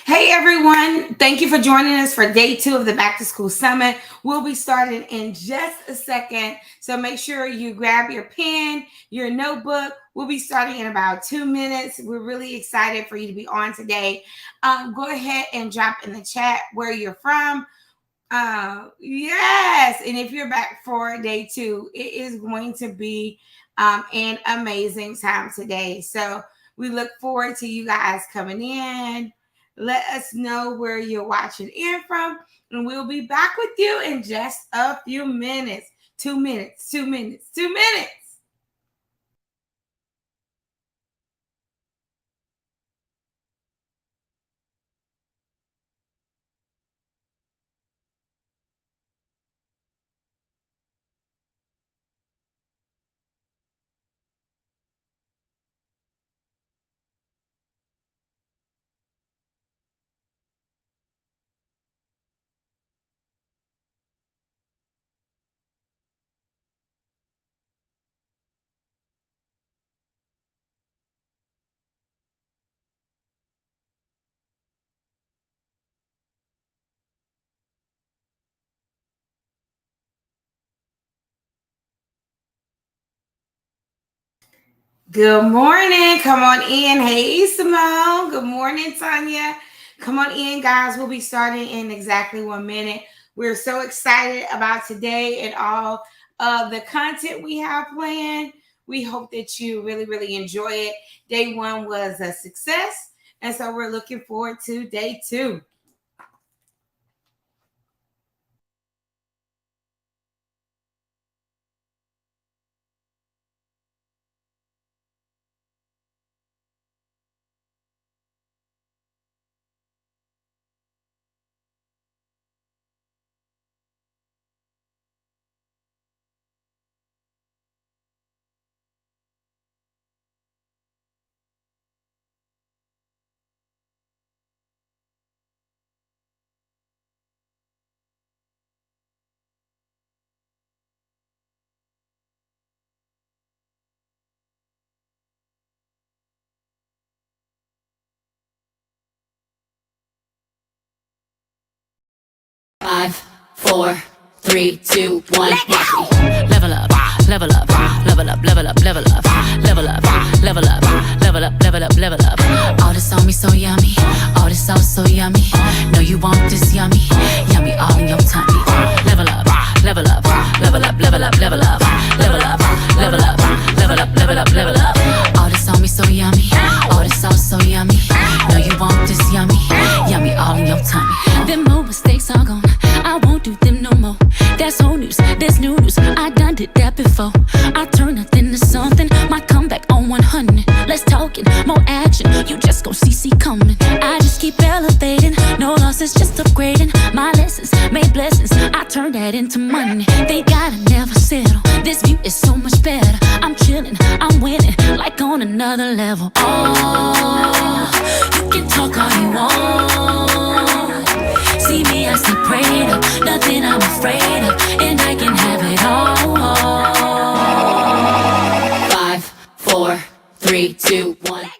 Hey everyone, thank you for joining us for day 2 of the Back to School Summit. We'll be starting in just a second, so make sure you grab your pen, your notebook. We'll be starting in about 2 minutes. We're really excited for you to be on today. Go ahead and drop in the chat where you're from. Yes, and if you're back for day 2, it is going to be an amazing time today. So we look forward to you guys coming in. Let us know where you're watching in from, and we'll be back with you in just a few minutes. 2 minutes, 2 minutes, 2 minutes. Good morning. Come on in. Hey, Simone. Good morning, Tanya. Come on in, guys. We'll be starting in exactly 1 minute. We're so excited about today and all of the content we have planned. We hope that you really, really enjoy it. Day 1 was a success, and so we're looking forward to day 2. Five, four, three, two, one. Level up, level up, level up, level up, level up, level up, level up, level up, level up, level up. All this on me so yummy, all this sauce so yummy. Know you want this yummy, yummy all in your tummy. Level up, level up, level up, level up, level up, level up, level up, level up, level up, level up. All this on me so yummy, all this sauce so yummy. Know you want this yummy, yummy all in your tummy. Them old mistakes are gone, I won't do them no more. That's old news, that's new news, I done did that before. I turn nothing to something, my comeback on 100. Let's talk it, more action, you just gon' see coming. I just keep elevating, no losses, just upgrading. My lessons made blessings, I turn that into money. They gotta never settle, this view is so much better. I'm chilling, I'm winning, like on another level. Oh, you can talk all you want. See me, I stay prayed up, nothing I'm afraid of, and I can have it all. 5, 4, 3, 2, 1.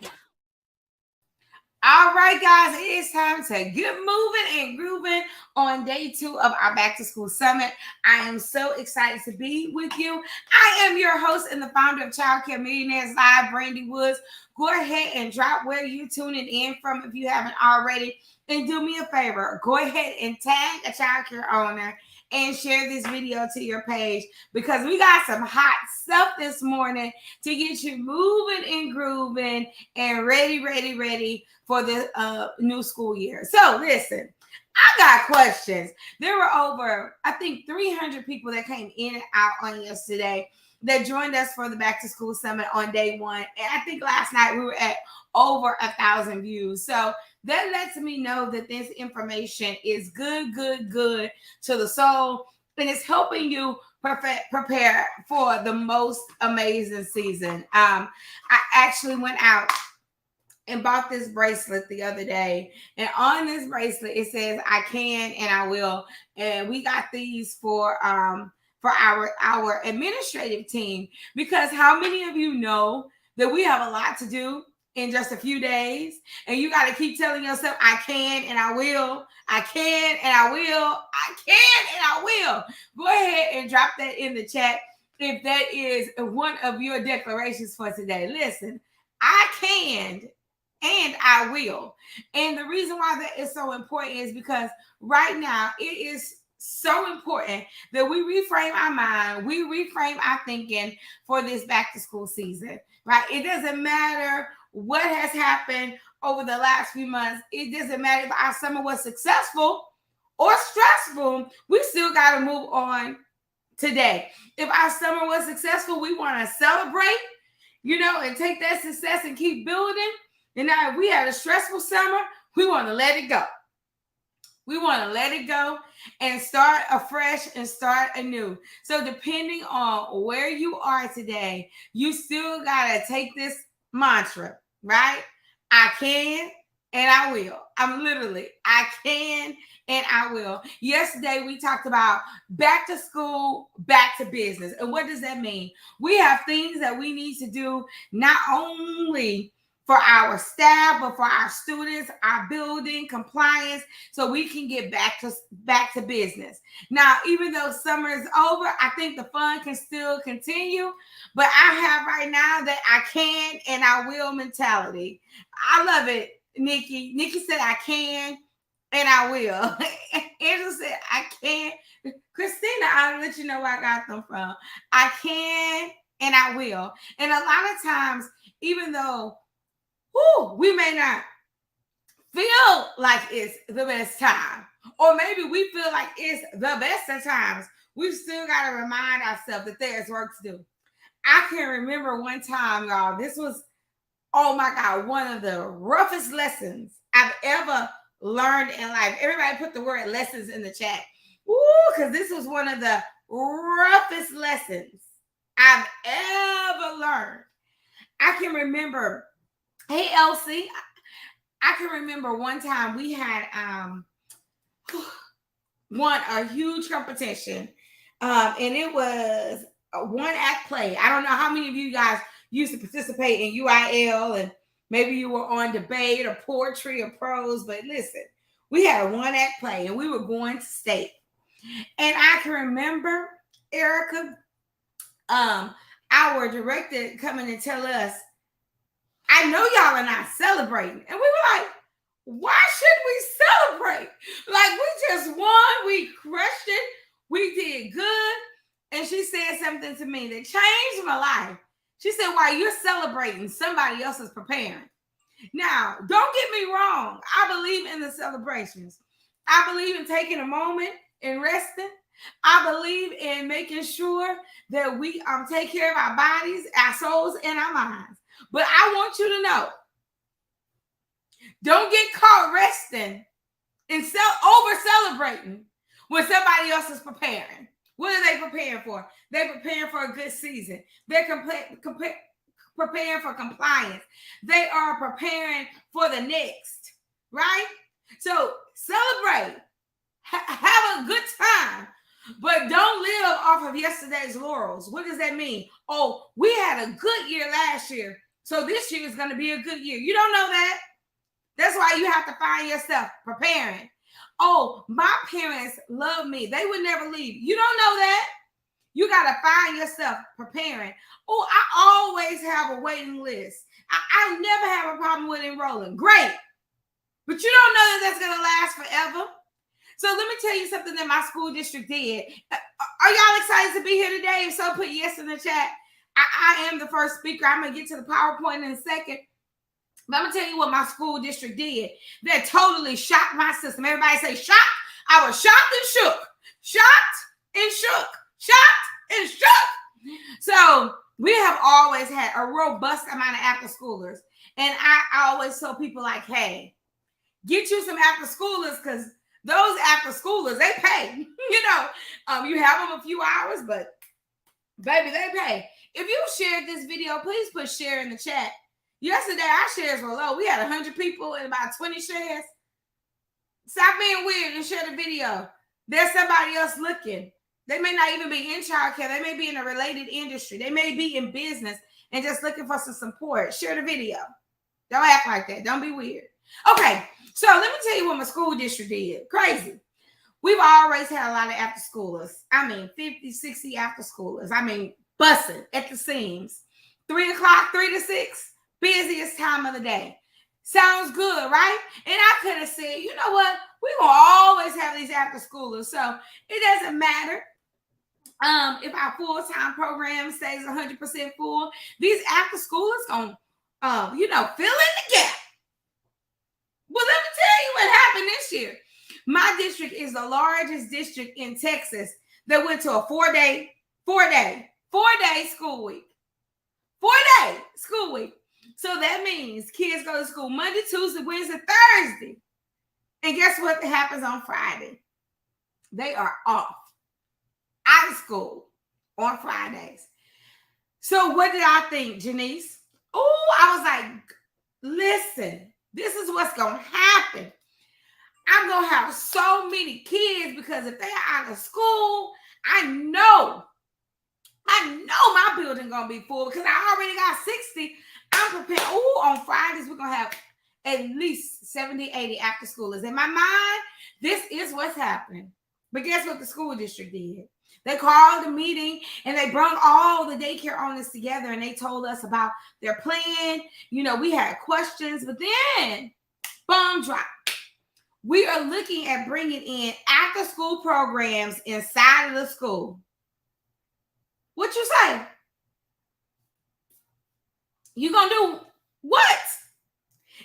All right, guys, it is time to get moving and grooving on day 2 of our Back to School Summit. I am so excited to be with you. I am your host and the founder of Childcare Millionaires Live, Brandy Woods. Go ahead and drop where you're tuning in from if you haven't already. And do me a favor, go ahead and tag a childcare owner and share this video to your page, because we got some hot stuff this morning to get you moving and grooving and ready for the new school year. So listen, I got questions. There were over, I think, 300 people that came in and out on yesterday that joined us for the Back to School Summit on day 1. And I think last night we were at over 1,000 views. So that lets me know that this information is good to the soul, and it's helping you prepare for the most amazing season. I actually went out and bought this bracelet the other day, and on this bracelet it says I can and I will, and we got these for our administrative team, because how many of you know that we have a lot to do in just a few days. And you got to keep telling yourself, I can and I will. I can and I will. I can and I will. Go ahead and drop that in the chat if that is one of your declarations for today. Listen, I can and I will. And the reason why that is so important is because right now it is so important that we reframe our mind, we reframe our thinking for this back to school season, right? It doesn't matter what has happened over the last few months. It doesn't matter if our summer was successful or stressful. We still got to move on today. If our summer was successful, we want to celebrate, and take that success and keep building. And now if we had a stressful summer, we want to let it go. We want to let it go and start afresh and start anew. So depending on where you are today, you still got to take this mantra, right? I can and I will. I can and I will. Yesterday, we talked about back to school, back to business. And what does that mean? We have things that we need to do not only for our staff, but for our students, our building, compliance, so we can get back to business. Now, even though summer is over, I think the fun can still continue, but I have right now that I can and I will mentality. I love it, Nikki. Nikki said I can and I will. Angela said I can. Christina, I'll let you know where I got them from. I can and I will. And a lot of times, even though we may not feel like it's the best time, or maybe we feel like it's the best of times, we've still got to remind ourselves that there's work to do. I can remember one time, y'all, this was, oh my God, one of the roughest lessons I've ever learned in life. Everybody put the word lessons in the chat. Because this was one of the roughest lessons I've ever learned. I can remember, hey, Elsie, I can remember one time we had won a huge competition, and it was a one-act play. I don't know how many of you guys used to participate in UIL, and maybe you were on debate or poetry or prose, but listen, we had a one-act play, and we were going to state. And I can remember Erica, our director, coming to tell us, I know y'all are not celebrating. And we were like, why should we celebrate? Like, we just won. We crushed it. We did good. And she said something to me that changed my life. She said, while you're celebrating, somebody else is preparing. Now, don't get me wrong. I believe in the celebrations. I believe in taking a moment and resting. I believe in making sure that we take care of our bodies, our souls, and our minds. But I want you to know, don't get caught resting and over-celebrating when somebody else is preparing. What are they preparing for? They're preparing for a good season. They're preparing for compliance. They are preparing for the next, right? So celebrate. Have a good time. But don't live off of yesterday's laurels. What does that mean? Oh, we had a good year last year, so this year is going to be a good year. You don't know that. That's why you have to find yourself preparing. Oh, my parents love me. They would never leave. You don't know that. You got to find yourself preparing. Oh, I always have a waiting list. I never have a problem with enrolling. Great. But you don't know that that's going to last forever. So let me tell you something that my school district did. Are y'all excited to be here today? If so, put yes in the chat. I am the first speaker. I'm going to get to the PowerPoint in a second. But I'm going to tell you what my school district did that totally shocked my system. Everybody say shocked. I was shocked and shook. Shocked and shook. Shocked and shook. So we have always had a robust amount of after schoolers. And I always tell people like, hey, get you some after schoolers because those after schoolers, they pay. You have them a few hours, but baby, they pay. If you shared this video, please put share in the chat. Yesterday, our shares were low. We had 100 people and about 20 shares. Stop being weird and share the video. There's somebody else looking. They may not even be in childcare. They may be in a related industry. They may be in business and just looking for some support. Share the video. Don't act like that. Don't be weird. Okay, so let me tell you what my school district did. Crazy. We've always had a lot of after schoolers. I mean, 50, 60 after schoolers. I mean, busting at the seams. 3 o'clock, 3 to 6, busiest time of the day. Sounds good, right? And I could have said, you know what? We're going to always have these after schoolers. So it doesn't matter if our full-time program stays 100% full. These after schoolers going to, fill in the gap. Well, let me tell you what happened this year. My district is the largest district in Texas that went to a four-day school week. 4-day school week. So that means kids go to school Monday, Tuesday, Wednesday, Thursday. And guess what happens on Friday? They are off out of school on Fridays. So what did I think, Janice? Oh, I was like, listen, this is what's going to happen. I'm going to have so many kids because if they're out of school, I know my building going to be full because I already got 60. I'm prepared. Oh, on Fridays, we're going to have at least 70, 80 after schoolers. In my mind, this is what's happening. But guess what the school district did? They called a meeting and they brought all the daycare owners together and they told us about their plan. We had questions, but then bomb drop. We are looking at bringing in after school programs inside of the school. What you say? You gonna do what?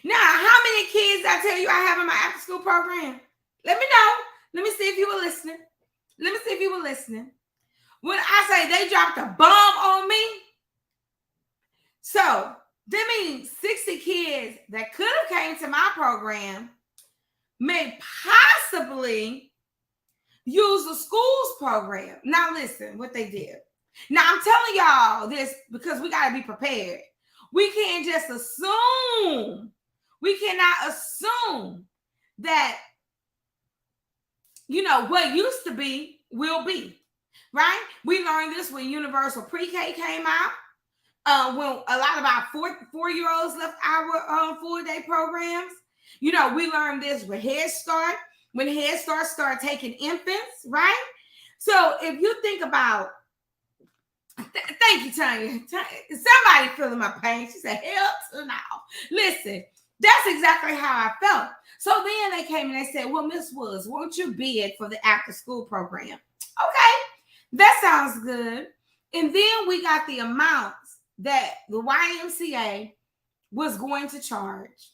Now, how many kids I tell you I have in my after school program? Let me know. Let me see if you were listening. When I say they dropped a bomb on me, so that means 60 kids that could have came to my program may possibly use the school's program. Now listen what they did. Now I'm telling y'all this because we got to be prepared. We can't just assume. We cannot assume that, what used to be will be, right? We learned this when Universal Pre-K came out, when a lot of our four-year-olds left our full-day programs. We learned this with Head Start, when Head Start started taking infants, right? So if you think about, thank you, Tanya. Somebody feeling my pain. She said, hell to now. Listen, that's exactly how I felt. So then they came and they said, well, Miss Woods, won't you bid for the after school program? Okay, that sounds good. And then we got the amounts that the YMCA was going to charge.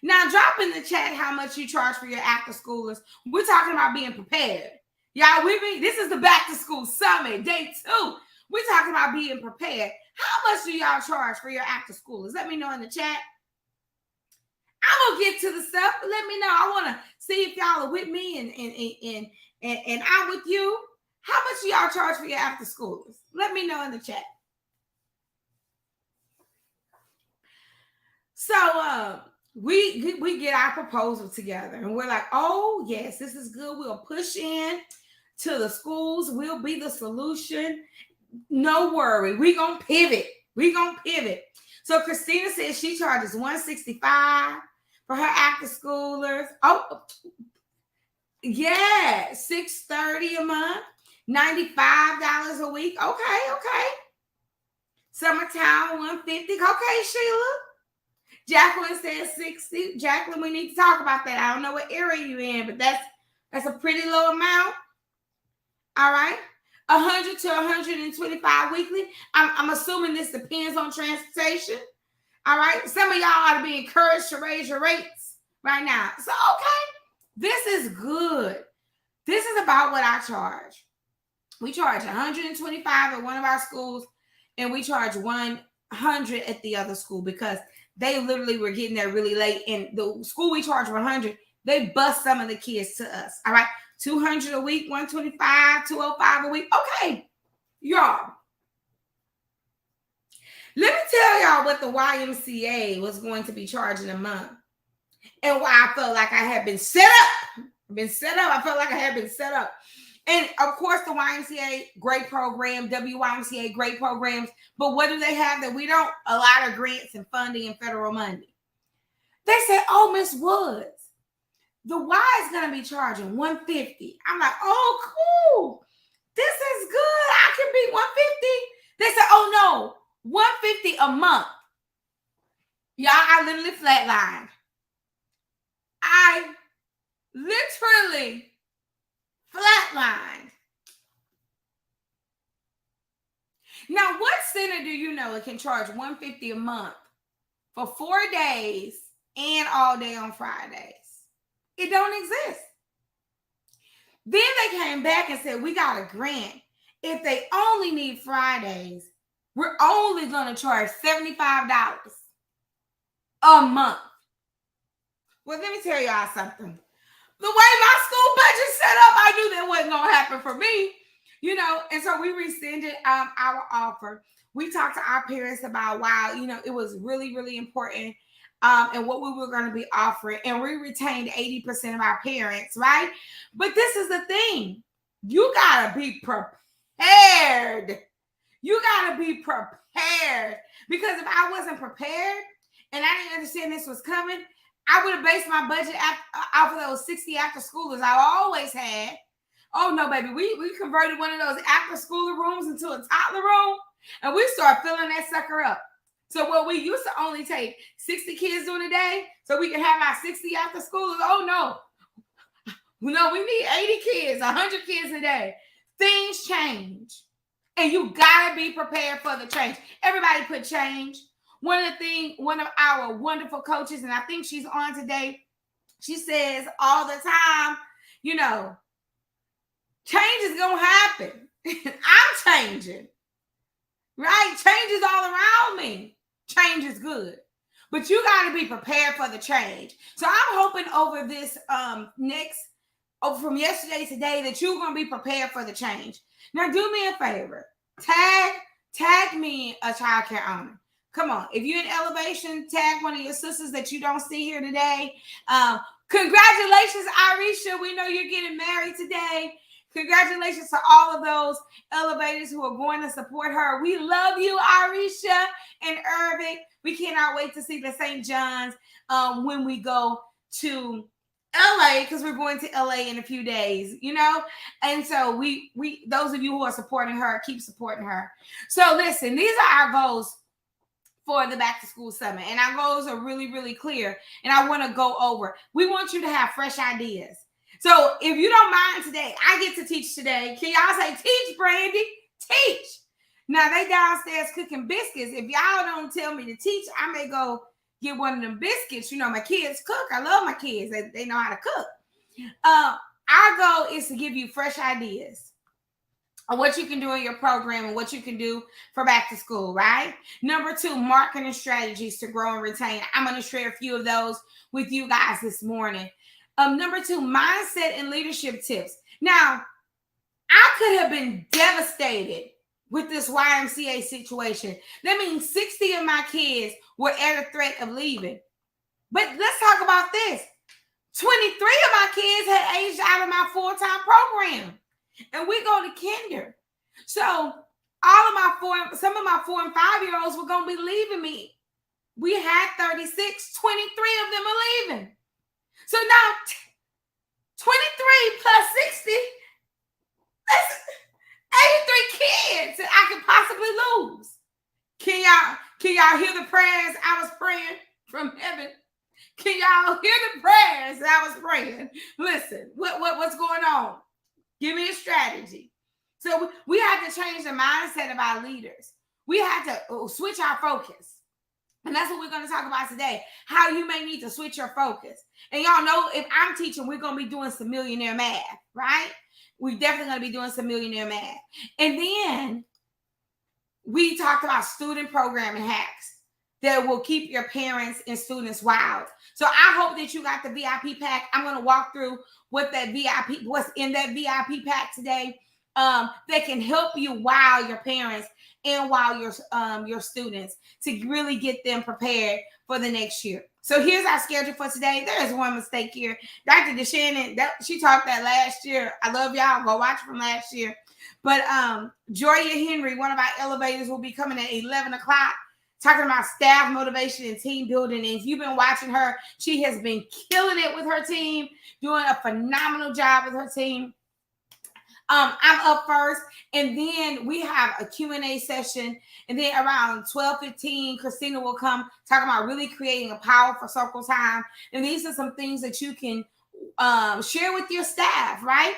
Now, drop in the chat how much you charge for your after schoolers. We're talking about being prepared. Y'all with me? This is the back to school summit, day 2. We're talking about being prepared. How much do y'all charge for your after schoolers? Let me know in the chat. I'm gonna get to the stuff, but let me know. I want to see if y'all are with me and I'm with you. How much do y'all charge for your after schoolers? Let me know in the chat. So we get our proposal together and we're like, oh yes, this is good. We'll push in to the schools. We'll be the solution. No worry. We're gonna pivot. So Christina says she charges $165 for her after schoolers. Oh, yeah, $630 a month, $95 a week. Okay. Summertown, $150. Okay, Sheila. Jacqueline says $60. Jacqueline, we need to talk about that. I don't know what area you're in, but that's a pretty low amount. All right. 100 to 125 weekly. I'm assuming this depends on transportation. All right. Some of y'all ought to be encouraged to raise your rates right now. So, okay. This is good. This is about what I charge. We charge 125 at one of our schools, and we charge 100 at the other school because they literally were getting there really late. And the school we charge 100, they bust some of the kids to us. All right. 200 a week, 125, 205 a week. Okay, y'all. Let me tell y'all what the YMCA was going to be charging a month and why I felt like I had been set up. I felt like I had been set up. And of course, the YMCA, great program, WYMCA, great programs. But what do they have that we don't? A lot of grants and funding and federal money. They said, oh, Miss Woods, the Y is going to be charging $150. I'm like, oh, cool. This is good. I can be $150. They said, oh, no, $150 a month. Y'all, I literally flatlined. I literally flatlined. Now, what center do you know it can charge $150 a month for 4 days and all day on Fridays? It don't exist. Then they came back and said, we got a grant. If they only need Fridays, we're only going to charge $75 a month. Well, let me tell y'all something. The way my school budget set up, I knew that wasn't going to happen for me. You know, and so we rescinded our offer. We talked to our parents about, wow, you know, it was really, really important and what we were going to be offering. And we retained 80% of our parents, right? But this is the thing. You got to be prepared. You got to be prepared. Because if I wasn't prepared and I didn't understand this was coming, I would have based my budget off of those 60 after schoolers I always had. Oh, no, baby. We converted one of those after school rooms into a toddler room, and we started filling that sucker up. So what we used to only take 60 kids during the day so we can have our 60 after schoolers. Oh, no. No, we need 80 kids, 100 kids a day. Things change, and you got to be prepared for the change. Everybody put change. One of our wonderful coaches, and I think she's on today, she says all the time, you know, change is going to happen. I'm changing, right? Change is all around me. Change is good. But you got to be prepared for the change. So I'm hoping over this from yesterday to today that you're going to be prepared for the change. Now, do me a favor. Tag me a childcare owner. Come on. If you're in Elevation, tag one of your sisters that you don't see here today. Congratulations, Irisha. We know you're getting married today. Congratulations to all of those elevators who are going to support her. We love you, Irisha and Irving. We cannot wait to see the St. John's when we go to LA, because we're going to LA in a few days, you know? And so we those of you who are supporting her, keep supporting her. So listen, these are our goals for the Back to School Summit. And our goals are really, really clear. And I want to go over. We want you to have fresh ideas. So if you don't mind today, I get to teach today. Can y'all say, teach, Brandy? Teach. Now, they downstairs cooking biscuits. If y'all don't tell me to teach, I may go get one of them biscuits. You know, my kids cook. I love my kids. They know how to cook. Our goal is to give you fresh ideas of what you can do in your program and what you can do for back to school, right? Number 2, marketing strategies to grow and retain. I'm going to share a few of those with you guys this morning. Number 2, mindset and leadership tips. Now, I could have been devastated with this YMCA situation. That means 60 of my kids were at a threat of leaving. But let's talk about this. 23 of my kids had aged out of my full-time program. And we go to kinder. So some of my 4 and 5-year-olds were going to be leaving me. We had 36, 23 of them are leaving. So now 23 plus 60, that's 83 kids that I could possibly lose. Can y'all hear the prayers I was praying from heaven? Can y'all hear the prayers that I was praying? Listen, what's going on? Give me a strategy. So we have to change the mindset of our leaders. We have to switch our focus. And that's what we're going to talk about today, how you may need to switch your focus. And y'all know if I'm teaching, we're going to be doing some millionaire math, right? We're definitely going to be doing some millionaire math. And then we talked about student programming hacks that will keep your parents and students wild. So I hope that you got the VIP pack. I'm going to walk through what's in that VIP pack today that can help you wow your parents and wow your students to really get them prepared for the next year. So here's our schedule for today. There is one mistake here. Dr. DeShannon, she taught that last year. I love y'all. Go watch from last year. But Joya Henry, one of our elevators, will be coming at 11 o'clock. talking about staff motivation and team building. And if you've been watching her, she has been killing it with her team, doing a phenomenal job with her team. I'm up first, and then we have a Q&A session, and then around 12:15, Christina will come talking about really creating a powerful circle time. And these are some things that you can share with your staff, right?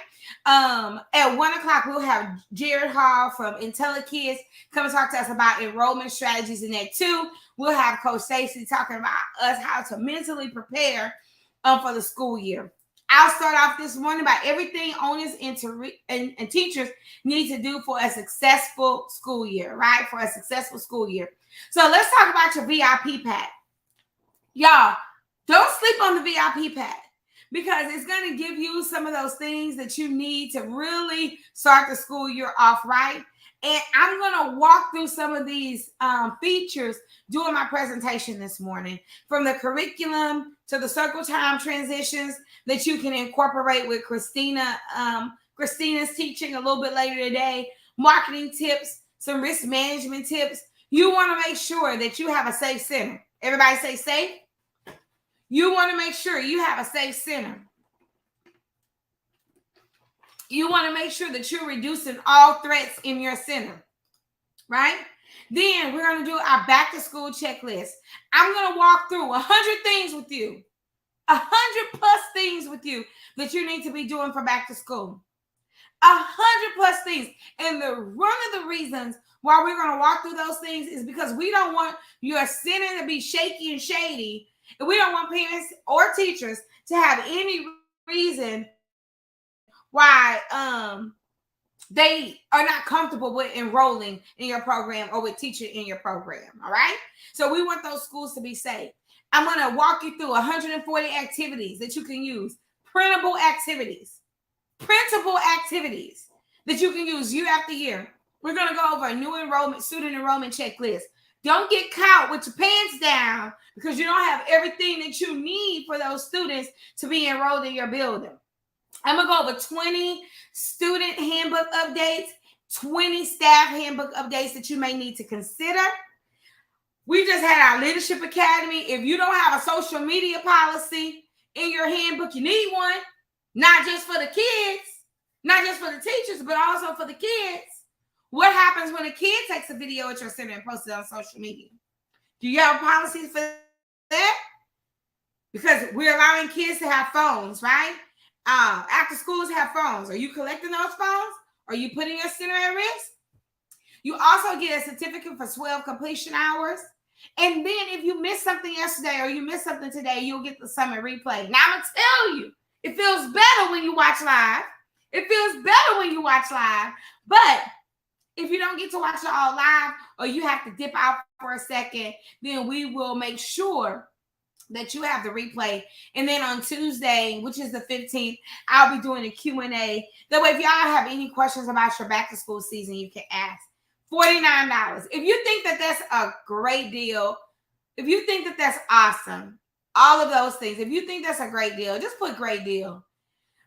At 1:00, we'll have Jared Hall from IntelliKids come and talk to us about enrollment strategies. And at 2, we'll have Coach Stacy talking about us how to mentally prepare for the school year. I'll start off this morning by everything owners and teachers need to do for a successful school year, right? For a successful school year. So let's talk about your VIP pack. Y'all, don't sleep on the VIP pack, because it's going to give you some of those things that you need to really start the school year off right. And I'm going to walk through some of these features during my presentation this morning, from the curriculum to the circle time transitions that you can incorporate with Christina. Christina's teaching a little bit later today, marketing tips, some risk management tips. You want to make sure that you have a safe center. Everybody say safe. You want to make sure you have a safe center. You want to make sure that you're reducing all threats in your center, right? Then we're going to do our back to school checklist. I'm going to walk through 100 things with you, 100 plus things with you that you need to be doing for back to school. 100 plus things. And one of the reasons why we're going to walk through those things is because we don't want your center to be shaky and shady. And we don't want parents or teachers to have any reason why they are not comfortable with enrolling in your program or with teaching in your program. All right. So we want those schools to be safe. I'm going to walk you through 140 activities that you can use, printable activities that you can use year after year. We're going to go over a new student enrollment checklist. Don't get caught with your pants down because you don't have everything that you need for those students to be enrolled in your building. I'm going to go over 20 student handbook updates, 20 staff handbook updates that you may need to consider. We just had our Leadership Academy. If you don't have a social media policy in your handbook, you need one, not just for the kids, not just for the teachers, but also for the kids. What happens when a kid takes a video at your center and posts it on social media? Do you have policies for that? Because we're allowing kids to have phones, right? After schools have phones. Are you collecting those phones? Are you putting your center at risk? You also get a certificate for 12 completion hours. And then if you missed something yesterday or you missed something today, you'll get the summit replay. Now I'm going to tell you, it feels better when you watch live. It feels better when you watch live. But if you don't get to watch it all live or you have to dip out for a second, then we will make sure that you have the replay. And then on Tuesday, which is the 15th, I'll be doing a Q&A. That way, if y'all have any questions about your back to school season, you can ask. $49. If you think that that's a great deal, if you think that that's awesome, all of those things, if you think that's a great deal, just put great deal.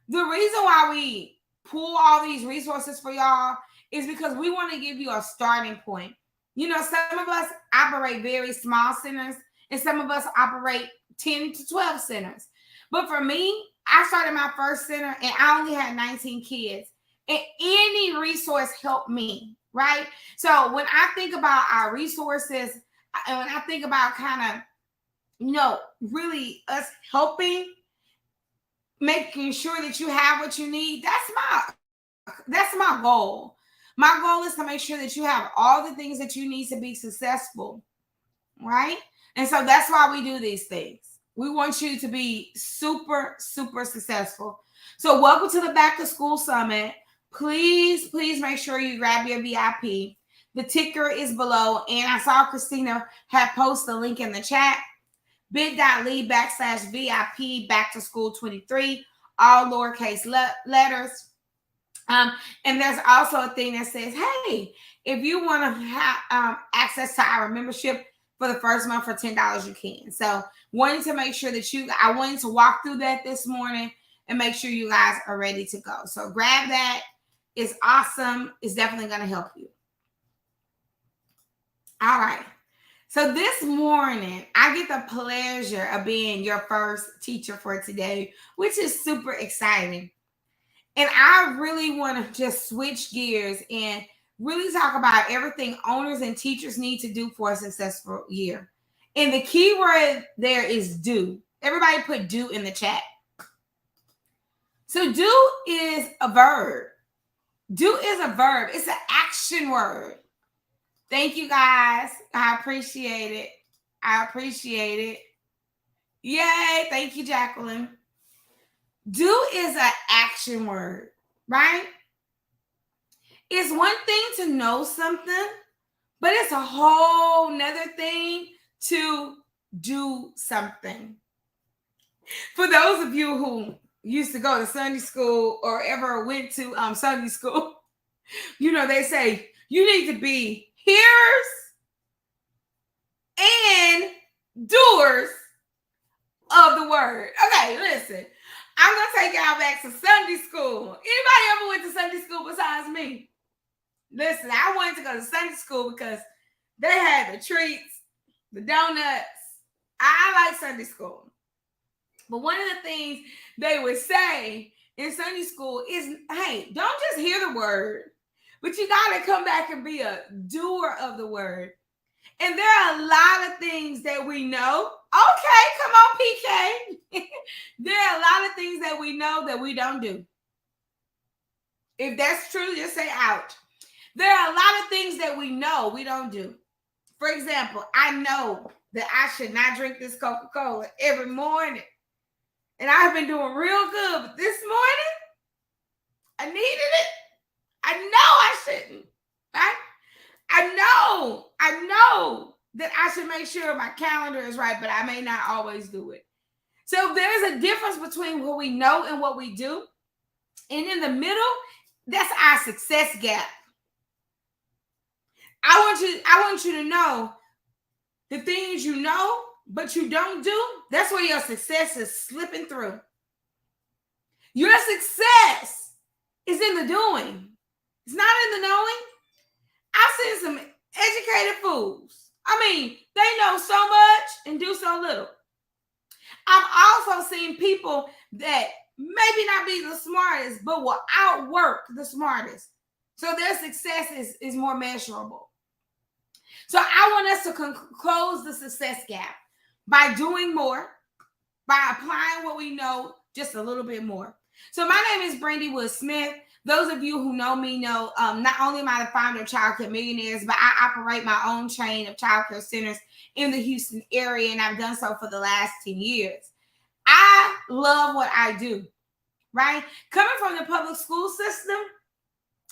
The reason why we pull all these resources for y'all is because we want to give you a starting point. You know, some of us operate very small centers and some of us operate 10 to 12 centers. But for me, I started my first center and I only had 19 kids. And any resource helped me, right? So when I think about our resources and when I think about kind of, you know, really us helping, making sure that you have what you need, that's my goal. My goal is to make sure that you have all the things that you need to be successful, right? And so that's why we do these things. We want you to be super, super successful. So welcome to the Back to School Summit. Please make sure you grab your VIP. The ticker is below. And I saw Christina had posted a link in the chat. bit.ly/VIP back to school 23, all lowercase letters. And there's also a thing that says, hey, if you want to have access to our membership for the first month for $10, you can. So wanting to make sure that I wanted to walk through that this morning and make sure you guys are ready to go. So grab that. It's awesome. It's definitely going to help you. All right. So this morning, I get the pleasure of being your first teacher for today, which is super exciting. And I really want to just switch gears and really talk about everything owners and teachers need to do for a successful year. And the key word there is do. Everybody put do in the chat. So do is a verb. Do is a verb. It's an action word. Thank you guys. I appreciate it. I appreciate it. Yay. Thank you, Jacqueline. Do is an action word, right? It's one thing to know something, but it's a whole nother thing to do something. For those of you who used to go to Sunday school or ever went to Sunday school, you know, they say you need to be hearers and doers of the word. Okay, listen. I'm going to take y'all back to Sunday school. Anybody ever went to Sunday school besides me? Listen, I wanted to go to Sunday school because they had the treats, the donuts. I like Sunday school. But one of the things they would say in Sunday school is, hey, don't just hear the word, but you got to come back and be a doer of the word. And there are a lot of things that we know. Okay, come on, PK. There are a lot of things that we know that we don't do. If that's true, just say ouch. There are a lot of things that we know we don't do. For example, I know that I should not drink this Coca-Cola every morning. And I've been doing real good. But this morning, I needed it. I know I shouldn't. Right? I know that I should make sure my calendar is right, but I may not always do it. So there's a difference between what we know and what we do. And in the middle, that's our success gap. I want you to know the things you know, but you don't do. That's where your success is slipping through. Your success is in the doing. It's not in the knowing. I've seen some educated fools. I mean, they know so much and do so little. I've also seen people that maybe not be the smartest, but will outwork the smartest. So their success is more measurable. So I want us to close the success gap by doing more, by applying what we know just a little bit more. So my name is Brandy Wood Smith. Those of you who know me know not only am I the founder of Childcare Millionaires, but I operate my own chain of childcare centers in the Houston area, and I've done so for the last 10 years. I love what I do, right? Coming from the public school system,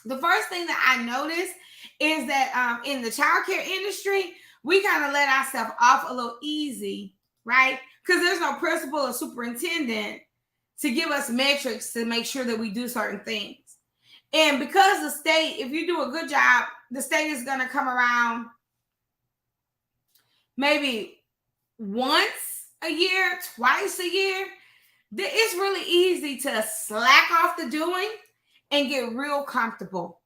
the first thing that I noticed is that in the childcare industry, we kind of let ourselves off a little easy, right? Because there's no principal or superintendent to give us metrics to make sure that we do certain things. And because the state, if you do a good job, the state is going to come around maybe once a year, twice a year. It's really easy to slack off the doing and get real comfortable.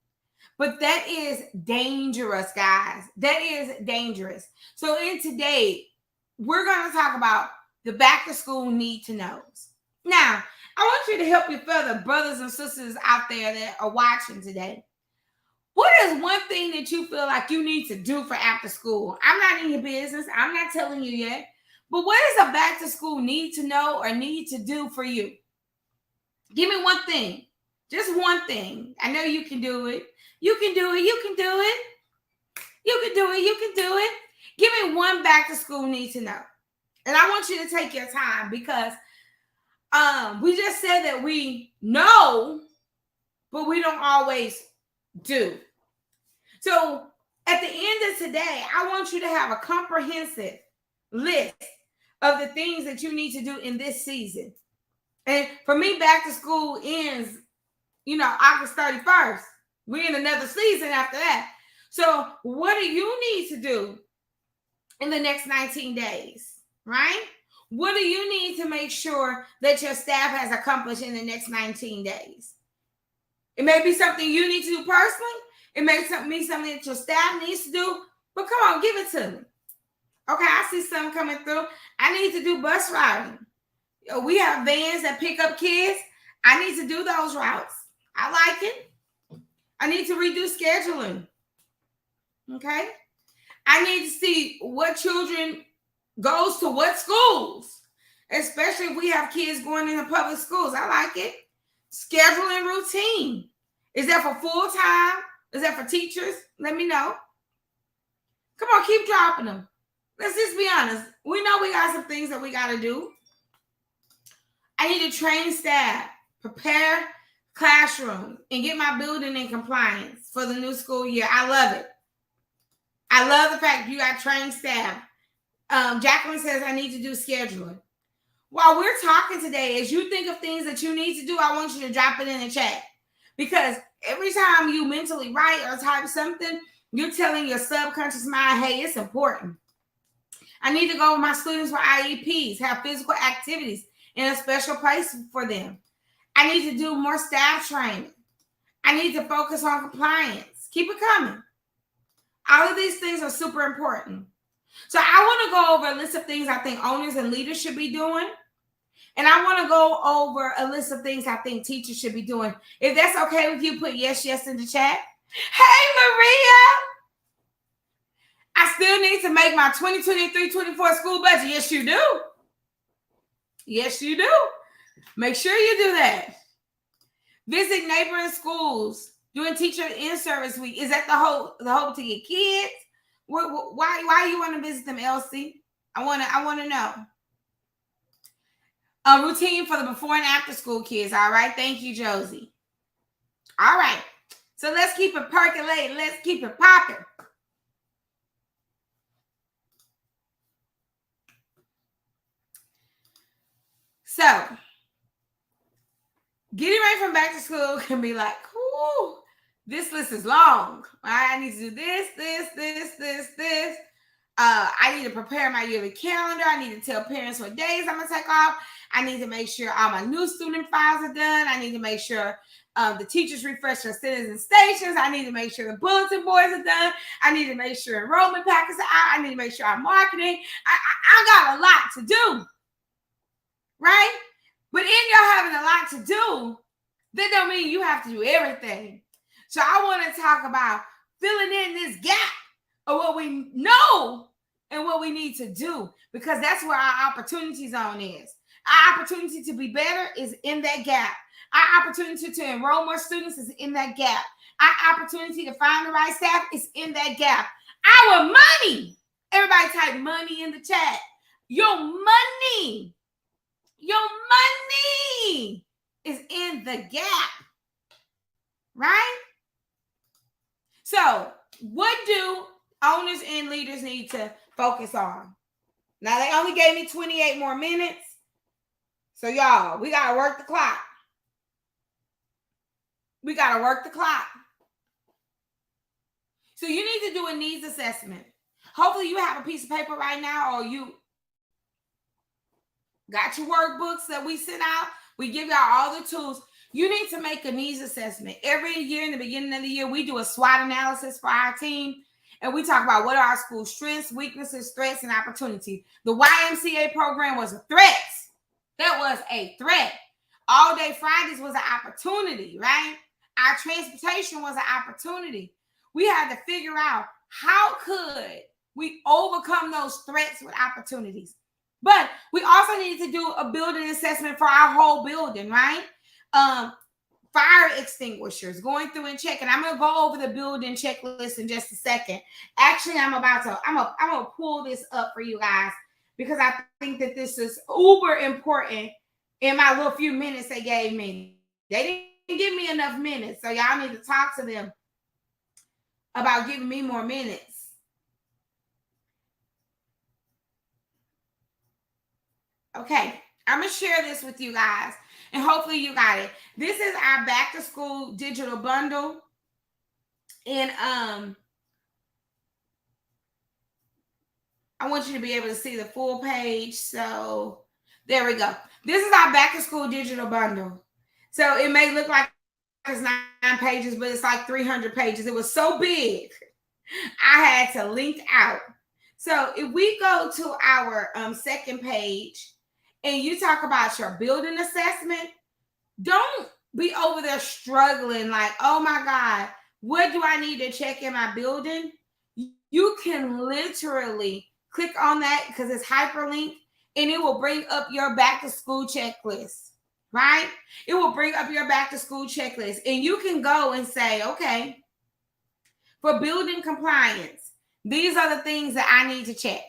But that is dangerous, guys. That is dangerous. So in today, we're going to talk about the back to school need to knows. Now, I want you to help your fellow brothers and sisters out there that are watching today. What is one thing that you feel like you need to do for after school? I'm not in your business. I'm not telling you yet. But what is a back to school need to know or need to do for you? Give me one thing. Just one thing. I know you can do it. You can do it. You can do it. You can do it. You can do it. Give me one back to school need to know. And I want you to take your time because we just said that we know, but we don't always do. So at the end of today, I want you to have a comprehensive list of the things that you need to do in this season. And for me, back to school ends, August 31st. We're in another season after that. So what do you need to do in the next 19 days, right? What do you need to make sure that your staff has accomplished in the next 19 days? It may be something you need to do personally. It may be something that your staff needs to do. But come on, give it to me. Okay, I see some coming through. I need to do bus routing. We have vans that pick up kids. I need to do those routes. I like it. I need to redo scheduling. Okay. I need to see what children goes to what schools, especially if we have kids going into public schools. I like it. Scheduling routine. Is that for full time? Is that for teachers? Let me know. Come on, keep dropping them. Let's just be honest. We know we got some things that we got to do. I need to train staff, prepare classrooms, and get my building in compliance for the new school year. I love it. I love the fact you got trained staff. Jacqueline says I need to do scheduling. While we're talking today, as you think of things that you need to do, I want you to drop it in the chat. Because every time you mentally write or type something, you're telling your subconscious mind, hey, it's important. I need to go with my students for IEPs, have physical activities in a special place for them. I need to do more staff training. I need to focus on compliance. Keep it coming. All of these things are super important. So I want to go over a list of things I think owners and leaders should be doing. And I want to go over a list of things I think teachers should be doing. If that's okay with you, put yes in the chat. Hey, Maria. I still need to make my 2023-24 school budget. Yes, you do. Yes, you do. Make sure you do that. Visit neighboring schools, doing teacher in-service week. Is that the hope to get kids? Why you want to visit them, Elsie? I want to know. A routine for the before and after school kids. All right. Thank you, Josie. All right. So let's keep it percolating. Let's keep it popping. So, getting ready from back to school can be like, ooh, this list is long. I need to do this. I need to prepare my yearly calendar. I need to tell parents what days I'm going to take off. I need to make sure all my new student files are done. I need to make sure the teachers refresh their citizen stations. I need to make sure the bulletin boards are done. I need to make sure enrollment packets are out. I need to make sure I'm marketing. I got a lot to do. Right? But in your having a lot to do, that don't mean you have to do everything. So I want to talk about filling in this gap of what we know and what we need to do, because that's where our opportunity zone is. Our opportunity to be better is in that gap. Our opportunity to enroll more students is in that gap. Our opportunity to find the right staff is in that gap. Our money, everybody type money in the chat. Your money is in the gap, right? So what do owners and leaders need to focus on? Now, they only gave me 28 more minutes. So y'all, we got to work the clock. We got to work the clock. So you need to do a needs assessment. Hopefully you have a piece of paper right now, or you got your workbooks that we sent out. We give y'all all the tools. You need to make a needs assessment. Every year in the beginning of the year, we do a SWOT analysis for our team. And we talk about what are our school strengths, weaknesses, threats, and opportunities. The YMCA program was a threat. That was a threat. All Day Fridays was an opportunity, right? Our transportation was an opportunity. We had to figure out how could we overcome those threats with opportunities. But we also need to do a building assessment for our whole building, right? Fire extinguishers, going through and checking. I'm going to go over the building checklist in just a second. Actually, I'm going to pull this up for you guys, because I think that this is uber important in my little few minutes they gave me. They didn't give me enough minutes, so y'all need to talk to them about giving me more minutes. Okay, I'm going to share this with you guys, and hopefully you got it. This is our back to school digital bundle. And I want you to be able to see the full page. So there we go. This is our back to school digital bundle. So it may look like it's 9 pages, but it's like 300 pages. It was so big, I had to link out. So if we go to our second page and you talk about your building assessment, don't be over there struggling like, oh my God, what do I need to check in my building? You can literally click on that because it's hyperlinked and it will bring up your back to school checklist, right? It will bring up your back to school checklist and you can go and say, okay, for building compliance, these are the things that I need to check.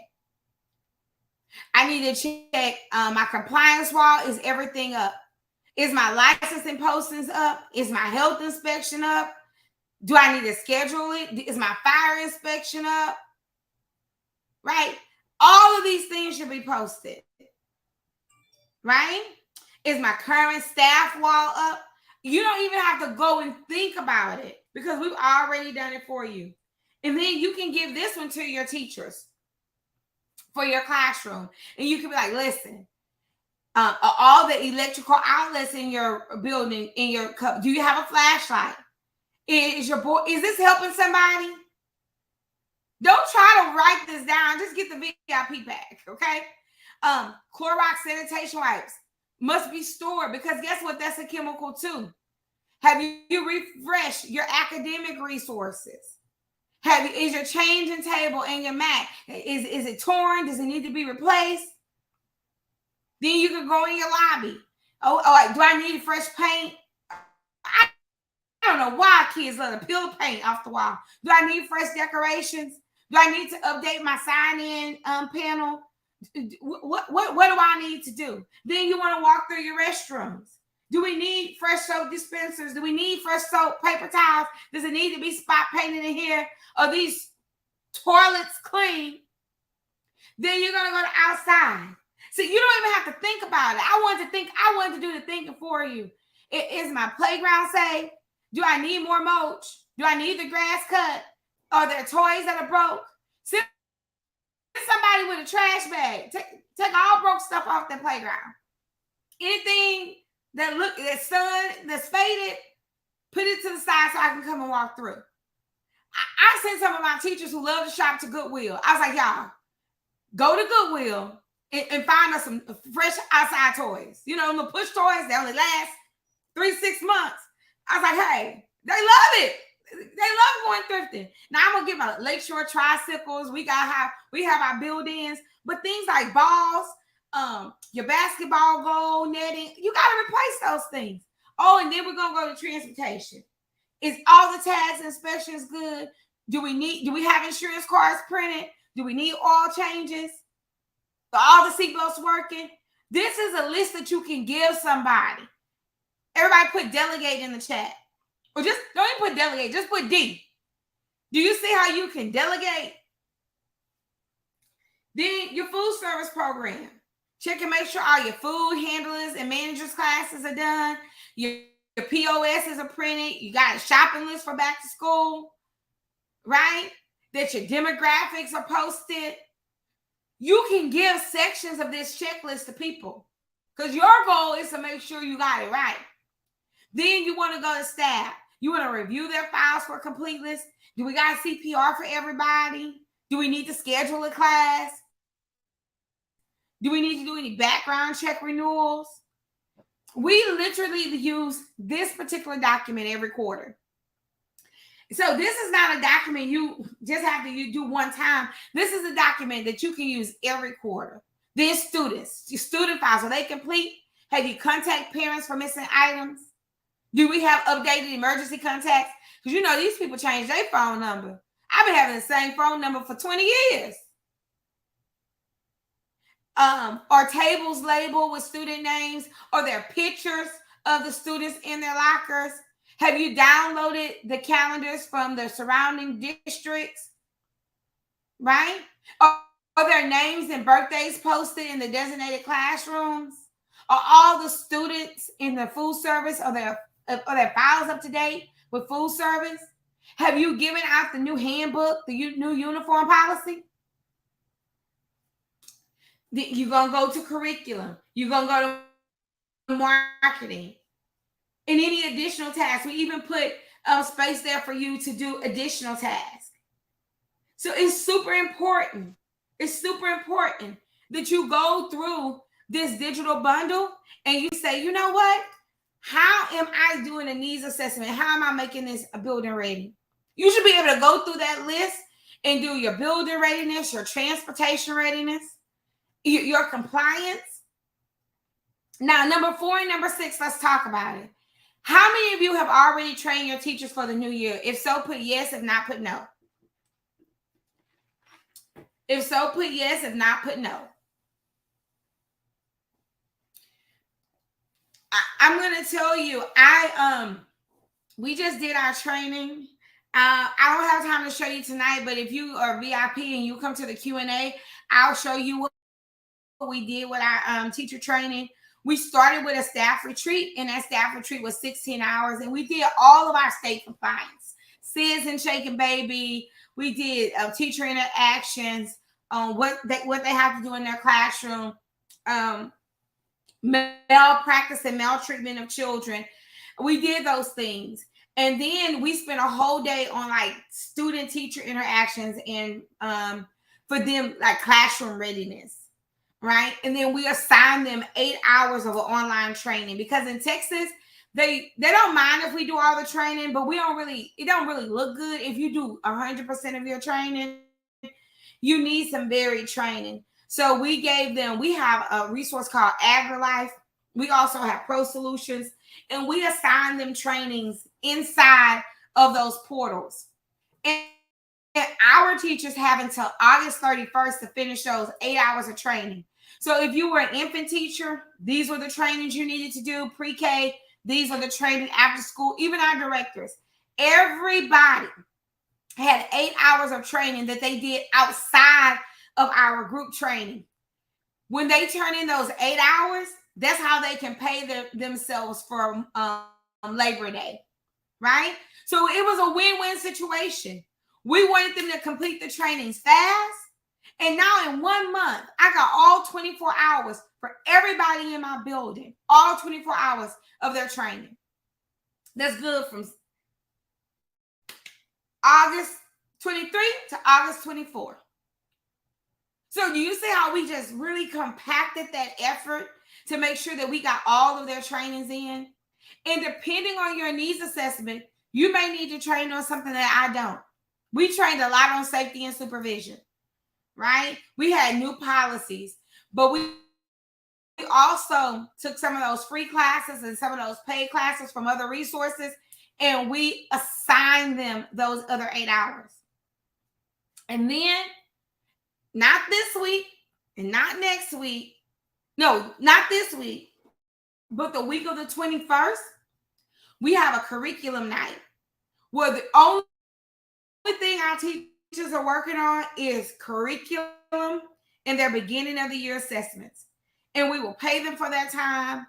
I need to check my compliance wall. Is everything up? Is my licensing postings up? Is my health inspection up? Do I need to schedule it? Is my fire inspection up? Right? All of these things should be posted. Right? Is my current staff wall up? You don't even have to go and think about it because we've already done it for you. And then you can give this one to your teachers for your classroom. And you can be like, listen, all the electrical outlets in your building, in your cup, do you have a flashlight? Is this helping somebody? Don't try to write this down. Just get the VIP back, okay? Clorox sanitation wipes must be stored because guess what? That's a chemical too. Have you refreshed your academic resources? Is your changing table and your mat, is it torn? Does it need to be replaced? Then you can go in your lobby. Do I need fresh paint? I don't know why kids love to peel paint off the wall. Do I need fresh decorations? Do I need to update my sign-in panel? What do I need to do? Then you want to walk through your restrooms. Do we need fresh soap dispensers? Do we need fresh soap, paper towels? Does it need to be spot painted in here? Are these toilets clean? Then you're going to go to outside. See, you don't even have to think about it. I wanted to do the thinking for you. Is my playground safe? Do I need more mulch? Do I need the grass cut? Are there toys that are broke? Send somebody with a trash bag. Take all broke stuff off the playground. Anything that's faded, put it to the side so I can come and walk through. I sent some of my teachers who love to shop to Goodwill. I was like, y'all, go to Goodwill and find us some fresh outside toys. You know, the push toys, they only last 3-6 months. I was like, hey, they love it. They love going thrifting. Now I'm gonna get my Lakeshore tricycles. We have our build-ins, but things like balls, your basketball goal, netting, you gotta replace those things. Oh, and then we're gonna go to transportation. Is all the tags and inspections good? Do we have insurance cards printed? Do we need oil changes? Are all the seatbelts working? This is a list that you can give somebody. Everybody put delegate in the chat. Or just don't even put delegate, just put D. Do you see how you can delegate? Then your food service program. Check and make sure all your food handlers and managers classes are done. Your POSs are printed. You got a shopping list for back to school, right? That your demographics are posted. You can give sections of this checklist to people because your goal is to make sure you got it right. Then you want to go to staff. You want to review their files for completeness. Do we got CPR for everybody? Do we need to schedule a class? Do we need to do any background check renewals? We literally use this particular document every quarter. So this is not a document you just have to do one time. This is a document that you can use every quarter. Then students, your student files, are they complete? Have you contacted parents for missing items? Do we have updated emergency contacts? Because you know these people change their phone number. I've been having the same phone number for 20 years. Are tables labeled with student names? Are there pictures of the students in their lockers? Have you downloaded the calendars from the surrounding districts? Right? Are there names and birthdays posted in the designated classrooms? Are all the students in the food service, are their files up to date with food service? Have you given out the new handbook, the new uniform policy? You're going to go to curriculum. You're going to go to marketing. And any additional tasks. We even put space there for you to do additional tasks. So it's super important It's super important that you go through this digital bundle and you say, you know what? How am I doing a needs assessment? How am I making this a building ready? You should be able to go through that list and do your building readiness, your transportation readiness, your compliance. Now, number 4 and number 6, let's talk about it. How many of you have already trained your teachers for the new year? If so, put yes. If not, put no. If so, put yes. If not, put no. I'm going to tell you, we just did our training. I don't have time to show you tonight, but if you are VIP and you come to the Q&A, I'll show you what we did with our teacher training. We started with a staff retreat, and that staff retreat was 16 hours, and we did all of our state compliance, SIDS and Shaking Baby. We did teacher interactions, what they have to do in their classroom, malpractice and maltreatment of children. We did those things. And then we spent a whole day on like student teacher interactions and for them like classroom readiness, right? And then we assigned them 8 hours of online training, because in Texas, they don't mind if we do all the training, but it don't really look good if you do 100% of your training. You need some varied training. So we have a resource called AgriLife. We also have Pro Solutions, and we assign them trainings inside of those portals. And our teachers have until August 31st to finish those 8 hours of training. So if you were an infant teacher, these were the trainings you needed to do. Pre-K, these were the training after school. Even our directors, everybody had 8 hours of training that they did outside of our group training. When they turn in those 8 hours, that's how they can pay themselves for Labor Day, right? So it was a win-win situation. We wanted them to complete the trainings fast. And now in 1 month, I got all 24 hours for everybody in my building, all 24 hours of their training. That's good from August 23 to August 24. So do you see how we just really compacted that effort to make sure that we got all of their trainings in? And depending on your needs assessment, you may need to train on something that I don't. We trained a lot on safety and supervision, right? We had new policies, but we also took some of those free classes and some of those paid classes from other resources, and we assigned them those other 8 hours. And then, not this week and not next week, no, not this week, but the week of the 21st, we have a curriculum night where the only thing our teachers are working on is curriculum and their beginning of the year assessments. And we will pay them for that time.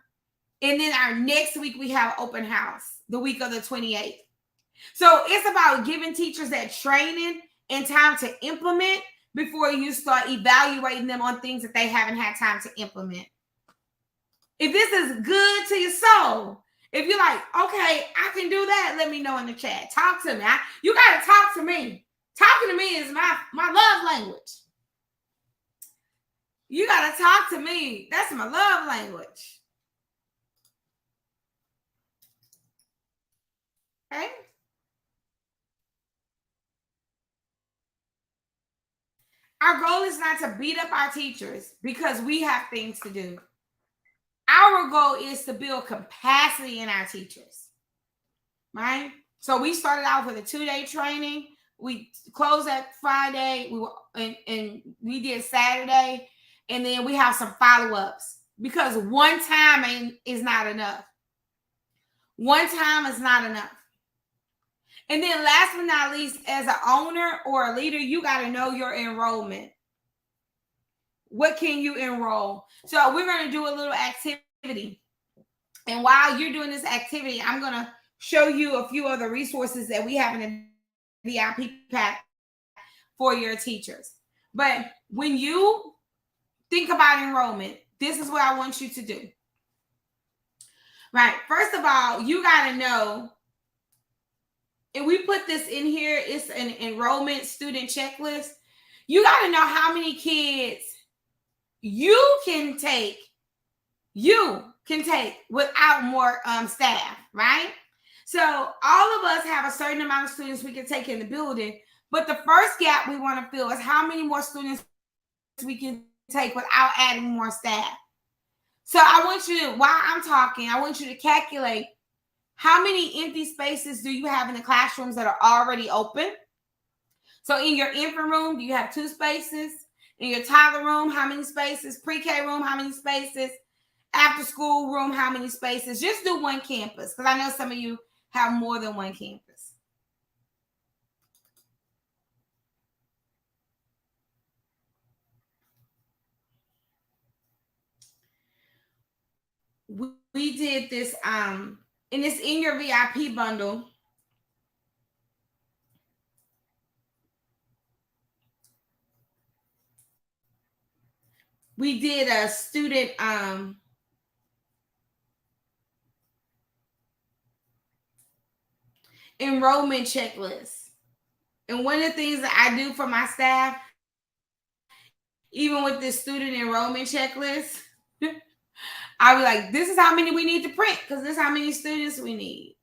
And then our next week, we have open house, the week of the 28th. So it's about giving teachers that training and time to implement before you start evaluating them on things that they haven't had time to implement. If this is good to your soul, if you're like, okay, I can do that, let me know in the chat. Talk to me. You got to talk to me. Talking to me is my love language. You got to talk to me. That's my love language. Okay? Our goal is not to beat up our teachers because we have things to do. Our goal is to build capacity in our teachers, right? So we started out with a 2-day training. We closed that Friday, and we did Saturday, and then we have some follow-ups because one time is not enough. One time is not enough. And then last but not least, as an owner or a leader, you got to know your enrollment. What can you enroll? So we're going to do a little activity. And while you're doing this activity, I'm going to show you a few other resources that we have in the VIP pack for your teachers. But when you think about enrollment, this is what I want you to do. Right. First of all, you got to know, and we put this in here, it's an enrollment student checklist. You got to know how many kids you can take without more staff, right? So all of us have a certain amount of students we can take in the building, but the first gap we want to fill is how many more students we can take without adding more staff. So I want you to, while I'm talking, I want you to calculate how many empty spaces do you have in the classrooms that are already open. So in your infant room, do you have 2 spaces? In your toddler room, how many spaces? Pre-K room, how many spaces? After school room, how many spaces? Just do one campus, because I know some of you have more than one campus. We did this, and it's in your VIP bundle. We did a student enrollment checklist. And one of the things that I do for my staff, even with this student enrollment checklist, I'll be like, this is how many we need to print, because this is how many students we need.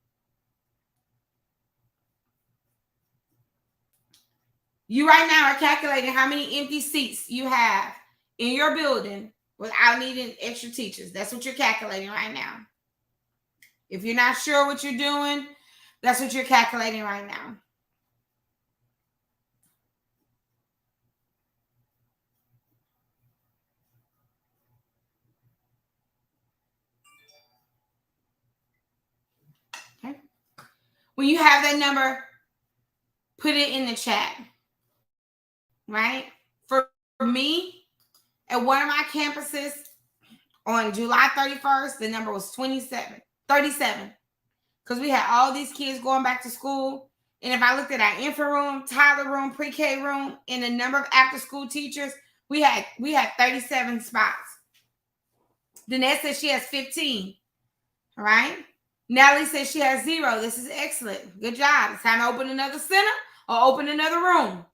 You right now are calculating how many empty seats you have in your building without needing extra teachers. That's what you're calculating right now. If you're not sure what you're doing, that's what you're calculating right now. Okay. When you have that number, put it in the chat. Right? For me, at one of my campuses on July 31st, the number was 37. Because we had all these kids going back to school. And if I looked at our infant room, toddler room, pre-K room, and the number of after-school teachers, we had 37 spots. Danette says she has 15. All right? Natalie says she has 0. This is excellent. Good job. It's time to open another center or open another room.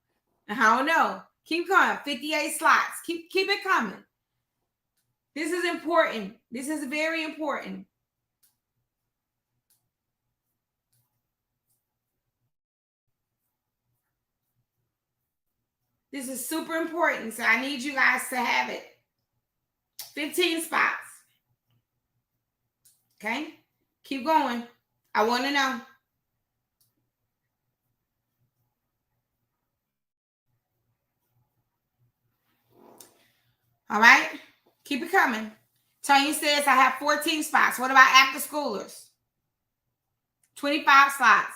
I don't know. Keep coming. 58 slots. Keep it coming. This is important. This is very important. This is super important. So I need you guys to have it. 15 spots. Okay? Keep going. I want to know. All right? Keep it coming. Tanya says I have 14 spots. What about after schoolers? 25 slots.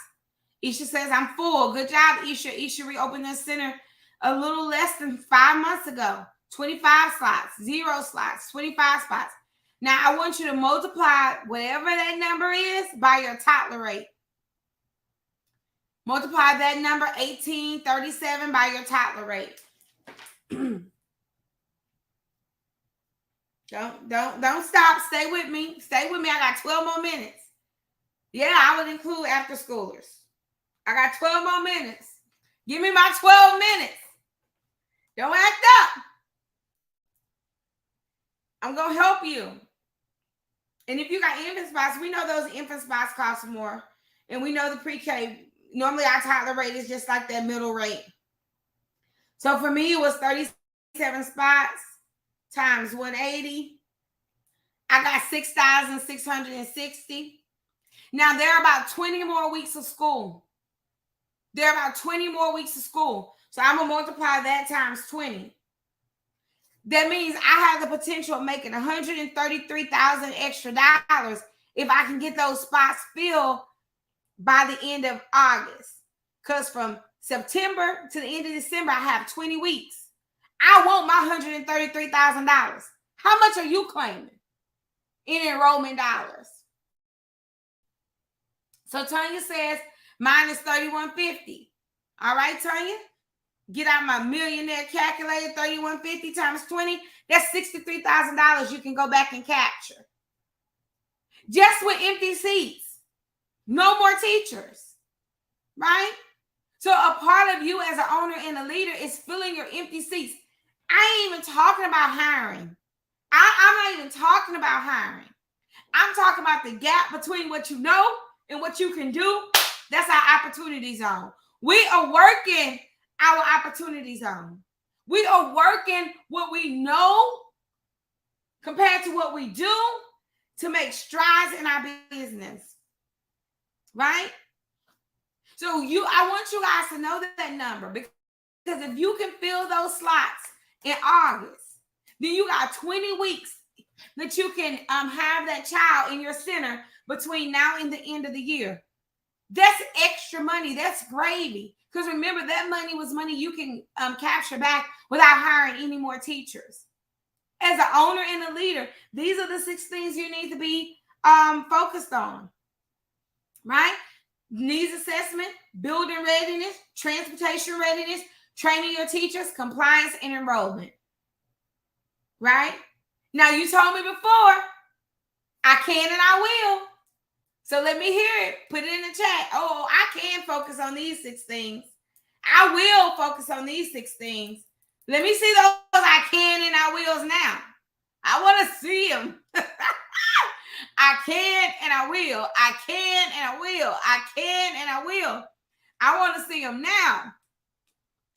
Isha says I'm full. Good job, Isha. Isha reopened the center a little less than 5 months ago. 25 slots, 0 slots, 25 spots. Now, I want you to multiply whatever that number is by your toddler rate. Multiply that number 1837 by your toddler rate. Don't stop. Stay with me. Stay with me. I got 12 more minutes. Yeah, I would include after schoolers. I got 12 more minutes. Give me my 12 minutes. Don't act up. I'm going to help you. And if you got infant spots, we know those infant spots cost more. And we know the pre-K, normally our toddler rate is just like that middle rate. So for me, it was 37 spots times 180. I got 6,660. Now, there are about 20 more weeks of school. So I'm going to multiply that times 20. That means I have the potential of making $133,000 extra dollars if I can get those spots filled by the end of August. Because from September to the end of December, I have 20 weeks. I want my $133,000. How much are you claiming in enrollment dollars? So Tanya says mine is $3,150. All right, Tanya? Get out my millionaire calculator, 3,150 times 20. That's $63,000 you can go back and capture. Just with empty seats. No more teachers. Right? So a part of you as an owner and a leader is filling your empty seats. I ain't even talking about hiring. I'm not even talking about hiring. I'm talking about the gap between what you know and what you can do. That's our opportunity zone. We are working our opportunity zone. We are working what we know compared to what we do to make strides in our business. Right? So I want you guys to know that number, because if you can fill those slots in August, then you got 20 weeks that you can have that child in your center between now and the end of the year. That's extra money. That's gravy. Because remember, that money was money you can capture back without hiring any more teachers. As an owner and a leader, these are the 6 things you need to be focused on. Right? Needs assessment, building readiness, transportation readiness, training your teachers, compliance, and enrollment. Right? Now, you told me before, I can and I will. So let me hear it. Put it in the chat. Oh, I can focus on these 6 things. I will focus on these 6 things. Let me see those I can and I wills now. I want to see them. I can and I will. I can and I will. I can and I will. I want to see them now.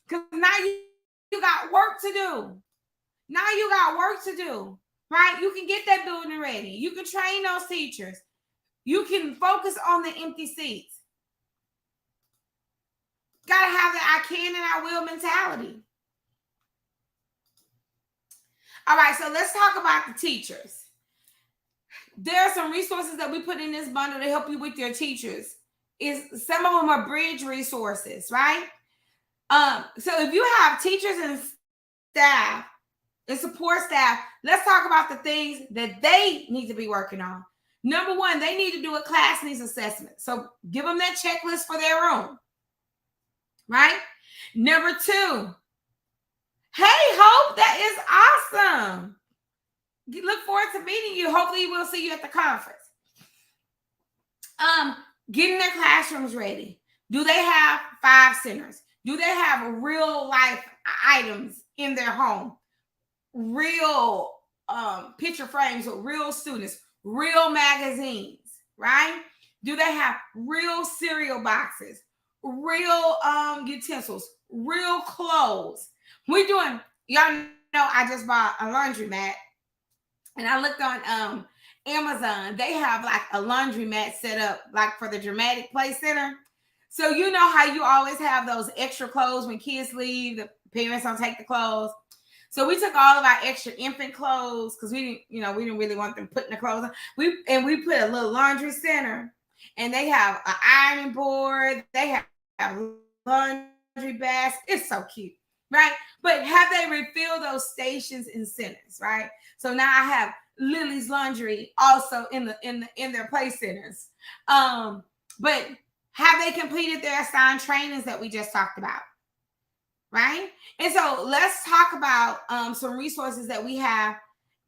Because now you got work to do. Now you got work to do. Right? You can get that building ready. You can train those teachers. You can focus on the empty seats. Got to have the I can and I will mentality. All right, so let's talk about the teachers. There are some resources that we put in this bundle to help you with your teachers. Some of them are bridge resources, right? So if you have teachers and staff and support staff, let's talk about the things that they need to be working on. Number 1, they need to do a class needs assessment. So give them that checklist for their own, right? Number 2, hey, Hope, that is awesome. Look forward to meeting you. Hopefully we'll see you at the conference. Getting their classrooms ready. Do they have 5 centers? Do they have real life items in their home? Real picture frames with real students, real magazines, right? Do they have real cereal boxes, real utensils, real clothes? We're doing, y'all know I just bought a laundromat, and I looked on Amazon. They have like a laundromat set up like for the Dramatic Play Center. So you know how you always have those extra clothes when kids leave, the parents don't take the clothes. So we took all of our extra infant clothes because we didn't really want them putting the clothes on. We put a little laundry center, and they have an ironing board. They have laundry baskets. It's so cute, right? But have they refilled those stations in centers, right? So now I have Lily's Laundry also in their play centers. But have they completed their assigned trainings that we just talked about? Right? And so let's talk about some resources that we have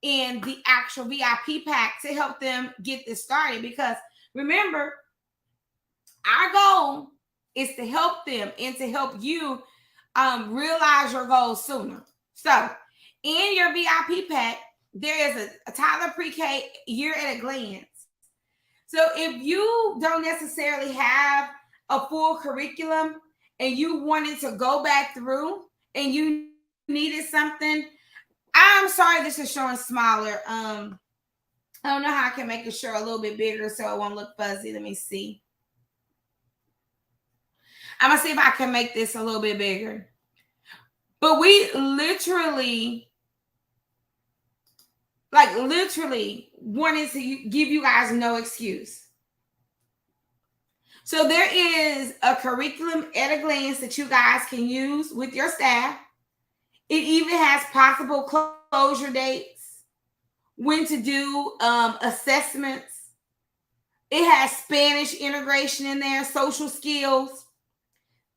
in the actual VIP pack to help them get this started. Because remember, our goal is to help them and to help you realize your goals sooner. So in your VIP pack, there is a toddler pre-K year at a glance. So if you don't necessarily have a full curriculum and you wanted to go back through and you needed something, I'm sorry this is showing smaller. I don't know how I can make it show a little bit bigger so it won't look fuzzy. Let me see. I'm going to see if I can make this a little bit bigger. But we literally wanted to give you guys no excuse. So there is a curriculum at a glance that you guys can use with your staff. It even has possible closure dates, when to do assessments. It has Spanish integration in there, social skills,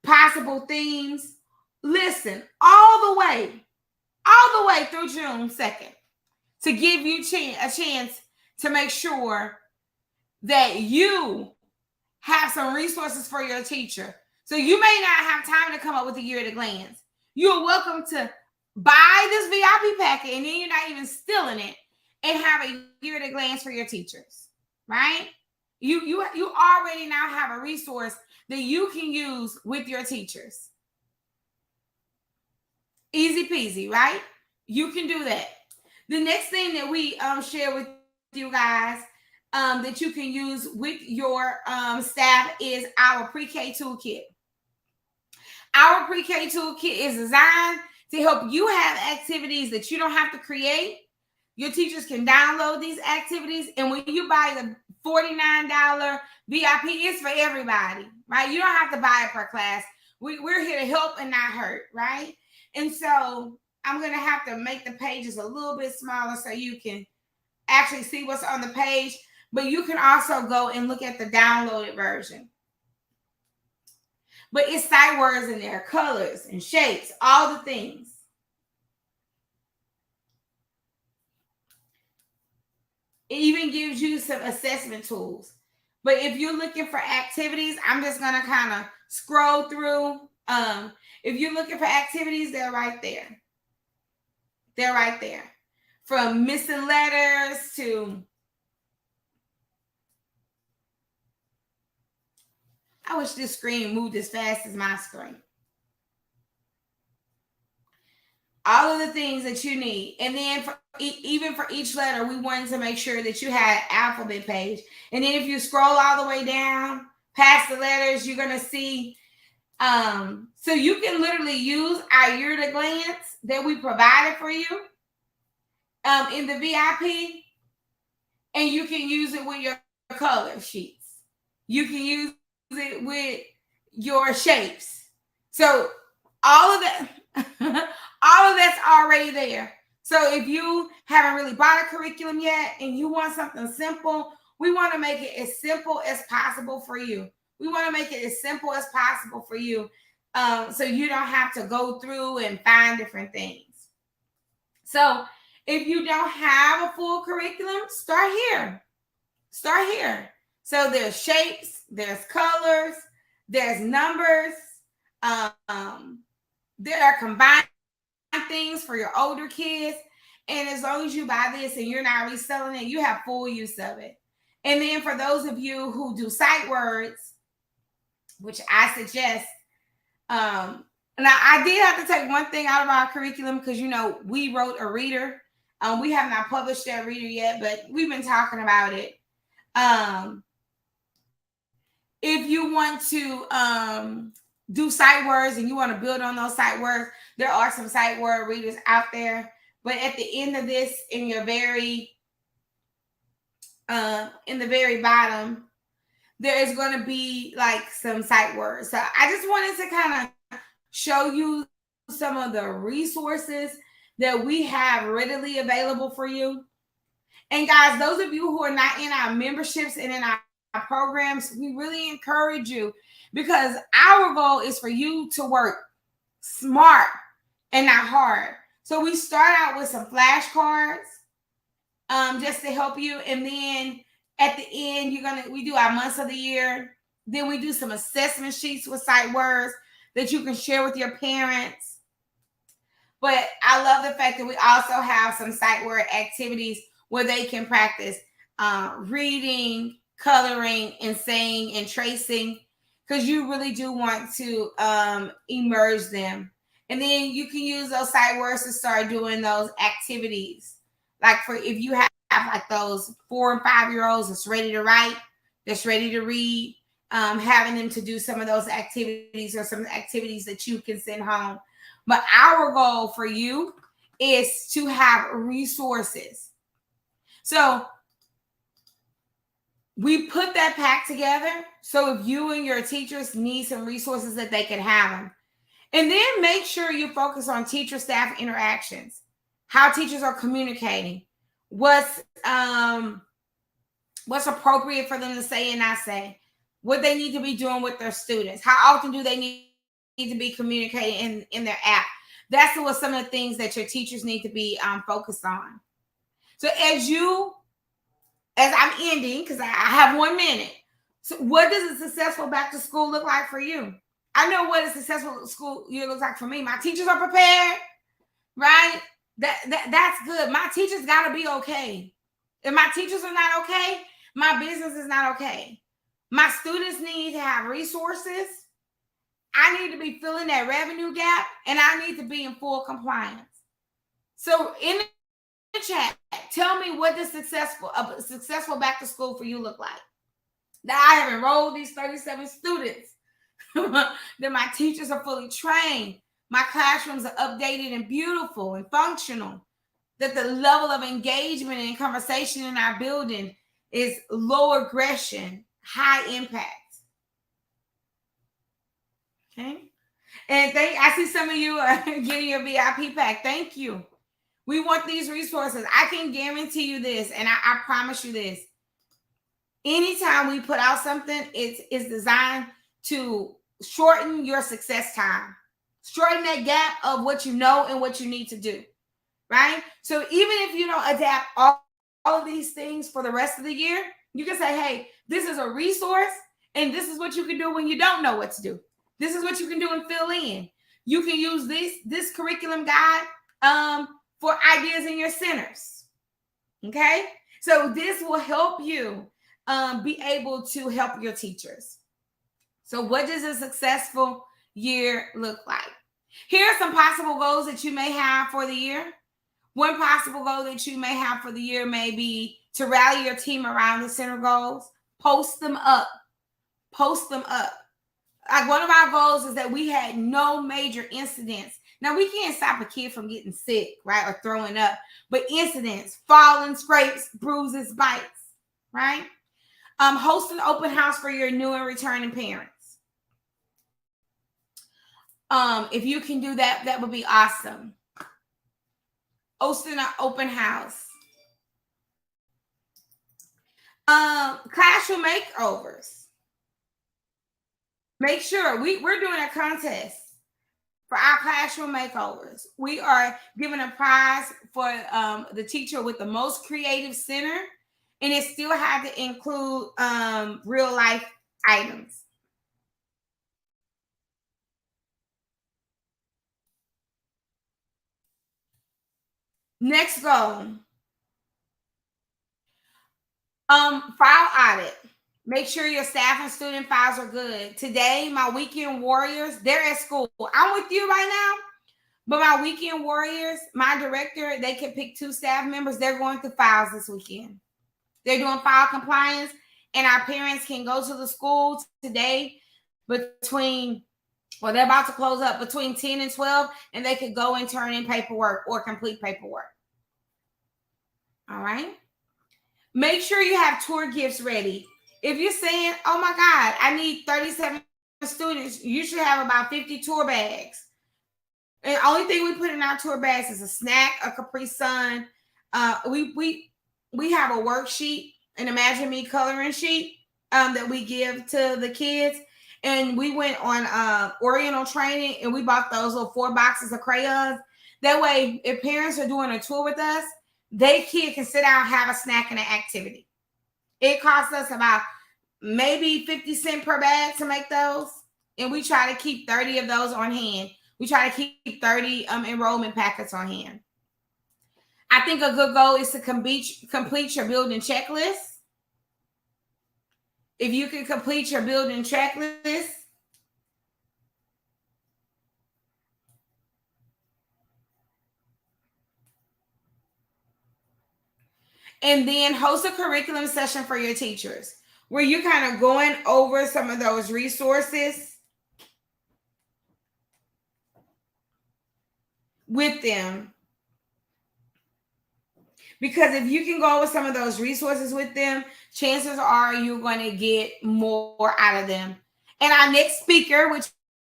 possible themes. Listen, all the way through June 2nd to give you a chance to make sure that you have some resources for your teacher So you may not have time to come up with a year at a glance. You're welcome to buy this VIP packet, and then you're not even stealing it, and have a year at a glance for your teachers, right? You already now have a resource that you can use with your teachers. Easy peasy, right? You can do that. The next thing that we share with you guys that you can use with your staff is our pre-K toolkit. Our pre-K toolkit is designed to help you have activities that you don't have to create. Your teachers can download these activities, and when you buy the $49 VIP, it's for everybody, right? You don't have to buy it per class. We're here to help and not hurt, right? And so I'm going to have to make the pages a little bit smaller so you can actually see what's on the page, but you can also go and look at the downloaded version. But it's sight words in there, colors and shapes, all the things. It even gives you some assessment tools. But if you're looking for activities, I'm just going to kind of scroll through. If you're looking for activities, they're right there. They're right there. From missing letters to... I wish this screen moved as fast as my screen. All of the things that you need. And then even for each letter, we wanted to make sure that you had an alphabet page. And then if you scroll all the way down past the letters, you're going to see... so you can literally use our year at a glance that we provided for you in the VIP, and you can use it with your color sheets. You can use it with your shapes. So all of that, all of that's already there. So if you haven't really bought a curriculum yet and you want something simple, we want to make it as simple as possible for you. We want to make it as simple as possible for you, so you don't have to go through and find different things. So if you don't have a full curriculum, start here. Start here. So there's shapes, there's colors, there's numbers. There are combined things for your older kids. And as long as you buy this and you're not reselling it, you have full use of it. And then for those of you who do sight words, which I suggest, now I did have to take one thing out of our curriculum because, we wrote a reader. We have not published that reader yet, but we've been talking about it. If you want to do sight words and you want to build on those sight words, there are some sight word readers out there. But at the end of this, in the very bottom, there is going to be like some sight words. So I just wanted to kind of show you some of the resources that we have readily available for you. And guys, those of you who are not in our memberships and in our programs, we really encourage you, because our goal is for you to work smart and not hard. So we start out with some flashcards just to help you. And then at the end, we do our months of the year. Then we do some assessment sheets with sight words that you can share with your parents. But I love the fact that we also have some sight word activities where they can practice reading, coloring, and saying and tracing, because you really do want to immerse them. And then you can use those sight words to start doing those activities. Like if you have like those 4 and 5-year-olds that's ready to write, that's ready to read, having them to do some of those activities or some activities that you can send home. But our goal for you is to have resources. So we put that pack together. So if you and your teachers need some resources, that they can have them. And then make sure you focus on teacher-staff interactions, how teachers are communicating, what's appropriate for them to say and not say, what they need to be doing with their students, how often do they need to be communicating in their app. That's what some of the things that your teachers need to be focused on. So as I'm ending, because I have 1 minute. So what does a successful back to school look like for you? I know what a successful school year looks like for me. My teachers are prepared, right? That's good. My teachers got to be okay. If my teachers are not okay, my business is not okay. My students need to have resources. I need to be filling that revenue gap, and I need to be in full compliance. So in the chat, tell me what does a successful back to school for you look like. That I have enrolled these 37 students. That my teachers are fully trained. My classrooms are updated and beautiful and functional. That the level of engagement and conversation in our building is low aggression, high impact. Okay. And I see some of you are getting your VIP pack. Thank you. We want these resources. I can guarantee you this, and I promise you this. Anytime we put out something, it's designed to shorten your success time. Shorten that gap of what you know and what you need to do. Right? So even if you don't adapt all of these things for the rest of the year, you can say, hey, this is a resource, and this is what you can do when you don't know what to do. This is what you can do and fill in. You can use this curriculum guide for ideas in your centers. Okay? So this will help you be able to help your teachers. So what does a successful year look like? Here are some possible goals that you may have for the year. One possible goal that you may have for the year may be to rally your team around the center goals. Post them up. Post them up. Like one of our goals is that we had no major incidents. Now, we can't stop a kid from getting sick, right, or throwing up, but incidents, falling, scrapes, bruises, bites, right? Host an open house for your new and returning parents. If you can do that, that would be awesome. Hosting an open house. Classroom makeovers. Make sure we're doing a contest for our classroom makeovers. We are giving a prize for the teacher with the most creative center, and it still had to include real life items. Next goal. File audit. Make sure your staff and student files are good. Today, my weekend warriors, they're at school. I'm with you right now, but my weekend warriors, my director, they can pick 2 staff members. They're going through files this weekend. They're doing file compliance, and our parents can go to the school today they're about to close up between 10 and 12, and they could go and turn in paperwork or complete paperwork. All right. Make sure you have tour gifts ready. If you're saying, oh my God, I need 37 students, you should have about 50 tour bags. And the only thing we put in our tour bags is a snack, a Capri Sun. We have a worksheet, an Imagine Me coloring sheet that we give to the kids. And we went on Oriental training, and we bought those little 4 boxes of crayons. That way, if parents are doing a tour with us, they kid can sit down, have a snack, and an activity. It costs us about maybe 50 cents per bag to make those. And we try to keep 30 of those on hand. We try to keep 30 enrollment packets on hand. I think a good goal is to complete your building checklist. If you can complete your building checklist, and then host a curriculum session for your teachers where you're kind of going over some of those resources with them. Because if you can go over some of those resources with them, chances are you're going to get more out of them. And our next speaker, which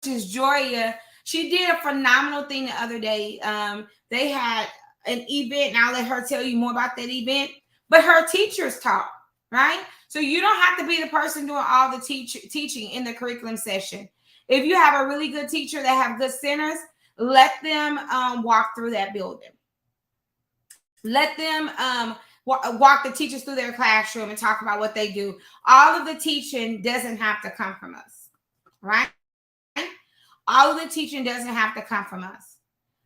is Joya, she did a phenomenal thing the other day. They had an event, and I'll let her tell you more about that event. But her teachers taught, right? So you don't have to be the person doing all the teaching in the curriculum session. If you have a really good teacher that have good centers, let them walk through that building. Let them walk the teachers through their classroom and talk about what they do. All of the teaching doesn't have to come from us, right? All of the teaching doesn't have to come from us.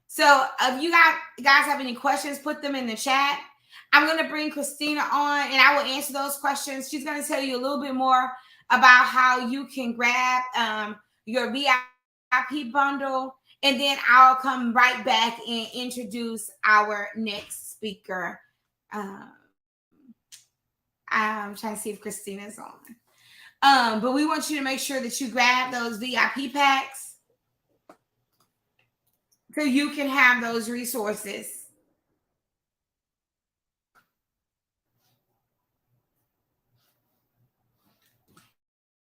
So if you guys have any questions, put them in the chat. I'm going to bring Christina on and I will answer those questions. She's going to tell you a little bit more about how you can grab your VIP bundle. And then I'll come right back and introduce our next speaker. I'm trying to see if Christina's on. But we want you to make sure that you grab those VIP packs so you can have those resources.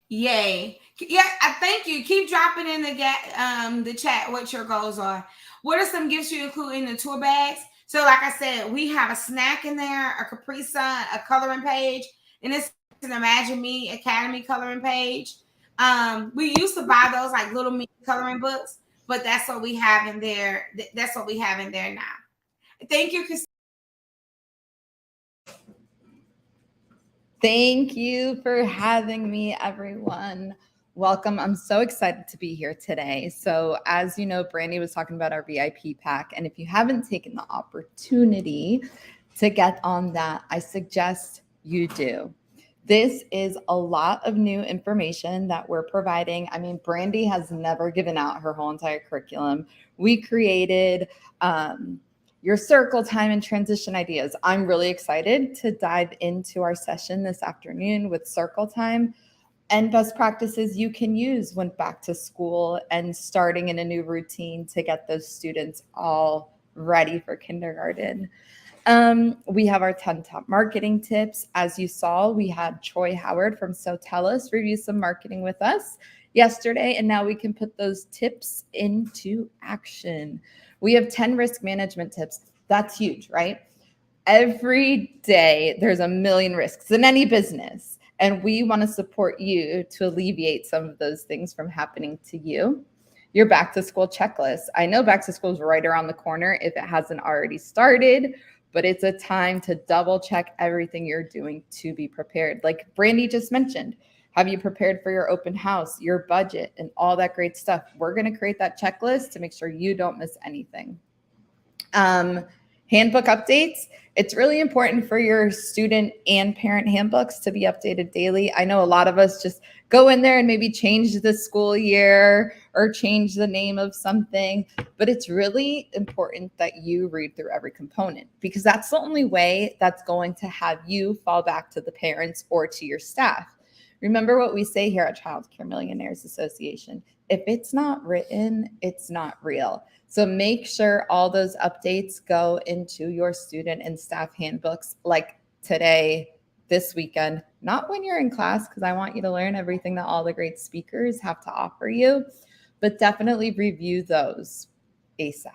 Yay. Yeah, I thank you. Keep dropping in the chat what your goals are. What are some gifts you include in the tour bags? So like I said, we have a snack in there, a Capri Sun, a coloring page, and it's an Imagine Me Academy coloring page. We used to buy those like little mini coloring books, but that's what we have in there. That's what we have in there now. Thank you, Christine. Thank you for having me, everyone. Welcome. I'm so excited to be here today. So as you know, Brandy was talking about our VIP pack. And if you haven't taken the opportunity to get on that, I suggest you do. This is a lot of new information that we're providing. I mean, Brandy has never given out her whole entire curriculum. We created your circle time and transition ideas. I'm really excited to dive into our session this afternoon with circle time and best practices you can use when back to school and starting in a new routine to get those students all ready for kindergarten. We have our 10 top marketing tips. As you saw, we had Troy Howard from Sotellus review some marketing with us yesterday, and now we can put those tips into action. We have 10 risk management tips. That's huge, right? Every day there's a million risks in any business, and we want to support you to alleviate some of those things from happening to you. Your back to school checklist. I know back to school is right around the corner if it hasn't already started, but it's a time to double check everything you're doing to be prepared. Like Brandy just mentioned, have you prepared for your open house, your budget, and all that great stuff? We're going to create that checklist to make sure you don't miss anything. Handbook updates. It's really important for your student and parent handbooks to be updated daily. I know a lot of us just go in there and maybe change the school year or change the name of something, but it's really important that you read through every component because that's the only way that's going to have you fall back to the parents or to your staff. Remember what we say here at Childcare Millionaires Association. If it's not written, it's not real. So make sure all those updates go into your student and staff handbooks like today, this weekend, not when you're in class, because I want you to learn everything that all the great speakers have to offer you, but definitely review those ASAP.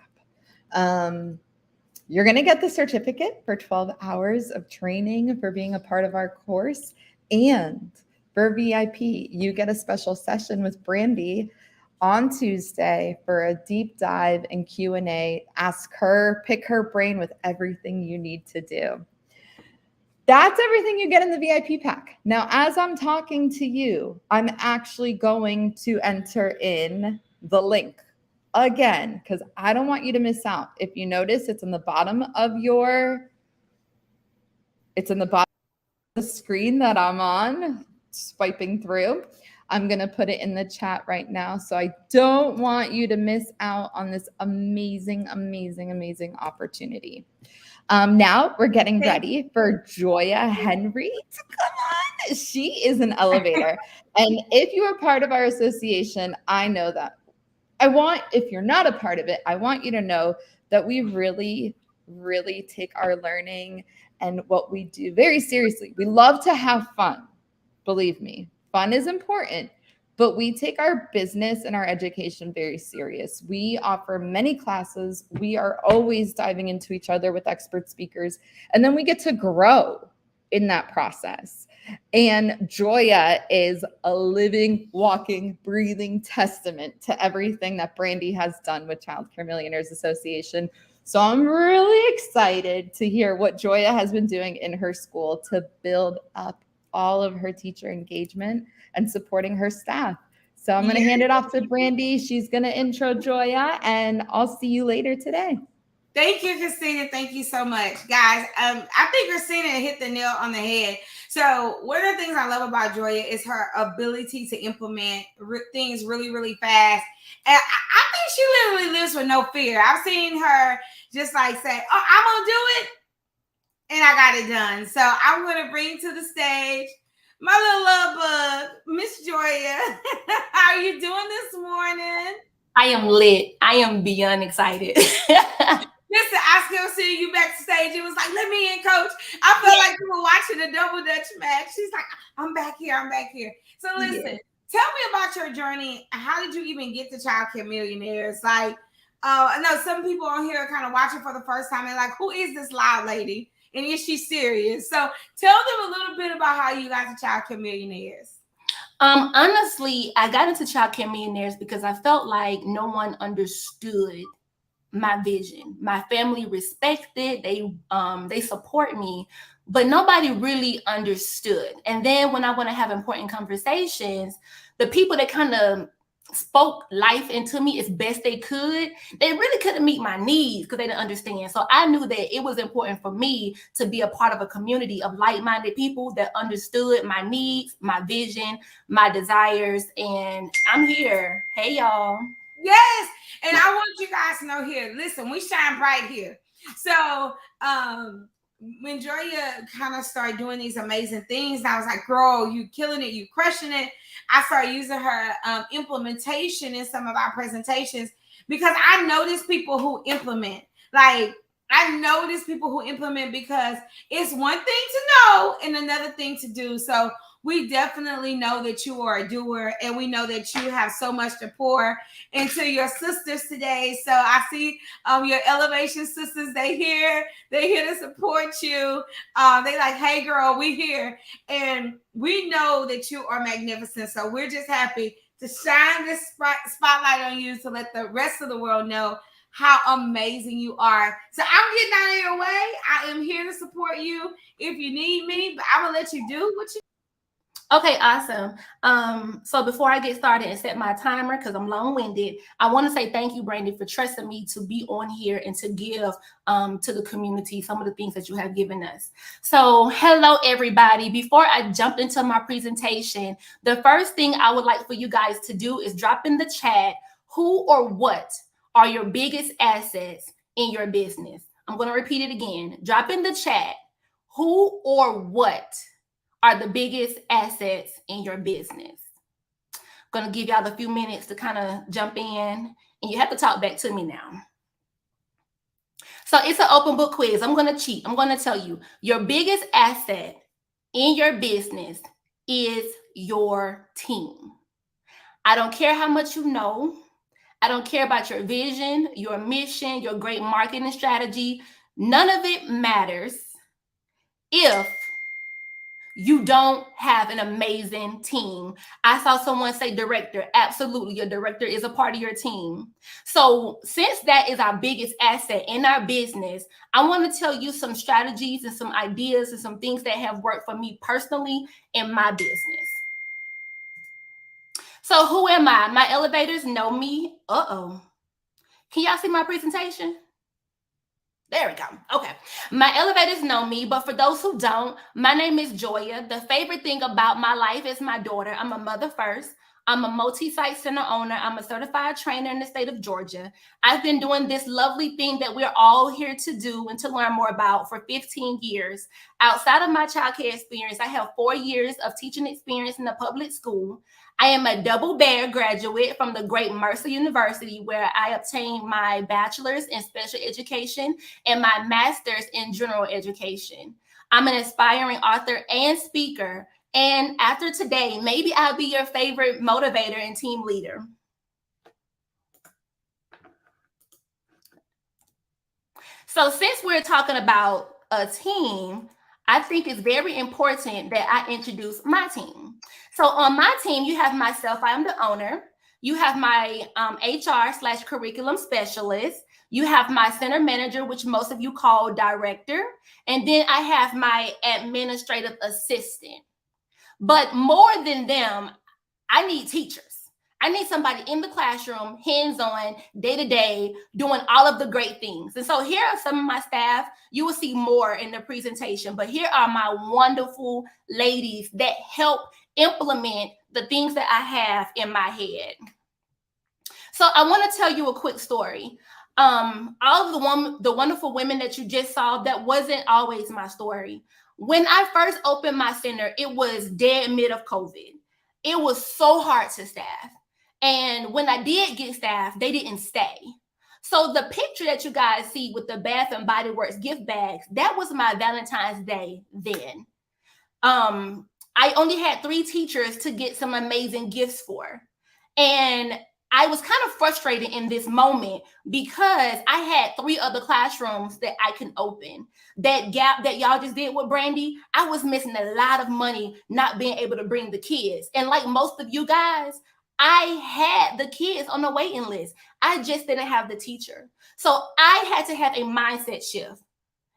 You're going to get the certificate for 12 hours of training for being a part of our course. And for VIP, you get a special session with Brandy on Tuesday for a deep dive and Q&A. Ask her, pick her brain with everything you need to do. That's everything you get in the VIP pack. Now, as I'm talking to you, I'm actually going to enter in the link again, because I don't want you to miss out. If you notice, it's in the bottom of the screen that I'm on, swiping through. I'm going to put it in the chat right now. So I don't want you to miss out on this amazing, amazing, amazing opportunity. Now we're getting ready for Joya Henry to come on. She is an elevator. And if you are part of our association, I know that. If you're not a part of it, I want you to know that we really, really take our learning and what we do very seriously. We love to have fun. Believe me, fun is important, but we take our business and our education very serious. We offer many classes. We are always diving into each other with expert speakers, and then we get to grow in that process. And Joya is a living, walking, breathing testament to everything that Brandy has done with Childcare Millionaires Association. So I'm really excited to hear what Joya has been doing in her school to build up all of her teacher engagement and supporting her staff. So I'm going to hand it off to Brandy. She's going to intro Joya, and I'll see you later today. Thank you, Christina. Thank you so much, guys. I think Christina hit the nail on the head. So one of the things I love about Joya is her ability to implement things really, really fast. And I think she literally lives with no fear. I've seen her just like say, "Oh, I'm gonna do it," and I got it done. So I'm gonna bring to the stage my little love bug, Miss Joya. How are you doing this morning? I am lit. I am beyond excited. Listen, I still see you backstage. It was like, let me in, coach. I felt like you were watching a double dutch match. She's like, I'm back here. I'm back here. So listen, tell me about your journey. How did you even get to Childcare Millionaires? Like, I know some people on here are kind of watching for the first time. They're like, who is this loud lady? And is she serious? So tell them a little bit about how you got to Childcare Millionaires. Honestly, I got into Childcare Millionaires because I felt like no one understood my vision. My family respected, they support me, but nobody really understood. And then when I want to have important conversations, the people that kind of spoke life into me as best they could, they really couldn't meet my needs because they didn't understand. So I knew that it was important for me to be a part of a community of like-minded people that understood my needs, my vision, my desires, and I'm here. Hey, y'all. Yes. And I want you guys to know here, listen, we shine bright here. So when Joya kind of started doing these amazing things, I was like, girl, you killing it, you crushing it. I started using her implementation in some of our presentations because I notice people who implement. Like, I notice people who implement because it's one thing to know and another thing to do. So we definitely know that you are a doer, and we know that you have so much to pour into your sisters today. So I see your elevation sisters, they here to support you. They like, hey girl, we here. And we know that you are magnificent. So we're just happy to shine this spotlight on you to let the rest of the world know how amazing you are. So I'm getting out of your way. I am here to support you if you need me, but I'm gonna let you do what you. Okay, awesome. So before I get started and set my timer, because I'm long-winded, I want to say thank you, Brandy, for trusting me to be on here and to give to the community some of the things that you have given us. So hello, everybody. Before I jump into my presentation, the first thing I would like for you guys to do is drop in the chat who or what are your biggest assets in your business. I'm going to repeat it again. Drop in the chat who or what are the biggest assets in your business. I'm going to give y'all a few minutes to kind of jump in, and you have to talk back to me now. So it's an open book quiz. I'm going to cheat. I'm going to tell you your biggest asset in your business is your team. I don't care how much you know. I don't care about your vision, your mission, your great marketing strategy. None of it matters if you don't have an amazing team. I saw someone say director. Absolutely, your director is a part of your team. So since that is our biggest asset in our business, I want to tell you some strategies and some ideas and some things that have worked for me personally in my business. So who am I? My elevators know me. Uh-oh. Can y'all see my presentation? There we go. Okay. My elevators know me, but for those who don't, my name is Joya. The favorite thing about my life is my daughter. I'm a mother first. I'm a multi-site center owner. I'm a certified trainer in the state of Georgia. I've been doing this lovely thing that we're all here to do and to learn more about for 15 years. Outside of my childcare experience, I have 4 years of teaching experience in the public school. I am a double bear graduate from the Great Mercer University, where I obtained my bachelor's in special education and my master's in general education. I'm an aspiring author and speaker. And after today, maybe I'll be your favorite motivator and team leader. So since we're talking about a team, I think it's very important that I introduce my team. So on my team, you have myself, I am the owner. You have my HR/curriculum specialist. You have my center manager, which most of you call director. And then I have my administrative assistant. But more than them, I need teachers. I need somebody in the classroom, hands-on, day-to-day, doing all of the great things. And so here are some of my staff. You will see more in the presentation, but here are my wonderful ladies that help implement the things that I have in my head. So I want to tell you a quick story. All of the wonderful women that you just saw, that wasn't always my story. When I first opened my center, it was dead mid of COVID. It was so hard to staff. And when I did get staff, they didn't stay. So the picture that you guys see with the Bath and Body Works gift bags, that was my Valentine's Day then. I only had 3 teachers to get some amazing gifts for. And I was kind of frustrated in this moment because I had 3 other classrooms that I can open. That gap that y'all just did with Brandy, I was missing a lot of money not being able to bring the kids. And like most of you guys, I had the kids on the waiting list. I just didn't have the teacher. So I had to have a mindset shift.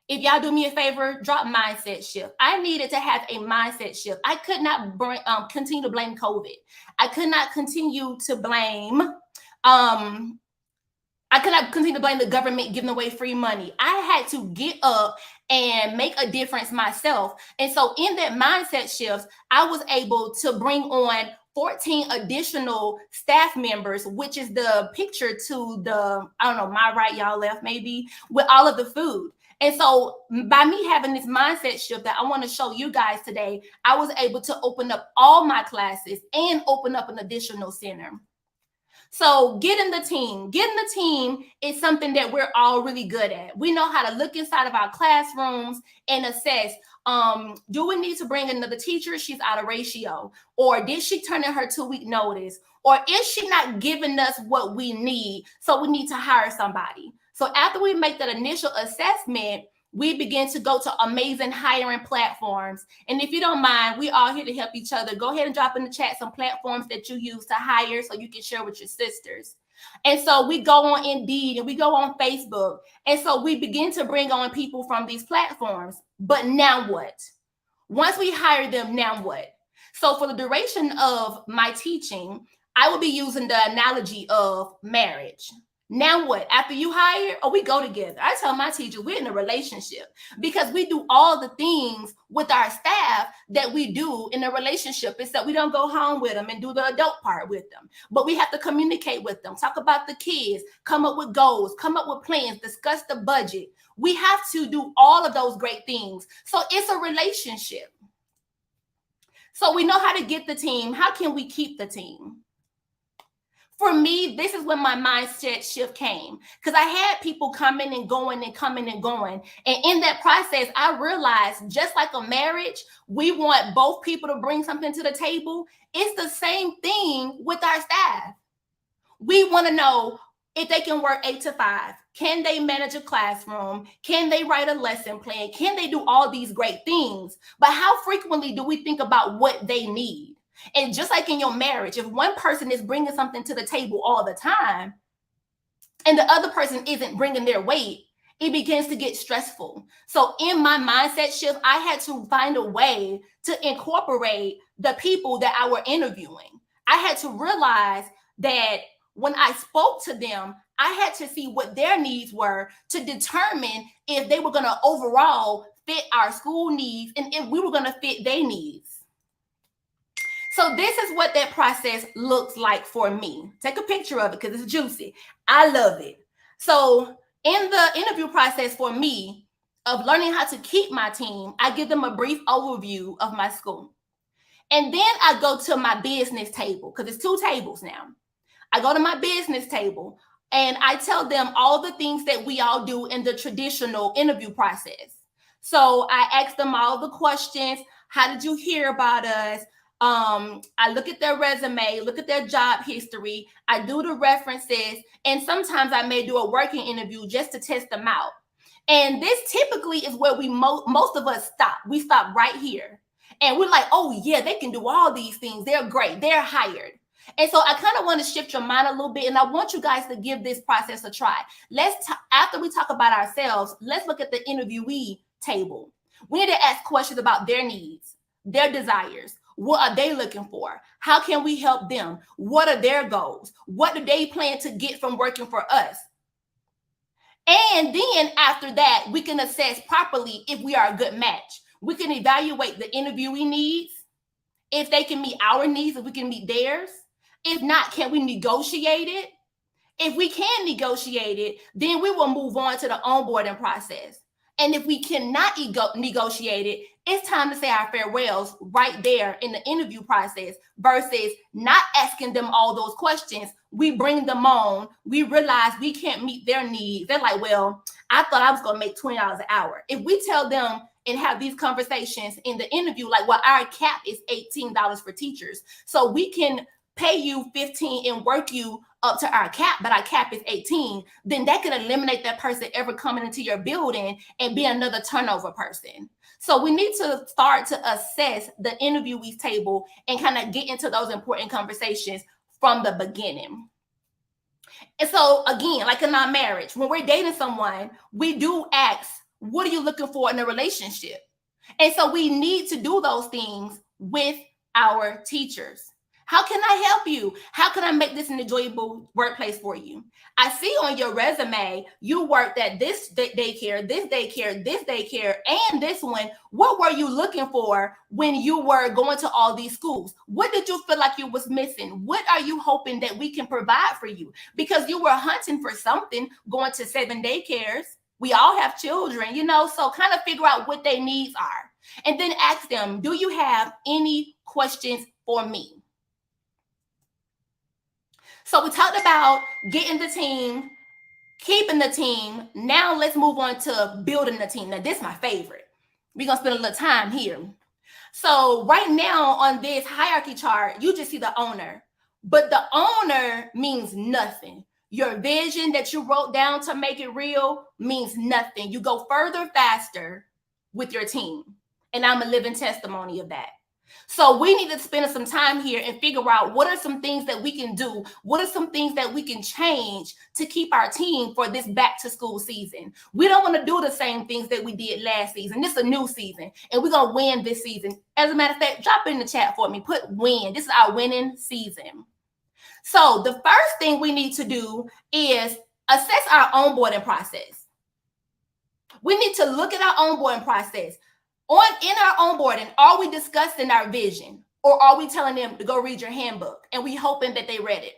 If y'all do me a favor, drop mindset shift. I needed to have a mindset shift. I could not continue to blame COVID. I could not continue to blame, the government giving away free money. I had to get up and make a difference myself. And so in that mindset shift, I was able to bring on 14 additional staff members, which is the picture to the, I don't know, my right, y'all left maybe, with all of the food. And so by me having this mindset shift that I want to show you guys today, I was able to open up all my classes and open up an additional center. So getting the team is something that we're all really good at. We know how to look inside of our classrooms and assess, do we need to bring another teacher? She's out of ratio. Or did she turn in her 2-week notice? Or is she not giving us what we need? So we need to hire somebody. So after we make that initial assessment, we begin to go to amazing hiring platforms. And if you don't mind, we all here to help each other. Go ahead and drop in the chat some platforms that you use to hire so you can share with your sisters. And so we go on Indeed and we go on Facebook. And so we begin to bring on people from these platforms. But now what? Once we hire them, now what? So for the duration of my teaching, I will be using the analogy of marriage. Now what? After you hire, we go together. I tell my teacher we're in a relationship because we do all the things with our staff that we do in a relationship. It's that we don't go home with them and do the adult part with them, but we have to communicate with them, talk about the kids, come up with goals, come up with plans, discuss the budget. We have to do all of those great things. So it's a relationship. So we know how to get the team. How can we keep the team? For me, this is when my mindset shift came because I had people coming and going and coming and going. And in that process, I realized just like a marriage, we want both people to bring something to the table. It's the same thing with our staff. We want to know if they can work 8 to 5. Can they manage a classroom? Can they write a lesson plan? Can they do all these great things? But how frequently do we think about what they need? And just like in your marriage, if one person is bringing something to the table all the time and the other person isn't bringing their weight, it begins to get stressful. So in my mindset shift, I had to find a way to incorporate the people that I were interviewing. I had to realize that when I spoke to them, I had to see what their needs were to determine if they were going to overall fit our school needs and if we were going to fit their needs. So this is what that process looks like for me. Take a picture of it because it's juicy. I love it. So in the interview process for me of learning how to keep my team, I give them a brief overview of my school. And then I go to my business table because it's 2 tables now. I go to my business table and I tell them all the things that we all do in the traditional interview process. So I ask them all the questions. How did you hear about us? I look at their resume, look at their job history. I do the references, and sometimes I may do a working interview just to test them out. And this typically is where we most of us stop. We stop right here, and we're like, "Oh yeah, they can do all these things. They're great. They're hired." And so I kind of want to shift your mind a little bit, and I want you guys to give this process a try. After we talk about ourselves, let's look at the interviewee table. We need to ask questions about their needs, their desires. What are they looking for? How can we help them? What are their goals? What do they plan to get from working for us? And then after that, we can assess properly if we are a good match. We can evaluate the interviewee needs, if they can meet our needs, if we can meet theirs. If not, can we negotiate it? If we can negotiate it, then we will move on to the onboarding process. And if we cannot negotiate it, it's time to say our farewells right there in the interview process versus not asking them all those questions. We bring them on. We realize we can't meet their needs. They're like, well, I thought I was going to make $20 an hour. If we tell them and have these conversations in the interview, like, well, our cap is $18 for teachers. So we can pay you $15 and work you up to our cap, but our cap is $18, then that can eliminate that person ever coming into your building and be another turnover person. So we need to start to assess the interviewees table and kind of get into those important conversations from the beginning. And so again, like in our marriage, when we're dating someone, we do ask, what are you looking for in a relationship? And so we need to do those things with our teachers. How can I help you? How can I make this an enjoyable workplace for you? I see on your resume, you worked at this daycare, this daycare, this daycare, and this one. What were you looking for when you were going to all these schools? What did you feel like you was missing? What are you hoping that we can provide for you? Because you were hunting for something, going to 7 daycares. We all have children, so kind of figure out what their needs are. And then ask them, do you have any questions for me? So we talked about getting the team, keeping the team. Now let's move on to building the team. Now this is my favorite. We're going to spend a little time here. So right now on this hierarchy chart, you just see the owner. But the owner means nothing. Your vision that you wrote down to make it real means nothing. You go further faster with your team. And I'm a living testimony of that. So we need to spend some time here and figure out what are some things that we can do. What are some things that we can change to keep our team for this back to school season? We don't want to do the same things that we did last season. This is a new season and we're going to win this season. As a matter of fact, drop it in the chat for me. Put win. This is our winning season. So the first thing we need to do is assess our onboarding process. We need to look at our onboarding process. In our onboarding, are we discussing our vision or are we telling them to go read your handbook and we hoping that they read it?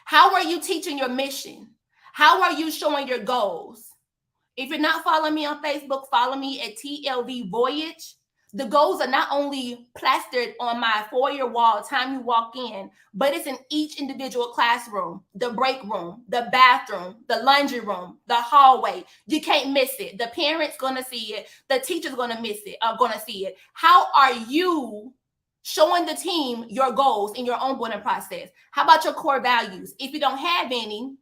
How are you teaching your mission? How are you showing your goals? If you're not following me on Facebook, follow me at TLV Voyage. The goals are not only plastered on my foyer wall time you walk in, but it's in each individual classroom, the break room, the bathroom, the laundry room, the hallway. You can't miss it. The parents going to see it. The teacher's going to miss it, going to see it. How are you showing the team your goals in your onboarding process? How about your core values? If you don't have any,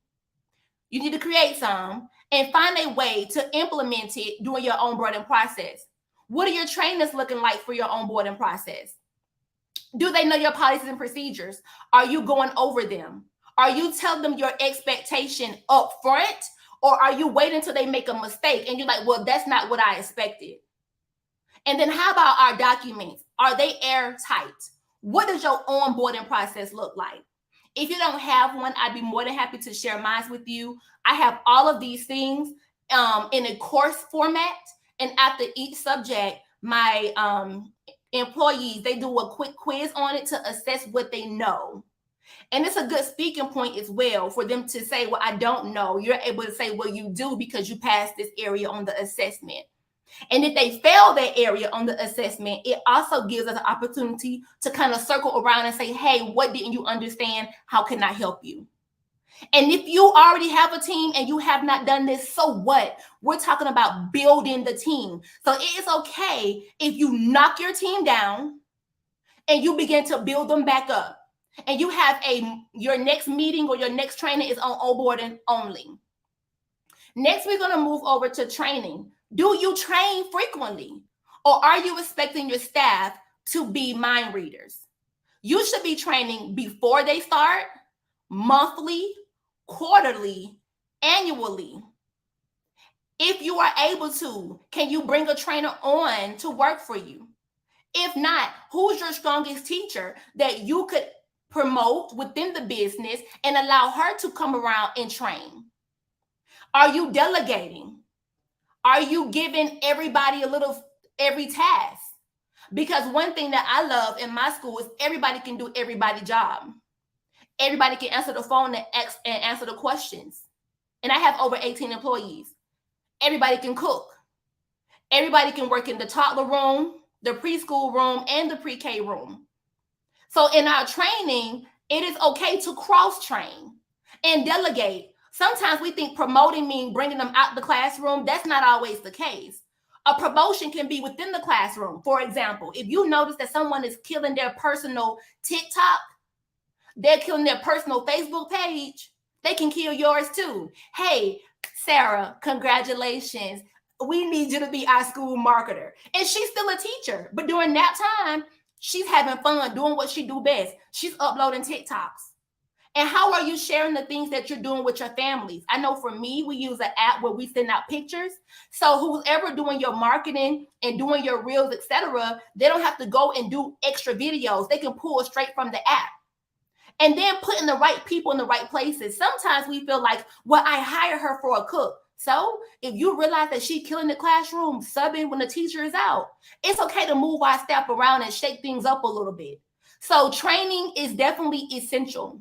you need to create some and find a way to implement it during your onboarding process. What are your trainers looking like for your onboarding process? Do they know your policies and procedures? Are you going over them? Are you telling them your expectation up front? Or are you waiting until they make a mistake and you're like, well, that's not what I expected? And then how about our documents? Are they airtight? What does your onboarding process look like? If you don't have one, I'd be more than happy to share mine with you. I have all of these things in a course format. And after each subject, my employees, they do a quick quiz on it to assess what they know. And it's a good speaking point as well for them to say, well, I don't know. You're able to say, well, you do because you passed this area on the assessment. And if they fail that area on the assessment, it also gives us an opportunity to kind of circle around and say, hey, what didn't you understand? How can I help you? And if you already have a team and you have not done this, so what? We're talking about building the team. So it is okay if you knock your team down and you begin to build them back up. And you have your next meeting or your next training is on onboarding only. Next, we're going to move over to training. Do you train frequently? Or are you expecting your staff to be mind readers? You should be training before they start, monthly, quarterly, annually. If you are able to, can you bring a trainer on to work for you? If not, who's your strongest teacher that you could promote within the business and allow her to come around and train? Are you delegating? Are you giving everybody every task? Because one thing that I love in my school is everybody can do everybody's job. Everybody can answer the phone and answer the questions. And I have over 18 employees. Everybody can cook. Everybody can work in the toddler room, the preschool room, and the pre-K room. So in our training, it is okay to cross-train and delegate. Sometimes we think promoting means bringing them out the classroom. That's not always the case. A promotion can be within the classroom. For example, if you notice that someone is killing their personal TikTok, they're killing their personal Facebook page, they can kill yours too. Hey, Sarah, congratulations. We need you to be our school marketer. And she's still a teacher, but during that time, she's having fun doing what she do best. She's uploading TikToks. And how are you sharing the things that you're doing with your families? I know for me, we use an app where we send out pictures. So who's ever doing your marketing and doing your reels, etc., they don't have to go and do extra videos. They can pull straight from the app. And then putting the right people in the right places. Sometimes we feel like, well, I hire her for a cook. So if you realize that she's killing the classroom, subbing when the teacher is out, it's okay to move our staff around and shake things up a little bit. So training is definitely essential.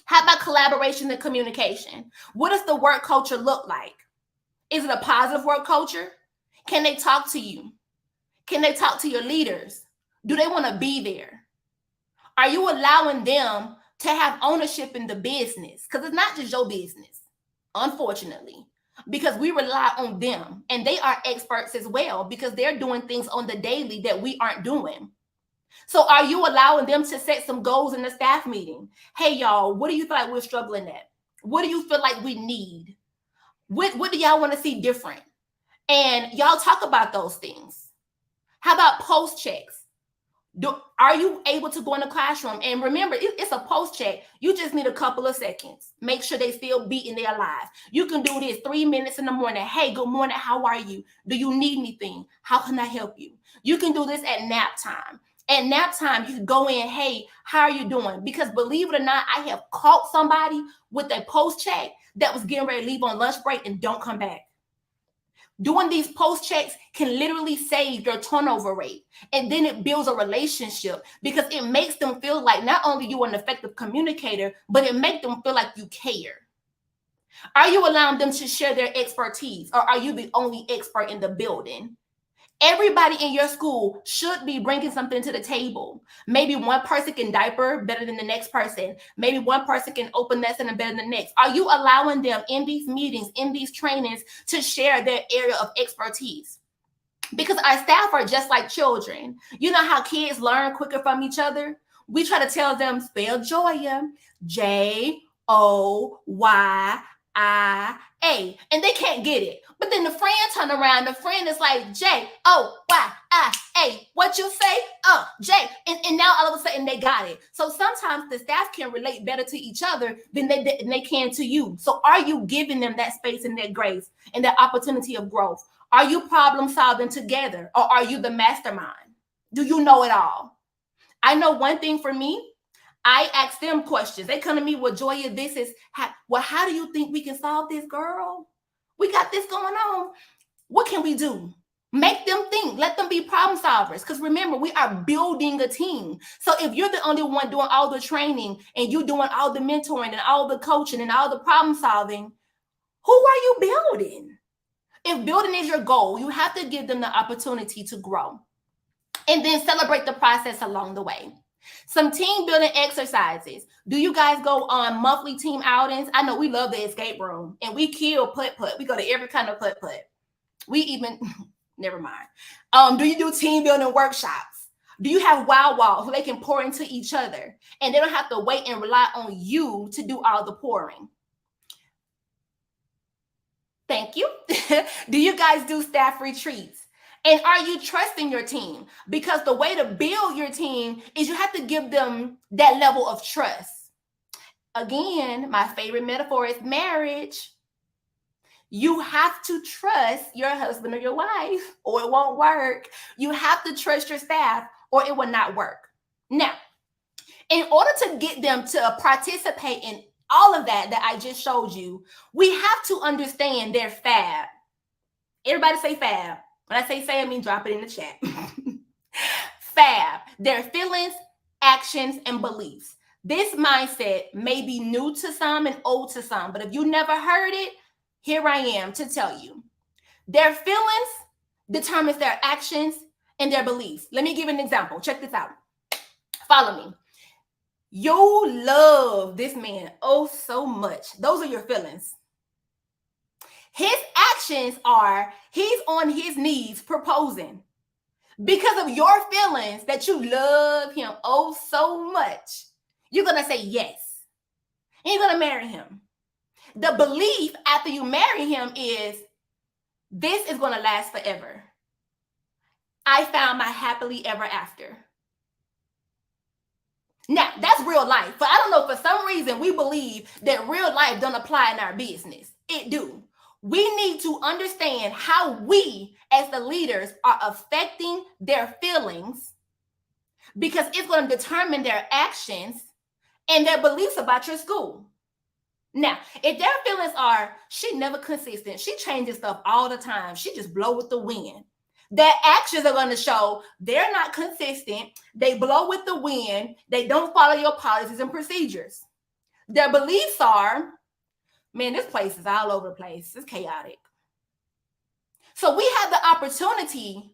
How about collaboration and communication? What does the work culture look like? Is it a positive work culture? Can they talk to you? Can they talk to your leaders? Do they want to be there? Are you allowing them to have ownership in the business? Because it's not just your business, unfortunately, because we rely on them and they are experts as well because they're doing things on the daily that we aren't doing. So are you allowing them to set some goals in the staff meeting? Hey, y'all, what do you feel like we're struggling at? What do you feel like we need? What do y'all want to see different? And y'all talk about those things. How about post checks? Are you able to go in the classroom? And remember, it's a post check. You just need a couple of seconds. Make sure they still beating their lives. You can do this 3 minutes in the morning. Hey, good morning. How are you? Do you need anything? How can I help you? You can do this at nap time. At nap time, you can go in, hey, how are you doing? Because believe it or not, I have caught somebody with a post check that was getting ready to leave on lunch break and don't come back. Doing these post checks can literally save your turnover rate. And then it builds a relationship because it makes them feel like not only you are an effective communicator, but it makes them feel like you care. Are you allowing them to share their expertise, or are you the only expert in the building? Everybody in your school should be bringing something to the table. Maybe one person can diaper better than the next person. Maybe one person can open lesson better than the next. Are you allowing them in these meetings, in these trainings, to share their area of expertise? Because our staff are just like children. You know how kids learn quicker from each other? We try to tell them, spell Joya, Joya, and they can't get it. But then the friend turn around, the friend is like, Joya, what you say? J. And now all of a sudden they got it. So sometimes the staff can relate better to each other than they can to you. So are you giving them that space and that grace and that opportunity of growth? Are you problem solving together, or are you the mastermind? Do you know it all? I know one thing for me, I ask them questions. They come to me with, Joya, this is, how do you think we can solve this, girl? We got this going on. What can we do? Make them think. Let them be problem solvers. Because remember, we are building a team. So if you're the only one doing all the training and you're doing all the mentoring and all the coaching and all the problem solving, who are you building? If building is your goal, you have to give them the opportunity to grow. And then celebrate the process along the way. Some team building exercises. Do you guys go on monthly team outings? I know we love the escape room and we kill putt-putt. We go to every kind of putt-putt. We even, never mind. Do you do team building workshops? Do you have wow walls so they can pour into each other and they don't have to wait and rely on you to do all the pouring? Thank you. Do you guys do staff retreats? And are you trusting your team? Because the way to build your team is you have to give them that level of trust. Again, my favorite metaphor is marriage. You have to trust your husband or your wife or it won't work. You have to trust your staff or it will not work. Now, in order to get them to participate in all of that I just showed you, we have to understand their fab. Everybody say fab. When I say I mean drop it in the chat. Fab, their feelings, actions, and beliefs. This mindset may be new to some and old to some, but if you never heard it, here I am to tell you. Their feelings determines their actions and their beliefs. Let me give an example. Check this out. Follow me. You love this man oh so much. Those are your feelings. His actions are he's on his knees proposing. Because of your feelings that you love him oh so much, you're going to say yes. And you're going to marry him. The belief after you marry him is this is going to last forever. I found my happily ever after. Now, that's real life. But I don't know, for some reason, we believe that real life don't apply in our business. It do. We need to understand how we, as the leaders, are affecting their feelings, because it's going to determine their actions and their beliefs about your school. Now, if their feelings are, she never consistent, she changes stuff all the time, she just blow with the wind, their actions are going to show they're not consistent, they blow with the wind, they don't follow your policies and procedures. Their beliefs are, man, this place is all over the place, it's chaotic. So we have the opportunity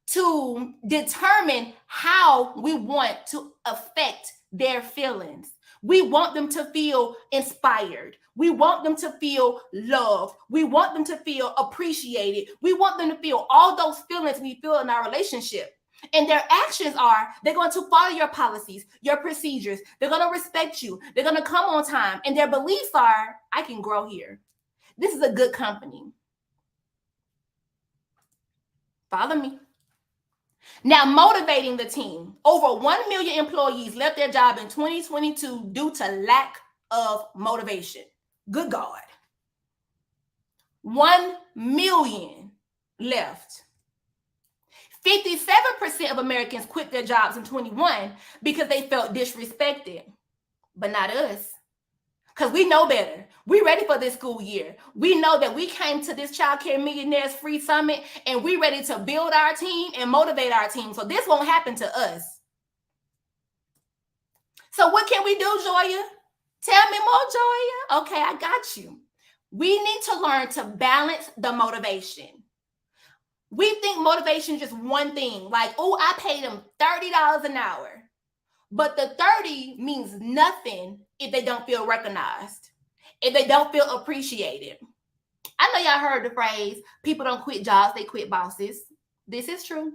to determine how we want to affect their feelings. We want them to feel inspired. We want them to feel loved. We want them to feel appreciated. We want them to feel all those feelings we feel in our relationship. And their actions are, they're going to follow your policies, your procedures. They're going to respect you. They're going to come on time. And their beliefs are, I can grow here. This is a good company. Follow me. Now, motivating the team. Over 1 million employees left their job in 2022 due to lack of motivation. Good God. 1 million left. 57% of Americans quit their jobs in 21 because they felt disrespected. But not us. Because we know better. We're ready for this school year. We know that we came to this Childcare Millionaires Free Summit and we're ready to build our team and motivate our team. So this won't happen to us. So what can we do, Joya? Tell me more, Joya. Okay, I got you. We need to learn to balance the motivation. We think motivation is just one thing. Like, oh, I paid them $30 an hour. But the 30 means nothing if they don't feel recognized, if they don't feel appreciated. I know y'all heard the phrase, people don't quit jobs, they quit bosses. This is true.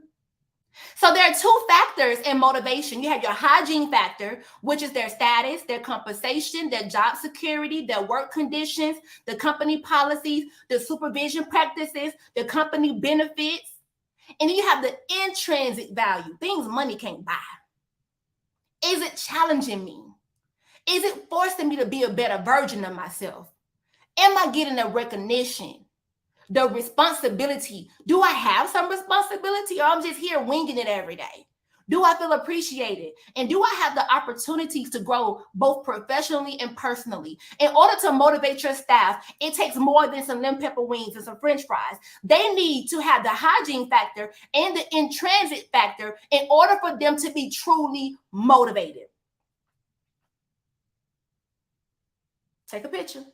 So there are two factors in motivation. You have your hygiene factor, which is their status, their compensation, their job security, their work conditions, the company policies, the supervision practices, the company benefits. And then you have the intrinsic value, things money can't buy. Is it challenging me? Is it forcing me to be a better version of myself? Am I getting the recognition, the responsibility? Do I have some responsibility, or I'm just here winging it every day? Do I feel appreciated? And do I have the opportunities to grow both professionally and personally? In order to motivate your staff, it takes more than some lemon pepper wings and some French fries. They need to have the hygiene factor and the intrinsic factor in order for them to be truly motivated. Take a picture.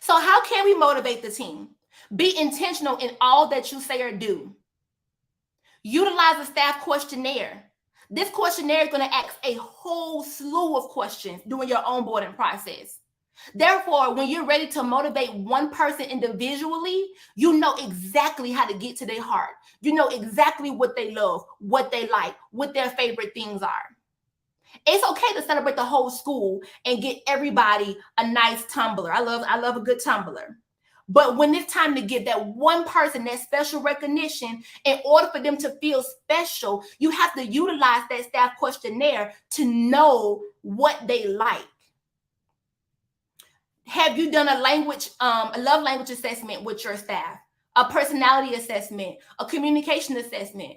So how can we motivate the team? Be intentional in all that you say or do. Utilize a staff questionnaire. This questionnaire is going to ask a whole slew of questions during your onboarding process. Therefore, when you're ready to motivate one person individually, you know exactly how to get to their heart. You know exactly what they love, what they like, what their favorite things are. It's okay to celebrate the whole school and get everybody a nice tumbler. I love a good tumbler. But when it's time to give that one person that special recognition, in order for them to feel special, you have to utilize that staff questionnaire to know what they like. Have you done a love language assessment with your staff? A personality assessment, a communication assessment?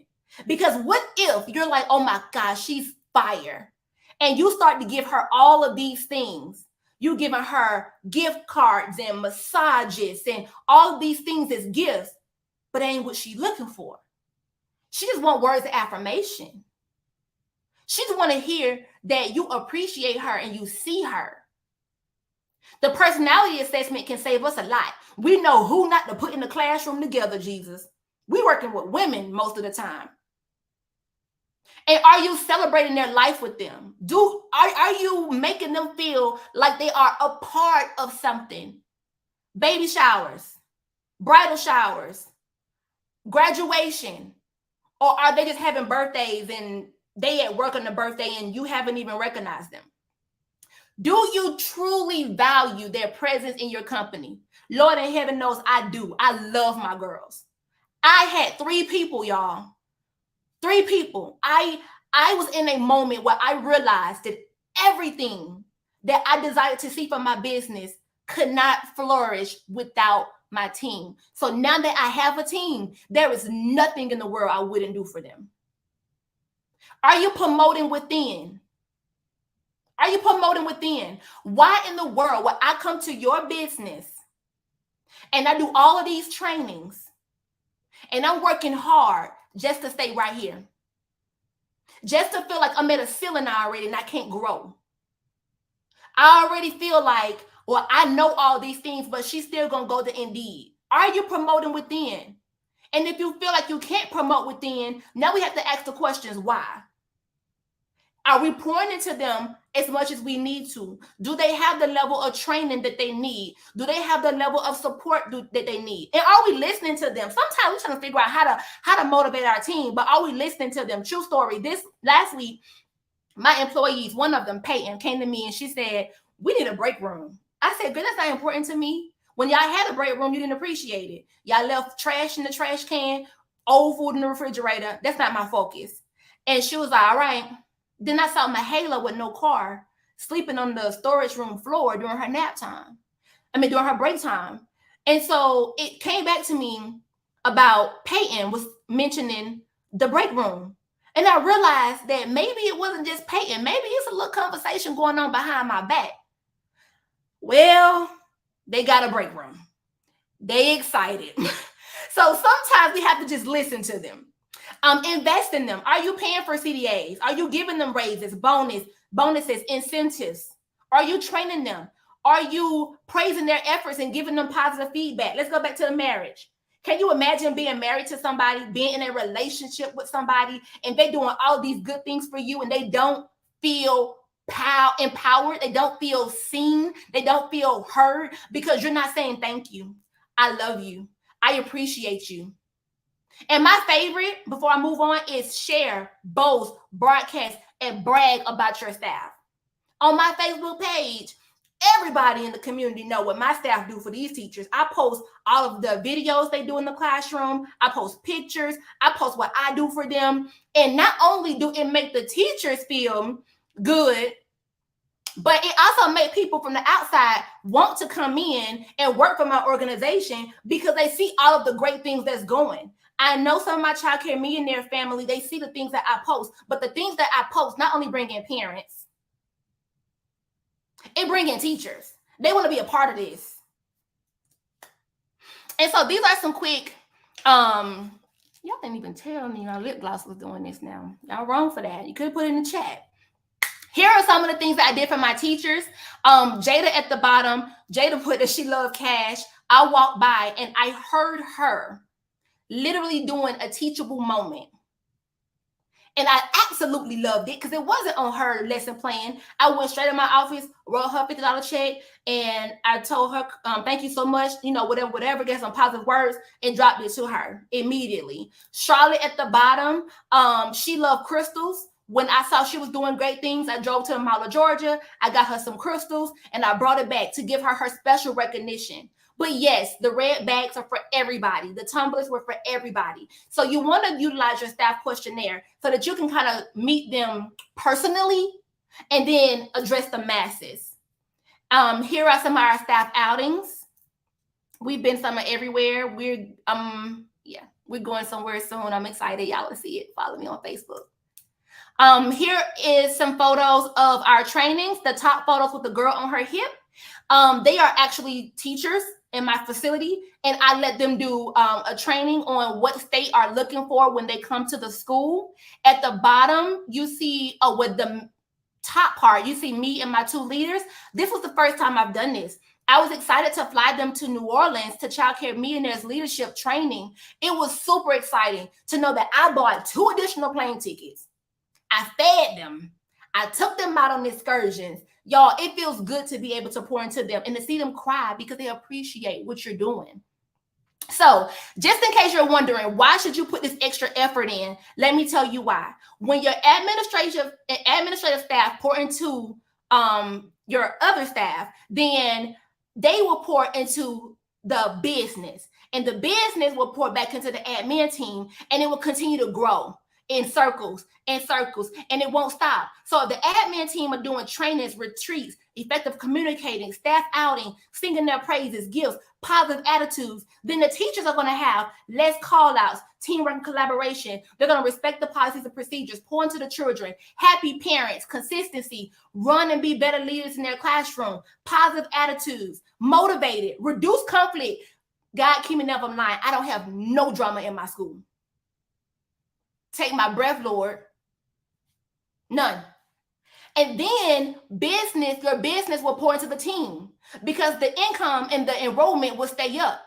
Because what if you're like, oh my gosh, she's fire. And you start to give her all of these things. You're giving her gift cards and massages and all of these things as gifts, but ain't what she's looking for. She just want words of affirmation. She just want to hear that you appreciate her and you see her. The personality assessment can save us a lot. We know who not to put in the classroom together, Jesus. We working with women most of the time. And are you celebrating their life with them? Are you making them feel like they are a part of something? Baby showers, bridal showers, graduation, or are they just having birthdays and they at work on the birthday and you haven't even recognized them? Do you truly value their presence in your company? Lord in heaven knows I do. I love my girls. I had 3 people, y'all. 3 people. I was in a moment where I realized that everything that I desired to see from my business could not flourish without my team. So now that I have a team, there is nothing in the world I wouldn't do for them. Are you promoting within? Are you promoting within? Why in the world would I come to your business and I do all of these trainings and I'm working hard just to stay right here? Just to feel like I'm at a ceiling already and I can't grow. I already feel like, well, I know all these things, but she's still going to go to Indeed. Are you promoting within? And if you feel like you can't promote within, now we have to ask the questions, why? Are we pouring into them as much as we need to? Do they have the level of training that they need? Do they have the level of support that they need? And are we listening to them? Sometimes we're trying to figure out how to motivate our team, but are we listening to them? True story. This last week, my employees, one of them, Peyton, came to me and she said, we need a break room. I said, girl, that's not important to me. When y'all had a break room, you didn't appreciate it. Y'all left trash in the trash can, old food in the refrigerator. That's not my focus. And she was like, all right. Then I saw Mahela with no car sleeping on the storage room floor during her nap time. During her break time. And so it came back to me about Peyton was mentioning the break room. And I realized that maybe it wasn't just Peyton. Maybe it's a little conversation going on behind my back. Well, they got a break room. They excited. So sometimes we have to just listen to them. Invest in them. Are you paying for CDAs? Are you giving them raises, bonuses, incentives? Are you training them? Are you praising their efforts and giving them positive feedback? Let's go back to the marriage. Can you imagine being married to somebody, being in a relationship with somebody, and they doing all these good things for you and they don't feel empowered? They don't feel seen. They don't feel heard because you're not saying thank you. I love you. I appreciate you. And my favorite, before I move on, is share, boast, broadcast, and brag about your staff. On my Facebook page, everybody in the community know what my staff do for these teachers. I post all of the videos they do in the classroom. I post pictures. I post what I do for them. And not only do it make the teachers feel good, but it also makes people from the outside want to come in and work for my organization because they see all of the great things that's going. I know some of my Childcare Millionaire family, they see the things that I post, but the things that I post not only bring in parents, it bring in teachers. They want to be a part of this. And so these are some quick, y'all didn't even tell me my lip gloss was doing this now. Y'all wrong for that. You could put it in the chat. Here are some of the things that I did for my teachers. Jada at the bottom, Jada put that she loved cash. I walked by and I heard her literally doing a teachable moment. And I absolutely loved it because it wasn't on her lesson plan. I went straight in my office, wrote her $50 check, and I told her, thank you so much, whatever, get some positive words, and dropped it to her immediately. Charlotte at the bottom, she loved crystals. When I saw she was doing great things, I drove to the Mall of Georgia. I got her some crystals, and I brought it back to give her special recognition. But yes, the red bags are for everybody. The tumblers were for everybody. So you want to utilize your staff questionnaire so that you can kind of meet them personally and then address the masses. Here are some of our staff outings. We've been somewhere everywhere. We're going somewhere soon. I'm excited. Y'all will see it. Follow me on Facebook. Here is some photos of our trainings. The top photos with the girl on her hip. They are actually teachers in my facility, and I let them do a training on what they are looking for when they come to the school. At the bottom, you see, with the top part, you see me and my 2 leaders. This was the first time I've done this. I was excited to fly them to New Orleans to Childcare Millionaires Leadership Training. It was super exciting to know that I bought 2 additional plane tickets. I fed them. I took them out on excursions. Y'all, it feels good to be able to pour into them and to see them cry because they appreciate what you're doing. So just in case you're wondering, why should you put this extra effort in? Let me tell you why. When your administrative staff pour into your other staff, then they will pour into the business, and the business will pour back into the admin team, and it will continue to grow in circles and circles, and it won't stop. So if the admin team are doing trainings, retreats, effective communicating, staff outing, singing their praises, gifts, positive attitudes, then the teachers are going to have less call outs, teamwork and collaboration. They're going to respect the policies and procedures, pour into the children, happy parents, consistency, run and be better leaders in their classroom, positive attitudes, motivated, reduce conflict. God, keep me never lying. I don't have no drama in my school. Take my breath, Lord. None. And then your business will pour into the team because the income and the enrollment will stay up.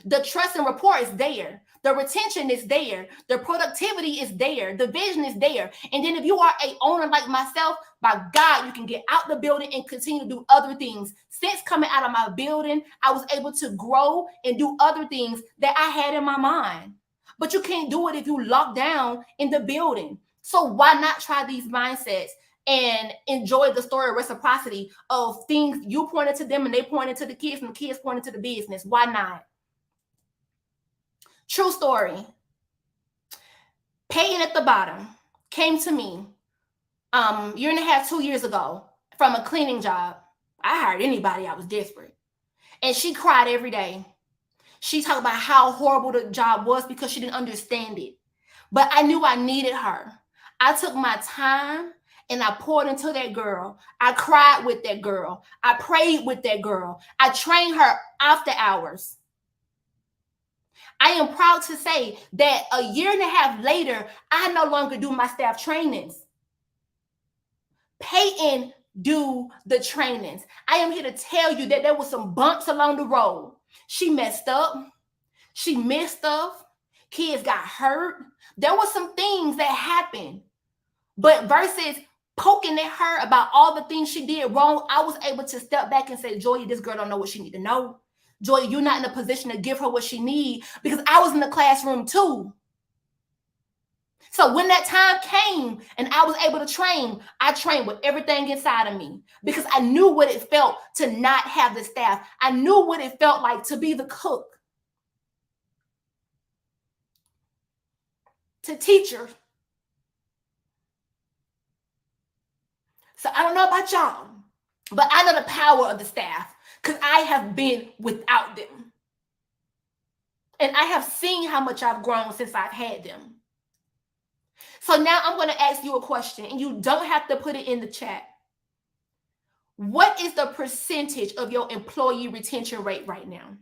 The trust and rapport is there. The retention is there. The productivity is there. The vision is there. And then if you are an owner like myself, by God, you can get out the building and continue to do other things. Since coming out of my building, I was able to grow and do other things that I had in my mind. But you can't do it if you lock down in the building. So why not try these mindsets and enjoy the story of reciprocity of things you pointed to them and they pointed to the kids and the kids pointed to the business? Why not? True story. Peyton at the bottom came to me year and a half, 2 years ago from a cleaning job. I hired anybody. I was desperate. And she cried every day. She talked about how horrible the job was because she didn't understand it. But I knew I needed her. I took my time and I poured into that girl. I cried with that girl. I prayed with that girl. I trained her after hours. I am proud to say that a year and a half later, I no longer do my staff trainings. Peyton do the trainings. I am here to tell you that there was some bumps along the road. She messed up. She missed stuff. Kids got hurt. There were some things that happened. But versus poking at her about all the things she did wrong, I was able to step back and say, Joya, this girl don't know what she need to know. Joya, you're not in a position to give her what she need, because I was in the classroom too. So when that time came and I was able to train, I trained with everything inside of me because I knew what it felt to not have the staff. I knew what it felt like to be the cook, to teacher. So I don't know about y'all, but I know the power of the staff because I have been without them. And I have seen how much I've grown since I've had them. So now I'm going to ask you a question, and you don't have to put it in the chat. What is the percentage of your employee retention rate right now?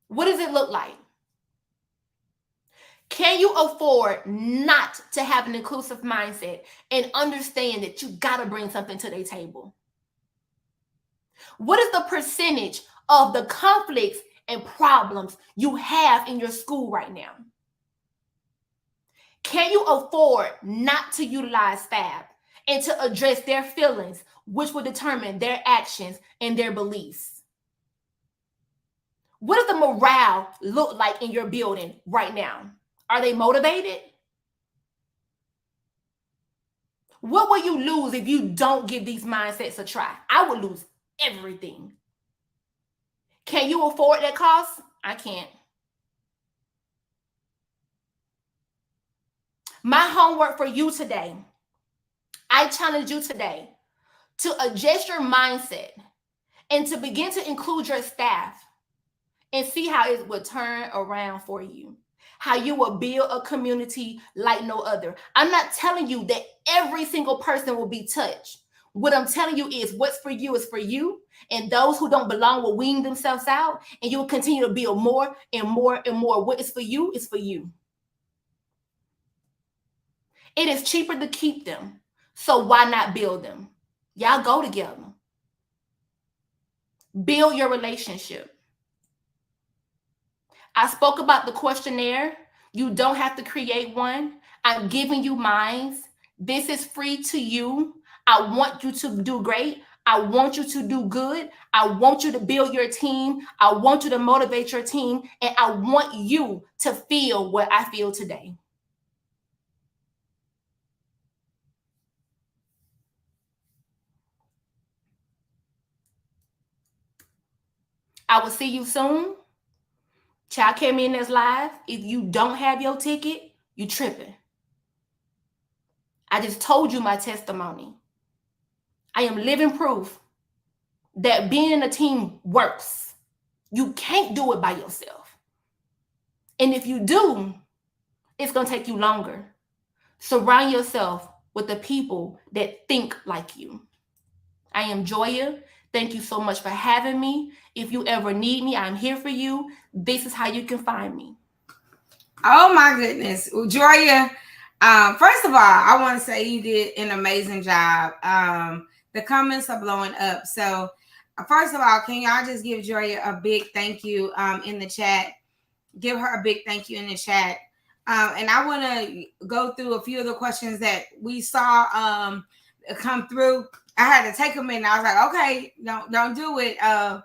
What does it look like? Can you afford not to have an inclusive mindset and understand that you got to bring something to their table? What is the percentage of the conflicts and problems you have in your school right now? Can you afford not to utilize staff and to address their feelings, which will determine their actions and their beliefs? What does the morale look like in your building right now? Are they motivated? What will you lose if you don't give these mindsets a try? I would lose everything. Can you afford that cost? I can't. My homework for you today, I challenge you today to adjust your mindset and to begin to include your staff and see how it will turn around for you. how you will build a community like no other. I'm not telling you that every single person will be touched. What I'm telling you is what's for you is for you. And those who don't belong will wean themselves out. And you will continue to build more and more and more. What is for you is for you. It is cheaper to keep them. So why not build them? Y'all go together. Build your relationship. I spoke about the questionnaire. You don't have to create one. I'm giving you mine. This is free to you. I want you to do great. I want you to do good. I want you to build your team. I want you to motivate your team. And I want you to feel what I feel today. I will see you soon. Childcare Millionaires Live. If you don't have your ticket, you tripping. I just told you my testimony. I am living proof that being in a team works. You can't do it by yourself. And if you do, it's going to take you longer. Surround yourself with the people that think like you. I am Joya. Thank you so much for having me. If you ever need me, I'm here for you. This is how you can find me. Oh my goodness. Well, Joya, first of all, I want to say you did an amazing job. The comments are blowing up. So first of all, can y'all just give Joya a big thank you in the chat? Give her a big thank you in the chat. And I want to go through a few of the questions that we saw come through. I had to take a minute. I was like, okay, don't do it. That's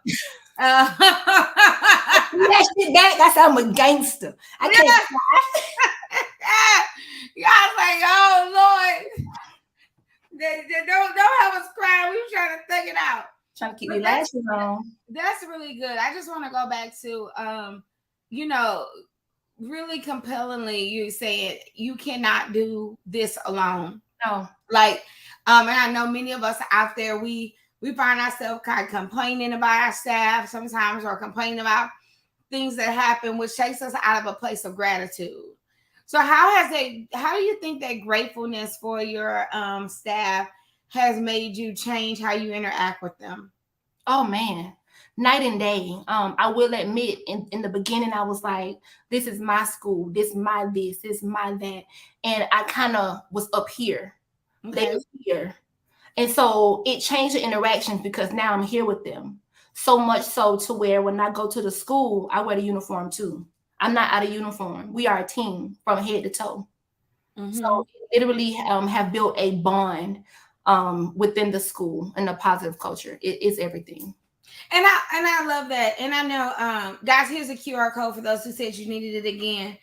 I'm a gangster. I can't. Yeah, I was like, oh Lord, they don't have us crying. We were trying to think it out. Trying to keep your lashes on. That's really good. I just want to go back to, really compellingly, you said you cannot do this alone. No, like, and I know many of us out there, we find ourselves kind of complaining about our staff sometimes, or complaining about things that happen, which takes us out of a place of gratitude. So how do you think that gratefulness for your staff has made you change how you interact with them? Oh man, night and day. I will admit in the beginning, I was like, this is my school, this is my that. And I kind of was up here. Okay. They was here. And so it changed the interactions because now I'm here with them. So much so to where when I go to the school, I wear the uniform too. I'm not out of uniform. We are a team from head to toe. Mm-hmm. So literally have built a bond within the school and a positive culture. It's everything. And I love that. And I know, guys, here's a QR code for those who said you needed it again.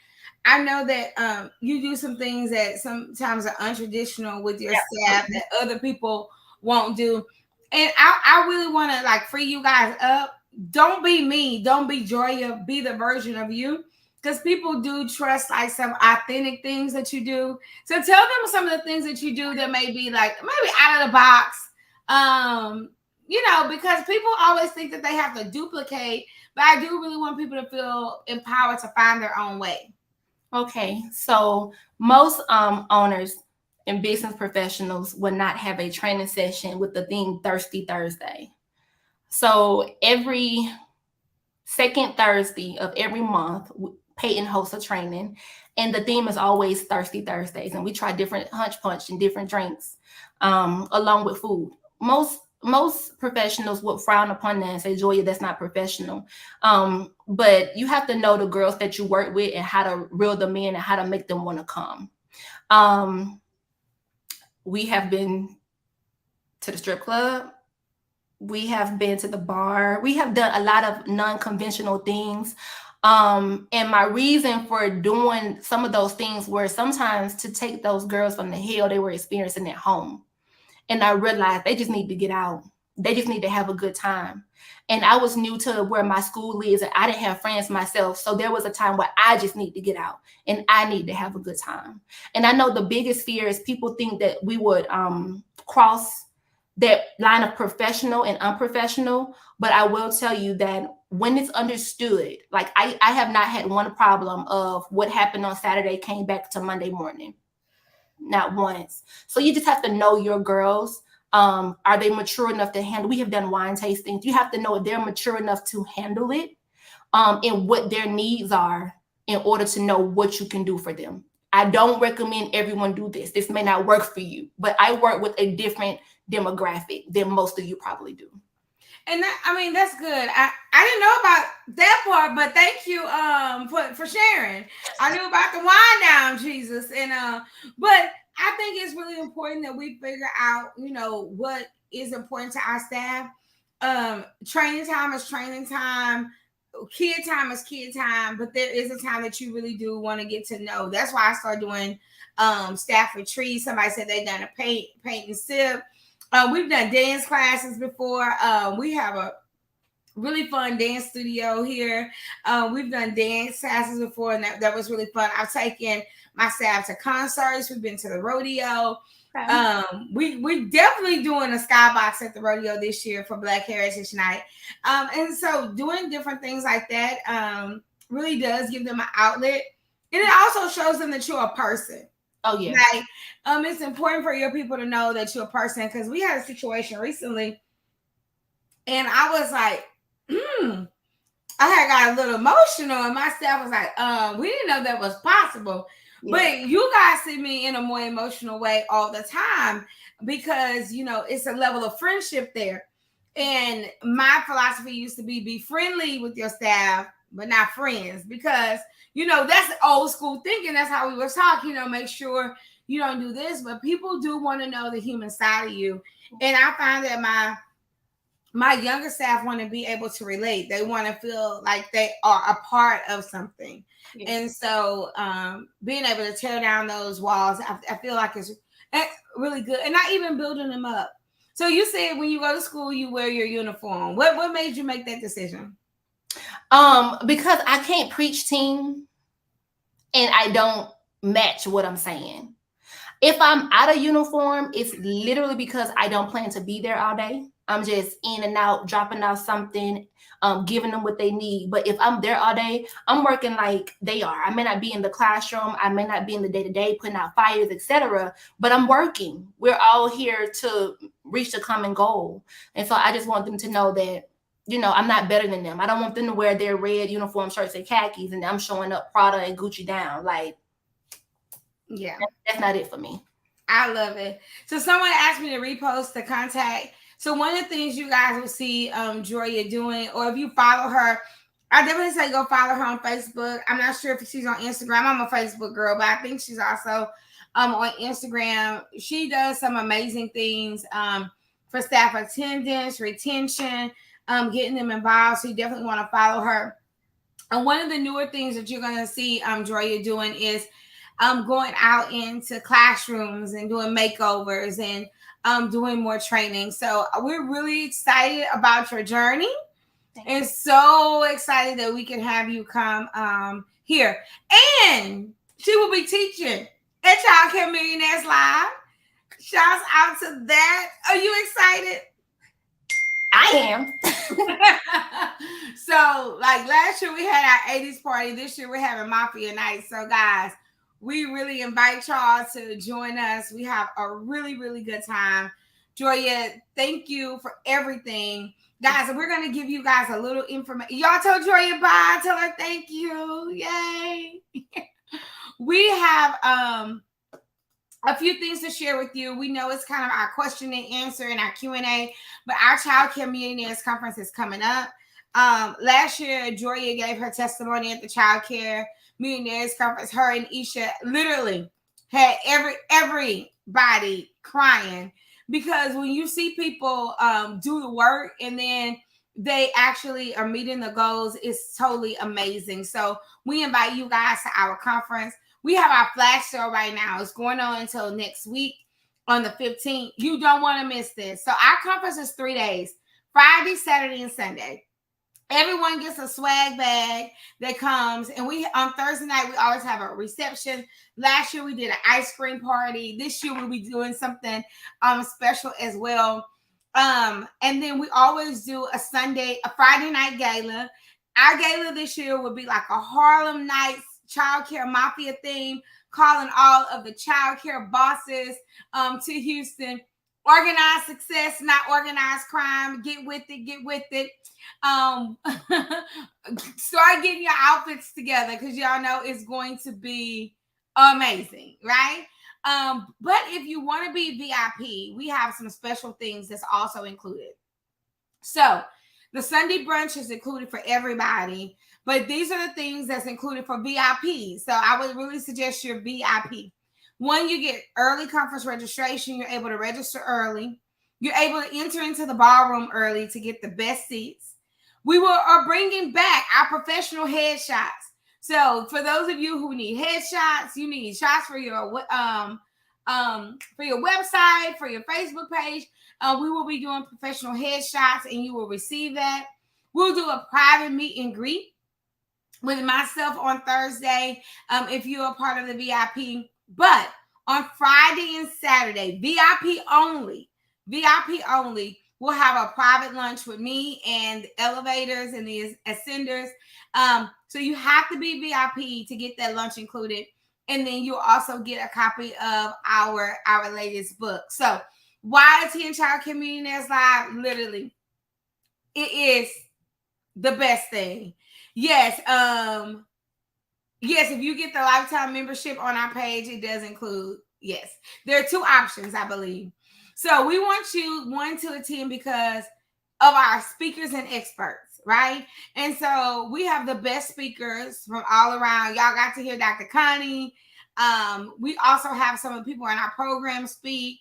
I know that you do some things that sometimes are untraditional with your staff that other people won't do. And I really want to like free you guys up. Don't be me. Don't be Joya. Be the version of you. Because people do trust like some authentic things that you do. So tell them some of the things that you do that may be like maybe out of the box. Because people always think that they have to duplicate. But I do really want people to feel empowered to find their own way. Okay. So most owners and business professionals would not have a training session with the theme Thirsty Thursday. So every second Thursday of every month, Peyton hosts a training, and the theme is always Thirsty Thursdays. And we try different hunch punch and different drinks along with food. Most professionals would frown upon that and say, Joya, that's not professional. But you have to know the girls that you work with and how to reel them in and how to make them want to come. We have been to the strip club. We have been to the bar. We have done a lot of non-conventional things. And my reason for doing some of those things were sometimes to take those girls from the hell they were experiencing at home. And I realized they just need to get out. They just need to have a good time. And I was new to where my school is, and I didn't have friends myself. So there was a time where I just need to get out and I need to have a good time. And I know the biggest fear is people think that we would cross that line of professional and unprofessional, but I will tell you that when it's understood, like I have not had one problem of what happened on Saturday came back to Monday morning. Not once. So you just have to know your girls. Are they mature enough to handle? We have done wine tastings. You have to know if they're mature enough to handle it, and what their needs are in order to know what you can do for them. I don't recommend everyone do this. This may not work for you, but I work with a different demographic than most of you probably do. And that, I mean, that's good. I didn't know about that part, but thank you for sharing. I knew about the wind down, Jesus. And but I think it's really important that we figure out, you know, what is important to our staff. Training time is training time. Kid time is kid time, but there is a time that you really do want to get to know. That's why I started doing staff retreats. Somebody said they done a paint and sip. We've done dance classes before. We have a really fun dance studio here. We've done dance classes before, and that was really fun. I've taken my staff to concerts. We've been to the rodeo. We definitely doing a skybox at the rodeo this year for Black Heritage Night. And so doing different things like that really does give them an outlet. And it also shows them that you're a person. Oh yeah. Like, it's important for your people to know that you're a person, because we had a situation recently and I was like, I had got a little emotional, and my staff was like, we didn't know that was possible. Yeah. But you guys see me in a more emotional way all the time, because, you know, it's a level of friendship there. And my philosophy used to be friendly with your staff, but not friends, because, you know, that's old school thinking. That's how we were talking, you know, make sure you don't do this. But people do want to know the human side of you. And I find that my younger staff want to be able to relate. They want to feel like they are a part of something. Yes. And so being able to tear down those walls, I feel like it's really good. And not even building them up. So you said when you go to school, you wear your uniform. What made you make that decision? Because I can't preach team and I don't match what I'm saying. If I'm out of uniform, it's literally because I don't plan to be there all day. I'm just in and out, dropping out something, giving them what they need. But if I'm there all day, I'm working like they are. I may not be in the classroom. I may not be in the day-to-day, putting out fires, etc. But I'm working. We're all here to reach a common goal. And so I just want them to know that, you know, I'm not better than them. I don't want them to wear their red uniform shirts and khakis and I'm showing up Prada and Gucci down. Like, yeah, that's not it for me. I love it. So someone asked me to repost the contact. So one of the things you guys will see Joya doing, or if you follow her, I definitely say go follow her on Facebook. I'm not sure if she's on Instagram. I'm a Facebook girl, but I think she's also on Instagram. She does some amazing things for staff attendance, retention, getting them involved. So you definitely want to follow her. And one of the newer things that you're going to see Joya doing is going out into classrooms and doing makeovers and doing more training. So we're really excited about your journey and so excited that we can have you come here. And she will be teaching at Childcare Millionaires Live. Shouts out to that. Are you excited? I am. So like last year we had our 80s party. This year we're having Mafia Night. So guys, we really invite y'all to join us. We have a really, really good time. Joya, thank you for everything. Guys, we're going to give you guys a little information. Y'all tell Joya bye. Tell her thank you. Yay. We have a few things to share with you. We know it's kind of our question and answer and our Q&A, but our Childcare Millionaires Conference is coming up. Last year, Joya gave her testimony at the Childcare Millionaires Conference. Her and Isha literally had everybody crying, because when you see people do the work and then they actually are meeting the goals, it's totally amazing. So we invite you guys to our conference. We have our flash sale right now. It's going on until next week on the 15th. You don't want to miss this. So our conference is 3 days, Friday, Saturday, and Sunday. Everyone gets a swag bag that comes, and we on Thursday night we always have a reception. Last year we did an ice cream party. This year we'll be doing something special as well. And then we always do a Friday night gala. Our gala this year will be like a Harlem Nights childcare mafia theme, calling all of the childcare bosses to Houston. Organized success, not organized crime. Get with it, get with it. Start getting your outfits together because y'all know it's going to be amazing, right? But if you want to be VIP, we have some special things that's also included. So the Sunday brunch is included for everybody, but these are the things that's included for VIP. So I would really suggest you're VIP. One, you get early conference registration. You're able to register early. You're able to enter into the ballroom early to get the best seats. We are bringing back our professional headshots. So for those of you who need headshots, you need shots for your website, for your Facebook page. We will be doing professional headshots, and you will receive that. We'll do a private meet and greet with myself on Thursday if you're a part of the VIP. But on Friday and Saturday, VIP only, we'll have a private lunch with me and the elevators and the ascenders. So you have to be VIP to get that lunch included. And then you'll also get a copy of our latest book. So why attend Childcare Millionaires Live? Literally, it is the best thing. Yes, if you get the lifetime membership on our page, it does include, yes. There are two options, I believe. So we want you, one, to attend because of our speakers and experts, right? And so we have the best speakers from all around. Y'all got to hear Dr. Connie. We also have some of the people in our program speak.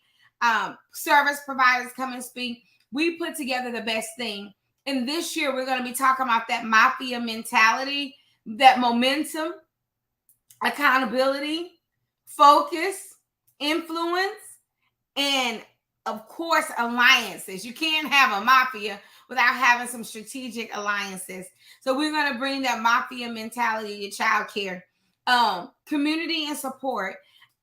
Service providers come and speak. We put together the best thing. And this year, we're going to be talking about that mafia mentality, that momentum, accountability, focus, influence, and of course, alliances. You can't have a mafia without having some strategic alliances. So we're going to bring that mafia mentality to childcare. Community and support.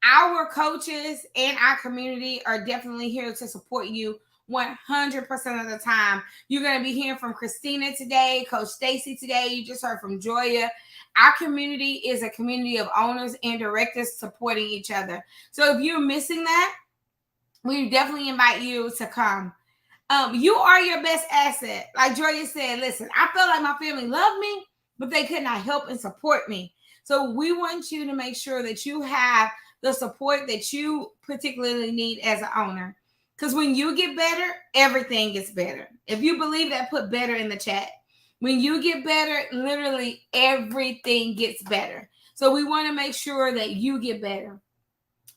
Our coaches and our community are definitely here to support you 100% of the time. You're going to be hearing from Christina today, Coach Stacy today. You just heard from Joya. Our community is a community of owners and directors supporting each other. So if you're missing that, we definitely invite you to come. You are your best asset. Like Joya said, listen, I felt like my family loved me, but they could not help and support me. So we want you to make sure that you have the support that you particularly need as an owner. Because when you get better, everything gets better. If you believe that, put better in the chat. When you get better, literally everything gets better. So we want to make sure that you get better.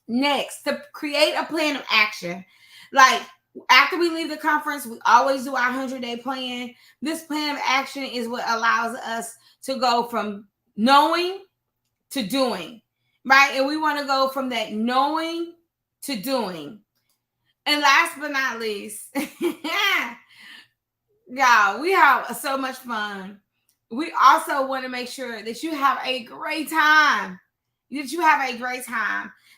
Next, to create a plan of action. Like after we leave the conference, we always do our 100-day plan. This plan of action is what allows us to go from knowing to doing, right? And we want to go from that knowing to doing. And last but not least, y'all, we have so much fun. We also want to make sure that you have a great time.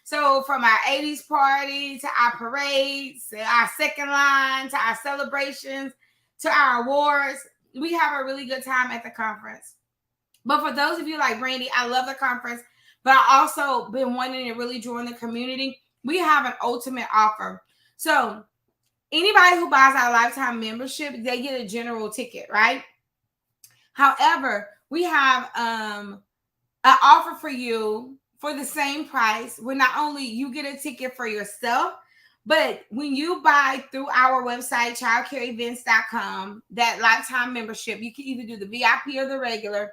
So from our 80s party to our parades, to our second line, to our celebrations, to our awards, we have a really good time at the conference. But for those of you like Brandy, I love the conference, but I also been wanting to really join the community. We have an ultimate offer. So anybody who buys our lifetime membership, they get a general ticket, right? However, we have an offer for you for the same price, where not only you get a ticket for yourself, but when you buy through our website, childcareevents.com, that lifetime membership, you can either do the VIP or the regular.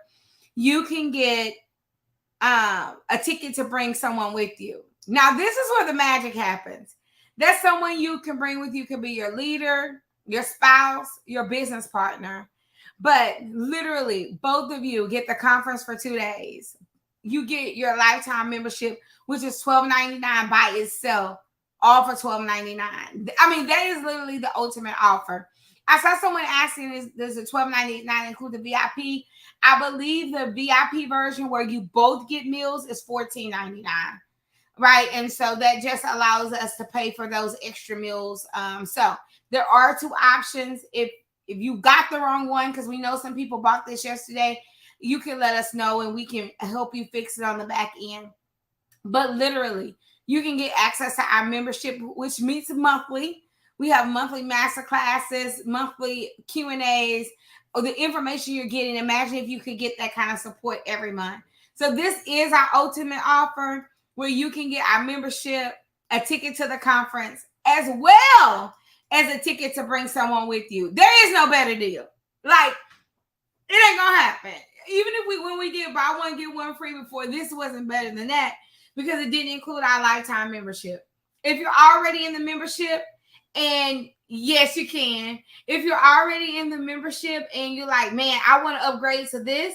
You can get a ticket to bring someone with you. Now, this is where the magic happens. That someone you can bring with you could be your leader, your spouse, your business partner. But literally, both of you get the conference for 2 days. You get your lifetime membership, which is $12.99 by itself, all for $12.99. I mean, that is literally the ultimate offer. I saw someone asking, does the $12.99 include the VIP? I believe the VIP version where you both get meals is $14.99. right? And so that just allows us to pay for those extra meals. So there are two options. If you got the wrong one, because we know some people bought this yesterday, you can let us know and we can help you fix it on the back end. But literally, you can get access to our membership, which meets monthly. We have monthly master classes, monthly Q&As, or the information you're getting. Imagine if you could get that kind of support every month. So this is our ultimate offer where you can get our membership, a ticket to the conference, as well as a ticket to bring someone with you. There is no better deal. Like, it ain't gonna happen. Even if when we did buy one, get one free before, this wasn't better than that because it didn't include our lifetime membership. If you're already in the membership, and yes, you can. If you're already in the membership and you're like, man, I want to upgrade to this,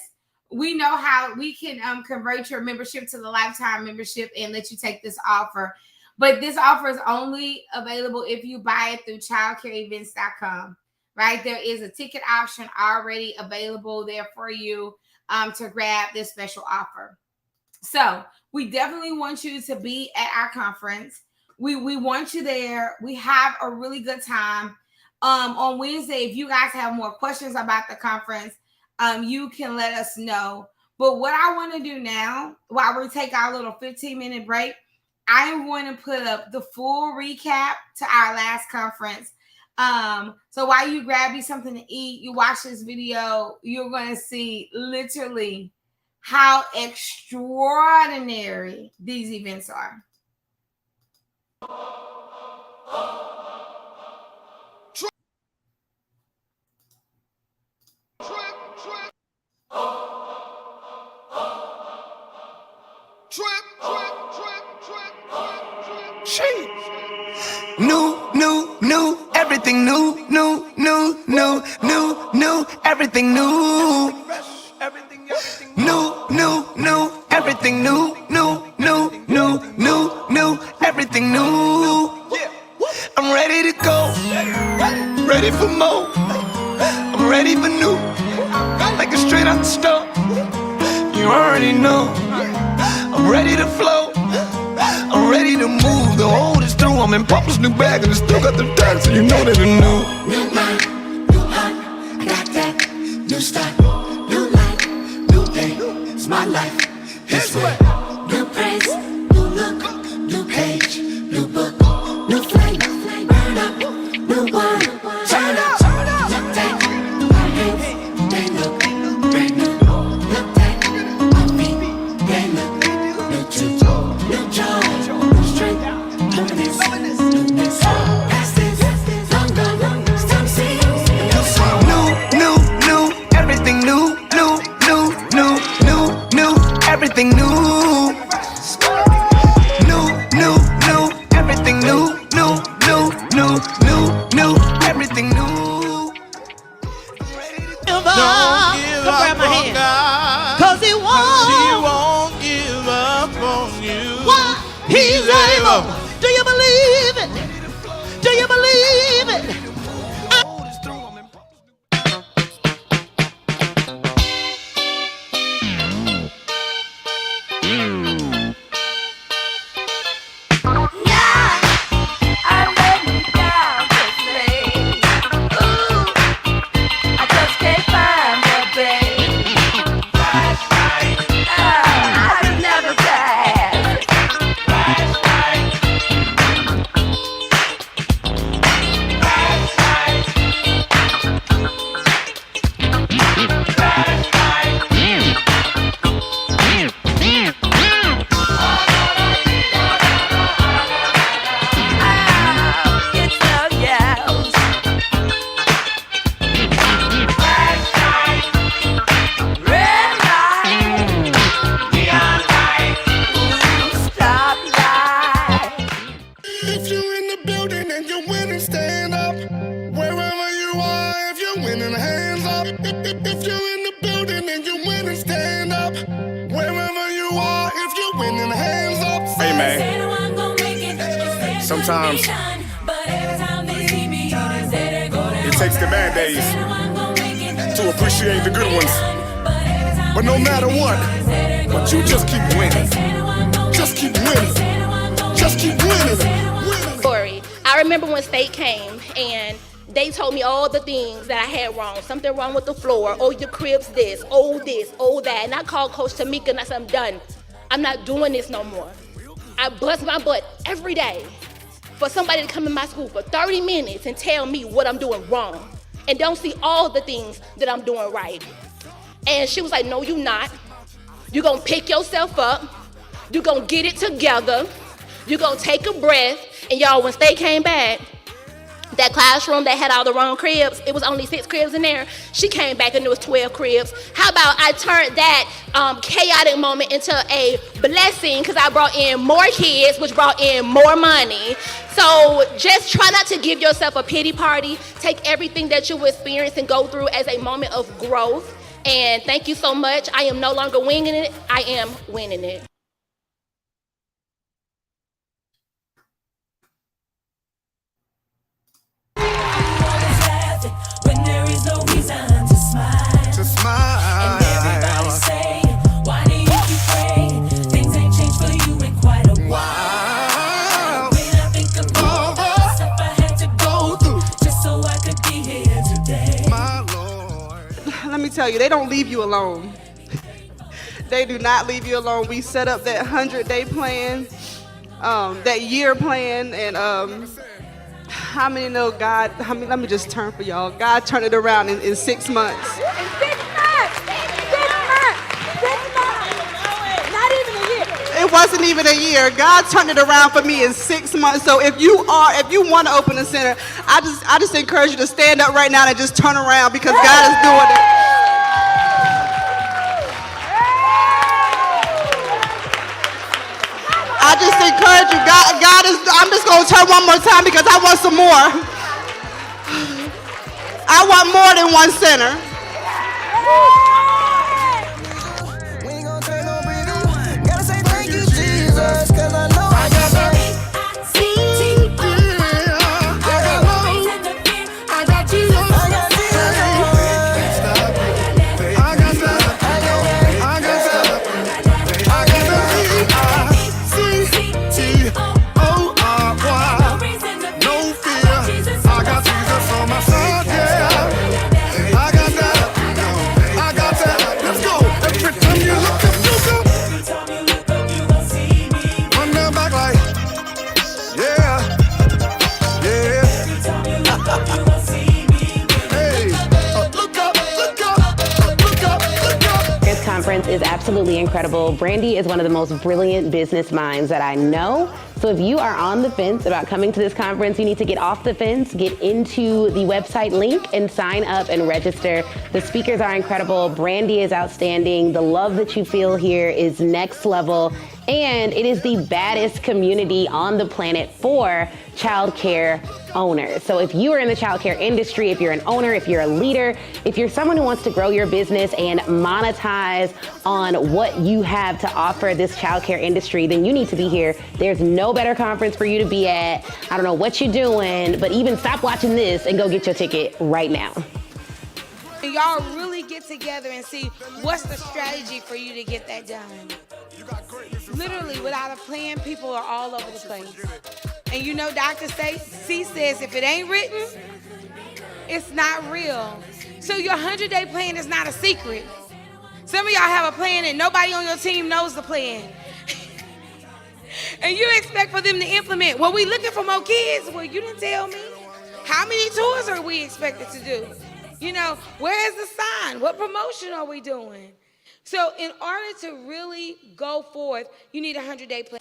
we know how we can convert your membership to the lifetime membership and let you take this offer. But this offer is only available if you buy it through childcareevents.com, right? There is a ticket option already available there for you to grab this special offer. So we definitely want you to be at our conference. We want you there. We have a really good time. On Wednesday, if you guys have more questions about the conference, you can let us know. But what I want to do now, while we take our little 15-minute break, I want to put up the full recap to our last conference. So while you grab you something to eat, you watch this video, you're going to see literally how extraordinary these events are. New, everything new, everything new. New, everything new, everything new. I'm ready to go, ready for more. I'm ready for new, like a straight out the store. You already know, I'm ready to flow. I'm ready to move, the old is through. I'm in Papa's new bag and it's still got the tag, so you know that it's new. New mind, new heart, I got that new start, new life, new day. It's my life, this way. New praise, new look, new page, new book, new flame, burn up, new wine, turn up, look that, my hands, they look brand new. Look that, my feet, they look new too, new joy, new strength, newness, newness. Past this, long gone, it's time to see. New, everything new, everything new. New, everything new, everything new. Don't give up on God, 'cause He won't give up on you. He's able. Do you believe it? Do you believe it? Sometimes it takes the bad days to appreciate the good ones. But no matter what, but you just keep winning. Just keep winning. remember when state came and they told me all the things that I had wrong. Something wrong with the floor. Oh, your crib's this, oh, that. And I called Coach Tamika and I said, I'm done. I'm not doing this no more. I bust my butt every day for somebody to come in my school for 30 minutes and tell me what I'm doing wrong and don't see all the things that I'm doing right. And she was like, no, you're not. You're going to pick yourself up. You're going to get it together. You're going to take a breath. And y'all, when state came back, that classroom that had all the wrong cribs, it was only 6 cribs in there. She came back and there was 12 cribs. How about I turned that chaotic moment into a blessing because I brought in more kids, which brought in more money. So just try not to give yourself a pity party. Take everything that you experience and go through as a moment of growth. And thank you so much. I am no longer winging it. I am winning it. When there is no reason to smile. And everybody's saying, why do you keep praying? Things ain't changed for you in quite a while. When I think of all the stuff I had to go through just so I could be here today. My Lord. Let me tell you, they don't leave you alone. They do not leave you alone. We set up that 100-day plan, that year plan, and how many know God? Let me just turn for y'all. God turned it around in 6 months. In 6 months! 6 months! 6 months! Not even a year. It wasn't even a year. God turned it around for me in 6 months. So if you want to open a center, I just encourage you to stand up right now and just turn around because God is doing it. I just encourage you. God is. I'm just gonna turn one more time because I want some more. I want more than one center. We ain't gonna take no breathing. Gotta say thank you, Jesus, 'cause I know I got that. I got Jesus. I got Conference is absolutely incredible. Brandy is one of the most brilliant business minds that I know. So if you are on the fence about coming to this conference, you need to get off the fence, get into the website link and sign up and register. The speakers are incredible. Brandy is outstanding. The love that you feel here is next level. And it is the baddest community on the planet for childcare owners. So if you are in the childcare industry, if you're an owner, if you're a leader, if you're someone who wants to grow your business and monetize on what you have to offer this childcare industry, then you need to be here. There's no better conference for you to be at. I don't know what you're doing, but even stop watching this and go get your ticket right now. Y'all really get together and see what's the strategy for you to get that done. Literally, without a plan, people are all over the place. And you know, Dr. C says if it ain't written, it's not real. So your 100-day plan is not a secret. Some of y'all have a plan and nobody on your team knows the plan. And you expect for them to implement. Well, we looking for more kids. Well, you didn't tell me. How many tours are we expected to do? You know, where is the sign? What promotion are we doing? So in order to really go forth, you need a 100-day plan.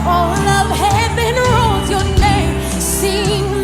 All of heaven rolls your name, sing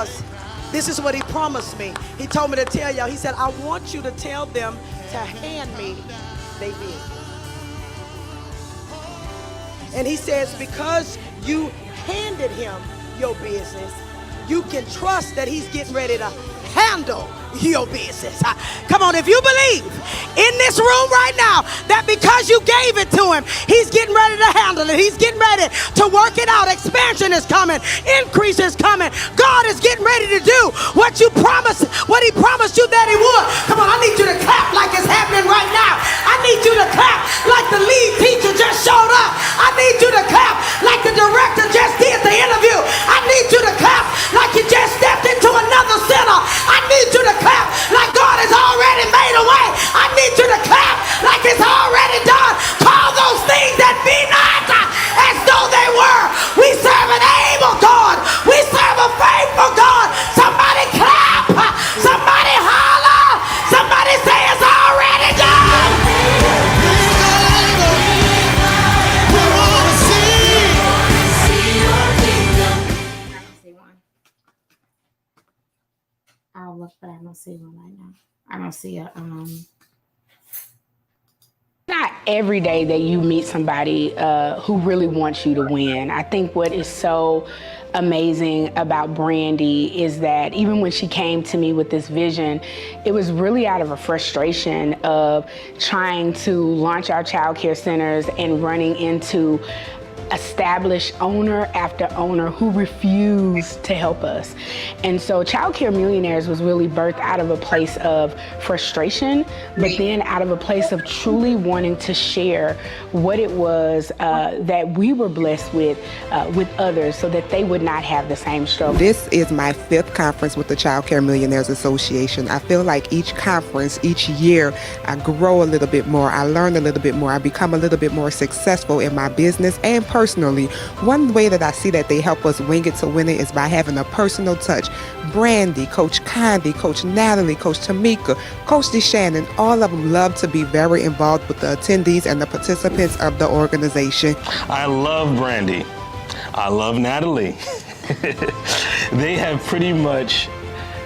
because this is what he promised me. He told me to tell y'all, he said, I want you to tell them to hand me their business. And he says, because you handed him your business, you can trust that he's getting ready to handle your business. Come on, if you believe in this room right now that because you gave it to him, he's getting ready to handle it. He's getting ready to work it out. Expansion is coming. Increase is coming. God is getting ready to do what you promised, what he promised you that he would. Come on, I need you to clap like it's happening right now. I need you to clap like the lead teacher just showed up. I need you to clap like the director just did the interview. I need you to clap like you just stepped into another center. I need you to clap like God has already made a way. I need you to clap like it's already done. Call those things that be not as though they were. We serve an able God. We serve a faithful God. Somebody clap. Somebody holler. Somebody say it's already done. We wanna see your kingdom. I'll look, but I don't see one right now. I don't see a Not every day that you meet somebody who really wants you to win. I think what is so amazing about Brandy is that even when she came to me with this vision, it was really out of a frustration of trying to launch our child care centers and running into established owner after owner who refused to help us. And so Childcare Millionaires was really birthed out of a place of frustration, but then out of a place of truly wanting to share what it was that we were blessed with others so that they would not have the same struggle. This is my 5th conference with the Childcare Millionaires Association. I feel like each conference, each year, I grow a little bit more, I learn a little bit more, I become a little bit more successful in my business and personally. One way that I see that they help us wing it to win it is by having a personal touch. Brandy, Coach Condi, Coach Natalie, Coach Tamika, Coach DeShannon, all of them love to be very involved with the attendees and the participants of the organization. I love Brandy. I love Natalie. They have pretty much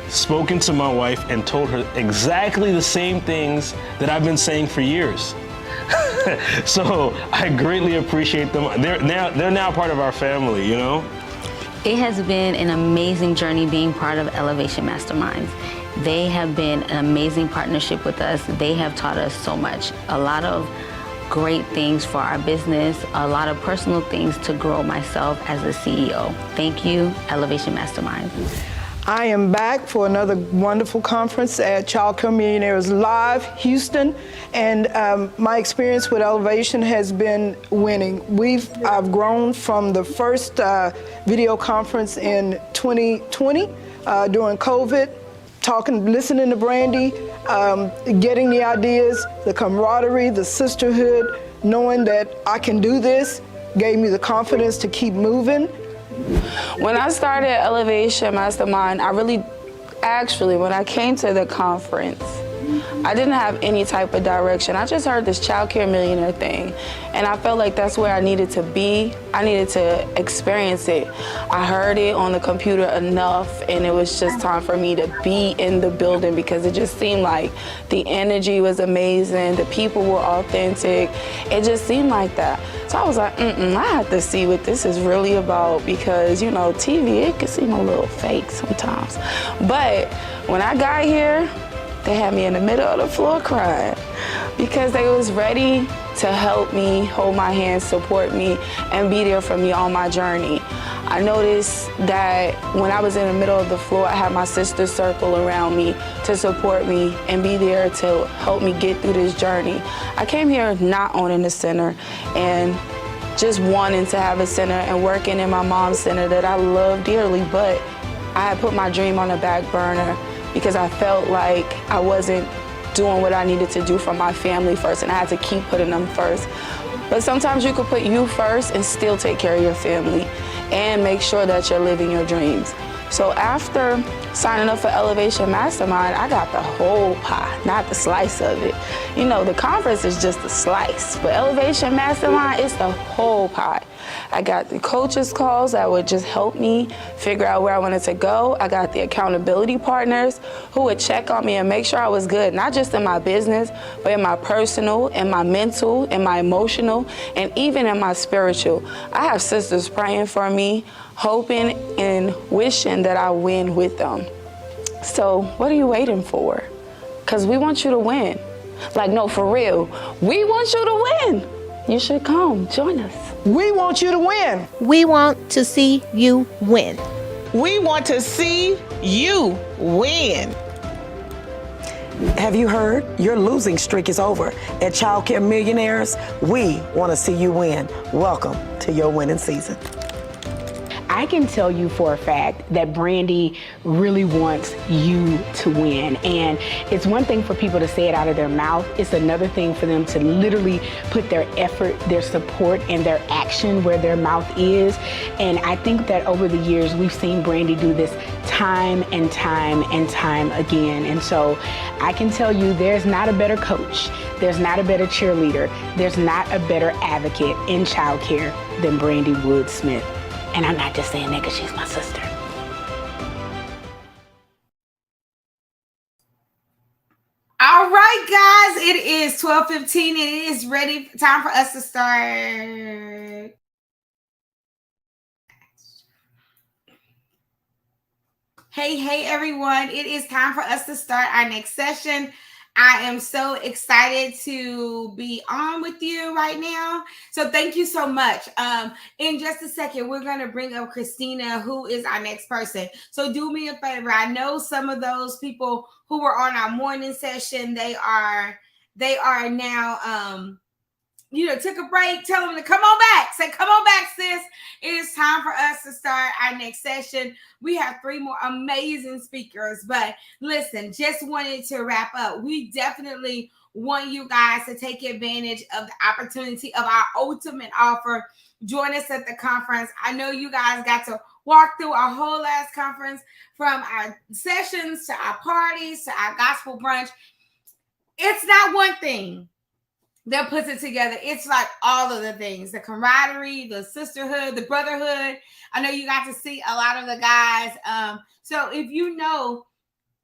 spoken to my wife and told her exactly the same things that I've been saying for years. So I greatly appreciate them. They're now part of our family, you know? It has been an amazing journey being part of Elevation Masterminds. They have been an amazing partnership with us. They have taught us so much. A lot of great things for our business, a lot of personal things to grow myself as a CEO. Thank you, Elevation Masterminds. I am back for another wonderful conference at Childcare Millionaires Live, Houston, and my experience with Elevation has been winning. I've grown from the first video conference in 2020 during COVID, listening to Brandy, getting the ideas, the camaraderie, the sisterhood, knowing that I can do this, gave me the confidence to keep moving. When I started Elevation Mastermind, when I came to the conference, I didn't have any type of direction. I just heard this Childcare Millionaire thing, and I felt like that's where I needed to be. I needed to experience it. I heard it on the computer enough, and it was just time for me to be in the building because it just seemed like the energy was amazing, the people were authentic. It just seemed like that. So I was like, I have to see what this is really about because, you know, TV, it can seem a little fake sometimes. But when I got here, they had me in the middle of the floor crying because they was ready to help me, hold my hand, support me, and be there for me on my journey. I noticed that when I was in the middle of the floor, I had my sisters circle around me to support me and be there to help me get through this journey. I came here not owning a center and just wanting to have a center and working in my mom's center that I love dearly, but I had put my dream on the back burner because I felt like I wasn't doing what I needed to do for my family first, and I had to keep putting them first. But sometimes you could put you first and still take care of your family and make sure that you're living your dreams. So after signing up for Elevation Mastermind, I got the whole pie, not the slice of it. You know, the conference is just a slice, but Elevation Mastermind is the whole pie. I got the coaches calls that would just help me figure out where I wanted to go. I got the accountability partners who would check on me and make sure I was good, not just in my business, but in my personal, in my mental, in my emotional, and even in my spiritual. I have sisters praying for me, hoping and wishing that I win with them. So what are you waiting for? Because we want you to win. Like, no, for real, we want you to win. You should come, join us. We want you to win. We want to see you win. We want to see you win. Have you heard? Your losing streak is over. At Childcare Millionaires, we want to see you win. Welcome to your winning season. I can tell you for a fact that Brandy really wants you to win. And it's one thing for people to say it out of their mouth. It's another thing for them to literally put their effort, their support, and their action where their mouth is. And I think that over the years, we've seen Brandy do this time and time and time again. And so I can tell you there's not a better coach, there's not a better cheerleader, there's not a better advocate in childcare than Brandy Wood Smith. And I'm not just saying that because she's my sister. All right, guys, it is 12:15 and it is ready. Time for us to start. Hey, everyone. It is time for us to start our next session. I am so excited to be on with you right now. So thank you so much. In just a second, we're going to bring up Christina, who is our next person. So do me a favor. I know some of those people who were on our morning session, they are now, took a break. Tell them to come on back. Say, come on back, sis. It is time for us to start our next session. We have 3 more amazing speakers, but listen, just wanted to wrap up. We definitely want you guys to take advantage of the opportunity of our ultimate offer. Join us at the conference. I know you guys got to walk through our whole last conference, from our sessions to our parties to our gospel brunch. It's not one thing that puts it together. It's like all of the things, the camaraderie, the sisterhood, the brotherhood. I know you got to see a lot of the guys. So if you know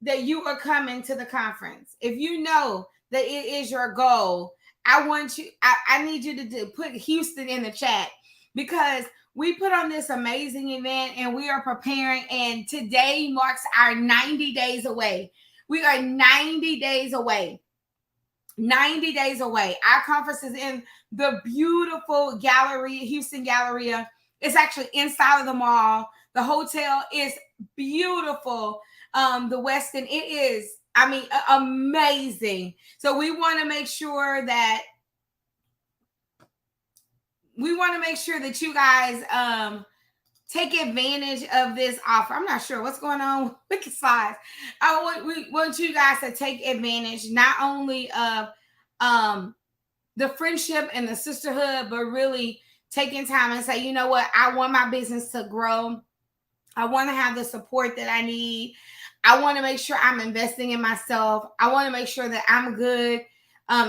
that you are coming to the conference, if you know that it is your goal, I need you to put Houston in the chat, because we put on this amazing event and we are preparing, and today marks our 90 days away. We are 90 days away. 90 days away. Our conference is in the beautiful Galleria, Houston Galleria. It's actually inside of the mall. The hotel is beautiful. The Westin, it is, amazing. So we want to make sure that you guys take advantage of this offer. I'm not sure what's going on with the slides. We want you guys to take advantage not only of the friendship and the sisterhood, but really taking time and say, you know what, I want my business to grow. I want to have the support that I need. I want to make sure I'm investing in myself. I want to make sure that I'm good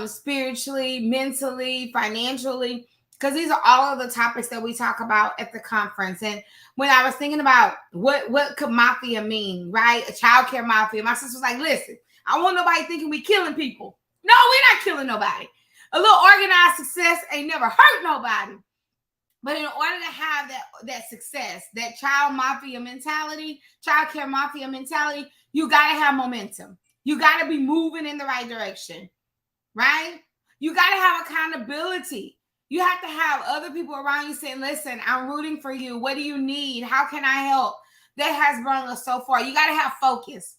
spiritually, mentally, financially, because these are all of the topics that we talk about at the conference. And when I was thinking about what could mafia mean, right? A childcare mafia, my sister was like, listen, I want nobody thinking we killing people. No, we're not killing nobody. A little organized success ain't never hurt nobody. But in order to have that success, that child mafia mentality, childcare mafia mentality, you got to have momentum. You got to be moving in the right direction, right? You got to have accountability. You have to have other people around you saying, listen, I'm rooting for you. What do you need? How can I help? That has brought us so far. You got to have focus.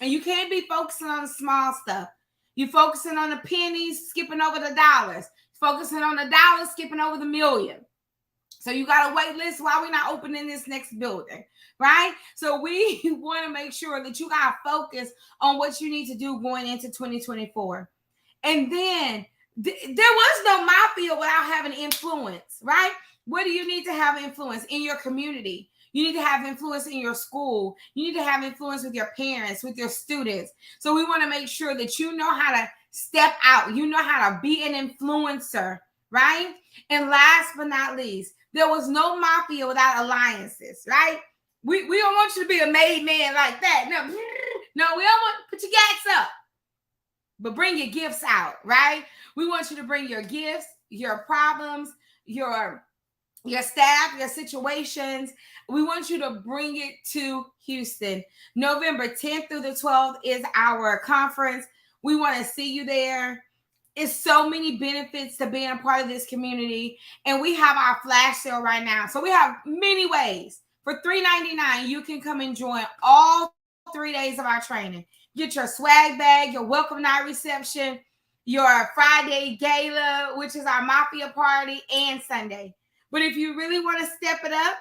And you can't be focusing on the small stuff. You're focusing on the pennies, skipping over the dollars. Focusing on the dollars, skipping over the million. So you got to wait list while we're not opening this next building, right? So we want to make sure that you got to focus on what you need to do going into 2024. And then there was no mafia without having influence, right? What do you need to have influence in your community? You need to have influence in your school. You need to have influence with your parents, with your students. So we want to make sure that you know how to step out. You know how to be an influencer, right? And last but not least, there was no mafia without alliances, right? We don't want you to be a made man like that. No, we don't want put your gats up, but bring your gifts out, right? We want you to bring your gifts, your problems, your staff, your situations. We want you to bring it to Houston. November 10th through the 12th is our conference. We want to see you there. It's so many benefits to being a part of this community. And we have our flash sale right now. So we have many ways. For $3.99, you can come and join all 3 days of our training. Get your swag bag, your welcome night reception, your Friday gala, which is our mafia party, and Sunday. But if you really want to step it up,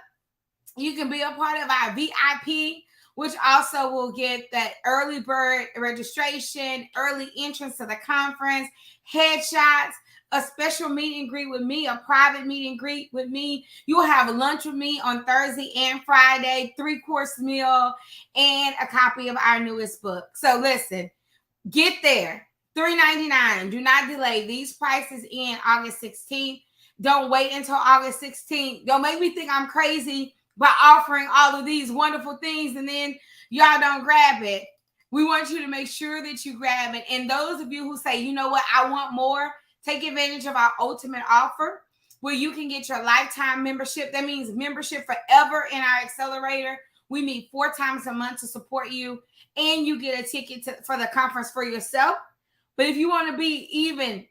you can be a part of our VIP, which also will get that early bird registration, early entrance to the conference, headshots, a special meet and greet with me, a private meet and greet with me. You'll have lunch with me on Thursday and Friday, 3-course meal, and a copy of our newest book. So listen, get there. $3.99. Do not delay. These prices end August 16th. Don't wait until August 16th. Don't make me think I'm crazy by offering all of these wonderful things and then y'all don't grab it. We want you to make sure that you grab it. And those of you who say, you know what, I want more, take advantage of our ultimate offer where you can get your lifetime membership. That means membership forever in our accelerator. We meet 4 times a month to support you, and you get a ticket for the conference for yourself. But if you want to be even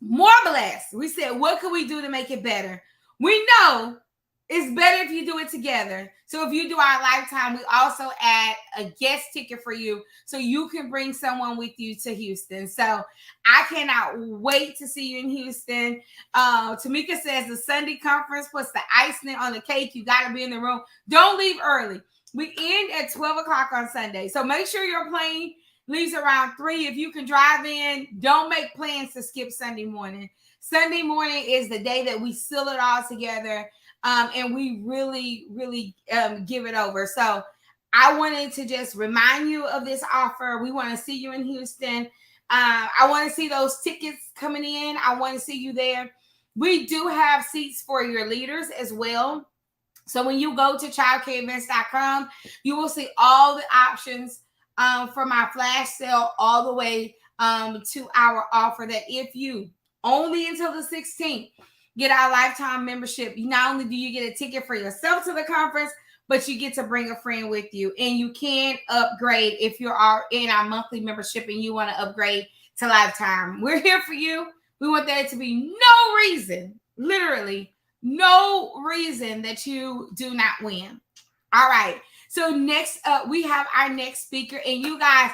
more blessed, we said, what can we do to make it better? We know it's better if you do it together. So if you do our lifetime, we also add a guest ticket for you so you can bring someone with you to Houston. So I cannot wait to see you in Houston. Tamika says the Sunday conference puts the icing on the cake. You got to be in the room. Don't leave early. We end at 12 o'clock on Sunday. So make sure your plane leaves around 3. If you can drive in, don't make plans to skip Sunday morning. Sunday morning is the day that we seal it all together. And we really, really give it over. So I wanted to just remind you of this offer. We want to see you in Houston. I want to see those tickets coming in. I want to see you there. We do have seats for your leaders as well. So when you go to childcareevents.com, you will see all the options from our flash sale all the way to our offer that if you only until the 16th, get our lifetime membership. Not only do you get a ticket for yourself to the conference, but you get to bring a friend with you. And you can upgrade if you are in our monthly membership and you want to upgrade to lifetime. We're here for you. We want there to be no reason, literally no reason that you do not win. All right. So next up, we have our next speaker, and you guys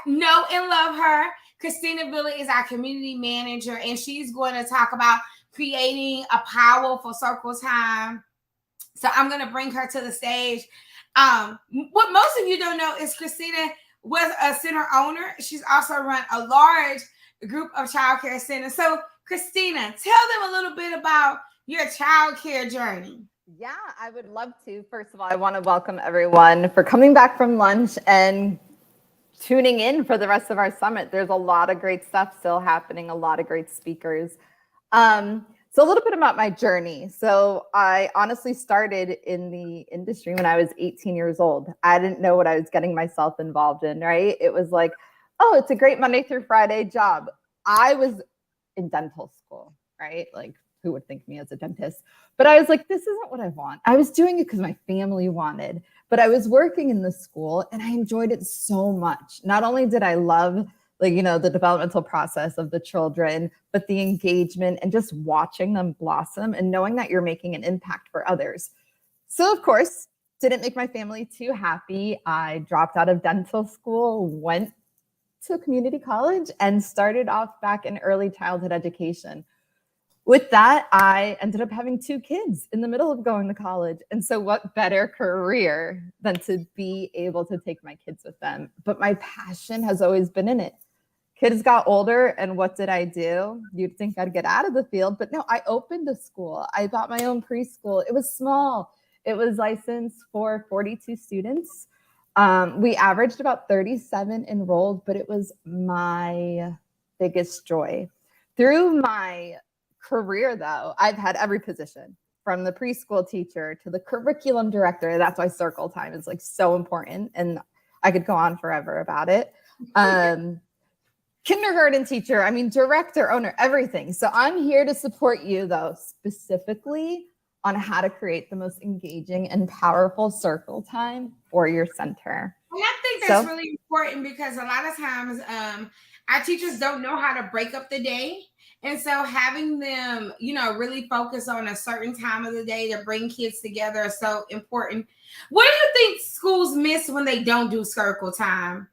know and love her. Christina Villa is our community manager, and she's going to talk about creating a powerful circle time. So I'm going to bring her to the stage. What most of you don't know is Christina was a center owner. She's also run a large group of childcare centers. So Christina, tell them a little bit about your childcare journey. Yeah, I would love to. First of all, I want to welcome everyone for coming back from lunch and tuning in for the rest of our summit. There's a lot of great stuff still happening, a lot of great speakers. So a little bit about my journey. So I honestly started in the industry when I was 18 years old. I didn't know what I was getting myself involved in, right? It was like, oh, it's a great Monday through Friday job. I was in dental school, right? Like, who would think me as a dentist? But I was like, this isn't what I want. I was doing it because my family wanted, but I was working in the school and I enjoyed it so much. Not only did I love the developmental process of the children, but the engagement and just watching them blossom and knowing that you're making an impact for others. So of course, didn't make my family too happy. I dropped out of dental school, went to community college, and started off back in early childhood education. With that, I ended up having 2 kids in the middle of going to college. And so what better career than to be able to take my kids with them? But my passion has always been in it. Kids got older, and what did I do? You'd think I'd get out of the field, but no, I opened a school. I bought my own preschool. It was small. It was licensed for 42 students. We averaged about 37 enrolled, but it was my biggest joy. Through my career, though, I've had every position, from the preschool teacher to the curriculum director. That's why circle time is like so important, and I could go on forever about it. Kindergarten teacher, I mean, director, owner, everything. So I'm here to support you, though, specifically on how to create the most engaging and powerful circle time for your center. And I think that's really important, because a lot of times our teachers don't know how to break up the day. And so having them, really focus on a certain time of the day to bring kids together is so important. What do you think schools miss when they don't do circle time?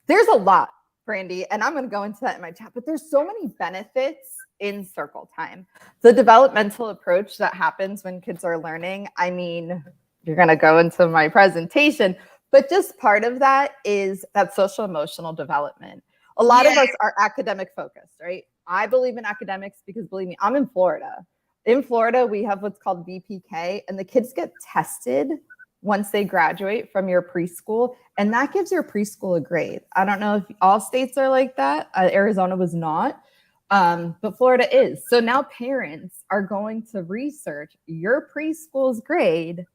There's a lot, Brandy, and I'm going to go into that in my chat, but there's so many benefits in circle time. The developmental approach that happens when kids are learning, I mean, you're going to go into my presentation, but just part of that is that social emotional development. A lot of us are academic focused, right? I believe in academics because, believe me, I'm in Florida. In Florida, we have what's called VPK, and the kids get tested once they graduate from your preschool, and that gives your preschool a grade. I don't know if all states are like that. Arizona was not, but Florida is. So now parents are going to research your preschool's grade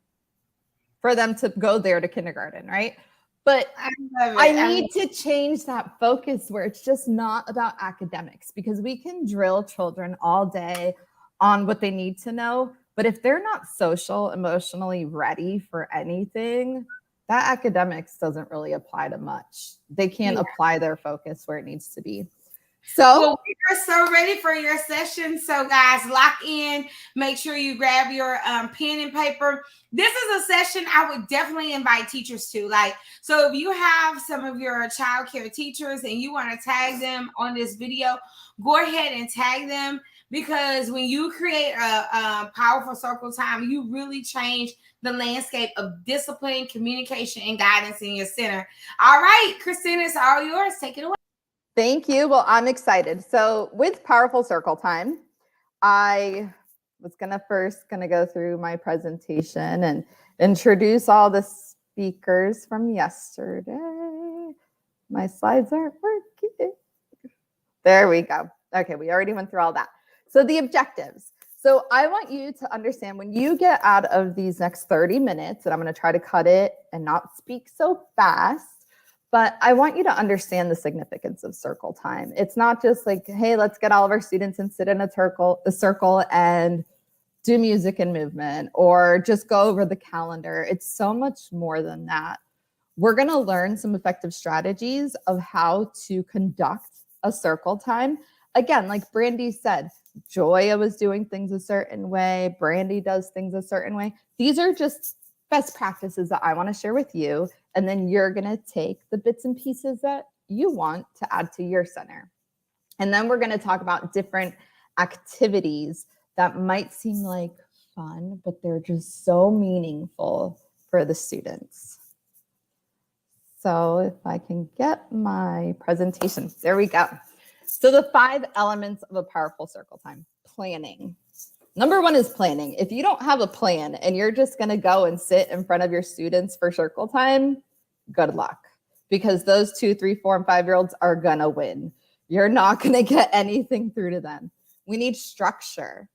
for them to go there to kindergarten, right? But I need to change that focus where it's just not about academics, because we can drill children all day on what they need to know. But if they're not social, emotionally ready for anything, that academics doesn't really apply to much. They can't apply their focus where it needs to be. So we are so ready for your session. So guys, lock in. Make sure you grab your pen and paper. This is a session I would definitely invite teachers to. So if you have some of your childcare teachers and you want to tag them on this video, go ahead and tag them, because when you create a powerful circle time, you really change the landscape of discipline, communication, and guidance in your center. All right, Christina, it's all yours. Take it away. Thank you. Well, I'm excited. So with Powerful Circle Time, I was first gonna go through my presentation and introduce all the speakers from yesterday. My slides aren't working. There we go. Okay, we already went through all that. So the objectives. So I want you to understand, when you get out of these next 30 minutes, and I'm gonna try to cut it and not speak so fast, but I want you to understand the significance of circle time. It's not just like, hey, let's get all of our students and sit in a circle and do music and movement, or just go over the calendar. It's so much more than that. We're going to learn some effective strategies of how to conduct a circle time. Again, like Brandy said, Joya was doing things a certain way. Brandy does things a certain way. These are just best practices that I want to share with you. And then you're going to take the bits and pieces that you want to add to your center. And then we're going to talk about different activities that might seem like fun, but they're just so meaningful for the students. So if I can get my presentation, there we go. So the 5 elements of a powerful circle time. Planning. Number 1 is planning. If you don't have a plan and you're just going to go and sit in front of your students for circle time, good luck, because those 2, 3, 4, and 5-year-olds are going to win. You're not going to get anything through to them. We need structure.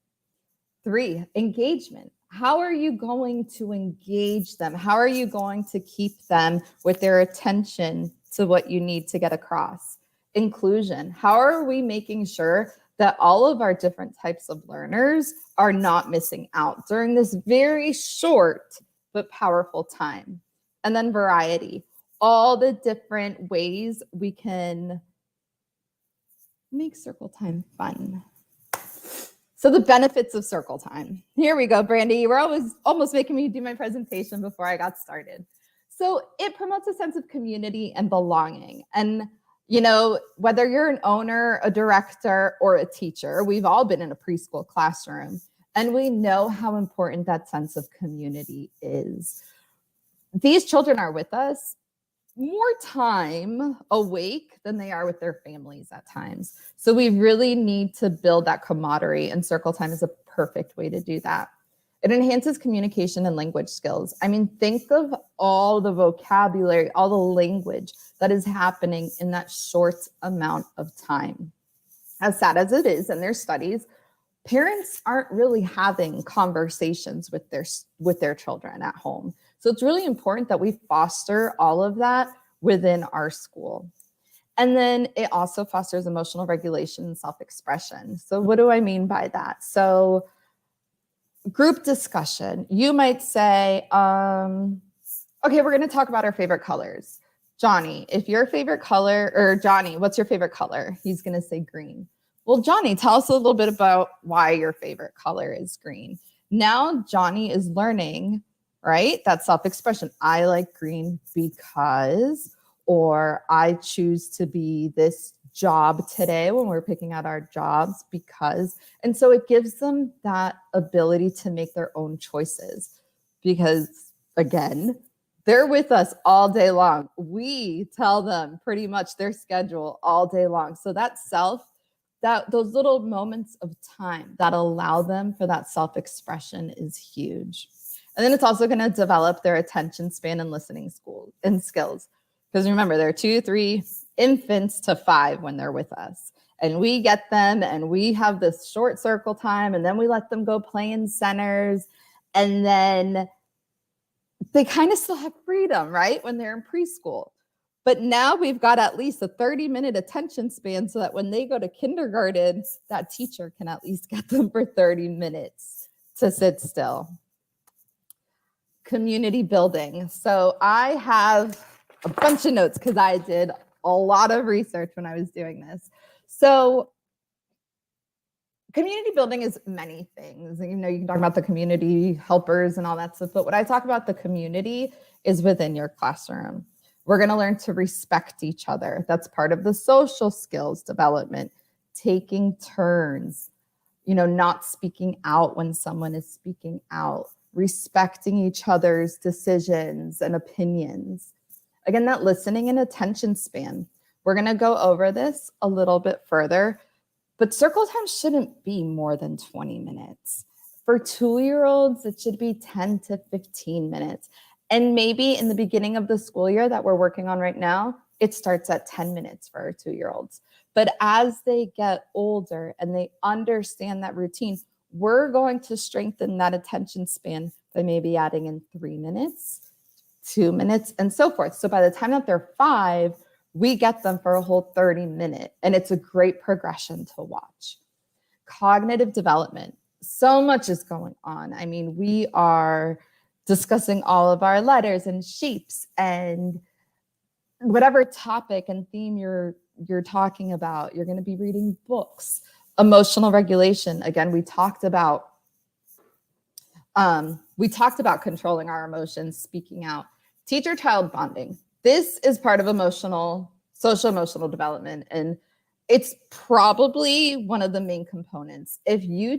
3, engagement. How are you going to engage them? How are you going to keep them with their attention to what you need to get across? Inclusion. How are we making sure that all of our different types of learners are not missing out during this very short but powerful time? And then variety. All the different ways we can make circle time fun. So the benefits of circle time. Here we go, Brandy. You were almost making me do my presentation before I got started. So it promotes a sense of community and belonging. And whether you're an owner, a director, or a teacher, we've all been in a preschool classroom, and we know how important that sense of community is. These children are with us more time awake than they are with their families at times. So we really need to build that camaraderie, and circle time is a perfect way to do that. It enhances communication and language skills. I mean, think of all the vocabulary, all the language that is happening in that short amount of time. As sad as it is in their studies, parents aren't really having conversations with their children at home. So it's really important that we foster all of that within our school. And then it also fosters emotional regulation and self-expression. So what do I mean by that? So group discussion, you might say, okay, we're going to talk about our favorite colors. Johnny, if your favorite color, or Johnny, what's your favorite color? He's going to say green. Well, Johnny, tell us a little bit about why your favorite color is green. Now Johnny is learning, right? That self-expression. I like green because, or I choose to be this job today when we're picking out our jobs because, and so it gives them that ability to make their own choices because, again, they're with us all day long. We tell them pretty much their schedule all day long. So those little moments of time that allow them for that self-expression is huge. And then it's also going to develop their attention span and listening skills. Because remember, they're 2, 3 infants to 5 when they're with us. And we get them and we have this short circle time and then we let them go play in centers. And then they kind of still have freedom, right? When they're in preschool. But now we've got at least a 30-minute attention span so that when they go to kindergarten, that teacher can at least get them for 30 minutes to sit still. Community building. So I have a bunch of notes because I did a lot of research when I was doing this. So community building is many things. You know, you can talk about the community helpers and all that stuff, but what I talk about the community is within your classroom. We're going to learn to respect each other. That's part of the social skills development, taking turns, you know, not speaking out when someone is speaking out, respecting each other's decisions and opinions. Again, that listening and attention span. We're going to go over this a little bit further, but circle time shouldn't be more than 20 minutes. For 2-year-olds, it should be 10 to 15 minutes. And maybe in the beginning of the school year that we're working on right now, it starts at 10 minutes for our 2-year-olds. But as they get older and they understand that routine, we're going to strengthen that attention span by maybe adding in 3 minutes, 2 minutes, and so forth. So by the time that they're 5, we get them for a whole 30-minute, and it's a great progression to watch. Cognitive development. So much is going on. I mean, we are discussing all of our letters and shapes and whatever topic and theme you're talking about. You're going to be reading books. Emotional regulation. Again, we talked about controlling our emotions, speaking out. Teacher-child bonding. This is part of social emotional development, and it's probably one of the main components. If your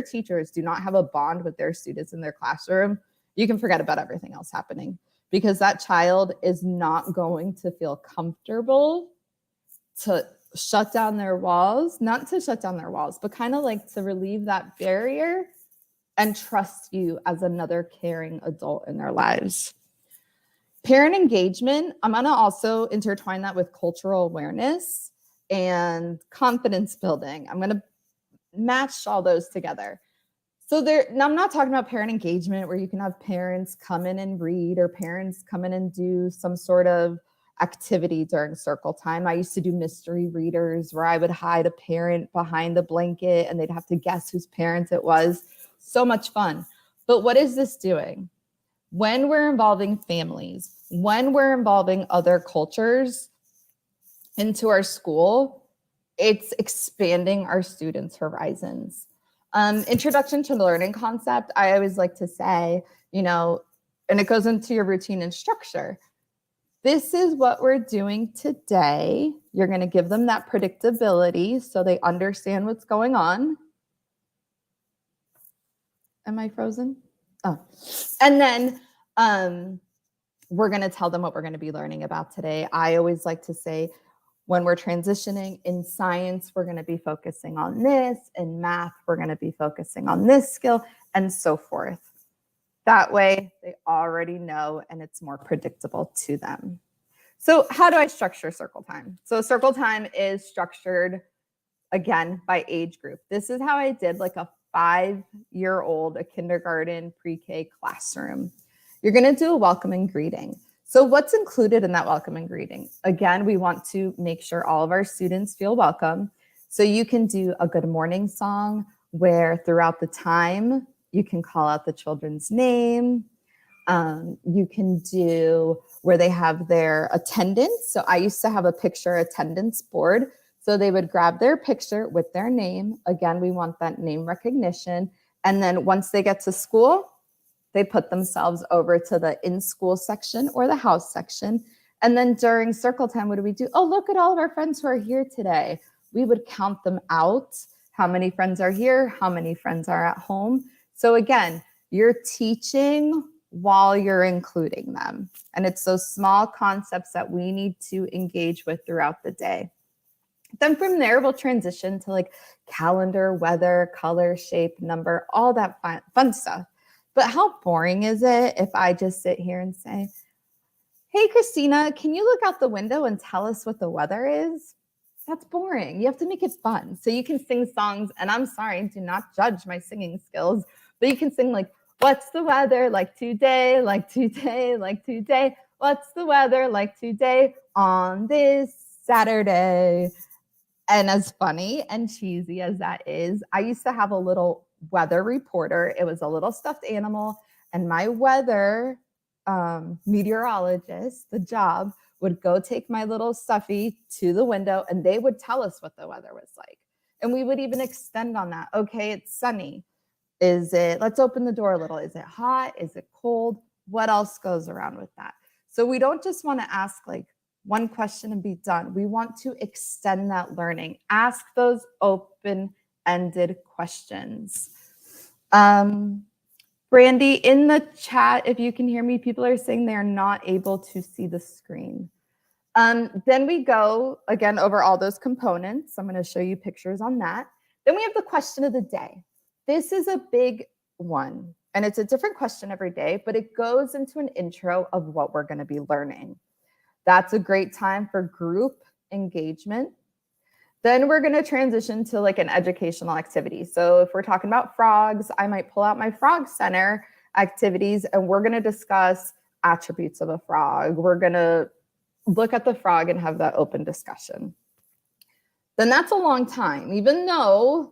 teachers do not have a bond with their students in their classroom, you can forget about everything else happening, because that child is not going to feel comfortable to shut down their walls, not to shut down their walls, but kind of like to relieve that barrier and trust you as another caring adult in their lives. Parent engagement, I'm going to also intertwine that with cultural awareness and confidence building. I'm going to match all those together. So now I'm not talking about parent engagement where you can have parents come in and read or parents come in and do some sort of activity during circle time. I used to do mystery readers where I would hide a parent behind the blanket and they'd have to guess whose parent it was. So much fun. But what is this doing? When we're involving families, when we're involving other cultures into our school, it's expanding our students' horizons. Introduction to learning concept, I always like to say, and it goes into your routine and structure. This is what we're doing today. You're going to give them that predictability so they understand what's going on. Am I frozen? Oh, and then we're going to tell them what we're going to be learning about today. I always like to say, when we're transitioning in science, we're going to be focusing on this. In math, we're going to be focusing on this skill, and so forth. That way, they already know, and it's more predictable to them. So how do I structure circle time? So circle time is structured, again, by age group. This is how I did like a 5-year-old, a kindergarten, pre-K classroom. You're going to do a welcome and greeting. So what's included in that welcome and greeting? Again, we want to make sure all of our students feel welcome. So you can do a good morning song where throughout the time, you can call out the children's name. You can do where they have their attendance. So I used to have a picture attendance board. So they would grab their picture with their name. Again, we want that name recognition. And then once they get to school, they put themselves over to the in-school section or the house section. And then during circle time, what do we do? Oh, look at all of our friends who are here today. We would count them out. How many friends are here? How many friends are at home? So again, you're teaching while you're including them. And it's those small concepts that we need to engage with throughout the day. Then from there, we'll transition to like calendar, weather, color, shape, number, all that fun stuff. But how boring is it if I just sit here and say, hey, Christina, can you look out the window and tell us what the weather is? That's boring. You have to make it fun. So you can sing songs, and I'm sorry, do not judge my singing skills, but you can sing like, what's the weather like today, like today, like today? What's the weather like today on this Saturday? And as funny and cheesy as that is, I used to have a little weather reporter. It was a little stuffed animal, and my weather meteorologist, the job, would go take my little stuffy to the window, and they would tell us what the weather was like. And we would even extend on that. Okay, it's sunny. Let's open the door a little. Is it hot? Is it cold? What else goes around with that? So we don't just want to ask like one question and be done. We want to extend that learning. Ask those open-ended questions. Brandy, in the chat, if you can hear me, people are saying they are not able to see the screen. Then we go again over all those components. I'm going to show you pictures on that. Then we have the question of the day. This is a big one, and it's a different question every day, but it goes into an intro of what we're going to be learning. That's a great time for group engagement. Then we're going to transition to like an educational activity. So if we're talking about frogs, I might pull out my frog center activities, and we're going to discuss attributes of a frog. We're going to look at the frog and have that open discussion. Then that's a long time. Even though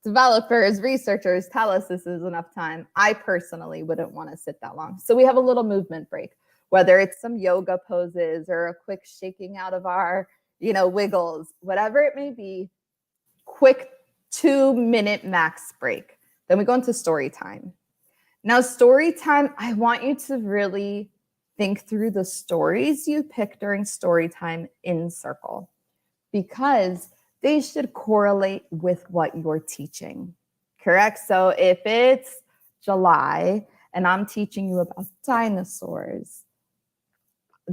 developers, researchers tell us this is enough time, I personally wouldn't want to sit that long. So we have a little movement break, whether it's some yoga poses or a quick shaking out of our, wiggles, whatever it may be, quick 2-minute max break. Then we go into story time. Now, story time, I want you to really think through the stories you pick during story time in circle, because they should correlate with what you're teaching, correct? So if it's July and I'm teaching you about dinosaurs,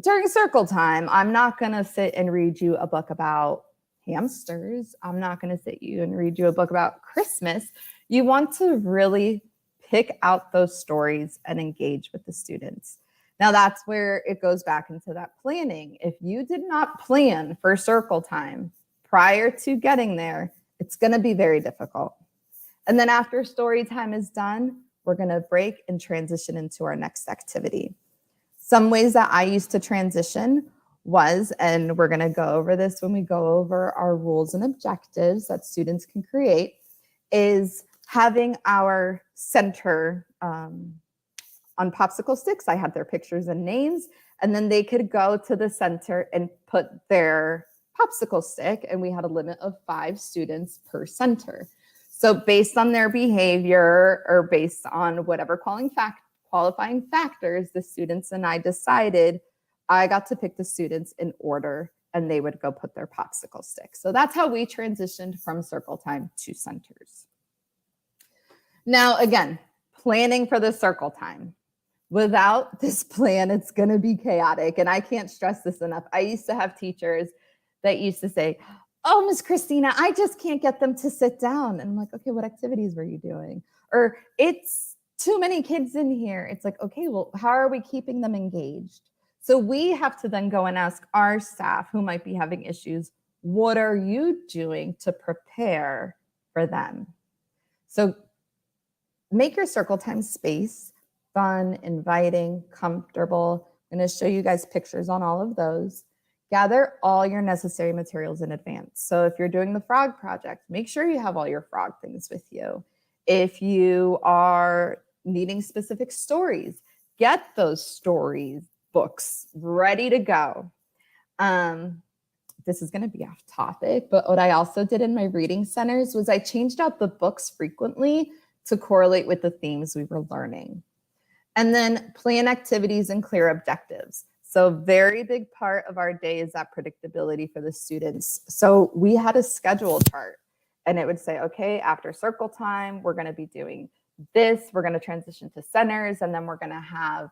during circle time, I'm not going to sit and read you a book about hamsters. I'm not going to sit you and read you a book about Christmas. You want to really pick out those stories and engage with the students. Now, that's where it goes back into that planning. If you did not plan for circle time prior to getting there, it's going to be very difficult. And then after story time is done, we're going to break and transition into our next activity. Some ways that I used to transition was, and we're going to go over this when we go over our rules and objectives that students can create, is having our center on popsicle sticks. I had their pictures and names, and then they could go to the center and put their popsicle stick, and we had a limit of 5 students per center. So based on their behavior or based on whatever qualifying factors, the students and I decided I got to pick the students in order, and they would go put their popsicle stick. So that's how we transitioned from circle time to centers. Now, again, planning for the circle time. Without this plan, it's going to be chaotic, and I can't stress this enough. I used to have teachers that used to say, oh, Miss Christina, I just can't get them to sit down. And I'm like, okay, what activities were you doing? Or it's too many kids in here. It's like, okay, well, how are we keeping them engaged? So we have to then go and ask our staff who might be having issues, what are you doing to prepare for them? So make your circle time space fun, inviting, comfortable. I'm going to show you guys pictures on all of those. Gather all your necessary materials in advance. So if you're doing the frog project, make sure you have all your frog things with you. If you are needing specific stories, get those stories books ready to go. This is going to be off topic, but what I also did in my reading centers was I changed out the books frequently to correlate with the themes we were learning. And then plan activities and clear objectives. So very big part of our day is that predictability for the students. So we had a schedule chart and it would say, okay, after circle time, we're going to be doing this. We're going to transition to centers and then we're going to have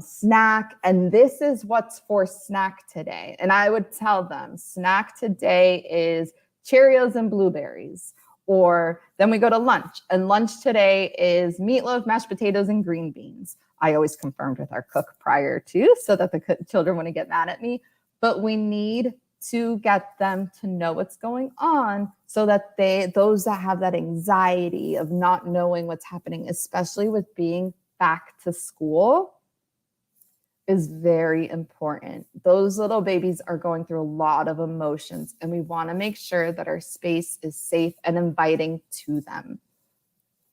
snack. And this is what's for snack today. And I would tell them snack today is Cheerios and blueberries. Or then we go to lunch, and lunch today is meatloaf, mashed potatoes, and green beans. I always confirmed with our cook prior to so that the children wouldn't get mad at me. But we need to get them to know what's going on so that those that have that anxiety of not knowing what's happening, especially with being back to school, is very important. Those little babies are going through a lot of emotions, and we want to make sure that our space is safe and inviting to them.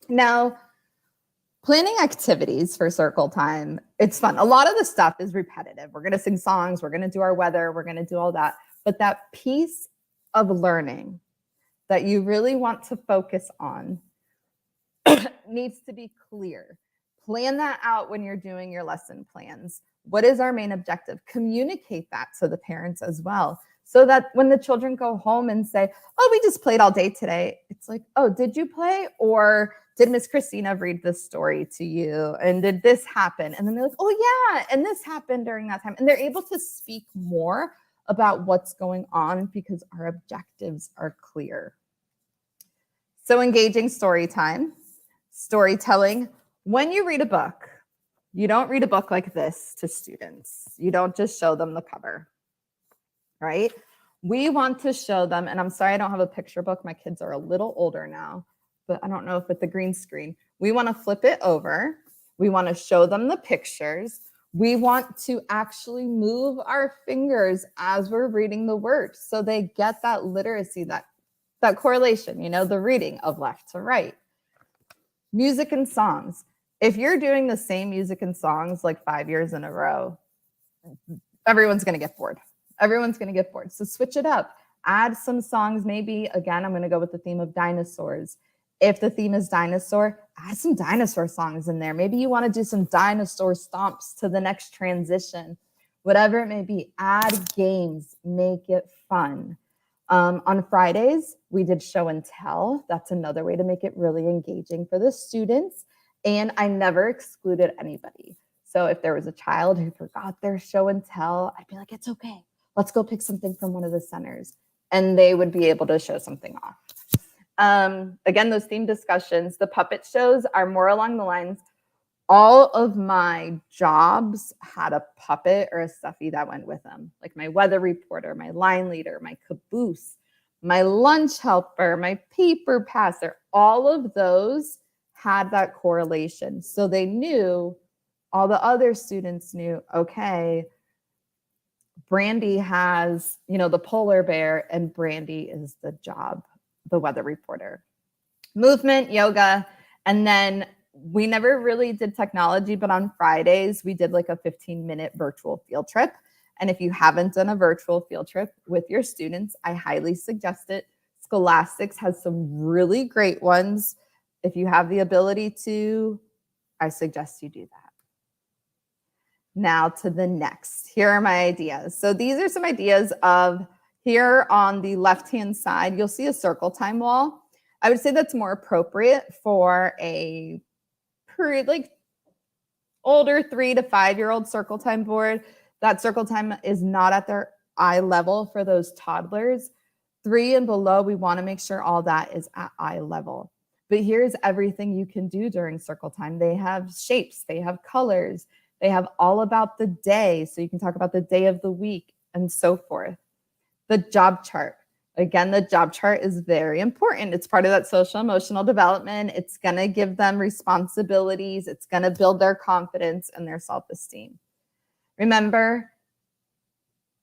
Now, planning activities for circle time, it's fun. A lot of the stuff is repetitive. We're going to sing songs, we're going to do our weather, we're going to do all that. But that piece of learning that you really want to focus on needs to be clear. Plan that out when you're doing your lesson plans. What is our main objective? Communicate that to the parents as well, so that when the children go home and say, oh, we just played all day today, it's like, oh, did you play? Or did Miss Christina read this story to you? And did this happen? And then they're like, oh yeah, and this happened during that time. And they're able to speak more about what's going on because our objectives are clear. So engaging story time, storytelling. When you read a book, you don't read a book like this to students. You don't just show them the cover, right? We want to show them, and I'm sorry I don't have a picture book. My kids are a little older now, but I don't know if with the green screen. We want to flip it over. We want to show them the pictures. We want to actually move our fingers as we're reading the words so they get that literacy, that correlation, the reading of left to right. Music and songs. If you're doing the same music and songs like 5 years in a row, everyone's going to get bored. Everyone's going to get bored. So switch it up. Add some songs. Maybe, again, I'm going to go with the theme of dinosaurs. If the theme is dinosaur, add some dinosaur songs in there. Maybe you want to do some dinosaur stomps to the next transition. Whatever it may be, add games. Make it fun. On Fridays, we did show and tell. That's another way to make it really engaging for the students. And I never excluded anybody. So if there was a child who forgot their show and tell, I'd be like, it's okay. Let's go pick something from one of the centers. And they would be able to show something off. Again, those theme discussions, the puppet shows are more along the lines. All of my jobs had a puppet or a stuffy that went with them, like my weather reporter, my line leader, my caboose, my lunch helper, my paper passer. All of those had that correlation. So they knew, all the other students knew, okay, Brandy has, the polar bear, and Brandy is the job, the weather reporter. Movement, yoga, and then we never really did technology, but on Fridays, we did like a 15-minute virtual field trip. And if you haven't done a virtual field trip with your students, I highly suggest it. Scholastics has some really great ones. If you have the ability to, I suggest you do that. Now to the next. Here are my ideas. So these are some ideas of, here on the left-hand side, you'll see a circle time wall. I would say that's more appropriate for a older 3 to 5 year old circle time board. That circle time is not at their eye level for those toddlers. 3 and below, we want to make sure all that is at eye level. But here's everything you can do during circle time. They have shapes, they have colors, they have all about the day. So you can talk about the day of the week and so forth. The job chart. Again, the job chart is very important. It's part of that social emotional development. It's going to give them responsibilities. It's going to build their confidence and their self-esteem. Remember,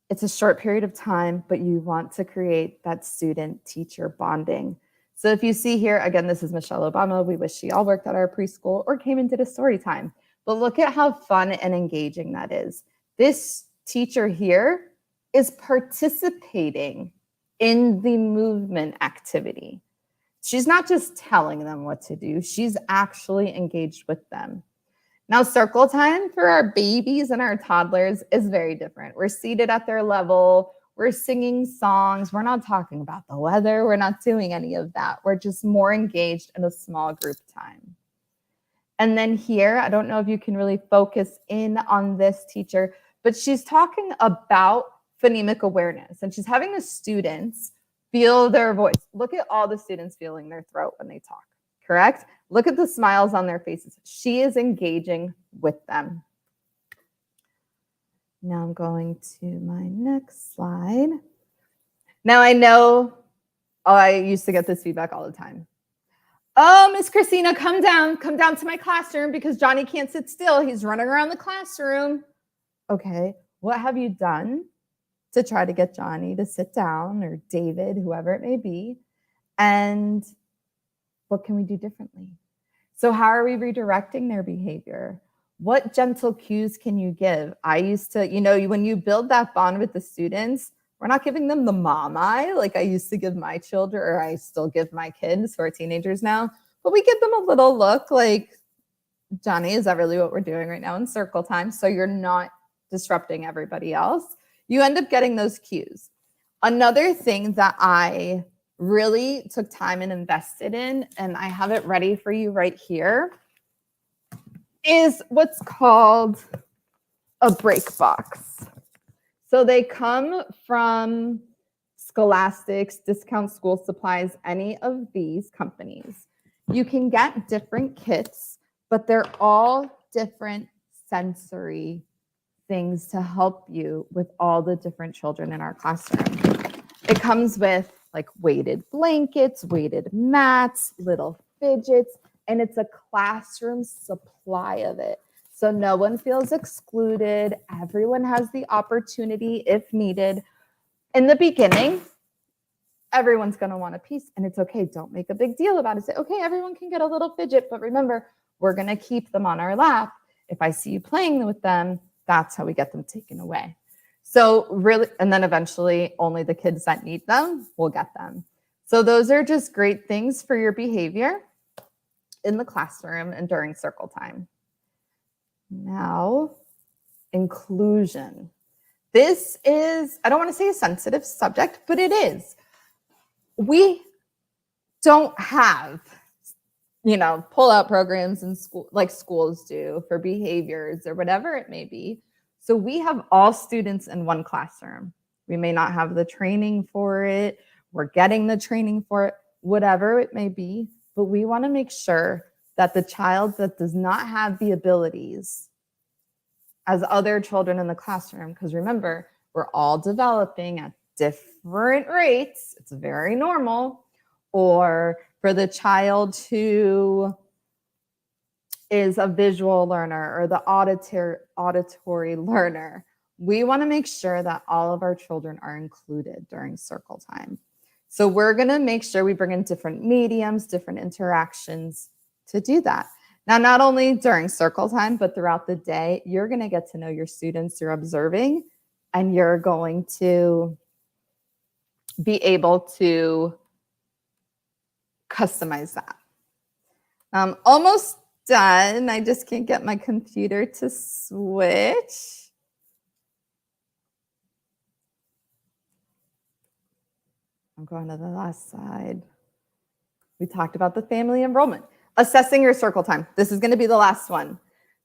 it's a short period of time, but you want to create that student-teacher bonding. So if you see here, again, this is Michelle Obama. We wish she all worked at our preschool or came and did a story time. But look at how fun and engaging that is. This teacher here is participating in the movement activity. She's not just telling them what to do. She's actually engaged with them. Now, circle time for our babies and our toddlers is very different. We're seated at their level. We're singing songs. We're not talking about the weather. We're not doing any of that. We're just more engaged in a small group time. And then here, I don't know if you can really focus in on this teacher, but she's talking about phonemic awareness, and she's having the students feel their voice. Look at all the students feeling their throat when they talk, correct? Look at the smiles on their faces. She is engaging with them. Now I'm going to my next slide. Now I know, I used to get this feedback all the time. Oh, Miss Christina, come down to my classroom because Johnny can't sit still. He's running around the classroom. Okay, what have you done to try to get Johnny to sit down, or David, whoever it may be? And what can we do differently? So how are we redirecting their behavior? What gentle cues can you give? I used to, when you build that bond with the students, we're not giving them the mom eye like I used to give my children, or I still give my kids who are teenagers now, but we give them a little look like, Johnny, is that really what we're doing right now in circle time? So you're not disrupting everybody else. You end up getting those cues. Another thing that I really took time and invested in, and I have it ready for you right here, is what's called a break box. So they come from Scholastics, Discount School Supplies, any of these companies. You can get different kits, but they're all different sensory things to help you with all the different children in our classroom. It comes with like weighted blankets, weighted mats, little fidgets, and it's a classroom supply of it. So no one feels excluded. Everyone has the opportunity if needed. In the beginning, everyone's going to want a piece, and it's okay. Don't make a big deal about it. Say, okay, everyone can get a little fidget, but remember, we're going to keep them on our lap. If I see you playing with them, that's how we get them taken away. So really, and then eventually only the kids that need them will get them. So those are just great things for your behavior in the classroom and during circle time. Now, inclusion. This is, I don't want to say a sensitive subject, but it is. We don't have, pull-out programs in school like schools do for behaviors or whatever it may be. So we have all students in one classroom. We may not have the training for it. We're getting the training for it, whatever it may be. But we want to make sure that the child that does not have the abilities as other children in the classroom, because remember, we're all developing at different rates. It's very normal. Or for the child who is a visual learner or the auditory learner, we want to make sure that all of our children are included during circle time. So we're going to make sure we bring in different mediums, different interactions to do that. Now, not only during circle time, but throughout the day, you're going to get to know your students you're observing, and you're going to be able to customize that. Almost done. I just can't get my computer to switch. I'm going to the last slide. We talked about the family enrollment. Assessing your circle time. This is going to be the last one.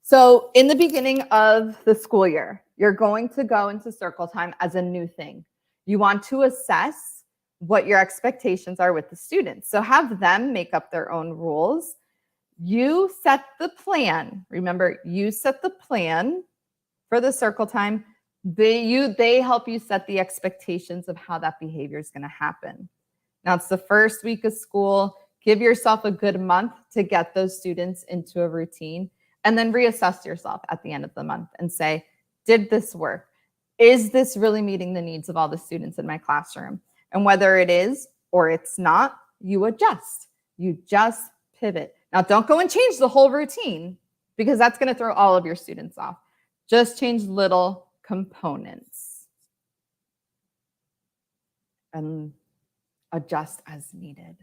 So in the beginning of the school year, you're going to go into circle time as a new thing. You want to assess what your expectations are with the students. So have them make up their own rules. You set the plan. Remember, you set the plan for the circle time. They help you set the expectations of how that behavior is going to happen. Now it's the first week of school. Give yourself a good month to get those students into a routine, and then reassess yourself at the end of the month and say, did this work? Is this really meeting the needs of all the students in my classroom? And whether it is or it's not, you adjust. You just pivot. Now, don't go and change the whole routine, because that's going to throw all of your students off. Just change little components and adjust as needed.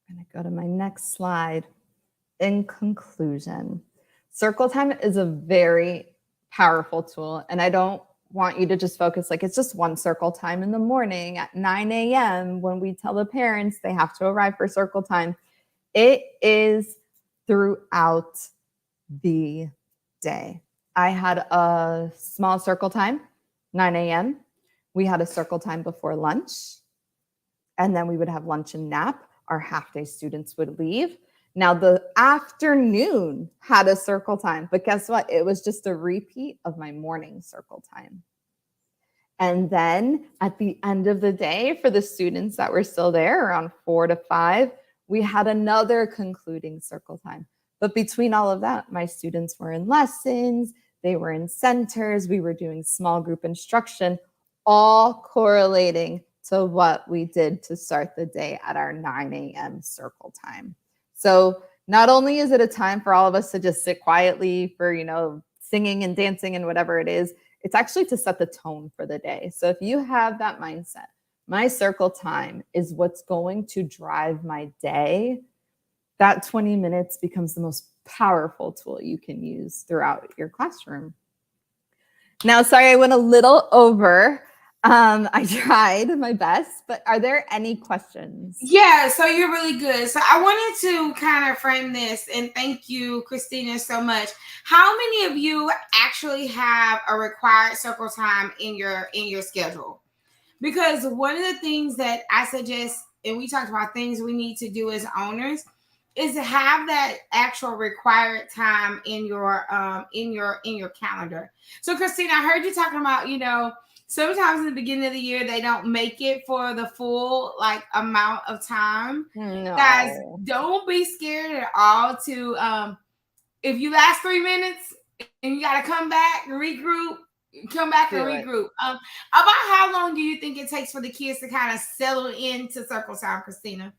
I'm going to go to my next slide. In conclusion, circle time is a very powerful tool, and I don't want you to just focus like it's just one circle time in the morning at 9 a.m. when we tell the parents they have to arrive for circle time. It is throughout the day. I had a small circle time, 9 a.m. We had a circle time before lunch, and then we would have lunch and nap. Our half-day students would leave. Now the afternoon had a circle time, but guess what? It was just a repeat of my morning circle time. And then at the end of the day, for the students that were still there around 4 to 5, we had another concluding circle time. But between all of that, my students were in lessons, they were in centers, we were doing small group instruction, all correlating to what we did to start the day at our 9 a.m. circle time. So not only is it a time for all of us to just sit quietly for, singing and dancing and whatever it is, it's actually to set the tone for the day. So if you have that mindset, my circle time is what's going to drive my day, that 20 minutes becomes the most powerful tool you can use throughout your classroom. Now, sorry, I went a little over. I tried my best, but are there any questions? Yeah, so you're really good. So I wanted to kind of frame this, and thank you, Christina, so much. How many of you actually have a required circle time in your schedule? Because one of the things that I suggest, and we talked about things we need to do as owners, is to have that actual required time in your calendar. So Christina, I heard you talking about, sometimes in the beginning of the year, they don't make it for the full amount of time. No. Guys, don't be scared at all to, if you last 3 minutes and you got to come back and regroup, come back and regroup. About how long do you think it takes for the kids to kind of settle into circle time, Christina?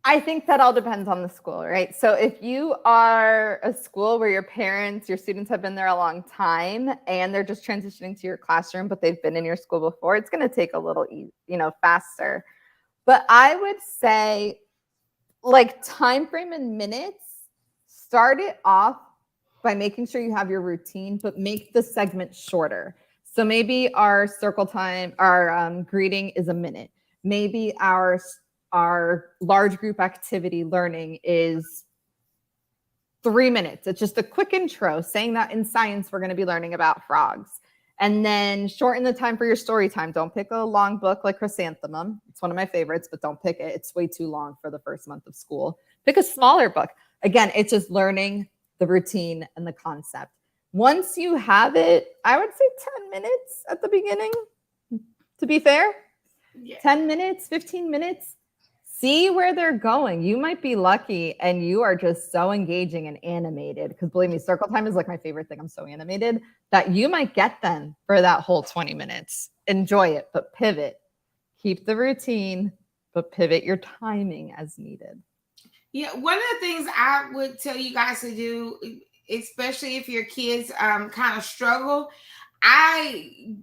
I think that all depends on the school, right? So if you are a school where your students have been there a long time and they're just transitioning to your classroom, but they've been in your school before, it's going to take a little, faster. But I would say time frame in minutes, start it off by making sure you have your routine, but make the segment shorter. So maybe our circle time, our greeting is a minute. Maybe our large group activity learning is 3 minutes. It's just a quick intro saying that in science, we're going to be learning about frogs. And then shorten the time for your story time. Don't pick a long book like Chrysanthemum. It's one of my favorites, but don't pick it. It's way too long for the first month of school. Pick a smaller book. Again, it's just learning the routine and the concept. Once you have it, I would say 10 minutes at the beginning, to be fair. Yeah. 10 minutes, 15 minutes. See where they're going. You might be lucky and you are just so engaging and animated, because believe me, circle time is my favorite thing. I'm so animated that you might get them for that whole 20 minutes. Enjoy it, but pivot. Keep the routine, but pivot your timing as needed. Yeah, one of the things I would tell you guys to do, especially if your kids kind of struggle, I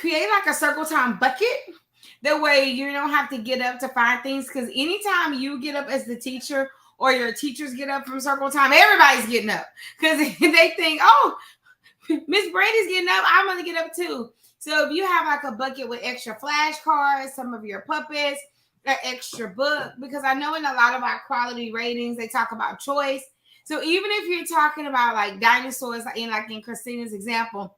create a circle time bucket. That way you don't have to get up to find things, because anytime you get up as the teacher or your teachers get up from circle time, everybody's getting up because they think, oh, Miss Brady's getting up, I'm going to get up too. So if you have a bucket with extra flashcards, some of your puppets, an extra book, because I know in a lot of our quality ratings, they talk about choice. So even if you're talking about like dinosaurs, in Christina's example,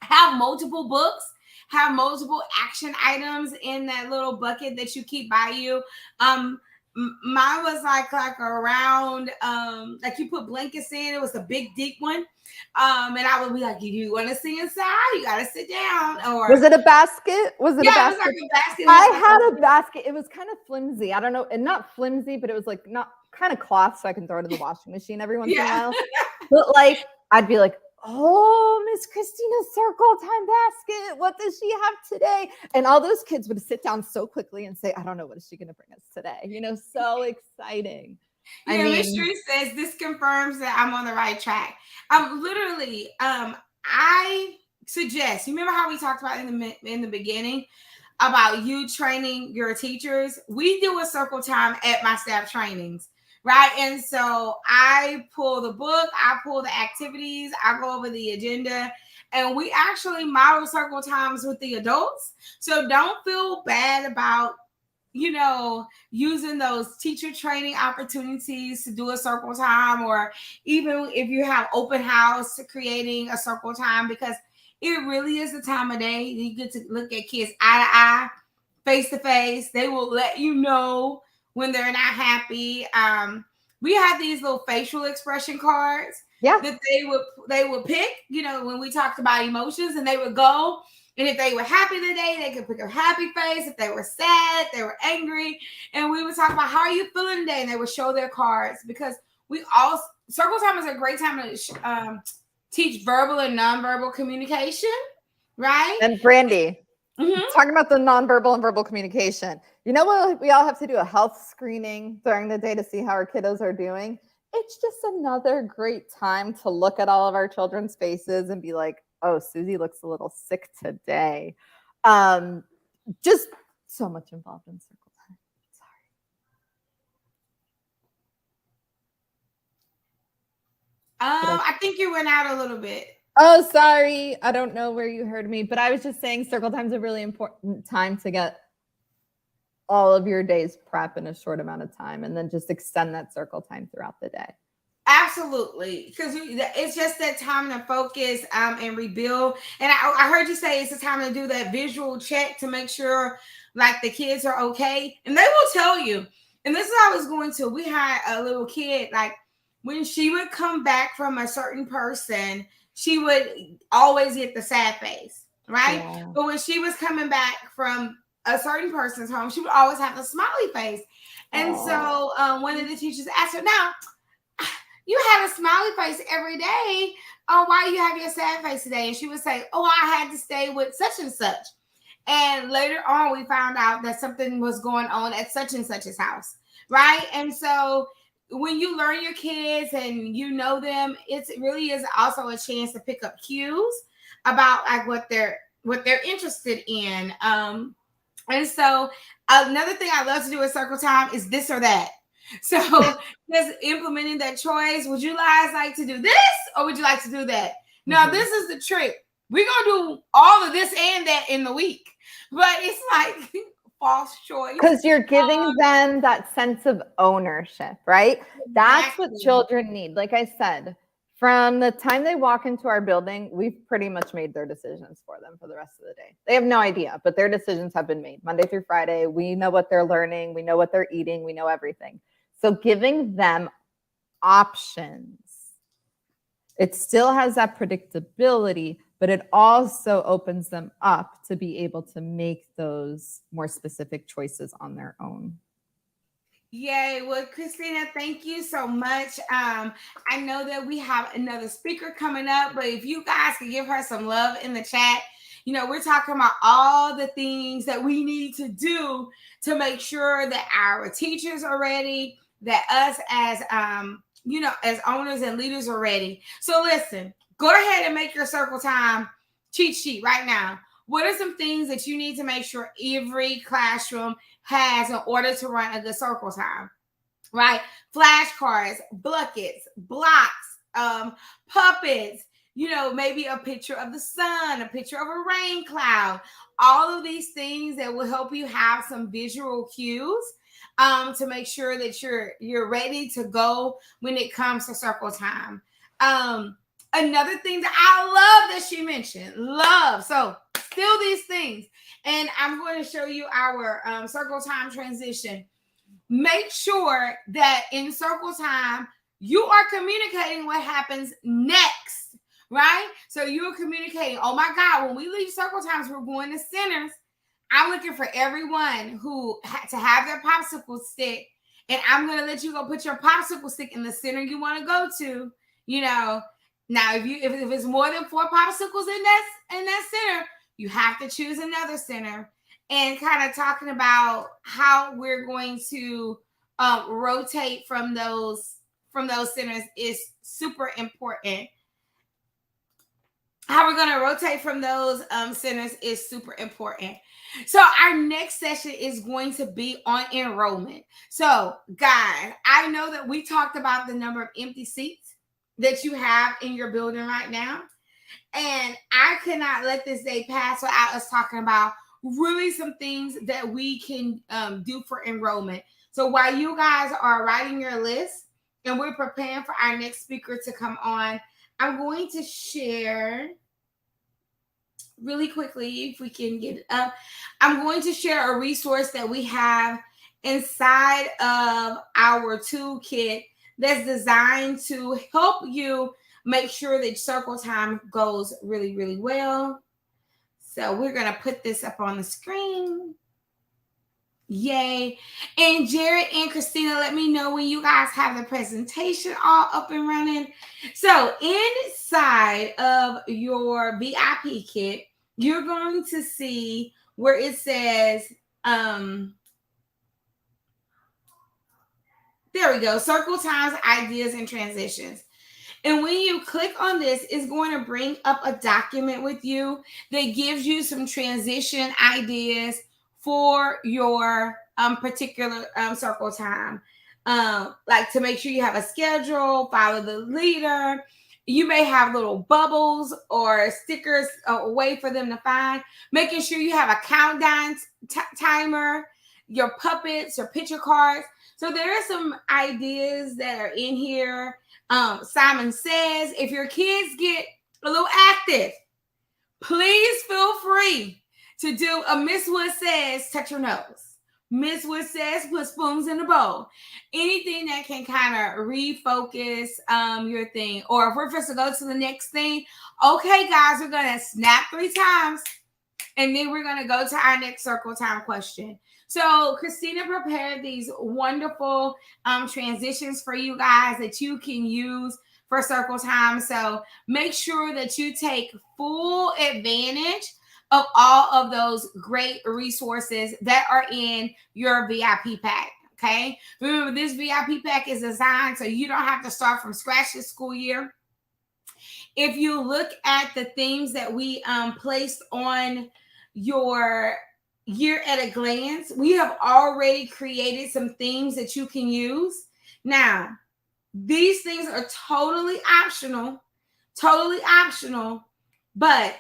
have multiple books, have multiple action items in that little bucket that you keep by you. Mine was like around like you put blankets in. It was a big deep one. And I would be like, you want to sit inside? You gotta sit down. Or was it a basket? Was it a basket? It was like a basket. I had a basket. It was kind of flimsy. I don't know, and not flimsy, but it was like not kind of cloth, so I can throw it in the washing machine every once in a while. But like, I'd be like, oh, Miss Christina's circle time basket. What does she have today? And all those kids would sit down so quickly and say, I don't know, what is she going to bring us today? You know, so exciting. Yeah, Miss Drew says this confirms that I'm on the right track. Literally, I suggest, you remember how we talked about in the beginning about you training your teachers? We do a circle time at my staff trainings, right? And so I pull the book, I pull the activities, I go over the agenda, and we actually model circle times with the adults. So don't feel bad about, you know, using those teacher training opportunities to do a circle time, or even if you have open house, creating a circle time, because it really is the time of day you get to look at kids eye to eye, face to face. They will let you know when they're not happy. We had these little facial expression cards that they would pick, you know, when we talked about emotions, and they would go. And if they were happy today, they could pick a happy face. If they were sad, they were angry. And we would talk about, how are you feeling today? And they would show their cards, because circle time is a great time to teach verbal and nonverbal communication, right? And Brandy, talking about the nonverbal and verbal communication, you know what? We all have to do a health screening during the day to see how our kiddos are doing. It's just another great time to look at all of our children's faces and be like, oh, Susie looks a little sick today. Just so much involved in circle time. Sorry. I think you went out a little bit. Oh, sorry. I don't know where you heard me, but I was just saying circle time is a really important time to get all of your day's prep in a short amount of time, and then just extend that circle time throughout the day. Absolutely, because it's just that time to focus and rebuild. And I heard you say it's a time to do that visual check to make sure like the kids are okay. And they will tell you. And this is how I was going to. We had a little kid, like when she would come back from a certain person, she would always get the sad face, right? Yeah. But when she was coming back from a certain person's home, she would always have the smiley face. And so one of the teachers asked her, now, you had a smiley face every day. Oh, why do you have your sad face today? And she would say, oh, I had to stay with such and such. And later on, we found out that something was going on at such and such's house, right? And so when you learn your kids and you know them, it really is also a chance to pick up cues about like what they're interested in. And so another thing I love to do at circle time is this or that. So just implementing that choice. Would you guys like to do this, or would you like to do that? Now, this is the trick. We're going to do all of this and that in the week. But it's like false choice. Because you're giving them that sense of ownership, right? That's what children need. Like I said, from the time they walk into our building, we've pretty much made their decisions for them for the rest of the day. They have no idea, but their decisions have been made Monday through Friday. We know what they're learning. We know what they're eating. We know everything. So giving them options, it still has that predictability, but it also opens them up to be able to make those more specific choices on their own. Yay. Well, Christina, thank you so much. I know that we have another speaker coming up, but if you guys could give her some love in the chat. You know, we're talking about all the things that we need to do to make sure that our teachers are ready, that us as, as owners and leaders are ready. So listen, go ahead and make your circle time cheat sheet right now. What are some things that you need to make sure every classroom has in order to run a good circle time, right? Flashcards, buckets, blocks, puppets, maybe a picture of the sun, a picture of a rain cloud, all of these things that will help you have some visual cues. to make sure that you're ready to go when it comes to circle time. Another thing that I love that she mentioned, love. So still these things. And I'm going to show you our circle time transition. Make sure that in circle time, you are communicating what happens next, right? So you're communicating, oh my God, when we leave circle times, we're going to centers. I'm looking for everyone who to have their popsicle stick, and I'm going to let you go put your popsicle stick in the center you want to go to, you know. Now, if it's more than 4 popsicles in that center, you have to choose another center. And kind of talking about how we're going to rotate from those centers is super important. How we're going to rotate from those centers is super important. So our next session is going to be on enrollment. So guys, I know that we talked about the number of empty seats that you have in your building right now. And I could not let this day pass without us talking about really some things that we can do for enrollment. So while you guys are writing your list and we're preparing for our next speaker to come on, I'm going to share really quickly, if we can get it up, I'm going to share a resource that we have inside of our toolkit that's designed to help you make sure that circle time goes really, really well. So we're going to put this up on the screen. Yay. And Jared and Christina, let me know when you guys have the presentation all up and running. So inside of your VIP kit, you're going to see where it says, there we go, circle times, ideas, and transitions. And when you click on this, it's going to bring up a document with you that gives you some transition ideas for your particular circle time. Like to make sure you have a schedule, follow the leader. You may have little bubbles or stickers, a way for them to find. Making sure you have a countdown timer, your puppets, your picture cards. So there are some ideas that are in here. Simon says, if your kids get a little active, please feel free to do a Miss Wood says, touch your nose. Miss Wood says, put spoons in the bowl. Anything that can kind of refocus your thing. Or if we're supposed to go to the next thing, okay, guys, we're going to snap 3 times. And then we're going to go to our next circle time question. So Christina prepared these wonderful transitions for you guys that you can use for circle time. So make sure that you take full advantage of all of those great resources that are in your VIP pack. Okay. Remember, this VIP pack is designed so you don't have to start from scratch this school year. If you look at the themes that we placed on your year at a glance, we have already created some themes that you can use. Now, these things are totally optional, but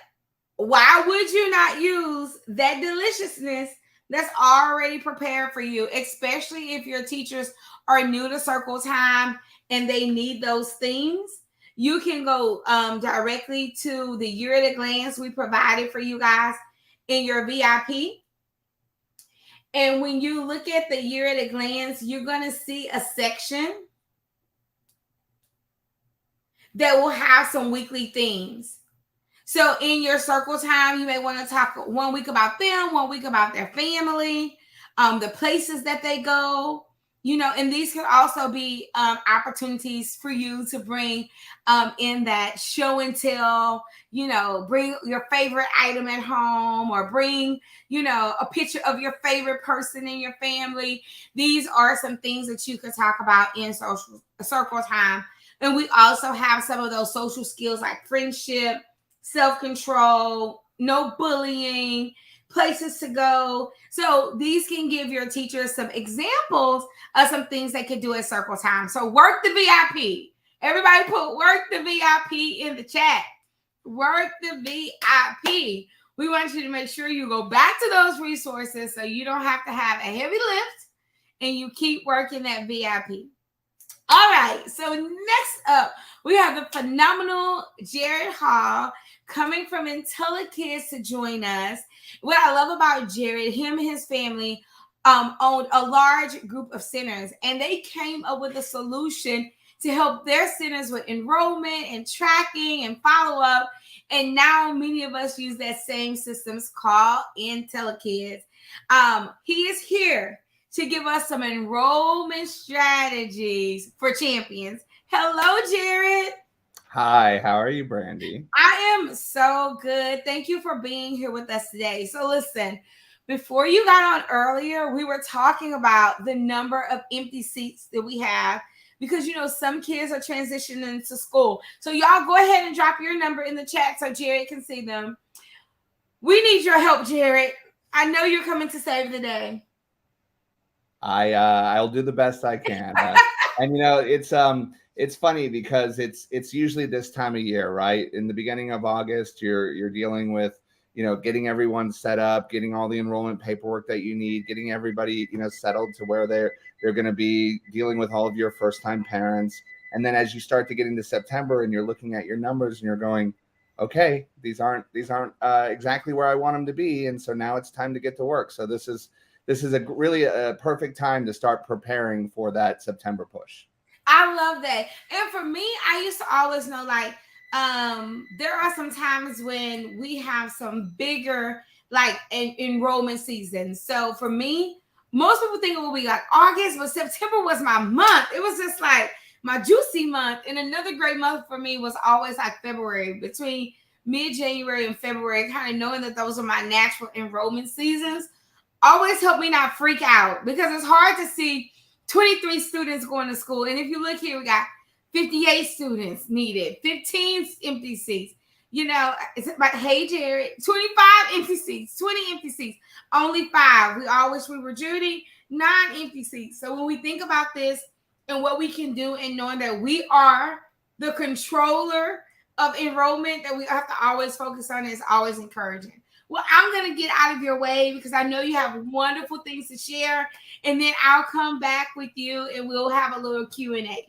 why would you not use that deliciousness that's already prepared for you, especially if your teachers are new to circle time and they need those themes? You can go directly to the year at a glance we provided for you guys in your VIP. And when you look at the year at a glance, you're going to see a section that will have some weekly themes. So in your circle time, you may want to talk 1 week about them, 1 week about their family, the places that they go, you know, and these can also be opportunities for you to bring in that show and tell, you know, bring your favorite item at home or bring, you know, a picture of your favorite person in your family. These are some things that you could talk about in circle time. And we also have some of those social skills like friendship, self-control, no bullying, places to go. So these can give your teachers some examples of some things they could do at circle time. So work the VIP. Everybody put work the VIP in the chat. Work the VIP. We want you to make sure you go back to those resources so you don't have to have a heavy lift and you keep working that VIP. All right, so next up, we have the phenomenal Jared Hall coming from IntelliKids to join us. What I love about Jared, him and his family owned a large group of centers, and they came up with a solution to help their centers with enrollment and tracking and follow-up. And now many of us use that same systems called IntelliKids. He is here to give us some enrollment strategies for champions. Hello, Jared. Hi, how are you, Brandy? I am so good. Thank you for being here with us today. So listen, before you got on earlier, we were talking about the number of empty seats that we have because, you know, some kids are transitioning to school. So y'all go ahead and drop your number in the chat so Jared can see them. We need your help, Jared. I know you're coming to save the day. I'll do the best I can. And you know, it's funny because it's usually this time of year, right? In the beginning of August, you're dealing with, you know, getting everyone set up, getting all the enrollment paperwork that you need, getting everybody, you know, settled to where they're going to be, dealing with all of your first-time parents. And then as you start to get into September and you're looking at your numbers and you're going, okay, these aren't exactly where I want them to be, and so now it's time to get to work. So this is really a perfect time to start preparing for that September push. I love that. And for me, I used to always know, like, there are some times when we have some bigger, like, enrollment seasons. So for me, most people think it will be like August, but September was my month. It was just like my juicy month. And another great month for me was always like February, between mid-January and February, kind of knowing that those are my natural enrollment seasons. Always help me not freak out because it's hard to see 23 students going to school. And if you look here, we got 58 students needed, 15 empty seats. You know, it's about, hey, Jared, 25 empty seats, 20 empty seats, only 5. We all wish we were Judy, 9 empty seats. So when we think about this and what we can do and knowing that we are the controller of enrollment, that we have to always focus on is always encouraging. Well, I'm going to get out of your way because I know you have wonderful things to share. And then I'll come back with you and we'll have a little Q&A.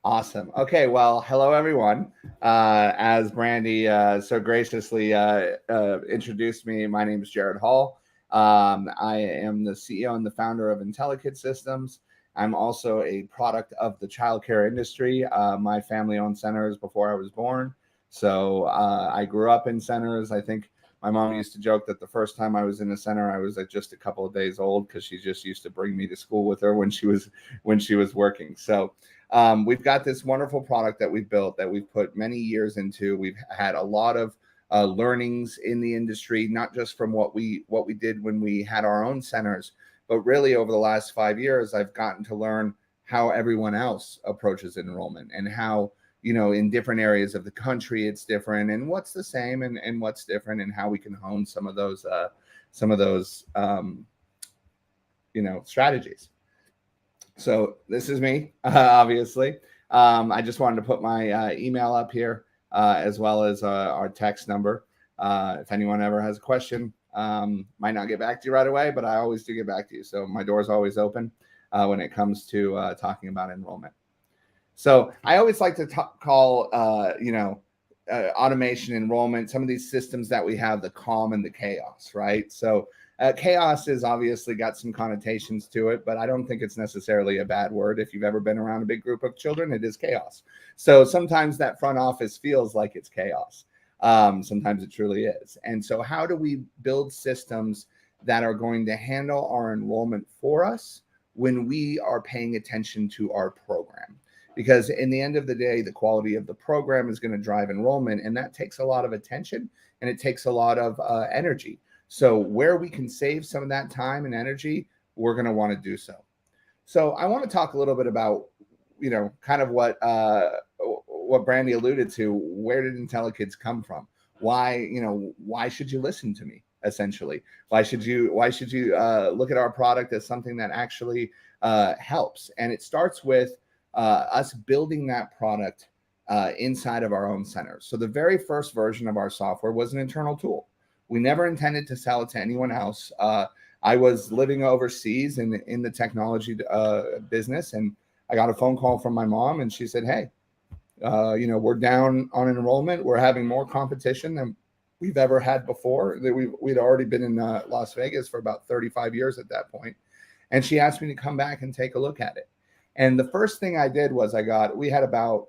Awesome. Okay, well, hello, everyone. As Brandy so graciously introduced me, my name is Jared Hall. I am the CEO and the founder of IntelliKids Systems. I'm also a product of the childcare industry. My family owned centers before I was born. So I grew up in centers. I think my mom used to joke that the first time I was in a center, I was just a couple of days old because she just used to bring me to school with her when she was working. So we've got this wonderful product that we've built that we've put many years into. We've had a lot of learnings in the industry, not just from what we did when we had our own centers, but really over the last 5 years, I've gotten to learn how everyone else approaches enrollment and how, you know, in different areas of the country, it's different, and what's the same and what's different, and how we can hone some of those you know, strategies. So this is me, obviously. I just wanted to put my email up here, as well as our text number. If anyone ever has a question, might not get back to you right away, but I always do get back to you. So my door's always open when it comes to talking about enrollment. So I always like to call, you know, automation, enrollment, some of these systems that we have, the calm and the chaos, right? So chaos has obviously got some connotations to it, but I don't think it's necessarily a bad word. If you've ever been around a big group of children, it is chaos. So sometimes that front office feels like it's chaos. Sometimes it truly is. And so how do we build systems that are going to handle our enrollment for us when we are paying attention to our program? Because in the end of the day, the quality of the program is going to drive enrollment, and that takes a lot of attention and it takes a lot of energy. So where we can save some of that time and energy, we're going to want to do so. So I want to talk a little bit about, you know, kind of what Brandy alluded to. Where did IntelliKids come from? Why should you listen to me? Essentially, why should you look at our product as something that actually helps? And it starts with us building that product inside of our own centers. So the very first version of our software was an internal tool. We never intended to sell it to anyone else. I was living overseas in the technology business, and I got a phone call from my mom, and she said, hey, we're down on enrollment. We're having more competition than we've ever had before. We'd already been in Las Vegas for about 35 years at that point. And she asked me to come back and take a look at it. And the first thing I did was we had about,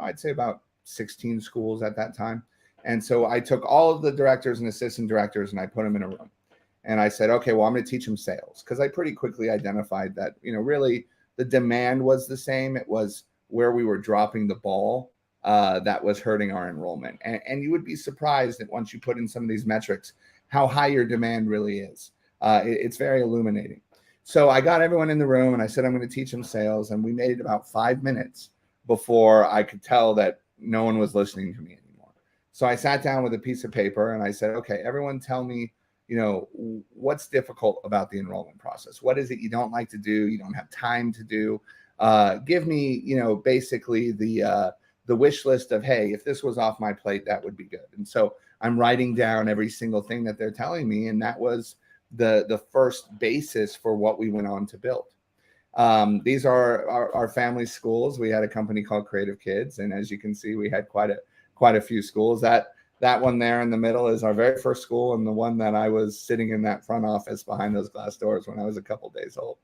I'd say about 16 schools at that time. And so I took all of the directors and assistant directors and I put them in a room. And I said, okay, well, I'm going to teach them sales, because I pretty quickly identified that, really the demand was the same. It was where we were dropping the ball that was hurting our enrollment. And you would be surprised that once you put in some of these metrics, how high your demand really is. It's very illuminating. So I got everyone in the room and I said, I'm going to teach them sales. And we made it about 5 minutes before I could tell that no one was listening to me anymore. So I sat down with a piece of paper and I said, okay, everyone tell me, what's difficult about the enrollment process? What is it you don't like to do? You don't have time to do? Give me, basically the wish list of, hey, if this was off my plate, that would be good. And so I'm writing down every single thing that they're telling me. And that was the first basis for what we went on to build. These are our family schools. We had a company called Creative Kids. And as you can see, we had quite a few schools. That one there in the middle is our very first school, and the one that I was sitting in that front office behind those glass doors when I was a couple days old.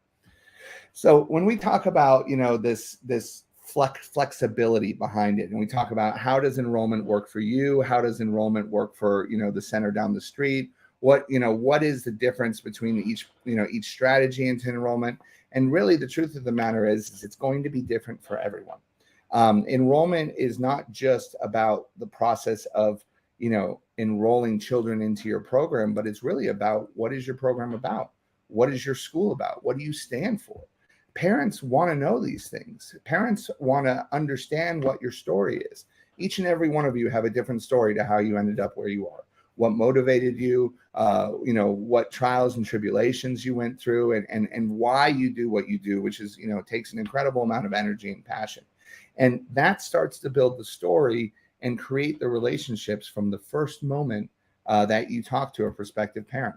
So when we talk about, this flexibility behind it, and we talk about how does enrollment work for you? How does enrollment work for, the center down the street? What is the difference between each strategy into enrollment? And really the truth of the matter is it's going to be different for everyone. Enrollment is not just about the process of, enrolling children into your program, but it's really about, what is your program about? What is your school about? What do you stand for? Parents want to know these things. Parents want to understand what your story is. Each and every one of you have a different story to how you ended up where you are, what motivated you, what trials and tribulations you went through, and why you do what you do, which is, takes an incredible amount of energy and passion. And that starts to build the story and create the relationships from the first moment that you talk to a prospective parent.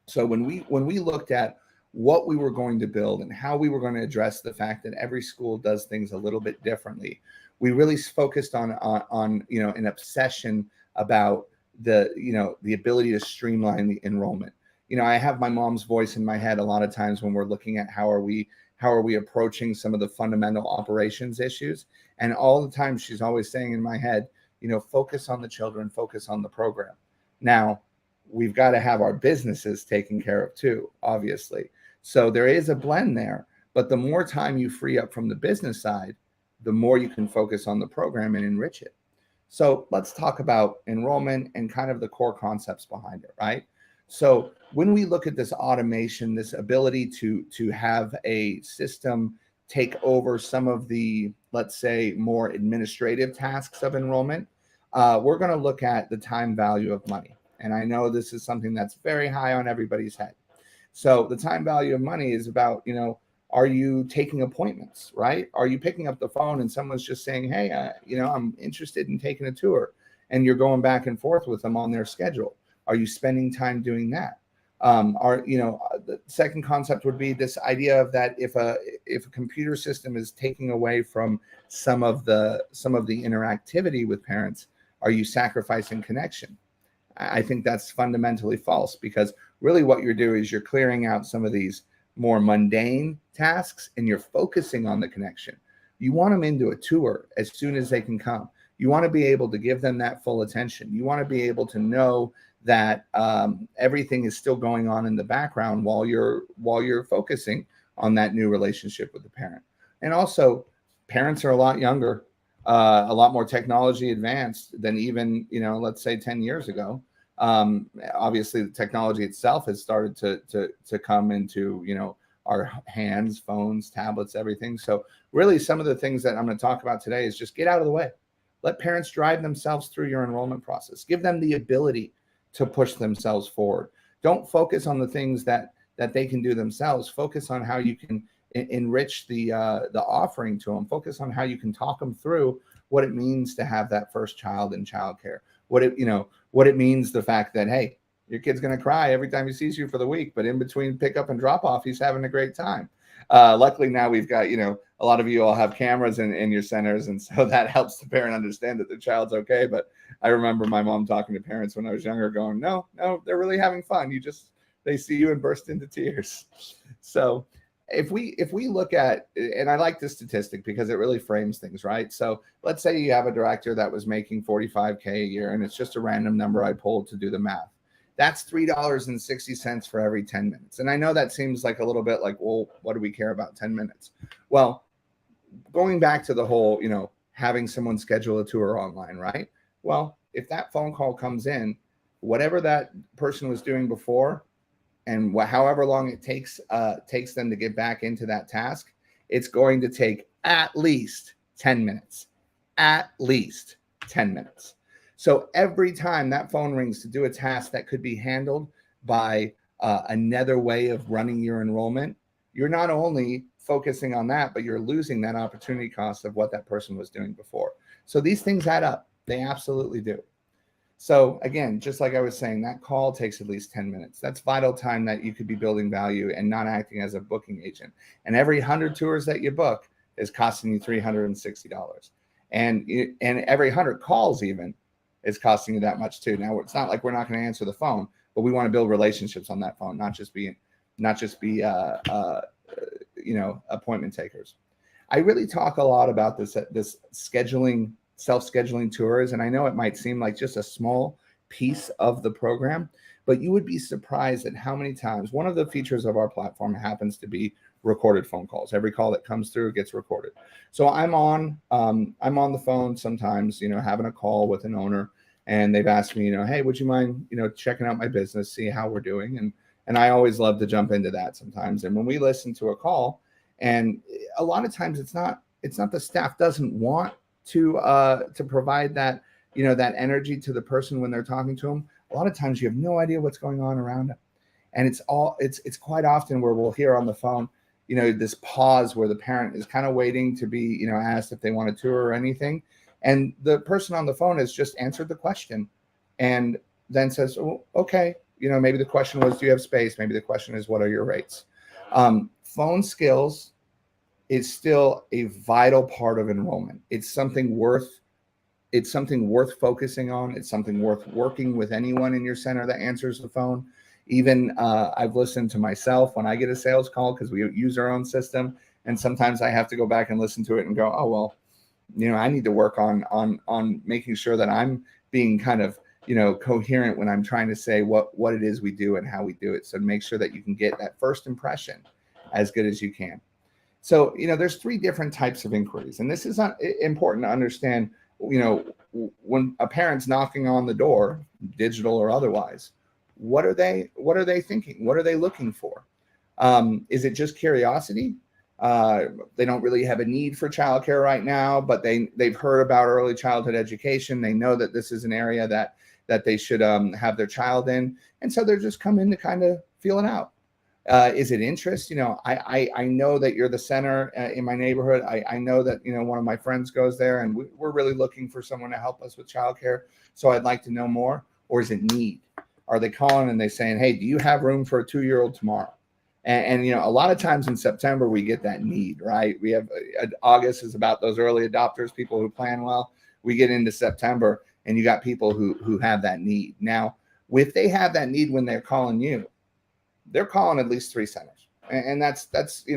So when we looked at what we were going to build and how we were going to address the fact that every school does things a little bit differently, we really focused on an obsession about the ability to streamline the enrollment. I have my mom's voice in my head a lot of times when we're looking at how are we approaching some of the fundamental operations issues. And all the time she's always saying in my head, focus on the children, focus on the program. Now, we've got to have our businesses taken care of too, obviously. So there is a blend there, but the more time you free up from the business side, the more you can focus on the program and enrich it. So let's talk about enrollment and kind of the core concepts behind it, right? So when we look at this automation, this ability to have a system take over some of the, let's say, more administrative tasks of enrollment, we're going to look at the time value of money. And I know this is something that's very high on everybody's head. So the time value of money is about, are you taking appointments, right? Are you picking up the phone and someone's just saying, hey, I'm interested in taking a tour, and you're going back and forth with them on their schedule? Are you spending time doing that? The second concept would be this idea of that if a computer system is taking away from some of the interactivity with parents, are you sacrificing connection? I think that's fundamentally false, because really what you're doing is you're clearing out some of these more mundane tasks and you're focusing on the connection. You want them into a tour as soon as they can come. You want to be able to give them that full attention. You want to be able to know that everything is still going on in the background while you're focusing on that new relationship with the parent. And also, parents are a lot younger, a lot more technology advanced than even, let's say 10 years ago. Obviously, the technology itself has started to come into, our hands, phones, tablets, everything. So really, some of the things that I'm going to talk about today is just get out of the way. Let parents drive themselves through your enrollment process. Give them the ability to push themselves forward. Don't focus on the things that they can do themselves. Focus on how you can enrich the offering to them. Focus on how you can talk them through what it means to have that first child in childcare. What it means, the fact that, hey, Your kid's going to cry every time he sees you for the week, but in between pickup and drop off, he's having a great time. Luckily now we've got, a lot of you all have cameras in your centers. And so that helps the parent understand that the child's okay. But I remember my mom talking to parents when I was younger going, no, they're really having fun. They see you and burst into tears. So if we look at, and I like this statistic because it really frames things, right? So let's say you have a director that was making $45K a year, and it's just a random number I pulled to do the math. That's $3.60 for every 10 minutes. And I know that seems like a little bit like, well, what do we care about 10 minutes? Well, going back to the whole, having someone schedule a tour online, right? Well, if that phone call comes in, whatever that person was doing before, and however long it takes them to get back into that task, it's going to take at least 10 minutes. At least 10 minutes. So every time that phone rings to do a task that could be handled by another way of running your enrollment, you're not only focusing on that, but you're losing that opportunity cost of what that person was doing before. So these things add up. They absolutely do. So again, just like I was saying, that call takes at least 10 minutes. That's vital time that you could be building value and not acting as a booking agent. And every 100 tours that you book is costing you $360. And every 100 calls even is costing you that much too. Now, it's not like we're not going to answer the phone, but we want to build relationships on that phone, not just be appointment takers. I really talk a lot about this scheduling, self-scheduling tours. And I know it might seem like just a small piece of the program, but you would be surprised at how many times one of the features of our platform happens to be recorded phone calls. Every call that comes through gets recorded. So I'm on the phone sometimes, having a call with an owner, and they've asked me, hey, would you mind, checking out my business, see how we're doing? And I always love to jump into that sometimes. And when we listen to a call, and a lot of times it's not the staff doesn't want to provide that, that energy to the person when they're talking to them. A lot of times you have no idea what's going on around them. And it's quite often where we'll hear on the phone, this pause where the parent is kind of waiting to be, asked if they want a tour or anything. And the person on the phone has just answered the question and then says, oh, okay, maybe the question was, do you have space? Maybe the question is, what are your rates? Phone skills is still a vital part of enrollment. It's something worth focusing on. It's something worth working with anyone in your center that answers the phone. Even I've listened to myself when I get a sales call because we use our own system, and sometimes I have to go back and listen to it and go, oh well, I need to work on making sure that I'm being kind of coherent when I'm trying to say what it is we do and how we do it. So to make sure that you can get that first impression as good as you can. So, there's 3 different types of inquiries, and this is important to understand, when a parent's knocking on the door, digital or otherwise, what are they thinking? What are they looking for? Is it just curiosity? They don't really have a need for childcare right now, but they've heard about early childhood education. They know that this is an area that they should have their child in. And so they're just coming to kind of feel it out. Is it interest? I know that you're the center in my neighborhood. I know that, one of my friends goes there, and we're really looking for someone to help us with childcare. So I'd like to know more. Or is it need? Are they calling and they saying, hey, do you have room for a 2-year-old tomorrow? And a lot of times in September, we get that need, right? We have August is about those early adopters, people who plan well. We get into September and you got people who have that need. Now, if they have that need when they're calling you, they're calling at least 3 centers. And that's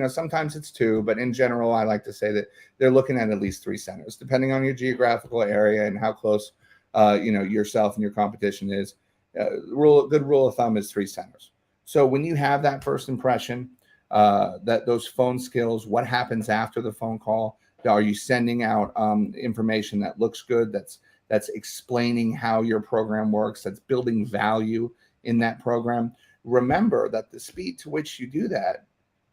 sometimes it's 2, but in general, I like to say that they're looking at least 3 centers, depending on your geographical area and how close, yourself and your competition is. Good rule of thumb is 3 centers. So when you have that first impression, that those phone skills, what happens after the phone call? Are you sending out information that looks good? That's explaining how your program works. That's building value in that program. Remember that the speed to which you do that,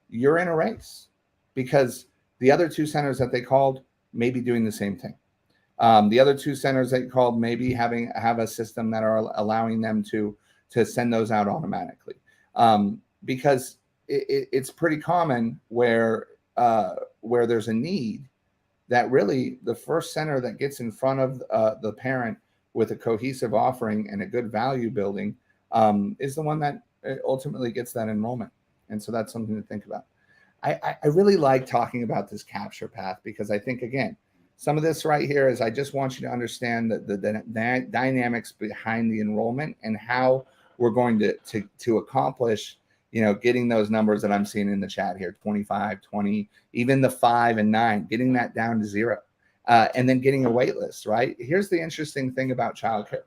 you're in a race, because the other 2 centers that they called may be doing the same thing. The other 2 centers that you called maybe have a system that are allowing them to send those out automatically. Because it's pretty common where there's a need, that really the first center that gets in front of the parent with a cohesive offering and a good value building is the one that ultimately gets that enrollment. And so that's something to think about. I really like talking about this capture path because I think, again, some of this right here is I just want you to understand the dynamics behind the enrollment and how we're going to accomplish, getting those numbers that I'm seeing in the chat here, 25, 20, even the 5 and 9, getting that down to 0, and then getting a wait list, right? Here's the interesting thing about childcare,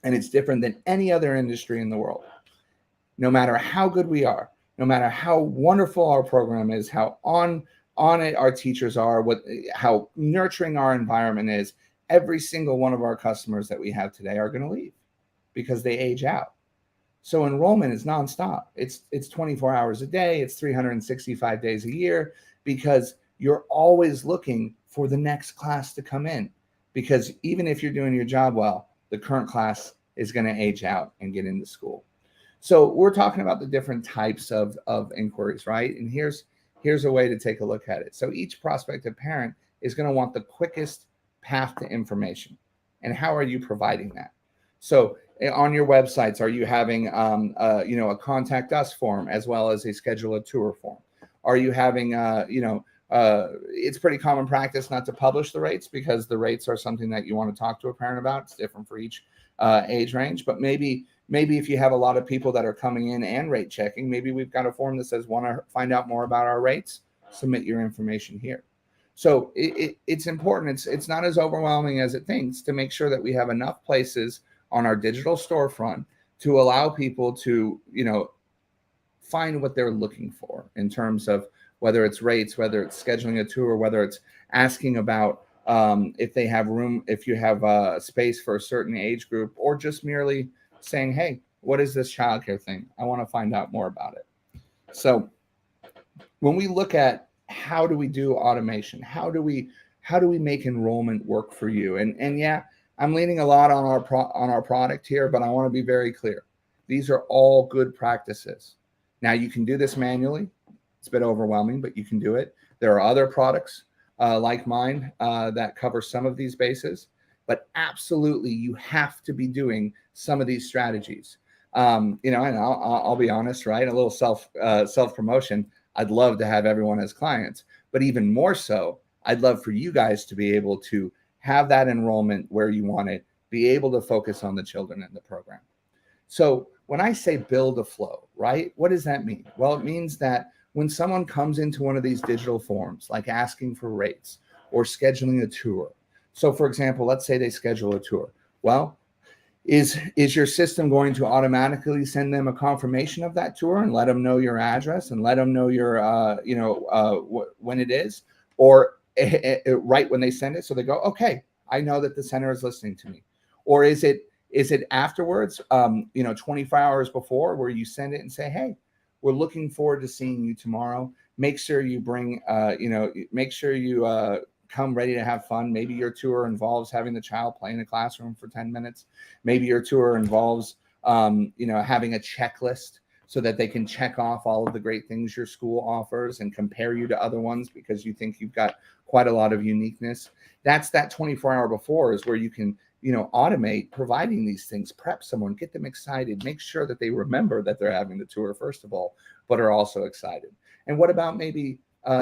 and it's different than any other industry in the world. No matter how good we are, no matter how wonderful our program is, how on it our teachers are, how nurturing our environment is, every single one of our customers that we have today are going to leave because they age out. So enrollment is nonstop. It's 24 hours a day. It's 365 days a year because you're always looking for the next class to come in. Because even if you're doing your job well, the current class is going to age out and get into school. So we're talking about the different types of inquiries, right? And here's a way to take a look at it. So each prospective parent is going to want the quickest path to information. And how are you providing that? So on your websites, are you having a contact us form as well as a schedule a tour form? Are you having it's pretty common practice not to publish the rates because the rates are something that you want to talk to a parent about. It's different for each age range, but maybe if you have a lot of people that are coming in and rate checking, maybe we've got a form that says, want to find out more about our rates, submit your information here. So it's important. It's not as overwhelming as it thinks to make sure that we have enough places on our digital storefront to allow people to, find what they're looking for in terms of whether it's rates, whether it's scheduling a tour, whether it's asking about if they have room, if you have space for a certain age group, or just merely saying, hey, what is this childcare thing? I want to find out more about it. So when we look at how do we do automation, how do we make enrollment work for you? And yeah, I'm leaning a lot on our product here, but I want to be very clear. These are all good practices. Now you can do this manually. It's a bit overwhelming, but you can do it. There are other products like mine that cover some of these bases, but absolutely you have to be doing some of these strategies. And I'll be honest, right? A little self promotion. I'd love to have everyone as clients, but even more so, I'd love for you guys to be able to have that enrollment where you want it, be able to focus on the children in the program. So when I say build a flow, right? What does that mean? Well, it means that when someone comes into one of these digital forms, like asking for rates or scheduling a tour. So for example, let's say they schedule a tour. Well, is your system going to automatically send them a confirmation of that tour and let them know your address and let them know your, when it is? Or right when they send it, so they go, okay, I know that the center is listening to me. Or is it afterwards, 24 hours before, where you send it and say, hey, we're looking forward to seeing you tomorrow. Make sure you bring, make sure you come ready to have fun. Maybe your tour involves having the child play in a classroom for 10 minutes. Maybe your tour involves, having a checklist so that they can check off all of the great things your school offers and compare you to other ones because you think you've got quite a lot of uniqueness. That's that 24-hour before is where you can, automate providing these things, prep someone, get them excited, make sure that they remember that they're having the tour, first of all, but are also excited. And what about maybe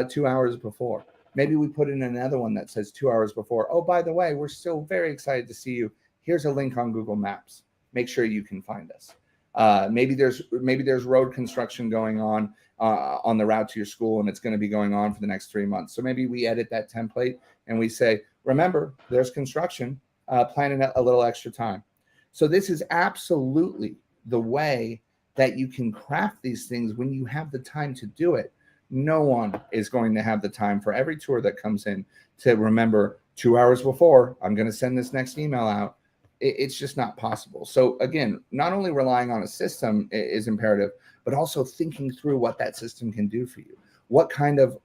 2 hours before? Maybe we put in another one that says 2 hours before, oh, by the way, we're still very excited to see you. Here's a link on Google Maps. Make sure you can find us. Maybe there's road construction going on the route to your school, and it's going to be going on for the next 3 months. So maybe we edit that template and we say, remember, there's construction, planning a little extra time. So this is absolutely the way that you can craft these things when you have the time to do it. No one is going to have the time for every tour that comes in to remember 2 hours before, I'm going to send this next email out. It's just not possible. So again, not only relying on a system is imperative, but also thinking through what that system can do for you. What kind of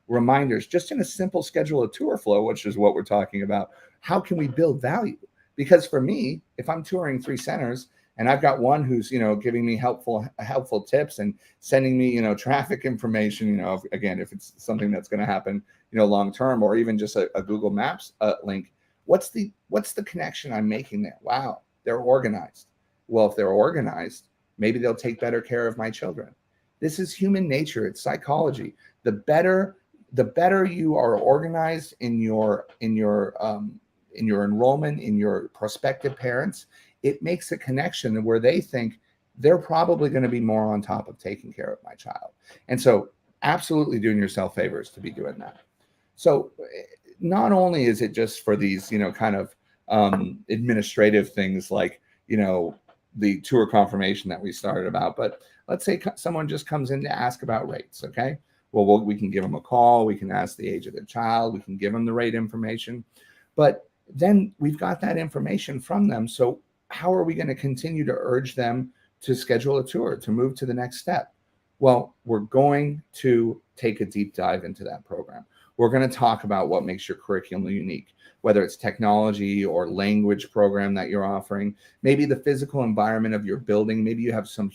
reminders, just in a simple schedule of tour flow, which is what we're talking about. How can we build value? Because for me, if I'm touring 3 centers and I've got one who's, giving me helpful tips and sending me, traffic information, again, if it's something that's going to happen, long term, or even just a Google Maps link, what's the connection I'm making there? Wow, they're organized. Well, if they're organized, maybe they'll take better care of my children. This is human nature. It's psychology. The better you are organized in your enrollment, in your prospective parents, it makes a connection where they think they're probably going to be more on top of taking care of my child. And so absolutely doing yourself favors to be doing that. So not only is it just for these, kind of administrative things like, the tour confirmation that we started about, but let's say someone just comes in to ask about rates. Okay. Well, we can give them a call. We can ask the age of the child. We can give them the rate information, but then we've got that information from them. So how are we going to continue to urge them to schedule a tour, to move to the next step? Well, we're going to take a deep dive into that program. We're going to talk about what makes your curriculum unique, whether it's technology or language program that you're offering, maybe the physical environment of your building. Maybe you have some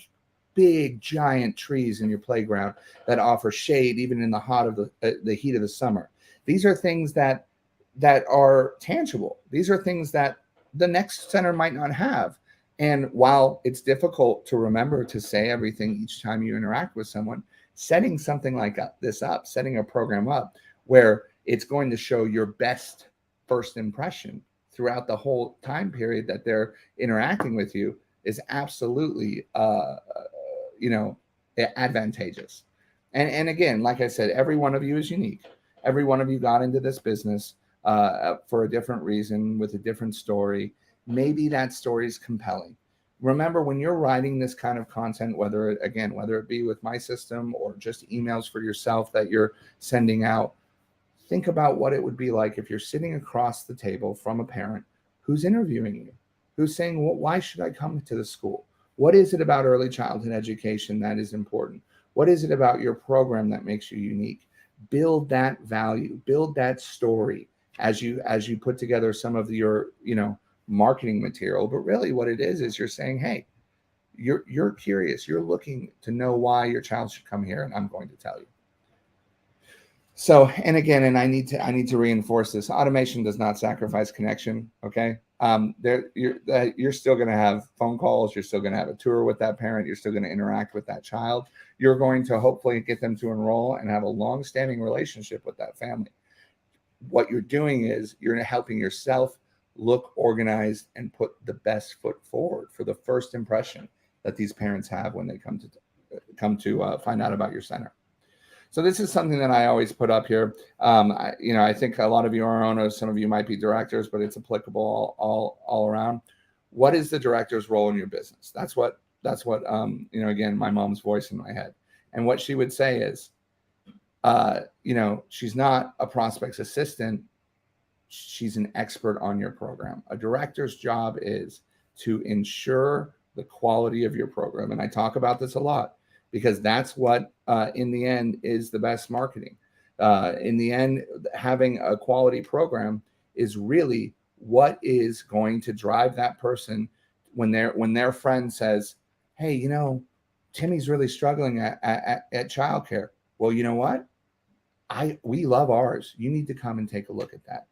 big giant trees in your playground that offer shade even in the heat of the summer. These are things that are tangible. These are things that the next center might not have. And while it's difficult to remember to say everything each time you interact with someone, setting something like this up, setting a program up where it's going to show your best first impression throughout the whole time period that they're interacting with you is absolutely, advantageous. And again, like I said, every one of you is unique. Every one of you got into this business for a different reason, with a different story. Maybe that story is compelling. Remember, when you're writing this kind of content, whether it be with my system or just emails for yourself that you're sending out, think about what it would be like if you're sitting across the table from a parent who's interviewing you, who's saying, well, why should I come to the school? What is it about early childhood education that is important? What is it about your program that makes you unique? Build that value, build that story as you put together some of your, marketing material. But really what it is you're saying, hey, you're curious, you're looking to know why your child should come here, and I'm going to tell you. So, and again, and I need to reinforce this: automation does not sacrifice connection. Okay, you're still going to have phone calls. You're still going to have a tour with that parent. You're still going to interact with that child. You're going to hopefully get them to enroll and have a long-standing relationship with that family. What you're doing is you're helping yourself look organized and put the best foot forward for the first impression that these parents have when they come to find out about your center. So this is something that I always put up here. I think a lot of you are owners, some of you might be directors, but it's applicable all around. What is the director's role in your business? That's what again, my mom's voice in my head. And what she would say is, she's not a prospect's assistant. She's an expert on your program. A director's job is to ensure the quality of your program. And I talk about this a lot because that's what, in the end, is the best marketing. In the end, having a quality program is really what is going to drive that person when their friend says, hey, Timmy's really struggling at childcare. Well, you know what? We love ours. You need to come and take a look at that.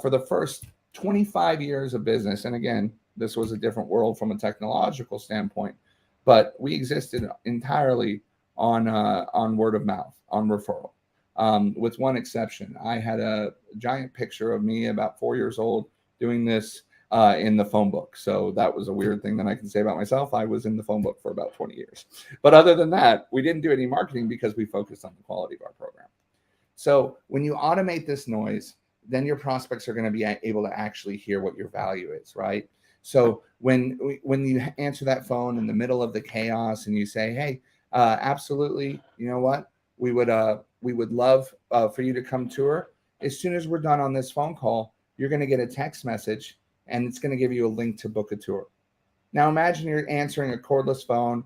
For the first 25 years of business, and again, this was a different world from a technological standpoint, but we existed entirely on word of mouth, on referral, with one exception. I had a giant picture of me about 4 years old doing this in the phone book. So that was a weird thing that I can say about myself. I was in the phone book for about 20 years. But other than that, we didn't do any marketing because we focused on the quality of our program. So when you automate this noise, then your prospects are going to be able to actually hear what your value is, right? So when you answer that phone in the middle of the chaos and you say, hey, absolutely, you know what? We would love for you to come tour. As soon as we're done on this phone call, you're going to get a text message and it's going to give you a link to book a tour. Now imagine you're answering a cordless phone,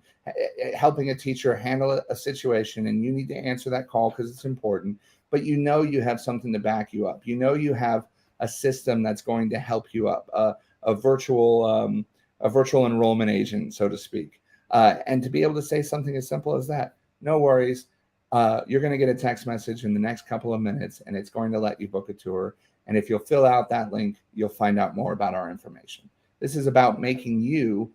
helping a teacher handle a situation, and you need to answer that call because it's important, but you have something to back you up. You have a system that's going to help you up, a virtual enrollment agent, so to speak. And to be able to say something as simple as that, no worries, you're going to get a text message in the next couple of minutes, and it's going to let you book a tour. And if you'll fill out that link, you'll find out more about our information. This is about making you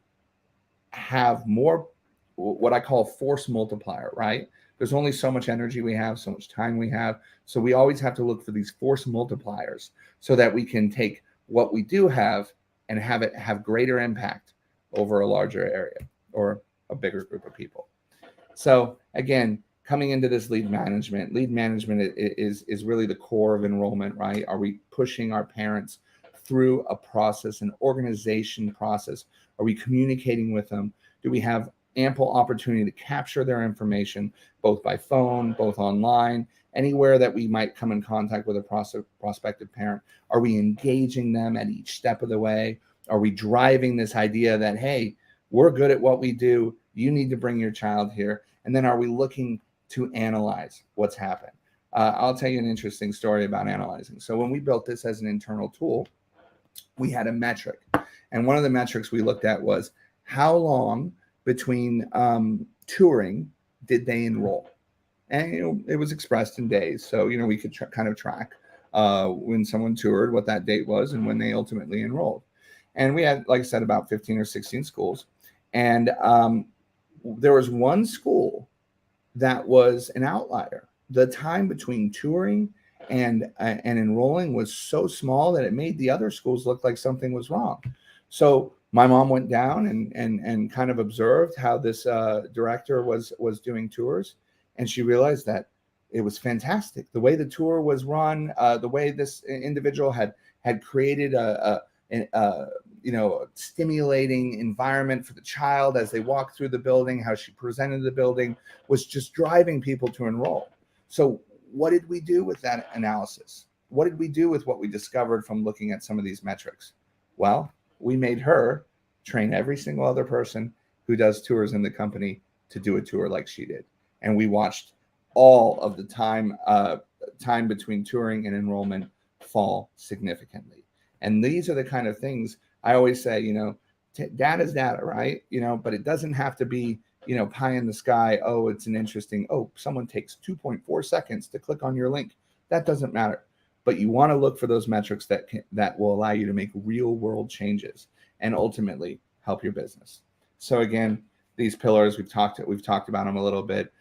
have more what I call force multiplier, right? There's only so much energy we have, so much time we have. So we always have to look for these force multipliers so that we can take what we do have and have it have greater impact over a larger area or a bigger group of people. So again, coming into this lead management is really the core of enrollment, right? Are we pushing our parents through a process, an organization process? Are we communicating with them? Do we have ample opportunity to capture their information, both by phone, both online, anywhere that we might come in contact with a prospective parent? Are we engaging them at each step of the way? Are we driving this idea that, hey, we're good at what we do, you need to bring your child here? And then are we looking to analyze what's happened? I'll tell you an interesting story about analyzing. So when we built this as an internal tool, we had a metric. And one of the metrics we looked at was how long between touring did they enroll? And it was expressed in days. So we could kind of track when someone toured, what that date was, and when they ultimately enrolled. And we had, like I said, about 15 or 16 schools. And there was one school that was an outlier. The time between touring and enrolling was so small that it made the other schools look like something was wrong. So my mom went down and kind of observed how this director was doing tours, and she realized that it was fantastic. The way the tour was run, the way this individual had created a stimulating environment for the child as they walked through the building, how she presented the building was just driving people to enroll. So what did we do with that analysis? What did we do with what we discovered from looking at some of these metrics? Well, we made her train every single other person who does tours in the company to do a tour like she did. And we watched all of the time between touring and enrollment fall significantly. And these are the kind of things I always say, data is data, right? But it doesn't have to be, pie in the sky. Oh, it's an interesting, someone takes 2.4 seconds to click on your link. That doesn't matter. But you want to look for those metrics that will allow you to make real world changes and ultimately help your business. So again, these pillars, we've talked about them a little bit.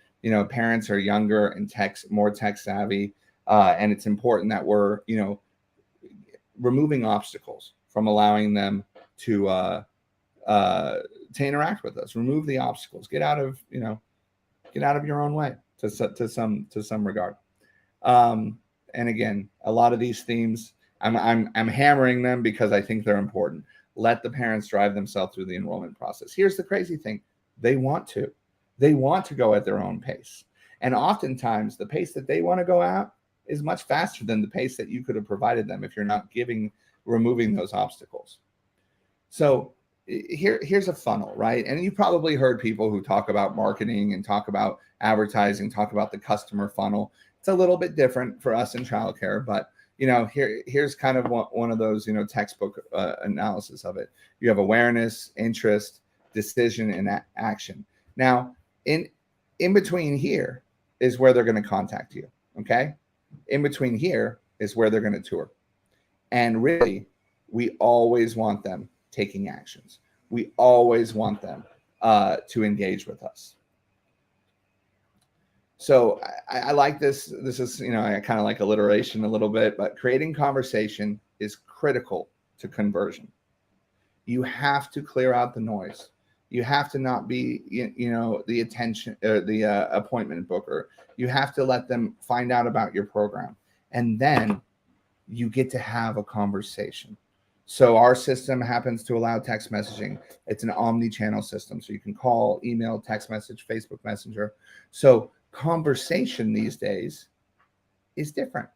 Parents are younger and more tech savvy. And it's important that we're, removing obstacles from allowing them to interact with us. Remove the obstacles. Get out of your own way to some regard. And again, a lot of these themes, I'm hammering them because I think they're important. Let the parents drive themselves through the enrollment process. Here's the crazy thing. They want to go at their own pace. And oftentimes the pace that they want to go at is much faster than the pace that you could have provided them if you're not removing those obstacles. So here's a funnel, right? And you probably heard people who talk about marketing and talk about advertising, talk about the customer funnel. It's a little bit different for us in childcare, but here's kind of one of those textbook analysis of it. You have awareness, interest, decision, and action. Now, in between here is where they're going to contact you. Okay, in between here is where they're going to tour, and really, we always want them taking actions. We always want them to engage with us. So I like this. This is, I kind of like alliteration a little bit, but creating conversation is critical to conversion. You have to clear out the noise. You have to not be, the attention or the appointment booker. You have to let them find out about your program, and then you get to have a conversation. So our system happens to allow text messaging. It's an omni-channel system, so you can call, email, text message, Facebook Messenger. So conversation these days is different.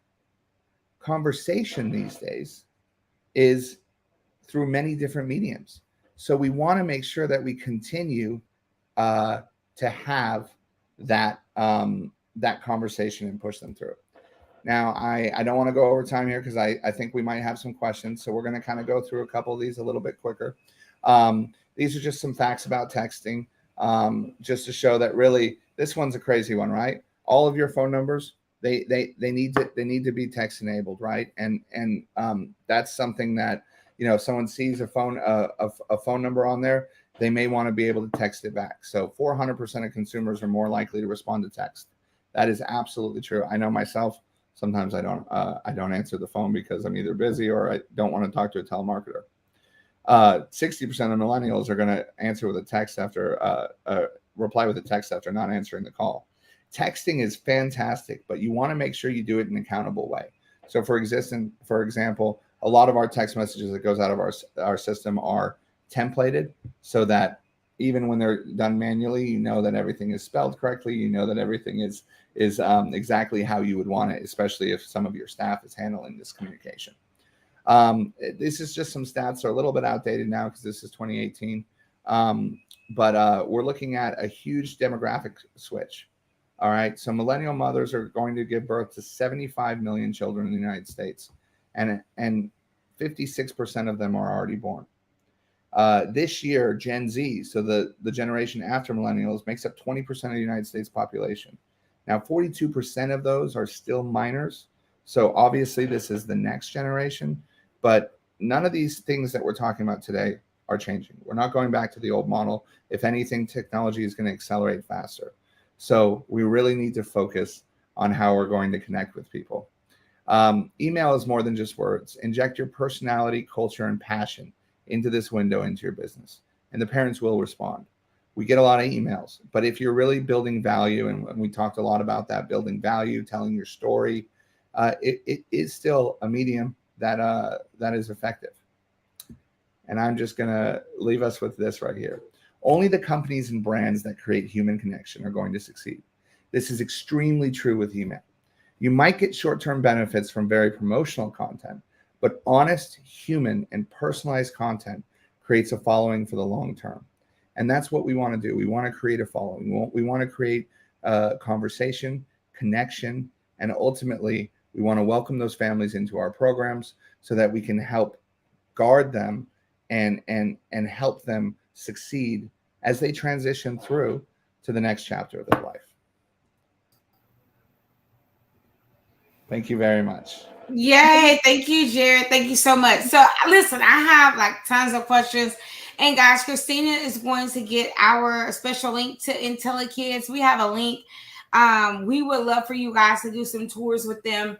Conversation these days is through many different mediums. So we want to make sure that we continue to have that conversation and push them through. Now, I don't want to go over time here because I think we might have some questions. So we're going to kind of go through a couple of these a little bit quicker. These are just some facts about texting, just to show that really this one's a crazy one, right? All of your phone numbers, they need to be text enabled, right? And that's something that, if someone sees a phone number on there, they may want to be able to text it back. So 400% of consumers are more likely to respond to text. That is absolutely true. I know myself, sometimes I don't answer the phone because I'm either busy or I don't want to talk to a telemarketer. 60% of millennials are going to answer with a text after reply with a text after not answering the call. Texting is fantastic, but you want to make sure you do it in an accountable way. So for example, a lot of our text messages that goes out of our system are templated so that even when they're done manually, you know that everything is spelled correctly. You know that everything is exactly how you would want it, especially if some of your staff is handling this communication. This is just some stats that are a little bit outdated now because this is 2018. But we're looking at a huge demographic switch. All right. So millennial mothers are going to give birth to 75 million children in the United States, and 56% of them are already born. This year, Gen Z, so the generation after millennials, makes up 20% of the United States population. Now, 42% of those are still minors. So obviously this is the next generation, but none of these things that we're talking about today are changing. We're not going back to the old model. If anything, technology is going to accelerate faster. So we really need to focus on how we're going to connect with people. Email is more than just words. Inject your personality, culture, and passion into this window into your business, and the parents will respond. We get a lot of emails, but if you're really building value, and we talked a lot about that, building value, telling your story, it is still a medium that is effective. And I'm just going to leave us with this right here. Only the companies and brands that create human connection are going to succeed. This is extremely true with email. You might get short-term benefits from very promotional content, but honest, human, and personalized content creates a following for the long term. And that's what we want to do. We want to create a following. We want to create a conversation, connection, and ultimately, we want to welcome those families into our programs so that we can help guard them and help them succeed as they transition through to the next chapter of their life. Thank you very much. Yay. Thank you, Jared. Thank you so much. So listen, I have like tons of questions. And guys, Christina is going to get our special link to IntelliKids. We have a link. We would love for you guys to do some tours with them.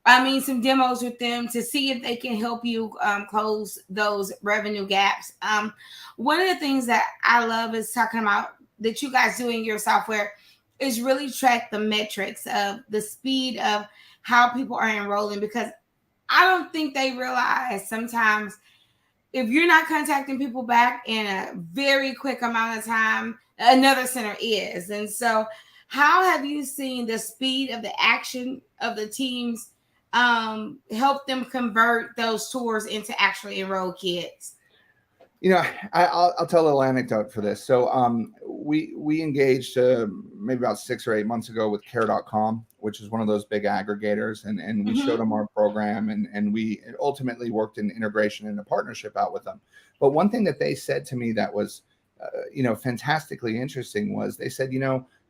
Some demos with them to see if they can help you close those revenue gaps. One of the things that I love is talking about that you guys do in your software is really track the metrics of the speed of how people are enrolling, because I don't think they realize sometimes if you're not contacting people back in a very quick amount of time, another center is. And so how have you seen the speed of the action of the teams help them convert those tours into actually enrolled kids? You know, I'll tell a little anecdote for this. So we engaged maybe about 6 or 8 months ago with care.com, which is one of those big aggregators. And we showed them our program, and we ultimately worked in integration and a partnership out with them. But one thing that they said to me that was, fantastically interesting was they said,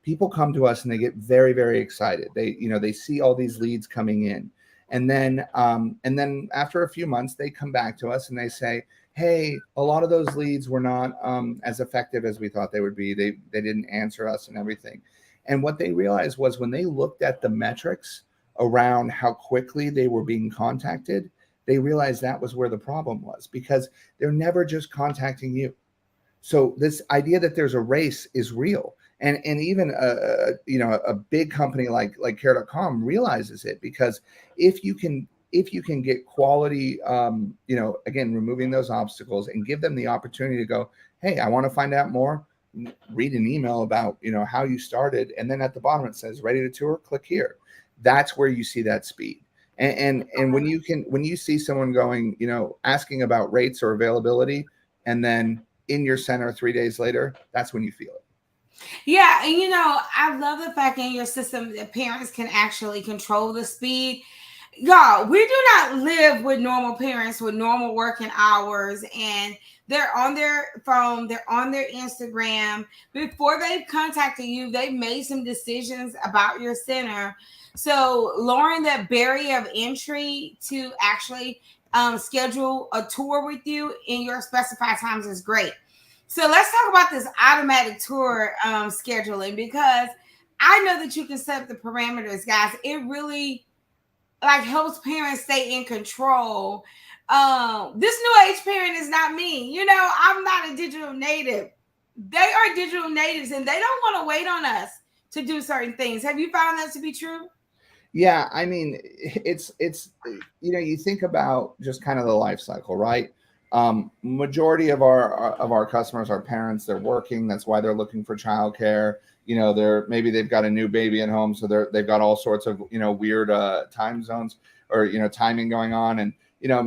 people come to us and they get very, very excited. They see all these leads coming in. And then after a few months, they come back to us and they say, hey, a lot of those leads were not as effective as we thought they would be. They didn't answer us and everything. And what they realized was when they looked at the metrics around how quickly they were being contacted, they realized that was where the problem was, because they're never just contacting you. So this idea that there's a race is real. And even a big company like care.com realizes it, because if you can get quality, again, removing those obstacles and give them the opportunity to go, hey, I want to find out more, read an email about, how you started. And then at the bottom, it says ready to tour, click here. That's where you see that speed. And when you see someone going, asking about rates or availability, and then in your center 3 days later, that's when you feel it. Yeah. And, I love the fact in your system that parents can actually control the speed. Y'all, we do not live with normal parents with normal working hours, and they're on their phone, they're on their Instagram. Before they've contacted you, they've made some decisions about your center. So lowering that barrier of entry to actually schedule a tour with you in your specified times is great. So let's talk about this automatic tour scheduling, because I know that you can set up the parameters, guys. It really like helps parents stay in control. This new age parent is not me. You know, I'm not a digital native. They are digital natives, and they don't want to wait on us to do certain things. Have you found that to be true? Yeah, I mean, it's you think about just kind of the life cycle, right? Majority of our customers are parents. They're working. That's why they're looking for childcare. Maybe they've got a new baby at home, so they've got all sorts of weird time zones or timing going on, and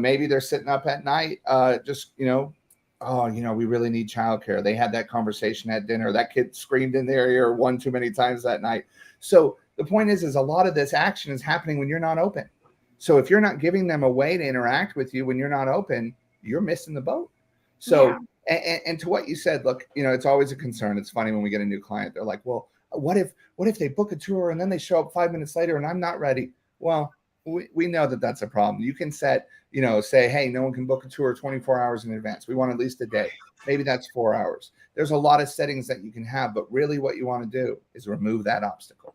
maybe they're sitting up at night, just oh, we really need childcare. They had that conversation at dinner. That kid screamed in their ear one too many times that night. So the point is a lot of this action is happening when you're not open. So if you're not giving them a way to interact with you when you're not open, you're missing the boat. So, and to what you said, look, it's always a concern. It's funny when we get a new client, they're like, well, what if they book a tour and then they show up 5 minutes later and I'm not ready? Well, we know that that's a problem. You can say, hey, no one can book a tour 24 hours in advance. We want at least a day. Maybe that's 4 hours. There's a lot of settings that you can have, but really what you want to do is remove that obstacle.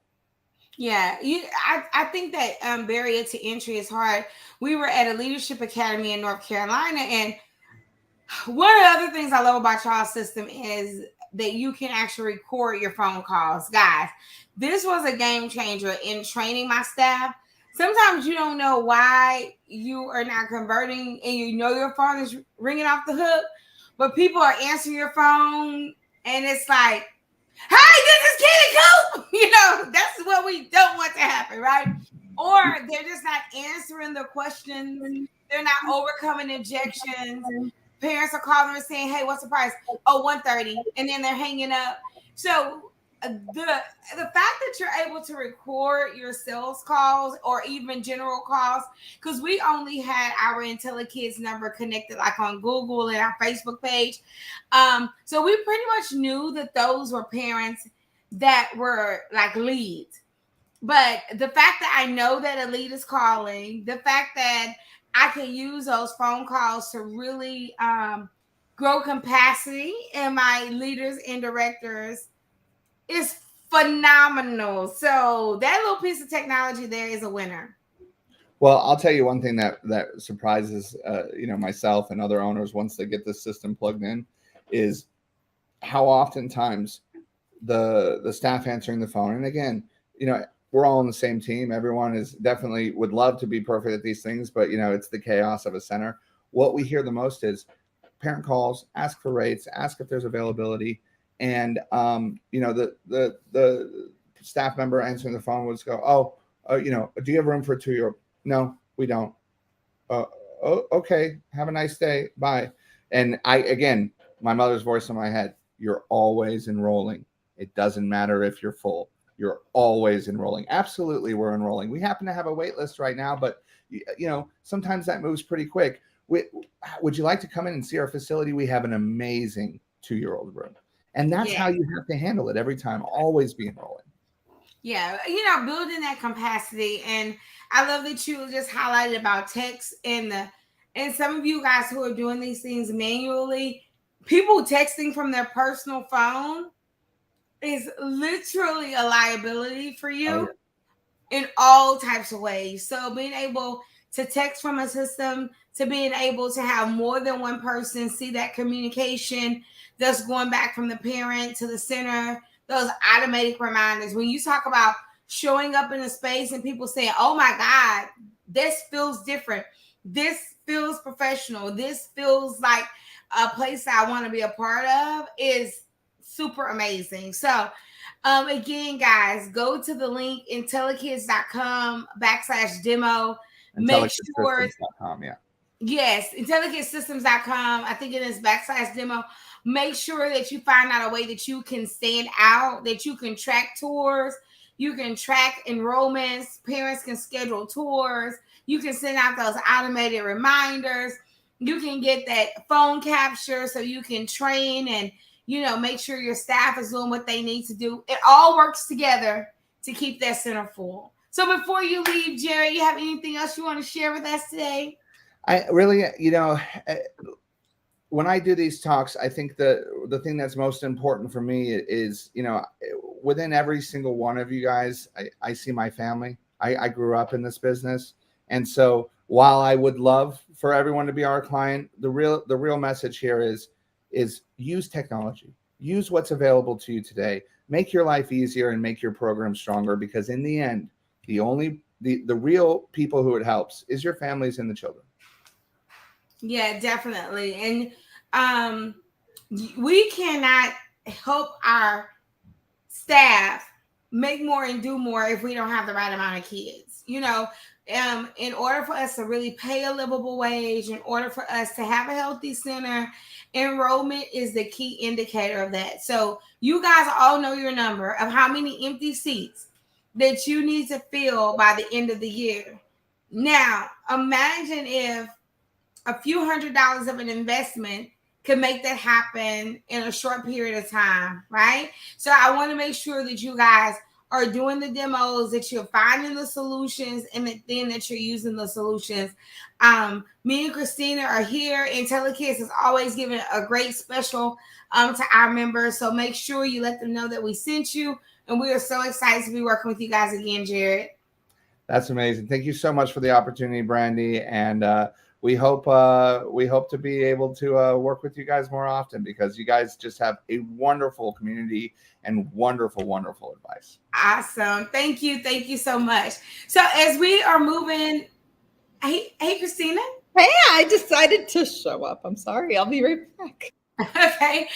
Yeah, I think that barrier to entry is hard. We were at a leadership academy in North Carolina, and one of the other things I love about y'all's system is that you can actually record your phone calls. Guys, this was a game changer in training my staff. Sometimes you don't know why you are not converting, and your phone is ringing off the hook, but people are answering your phone, and it's like, hey, this is Kitty Coop. That's what we don't want to happen, right? Or they're just not answering the questions. They're not overcoming objections. Parents are calling and saying, hey, what's the price? Oh, $130. And then they're hanging up. So the fact that you're able to record your sales calls or even general calls, because we only had our IntelliKids number connected like on Google and our Facebook page. So we pretty much knew that those were parents that were like leads. But the fact that I know that a lead is calling, the fact that I can use those phone calls to really grow capacity in my leaders and directors is phenomenal. So that little piece of technology there is a winner. Well, I'll tell you one thing that surprises myself and other owners once they get this system plugged in is how oftentimes the staff answering the phone. And again, we're all on the same team. Everyone is definitely would love to be perfect at these things, but it's the chaos of a center. What we hear the most is parent calls, ask for rates, ask if there's availability. And the staff member answering the phone would go, do you have room for a 2-year-old? No, we don't. Okay, have a nice day, bye. And my mother's voice in my head, you're always enrolling. It doesn't matter if you're full. You're always enrolling. Absolutely, we're enrolling. We happen to have a wait list right now, but sometimes that moves pretty quick. Would you like to come in and see our facility? We have an amazing 2-year-old room. And that's how you have to handle it every time. Always be enrolling. Yeah, building that capacity. And I love that you just highlighted about text and some of you guys who are doing these things manually, people texting from their personal phone is literally a liability for you in all types of ways. So being able to text from a system, to being able to have more than one person see that communication that's going back from the parent to the center, those automatic reminders. When you talk about showing up in a space and people saying, oh my God, this feels different. This feels professional. This feels like a place I want to be a part of is super amazing. So again, guys, go to the link intellikids.com/demo. Make sure yes, intellikidsystems.com. I think it is /demo. Make sure that you find out a way that you can stand out, that you can track tours, you can track enrollments, parents can schedule tours, you can send out those automated reminders, you can get that phone capture so you can train and make sure your staff is doing what they need to do. It all works together to keep that center full. So before you leave, Jerry, you have anything else you want to share with us today? I really, when I do these talks, I think the thing that's most important for me is, within every single one of you guys, I see my family. I grew up in this business. And so while I would love for everyone to be our client, the real message here is use technology. Use what's available to you today. Make your life easier and make your program stronger, because in the end, the real people who it helps is your families and the children. Yeah, definitely. And we cannot help our staff make more and do more if we don't have the right amount of kids. In order for us to really pay a livable wage, in order for us to have a healthy center, enrollment is the key indicator of that. So you guys all know your number of how many empty seats that you need to fill by the end of the year. Now, imagine if a few $100s of an investment could make that happen in a short period of time, right? So I want to make sure that you guys are doing the demos, that you're finding the solutions, and then that you're using the solutions. Me and Christina are here, and Telekids is always giving a great special to our members. So make sure you let them know that we sent you, and we are so excited to be working with you guys again, Jared. That's amazing. Thank you so much for the opportunity, Brandy. And we hope to be able to work with you guys more often, because you guys just have a wonderful community and wonderful advice. Awesome. Thank you so much. So as we are moving, hey Christina. Hey, I decided to show up. I'm sorry. I'll be right back. Okay.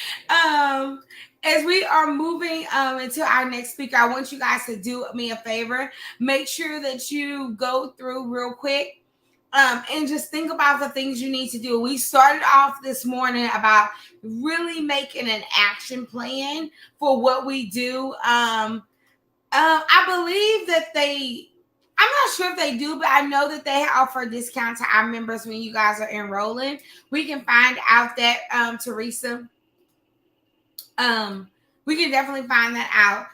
As we are moving into our next speaker, I want you guys to do me a favor. Make sure that you go through real quick and just think about the things you need to do. We started off this morning about really making an action plan for what we do. I believe that I'm not sure if they do, but I know that they offer a discount to our members when you guys are enrolling. We can find out that, Teresa. We can definitely find that out.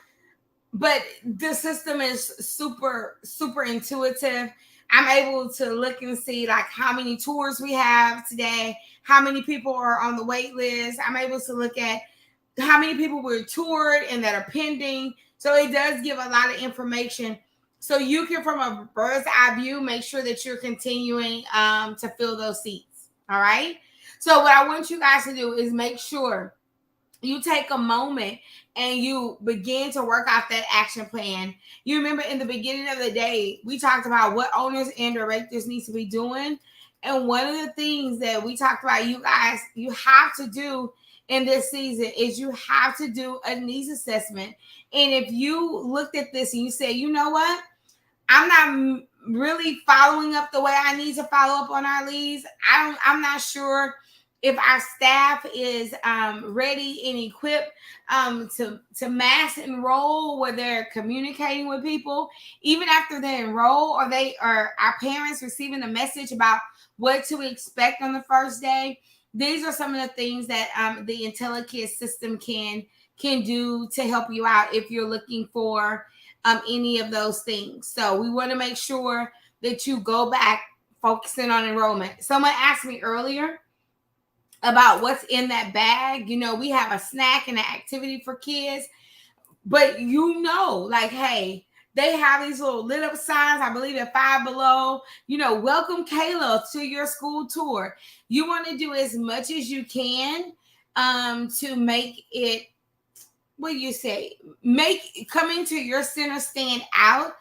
But the system is super, super intuitive. I'm able to look and see like how many tours we have today, how many people are on the wait list. I'm able to look at how many people were toured and that are pending. So it does give a lot of information. So you can, from a bird's eye view, make sure that you're continuing to fill those seats. All right. So what I want you guys to do is make sure you take a moment and you begin to work out that action plan. You remember in the beginning of the day, we talked about what owners and directors need to be doing. And one of the things that we talked about, you guys, you have to do in this season is you have to do a needs assessment. And if you looked at this and you say, you know what, I'm not really following up the way I need to follow up on our leads. I'm not sure if our staff is ready and equipped to mass enroll, where they're communicating with people even after they enroll, or they are our parents receiving a message about what to expect on the first day. These are some of the things that the IntelliKids system can do to help you out if you're looking for any of those things. So we want to make sure that you go back focusing on enrollment. Someone asked me earlier about what's in that bag. We have a snack and an activity for kids, but like, hey, they have these little lit up signs, I believe at Five Below, welcome Kayla to your school tour. You want to do as much as you can to make it, coming to your center stand out,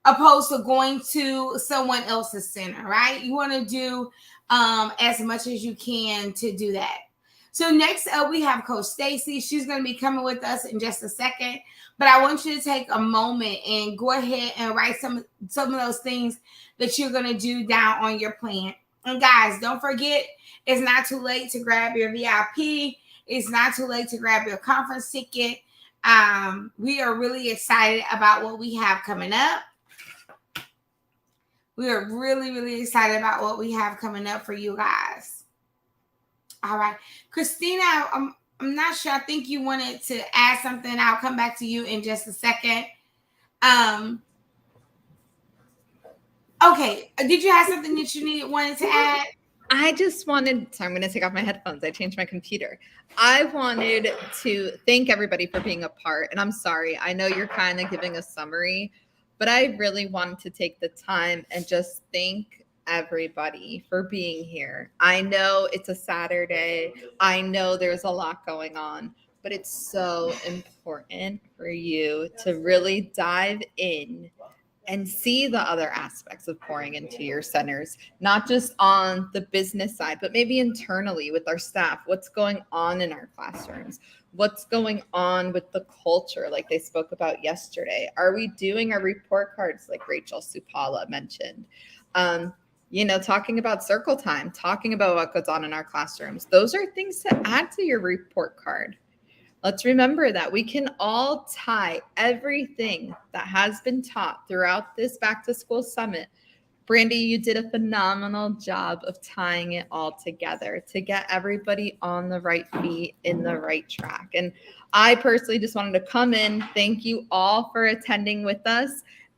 opposed to going to someone else's center, right? You want to do as much as you can to do that. So next up, we have Coach Stacy. She's going to be coming with us in just a second, but I want you to take a moment and go ahead and write some of those things that you're going to do down on your plan. And guys, don't forget, it's not too late to grab your VIP. It's not too late to grab your conference ticket. We are really excited about what we have coming up. We are really, really excited about what we have coming up for you guys. All right. Christina, I'm not sure. I think you wanted to add something. I'll come back to you in just a second. Okay. Did you have something that you wanted to add? I just wanted, so I'm going to take off my headphones. I changed my computer. I wanted to thank everybody for being a part. And I'm sorry, I know you're kind of giving a summary, but I really wanted to take the time and just thank everybody for being here. I know it's a Saturday. I know there's a lot going on, but it's so important for you to really dive in and see the other aspects of pouring into your centers, not just on the business side, but maybe internally with our staff. What's going on in our classrooms? What's going on with the culture, like they spoke about yesterday? Are we doing our report cards, like Rachel Supala mentioned? Talking about circle time, talking about what goes on in our classrooms. Those are things to add to your report card. Let's remember that we can all tie everything that has been taught throughout this Back to School Summit. Brandy, you did a phenomenal job of tying it all together to get everybody on the right feet in the right track. And I personally just wanted to come in. Thank you all for attending with us.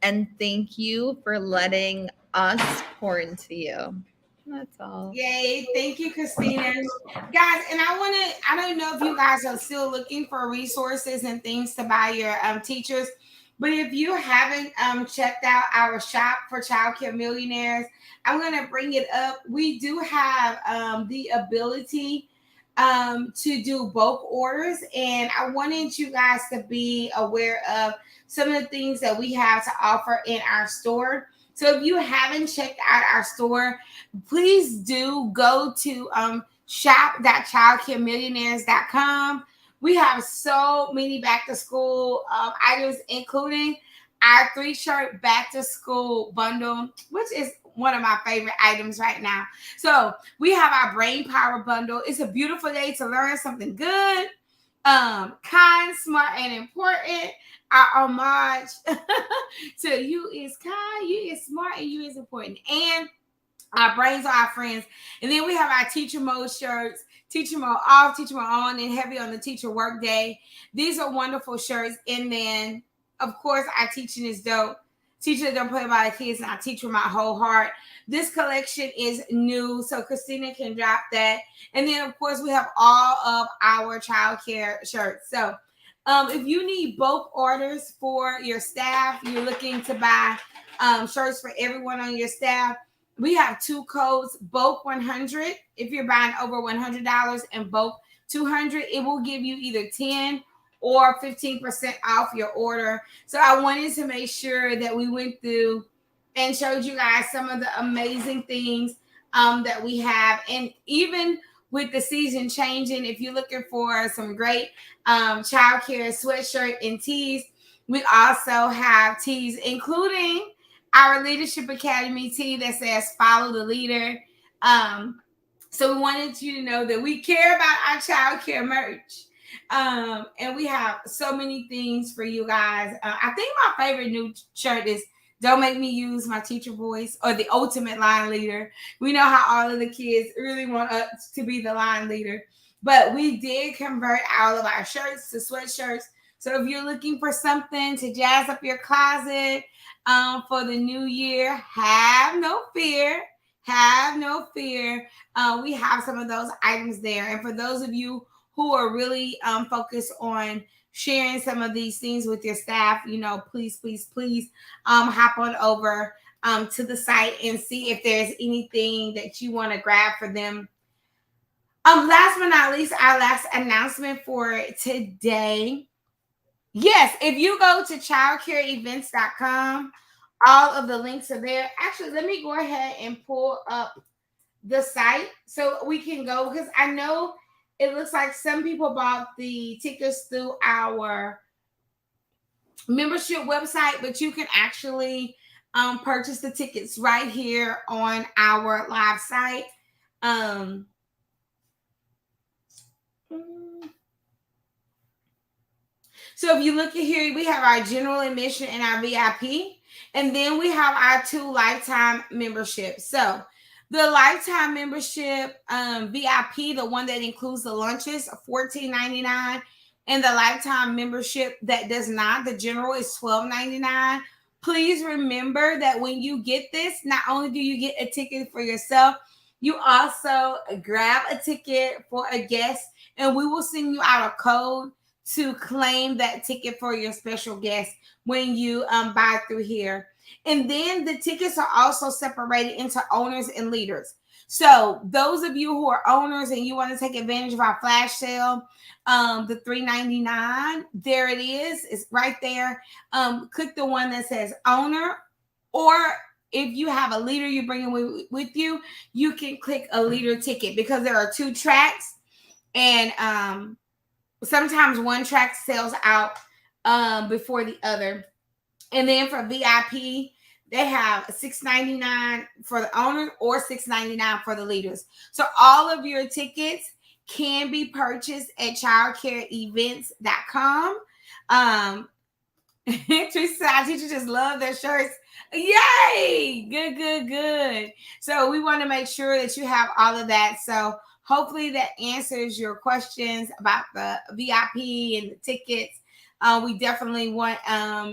And thank you for letting us pour into you. That's all. Yay. Thank you, Christina. Guys, and I don't know if you guys are still looking for resources and things to buy your teachers, but if you haven't checked out our shop for Childcare Millionaires, I'm going to bring it up. We do have the ability to do bulk orders, and I wanted you guys to be aware of some of the things that we have to offer in our store. So if you haven't checked out our store, please do go to shop.childcaremillionaires.com. We have so many back to school items, including our 3-shirt back to school bundle, which is one of my favorite items right now. So we have our brain power bundle. It's a beautiful day to learn something good, kind, smart, and important. Our homage to you is kind, you is smart, and you is important. And our brains are our friends. And then we have our teacher mode shirts, teacher mode off, teacher mode on, and heavy on the teacher work day. These are wonderful shirts. And then, of course, our teaching is dope. Teachers don't play by the kids, and I teach with my whole heart. This collection is new, so Christina can drop that. And then, of course, we have all of our childcare shirts. So if you need bulk orders for your staff, you're looking to buy shirts for everyone on your staff, we have 2 codes, bulk 100. If you're buying over $100 and bulk 200, it will give you either 10 or 15% off your order. So I wanted to make sure that we went through and showed you guys some of the amazing things that we have. And even with the season changing, if you're looking for some great childcare sweatshirt and tees, we also have tees, including our Leadership Academy tee that says follow the leader. So we wanted you to know that we care about our childcare merch. And we have so many things for you guys. I think my favorite new shirt is Don't Make Me Use My Teacher Voice, or the ultimate line leader. We know how all of the kids really want us to be the line leader, but we did convert all of our shirts to sweatshirts. So if you're looking for something to jazz up your closet for the new year, have no fear. Have no fear. We have some of those items there. And for those of you who are really focused on sharing some of these things with your staff, please hop on over to the site and see if there's anything that you want to grab for them. Last but not least, our last announcement for today. Yes, if you go to childcareevents.com, all of the links are there. Actually, let me go ahead and pull up the site so we can go, because I know it looks like some people bought the tickets through our membership website, but you can actually purchase the tickets right here on our live site. So if you look at here, we have our general admission and our VIP, and then we have our 2 lifetime memberships. So the lifetime membership VIP, the one that includes the lunches, $14.99, and the lifetime membership that does not, the general, is $12.99. Please remember that when you get this, not only do you get a ticket for yourself, You also grab a ticket for a guest, and we will send you out a code to claim that ticket for your special guest when you buy through here. And then the tickets are also separated into owners and leaders. So those of you who are owners and you want to take advantage of our flash sale, the $3.99, there it is. It's right there. Click the one that says owner, or if you have a leader you're bringing with you, you can click a leader ticket, because there are 2 tracks, and sometimes one track sells out before the other. And then for VIP, they have $6.99 for the owners or $6.99 for the leaders. So all of your tickets can be purchased at childcareevents.com. Teresa, our teacher just love their shirts. Yay! Good. So we want to make sure that you have all of that. So hopefully that answers your questions about the VIP and the tickets. We definitely want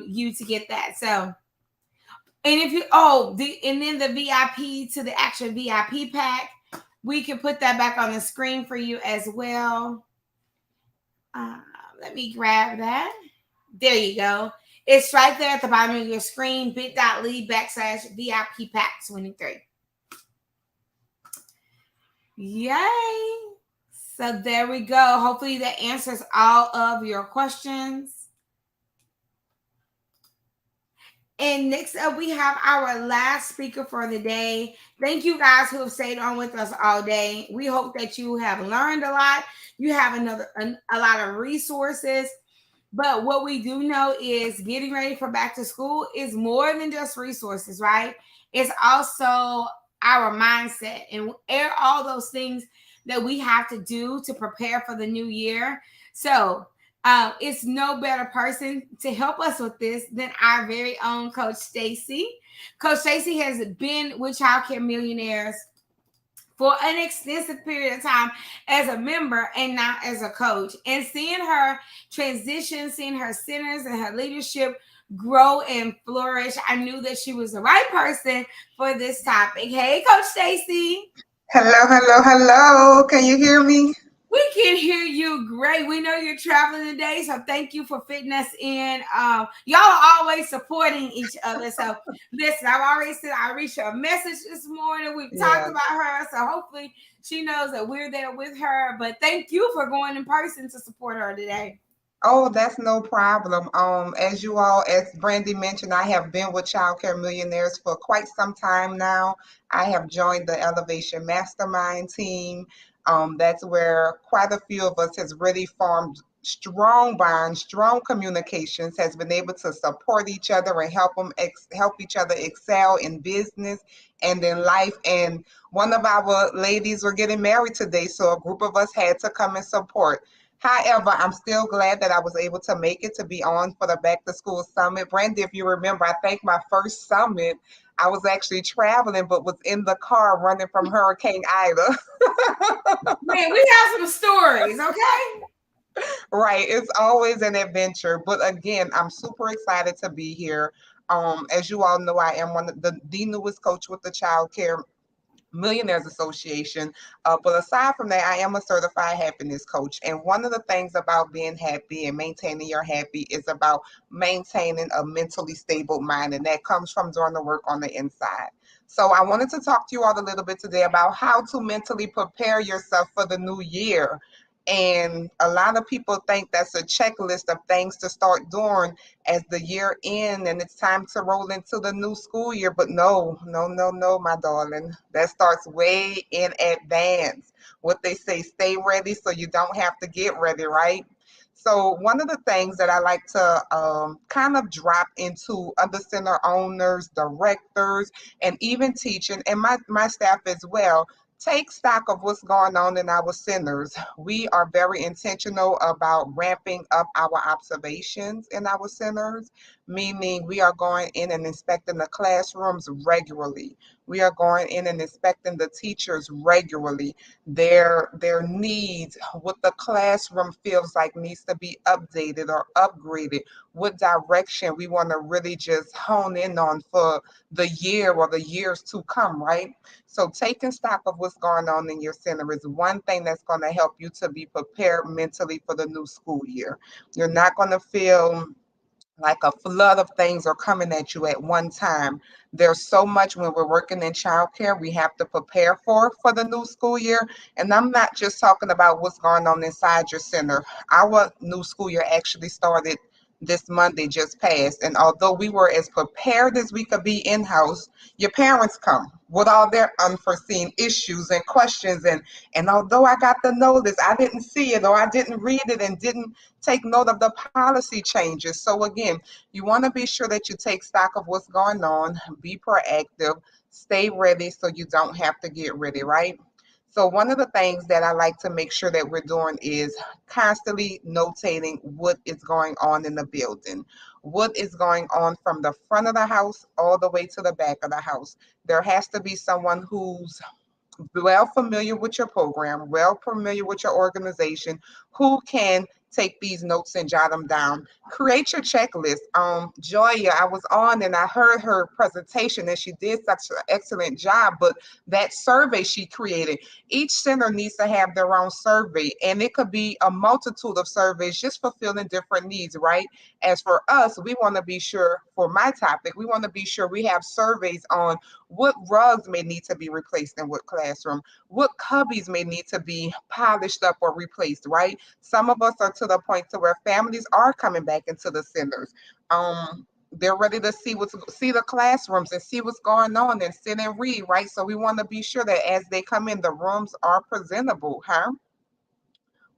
you to get that. So, and if you and then the VIP to the actual VIP pack, we can put that back on the screen for you as well. Let me grab that. There you go. It's right there at the bottom of your screen, bit.ly/VIP pack 23. Yay. So there we go. Hopefully that answers all of your questions. And next up, we have our last speaker for the day. Thank you guys who have stayed on with us all day. We hope that you have learned a lot. You have a lot of resources. But what we do know is getting ready for back to school is more than just resources, right? It's also our mindset and all those things that we have to do to prepare for the new year. So it's no better person to help us with this than our very own Coach Stacy. Coach Stacy has been with Childcare Millionaires for an extensive period of time as a member and now as a coach. And seeing her transition, seeing her centers and her leadership grow and flourish, I knew that she was the right person for this topic. Hey, Coach Stacy. Hello. Can you hear me? We can hear you great. We know you're traveling today, so thank you for fitting us in. Y'all are always supporting each other. So listen, I've already said I reached her a message this morning. We've talked about her, so hopefully she knows that we're there with her. But thank you for going in person to support her today. Oh, that's no problem. As Brandy mentioned, I have been with Childcare Millionaires for quite some time now. I have joined the Elevation Mastermind team. That's where quite a few of us has really formed strong bonds, strong communications, has been able to support each other and help each other excel in business and in life. And one of our ladies were getting married today, so a group of us had to come and support. However, I'm still glad that I was able to make it to be on for the Back to School Summit. Brandy, if you remember, I think my first summit, I was actually traveling, but was in the car running from Hurricane Ida. Man, we have some stories, okay? Right. It's always an adventure. But again, I'm super excited to be here. As you all know, I am one of the newest coach with the Childcare Millionaires Association. But aside from that, I am a certified happiness coach. And one of the things about being happy and maintaining your happy is about maintaining a mentally stable mind. And that comes from doing the work on the inside. So I wanted to talk to you all a little bit today about how to mentally prepare yourself for the new year. And a lot of people think that's a checklist of things to start doing as the year ends and it's time to roll into the new school year. But no, my darling. That starts way in advance. What they say, stay ready so you don't have to get ready, right? So one of the things that I like to kind of drop into other center owners, directors, and even teaching, and my staff as well, take stock of what's going on in our centers. We are very intentional about ramping up our observations in our centers, meaning we are going in and inspecting the classrooms regularly. We are going in and inspecting the teachers regularly. Their needs, what the classroom feels like needs to be updated or upgraded. what direction we want to really just hone in on for the year or the years to come, right? So taking stock of what's going on in your center is one thing that's going to help you to be prepared mentally for the new school year. You're not going to feel like a flood of things are coming at you at one time. There's so much when we're working in childcare we have to prepare for the new school year. And I'm not just talking about what's going on inside your center. Our new school year actually started this Monday just passed. And although we were as prepared as we could be in-house, your parents come with all their unforeseen issues and questions. And although I got the notice, I didn't see it or I didn't read it and didn't take note of the policy changes. So again, you want to be sure that you take stock of what's going on, be proactive, stay ready so you don't have to get ready, right? So one of the things that I like to make sure that we're doing is constantly notating what is going on in the building, what is going on from the front of the house all the way to the back of the house. There has to be someone who's well familiar with your program, well familiar with your organization, who can take these notes and jot them down. Create your checklist. Joya, I was on and I heard her presentation and she did such an excellent job, but that survey she created, each center needs to have their own survey, and it could be a multitude of surveys just fulfilling different needs, right? As for us, we want to be sure, for my topic, we want to be sure we have surveys on what rugs may need to be replaced in what classroom, what cubbies may need to be polished up or replaced, right? Some of us are to the point to where families are coming back into the centers. They're ready to see the classrooms and see what's going on and sit and read, right? So we want to be sure that as they come in, the rooms are presentable, huh?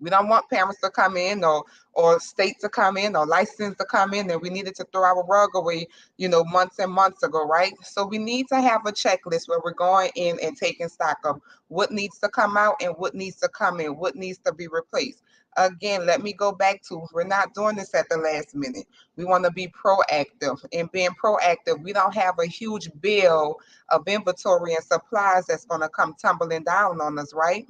We don't want parents to come in or state to come in or license to come in and we needed to throw our rug away, months and months ago, right? So we need to have a checklist where we're going in and taking stock of what needs to come out and what needs to come in, what needs to be replaced. Again, let me go back to, we're not doing this at the last minute. We want to be proactive. And being proactive, we don't have a huge bill of inventory and supplies that's going to come tumbling down on us, right?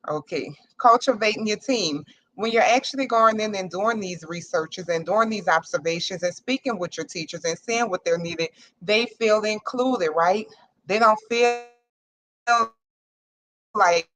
Okay, cultivating your team. When you're actually going in and doing these researches and doing these observations and speaking with your teachers and seeing what they're needed, they feel included, right? They don't feel like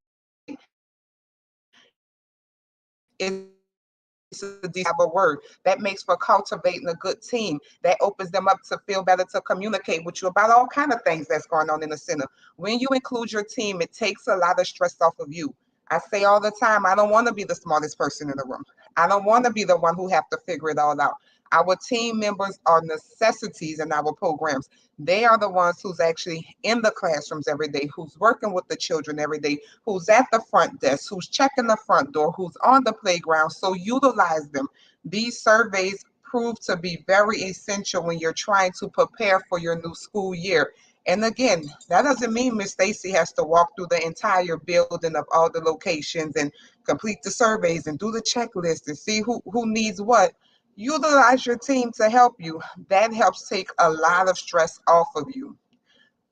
it's a decent word. That makes for cultivating a good team. That opens them up to feel better to communicate with you about all kind of things that's going on in the center. When you include your team, it takes a lot of stress off of you. I say all the time, I don't want to be the smartest person in the room. I don't want to be the one who have to figure it all out. Our team members are necessities in our programs. They are the ones who's actually in the classrooms every day, who's working with the children every day, who's at the front desk, who's checking the front door, who's on the playground. So utilize them. These surveys prove to be very essential when you're trying to prepare for your new school year. And again, that doesn't mean Miss Stacy has to walk through the entire building of all the locations and complete the surveys and do the checklist and see who needs what. Utilize your team to help you. That helps take a lot of stress off of you.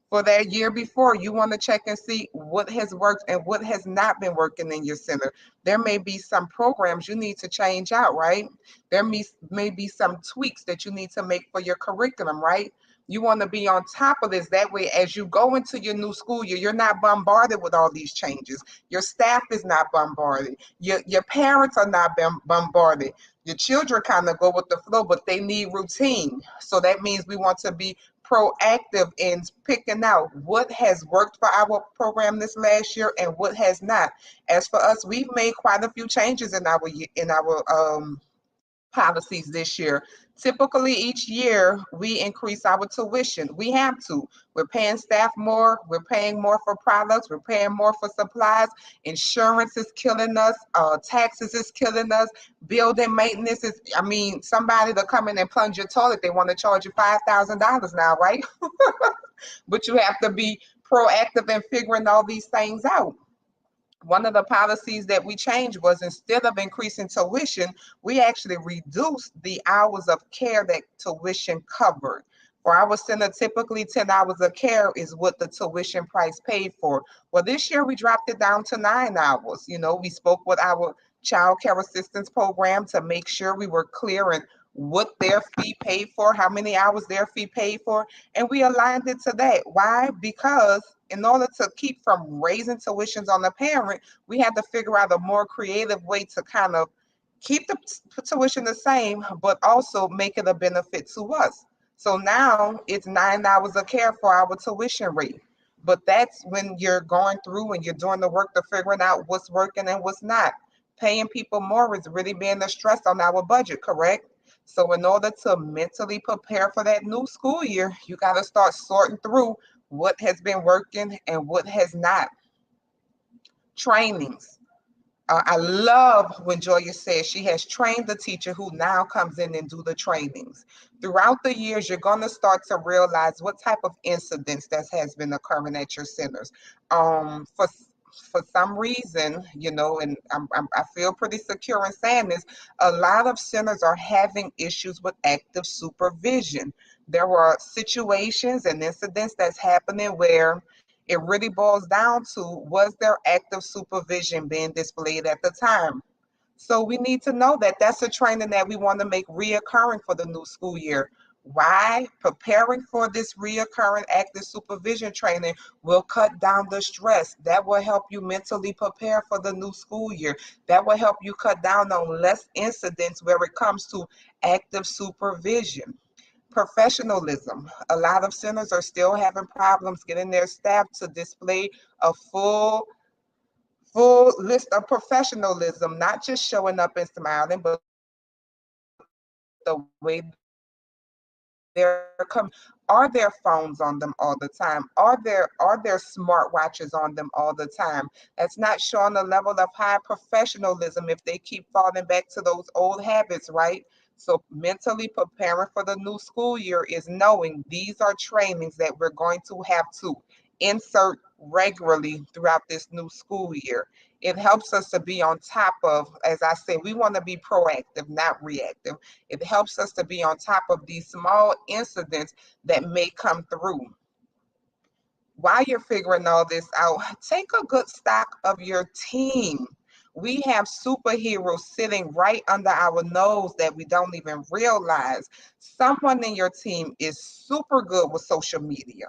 For that year before, you want to check and see what has worked and what has not been working in your center. There may be some programs you need to change out, right? There may be some tweaks that you need to make for your curriculum, right? You want to be on top of this. That way, as you go into your new school year, you're not bombarded with all these changes. Your staff is not bombarded. Your parents are not bombarded. Your children kind of go with the flow, but they need routine. So that means we want to be proactive in picking out what has worked for our program this last year and what has not. As for us, we've made quite a few changes in our policies this year. Typically, each year we increase our tuition. We have to. We're paying staff more. We're paying more for products. We're paying more for supplies. Insurance is killing us. Taxes is killing us. Building maintenance is, somebody to come in and plunge your toilet, they want to charge you $5,000 now, right? But you have to be proactive in figuring all these things out. One of the policies that we changed was, instead of increasing tuition, we actually reduced the hours of care that tuition covered. For our center, typically 10 hours of care is what the tuition price paid for. Well, this year we dropped it down to 9 hours. We spoke with our child care assistance program to make sure we were clear in what their fee paid for, how many hours their fee paid for, and we aligned it to that. Why? Because in order to keep from raising tuitions on the parent, we had to figure out a more creative way to kind of keep the tuition the same, but also make it a benefit to us. So now it's 9 hours of care for our tuition rate. But that's when you're going through and you're doing the work to figuring out what's working and what's not. Paying people more is really being a stress on our budget, correct? So in order to mentally prepare for that new school year, you got to start sorting through what has been working and what has not. Trainings. I love when Joya says she has trained the teacher who now comes in and do the trainings. Throughout the years, you're going to start to realize what type of incidents that has been occurring at your centers. For some reason, and I feel pretty secure in saying this, a lot of centers are having issues with active supervision. There were situations and incidents that's happening where it really boils down to, was there active supervision being displayed at the time? So we need to know that that's a training that we want to make reoccurring for the new school year. Why? Preparing for this reoccurring active supervision training will cut down the stress. That will help you mentally prepare for the new school year. That will help you cut down on less incidents where it comes to active supervision. Professionalism. A lot of centers are still having problems getting their staff to display a full list of professionalism, not just showing up and smiling, but the way they're coming. Are their phones on them all the time? Are their smartwatches on them all the time? That's not showing a level of high professionalism if they keep falling back to those old habits, right? So mentally preparing for the new school year is knowing these are trainings that we're going to have to insert regularly throughout this new school year. It helps us to be on top of, as I say, we want to be proactive, not reactive. It helps us to be on top of these small incidents that may come through. While you're figuring all this out, take a good stock of your team. We have superheroes sitting right under our nose that we don't even realize. Someone in your team is super good with social media.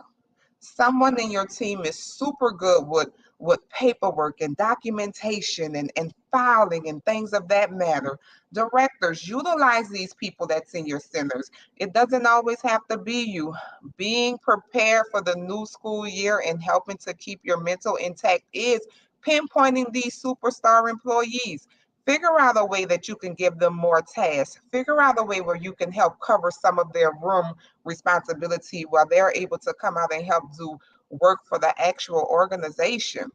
Someone in your team is super good with paperwork and documentation and filing and things of that matter. Directors, utilize these people that's in your centers. It doesn't always have to be you. Being prepared for the new school year and helping to keep your mental intact is pinpointing these superstar employees. Figure out a way that you can give them more tasks. Figure out a way where you can help cover some of their room responsibility while they're able to come out and help do work for the actual organization.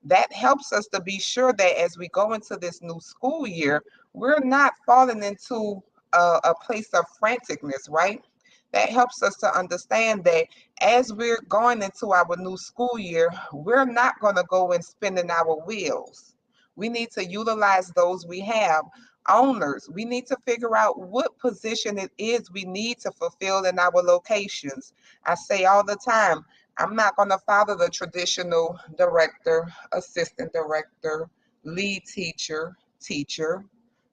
That helps us to be sure that as we go into this new school year, we're not falling into a place of franticness, right? That helps us to understand that as we're going into our new school year, we're not going to go and spinning our wheels. We need to utilize those we have. Owners, we need to figure out what position it is we need to fulfill in our locations. I say all the time, I'm not going to follow the traditional director, assistant director, lead teacher, teacher.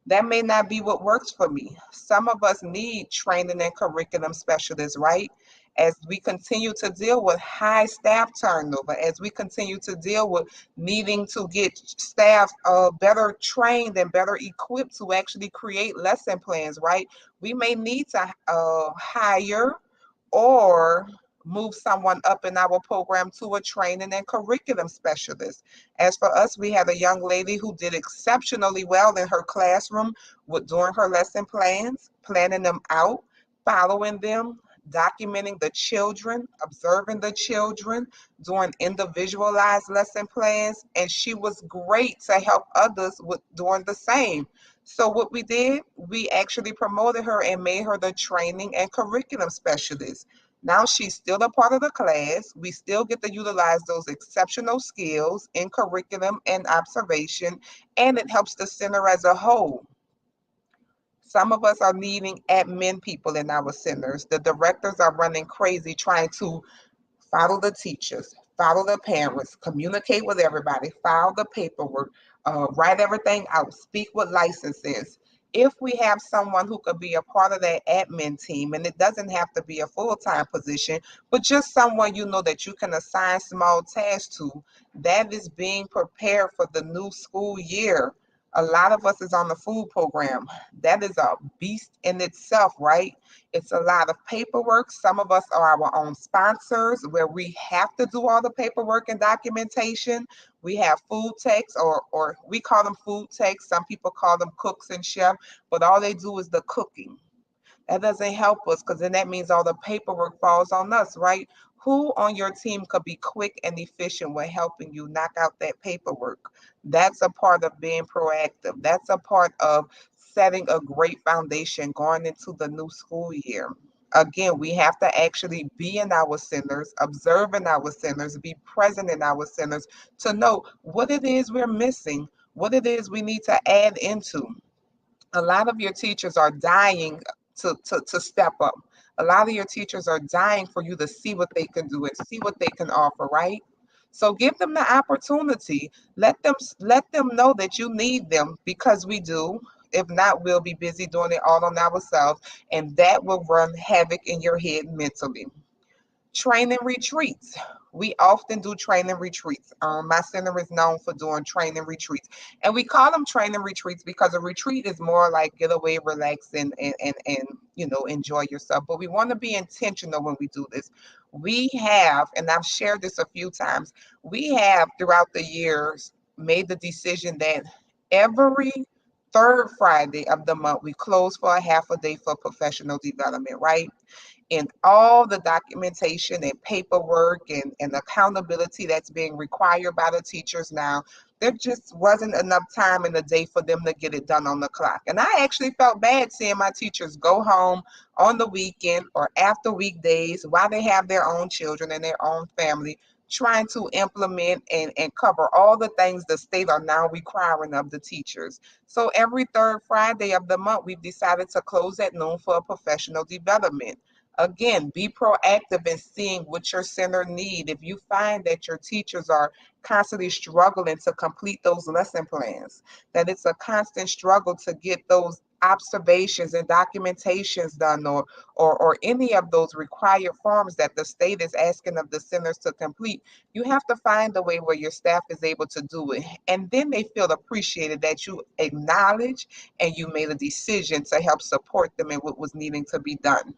That may not be what works for me. Some of us need training and curriculum specialists, right? As we continue to deal with high staff turnover, as we continue to deal with needing to get staff better trained and better equipped to actually create lesson plans, right? We may need to hire or move someone up in our program to a training and curriculum specialist. As for us, we had a young lady who did exceptionally well in her classroom with doing her lesson plans, planning them out, following them, documenting the children, observing the children, doing individualized lesson plans, and she was great to help others with doing the same. So what we did, we actually promoted her and made her the training and curriculum specialist. Now she's still a part of the class. We still get to utilize those exceptional skills in curriculum and observation, and it helps the center as a whole. Some of us are needing admin people in our centers. The directors are running crazy trying to follow the teachers, follow the parents, communicate with everybody, file the paperwork, write everything out, speak with licenses. If we have someone who could be a part of that admin team, and it doesn't have to be a full-time position, but just someone you know that you can assign small tasks to, that is being prepared for the new school year. A lot of us is on the food program. That is a beast in itself, right? It's a lot of paperwork. Some of us are our own sponsors where we have to do all the paperwork and documentation. We have food techs, or we call them food techs. Some people call them cooks and chefs, but all they do is the cooking. That doesn't help us because then that means all the paperwork falls on us, right? Who on your team could be quick and efficient with helping you knock out that paperwork? That's a part of being proactive. That's a part of setting a great foundation going into the new school year. Again, we have to actually be in our centers, observe in our centers, be present in our centers to know what it is we're missing, what it is we need to add into. A lot of your teachers are dying to step up. A lot of your teachers are dying for you to see what they can do and see what they can offer, right? So give them the opportunity. Let them know that you need them because we do. If not, we'll be busy doing it all on ourselves, and that will run havoc in your head mentally. Training retreats. We often do training retreats. My center is known for doing training retreats. And we call them training retreats because a retreat is more like get away, relax, and enjoy yourself. But we want to be intentional when we do this. We have, and I've shared this a few times, we have throughout the years made the decision that every third Friday of the month, we close for a half a day for professional development, right? And all the documentation and paperwork and accountability that's being required by the teachers now, there just wasn't enough time in the day for them to get it done on the clock. And I actually felt bad seeing my teachers go home on the weekend or after weekdays while they have their own children and their own family, trying to implement and cover all the things the state are now requiring of the teachers. So every third Friday of the month, we've decided to close at noon for a professional development. Again, be proactive in seeing what your center need. If you find that your teachers are constantly struggling to complete those lesson plans, that it's a constant struggle to get those observations and documentations done, or any of those required forms that the state is asking of the centers to complete, you have to find a way where your staff is able to do it. And then they feel appreciated that you acknowledge and you made a decision to help support them in what was needing to be done.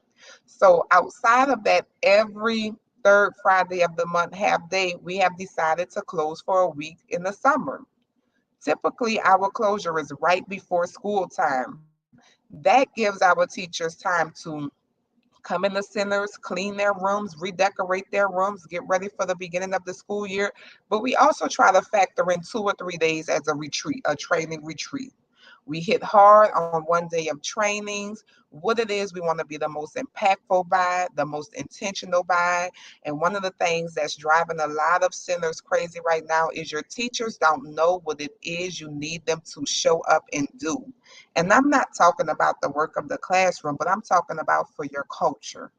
So outside of that, every third Friday of the month, half day, we have decided to close for a week in the summer. Typically, our closure is right before school time. That gives our teachers time to come in the centers, clean their rooms, redecorate their rooms, get ready for the beginning of the school year. But we also try to factor in 2 or 3 days as a retreat, a training retreat. We hit hard on one day of trainings, what it is we want to be the most impactful by, the most intentional by. And one of the things that's driving a lot of centers crazy right now is your teachers don't know what it is you need them to show up and do. And I'm not talking about the work of the classroom, but I'm talking about for your culture,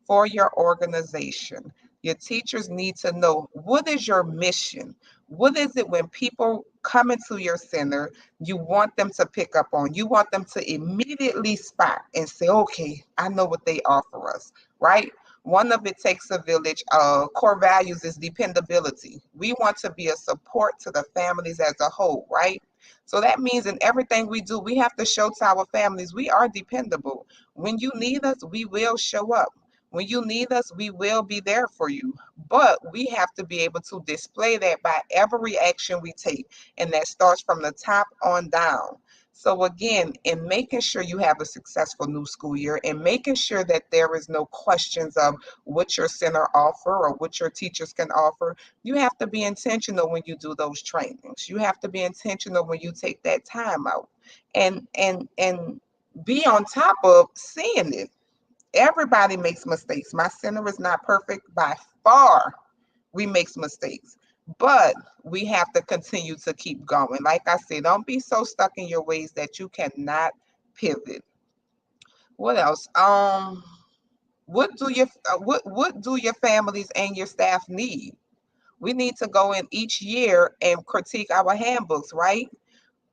for your organization. Your teachers need to know, what is your mission? What is it when people come into your center, you want them to pick up on? You want them to immediately spot and say, okay, I know what they offer us, right? One of it takes a village. Core values is dependability. We want to be a support to the families as a whole, right? So that means in everything we do, we have to show to our families we are dependable. When you need us, we will show up. When you need us, we will be there for you. But we have to be able to display that by every action we take. And that starts from the top on down. So again, in making sure you have a successful new school year and making sure that there is no questions of what your center offer or what your teachers can offer, you have to be intentional when you do those trainings. You have to be intentional when you take that time out and be on top of seeing it. Everybody makes mistakes. My center is not perfect by far. We make mistakes, but we have to continue to keep going. Like I said, don't be so stuck in your ways that you cannot pivot. What else? What do your families and your staff need? We need to go in each year and critique our handbooks, right?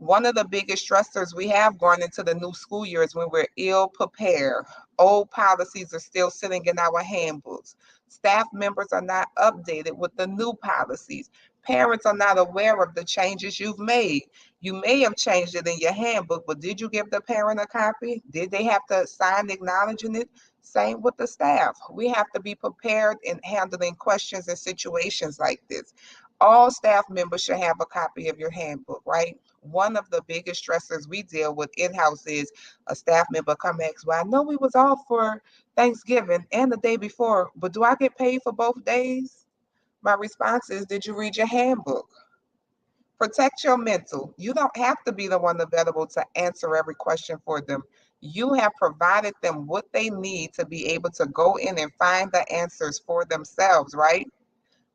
One of the biggest stressors we have going into the new school year is when we're ill prepared. Old policies are still sitting in our handbooks. Staff members are not updated with the new policies. Parents are not aware of the changes you've made. You may have changed it in your handbook, but did you give the parent a copy? Did they have to sign acknowledging it? Same with the staff. We have to be prepared in handling questions and situations like this. All staff members should have a copy of your handbook, right? One of the biggest stressors we deal with in-house is a staff member come and ask, well, I know we was off for Thanksgiving and the day before, but do I get paid for both days? My response is, did you read your handbook? Protect your mental. You don't have to be the one available to answer every question for them. You have provided them what they need to be able to go in and find the answers for themselves, right?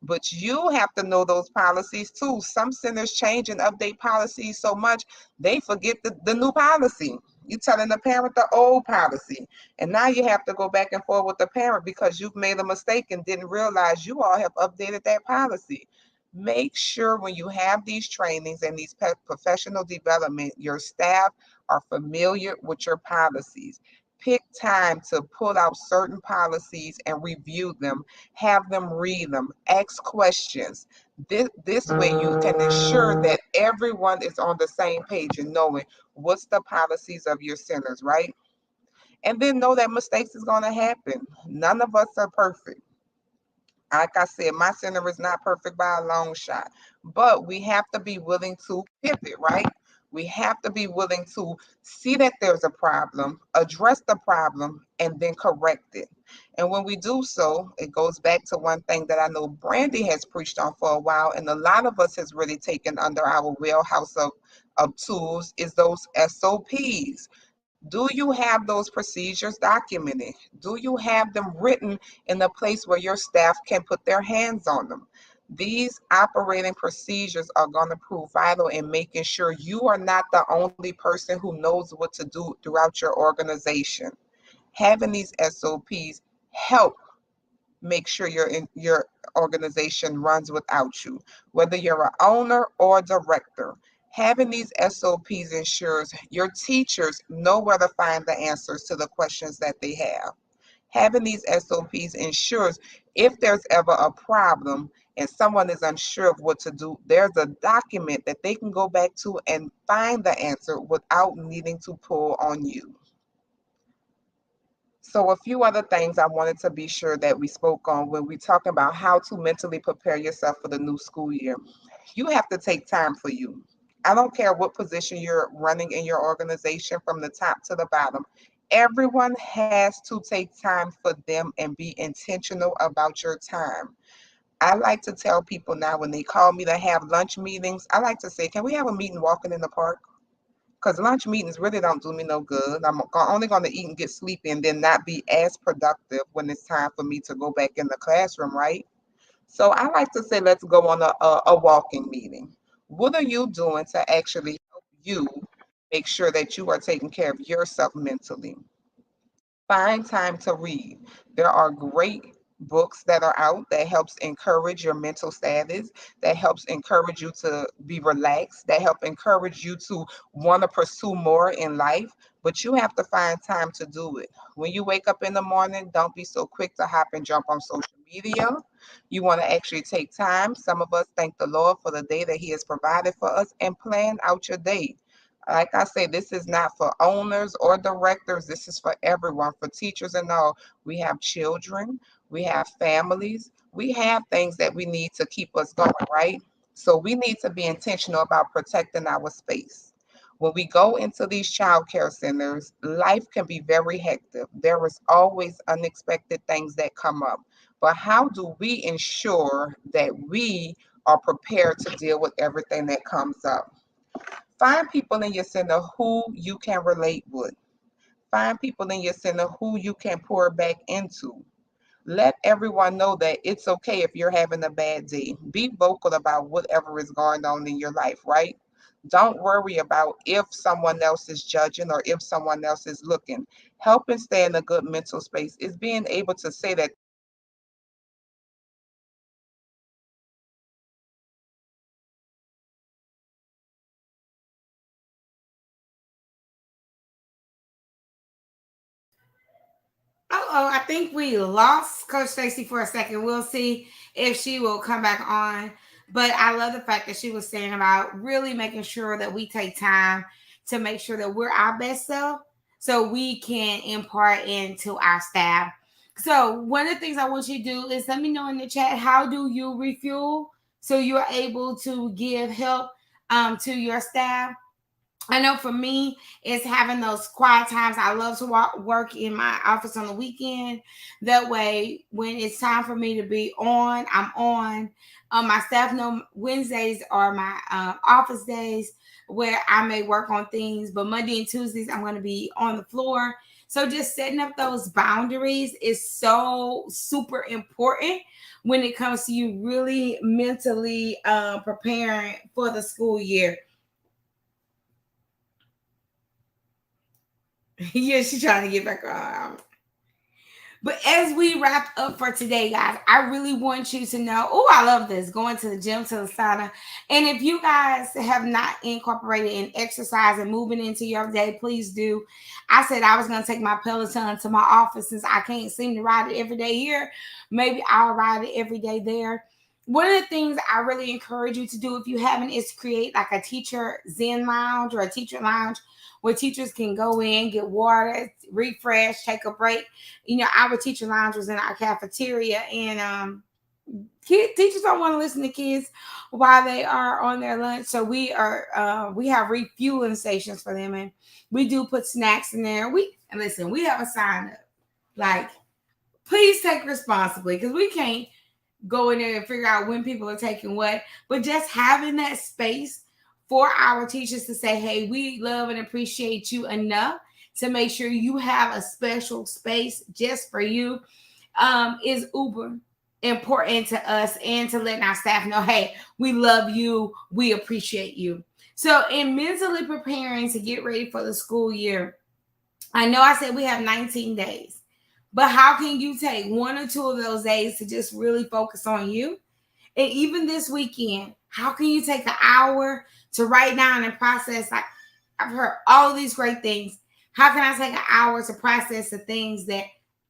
But you have to know those policies too. Some centers change and update policies so much they forget the new policy. You telling the parent the old policy, and now you have to go back and forth with the parent because you've made a mistake and didn't realize you all have updated that policy. Make sure when you have these trainings and these professional development, your staff are familiar with your policies. Pick time to pull out certain policies and review them, have them read them, ask questions. This way you can ensure that everyone is on the same page and knowing what's the policies of your centers, right? And then know that mistakes is going to happen. None of us are perfect. Like I said, my center is not perfect by a long shot, but we have to be willing to pivot, right? We have to be willing to see that there's a problem, address the problem, and then correct it. And when we do so, it goes back to one thing that I know Brandy has preached on for a while, and a lot of us has really taken under our wheelhouse of tools is those SOPs. Do you have those procedures documented? Do you have them written in a place where your staff can put their hands on them? These operating procedures are going to prove vital in making sure you are not the only person who knows what to do throughout your organization. Having these SOPs help make sure your organization runs without you, whether you're an owner or director. Having these SOPs ensures your teachers know where to find the answers to the questions that they have. Having these SOPs ensures if there's ever a problem and someone is unsure of what to do, there's a document that they can go back to and find the answer without needing to pull on you. So a few other things I wanted to be sure that we spoke on when we talk about how to mentally prepare yourself for the new school year. You have to take time for you. I don't care what position you're running in your organization from the top to the bottom. Everyone has to take time for them and be intentional about your time. I like to tell people now when they call me to have lunch meetings, I like to say, can we have a meeting walking in the park? Because lunch meetings really don't do me no good. I'm only going to eat and get sleepy and then not be as productive when it's time for me to go back in the classroom, right? So I like to say, let's go on a walking meeting. What are you doing to actually help you make sure that you are taking care of yourself mentally? Find time to read. There are great books that are out that helps encourage your mental status, that helps encourage you to be relaxed, that help encourage you to want to pursue more in life, but you have to find time to do it. When you wake up in the morning, don't be so quick to hop and jump on social media. You want to actually take time. Some of us thank the Lord for the day that he has provided for us and plan out your day. Like I say, this is not for owners or directors. This is for everyone, for teachers and all. We have children, we have families, we have things that we need to keep us going, right? So we need to be intentional about protecting our space. When we go into these child care centers, life can be very hectic. There is always unexpected things that come up. But how do we ensure that we are prepared to deal with everything that comes up? Find people in your center who you can relate with. Find people in your center who you can pour back into. Let everyone know that it's okay if you're having a bad day. Be vocal about whatever is going on in your life, right? Don't worry about if someone else is judging or if someone else is looking. Helping stay in a good mental space is being able to say that I think we lost Coach Stacy for a second. We'll see if she will come back on. But I love the fact that she was saying about really making sure that we take time to make sure that we're our best self so we can impart into our staff. So one of the things I want you to do is let me know in the chat, how do you refuel so you're able to give help to your staff? I know for me, it's having those quiet times. I love to work in my office on the weekend. That way, when it's time for me to be on, I'm on. My staff know Wednesdays are my office days where I may work on things, but Monday and Tuesdays, I'm going to be on the floor. So just setting up those boundaries is so super important when it comes to you really mentally preparing for the school year. Yeah, she's trying to get back on. But as we wrap up for today, guys, I really want you to know, oh, I love this, going to the gym, to the sauna. And if you guys have not incorporated in exercise and moving into your day, please do. I said I was going to take my Peloton to my office since I can't seem to ride it every day here. Maybe I'll ride it every day there. One of the things I really encourage you to do, if you haven't, is create like a teacher Zen lounge or a teacher lounge where teachers can go in, get water, refresh, take a break. You know, our teacher lounge was in our cafeteria, and teachers don't want to listen to kids while they are on their lunch. So we have refueling stations for them, and we do put snacks in there. We have a sign up, like, please take responsibly, because we can't go in there and figure out when people are taking what, but just having that space for our teachers to say, hey, we love and appreciate you enough to make sure you have a special space just for you is uber important to us, and to letting our staff know, hey, we love you, we appreciate you. So in mentally preparing to get ready for the school year, I know I said we have 19 days, but how can you take 1 or 2 of those days to just really focus on you? And even this weekend, how can you take an hour to write down and process? Like, I've heard all of these great things. How can I take an hour to process the things that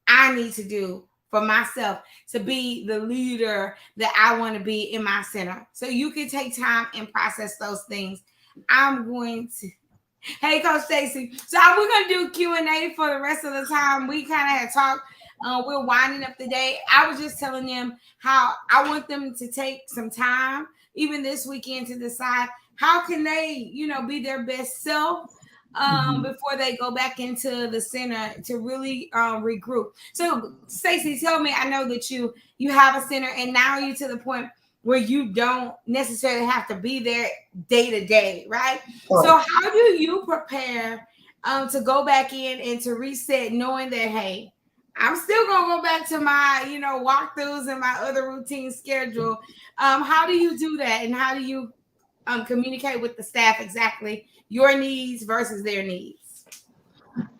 I need to do for myself to be the leader that I want to be in my center? So you can take time and process those things. I'm going to... Hey, Coach Stacy. So we're going to do Q&A for the rest of the time. We kind of had talked. We're winding up the day. I was just telling them how I want them to take some time, even this weekend, to decide how can they, be their best self before they go back into the center to really regroup. So, Stacy, tell me, I know that you have a center, and now you're to the point where you don't necessarily have to be there day to day, right? Right. So how do you prepare to go back in and to reset, knowing that, hey, I'm still gonna go back to my, walkthroughs and my other routine schedule. How do you do that, and how do you communicate with the staff exactly your needs versus their needs?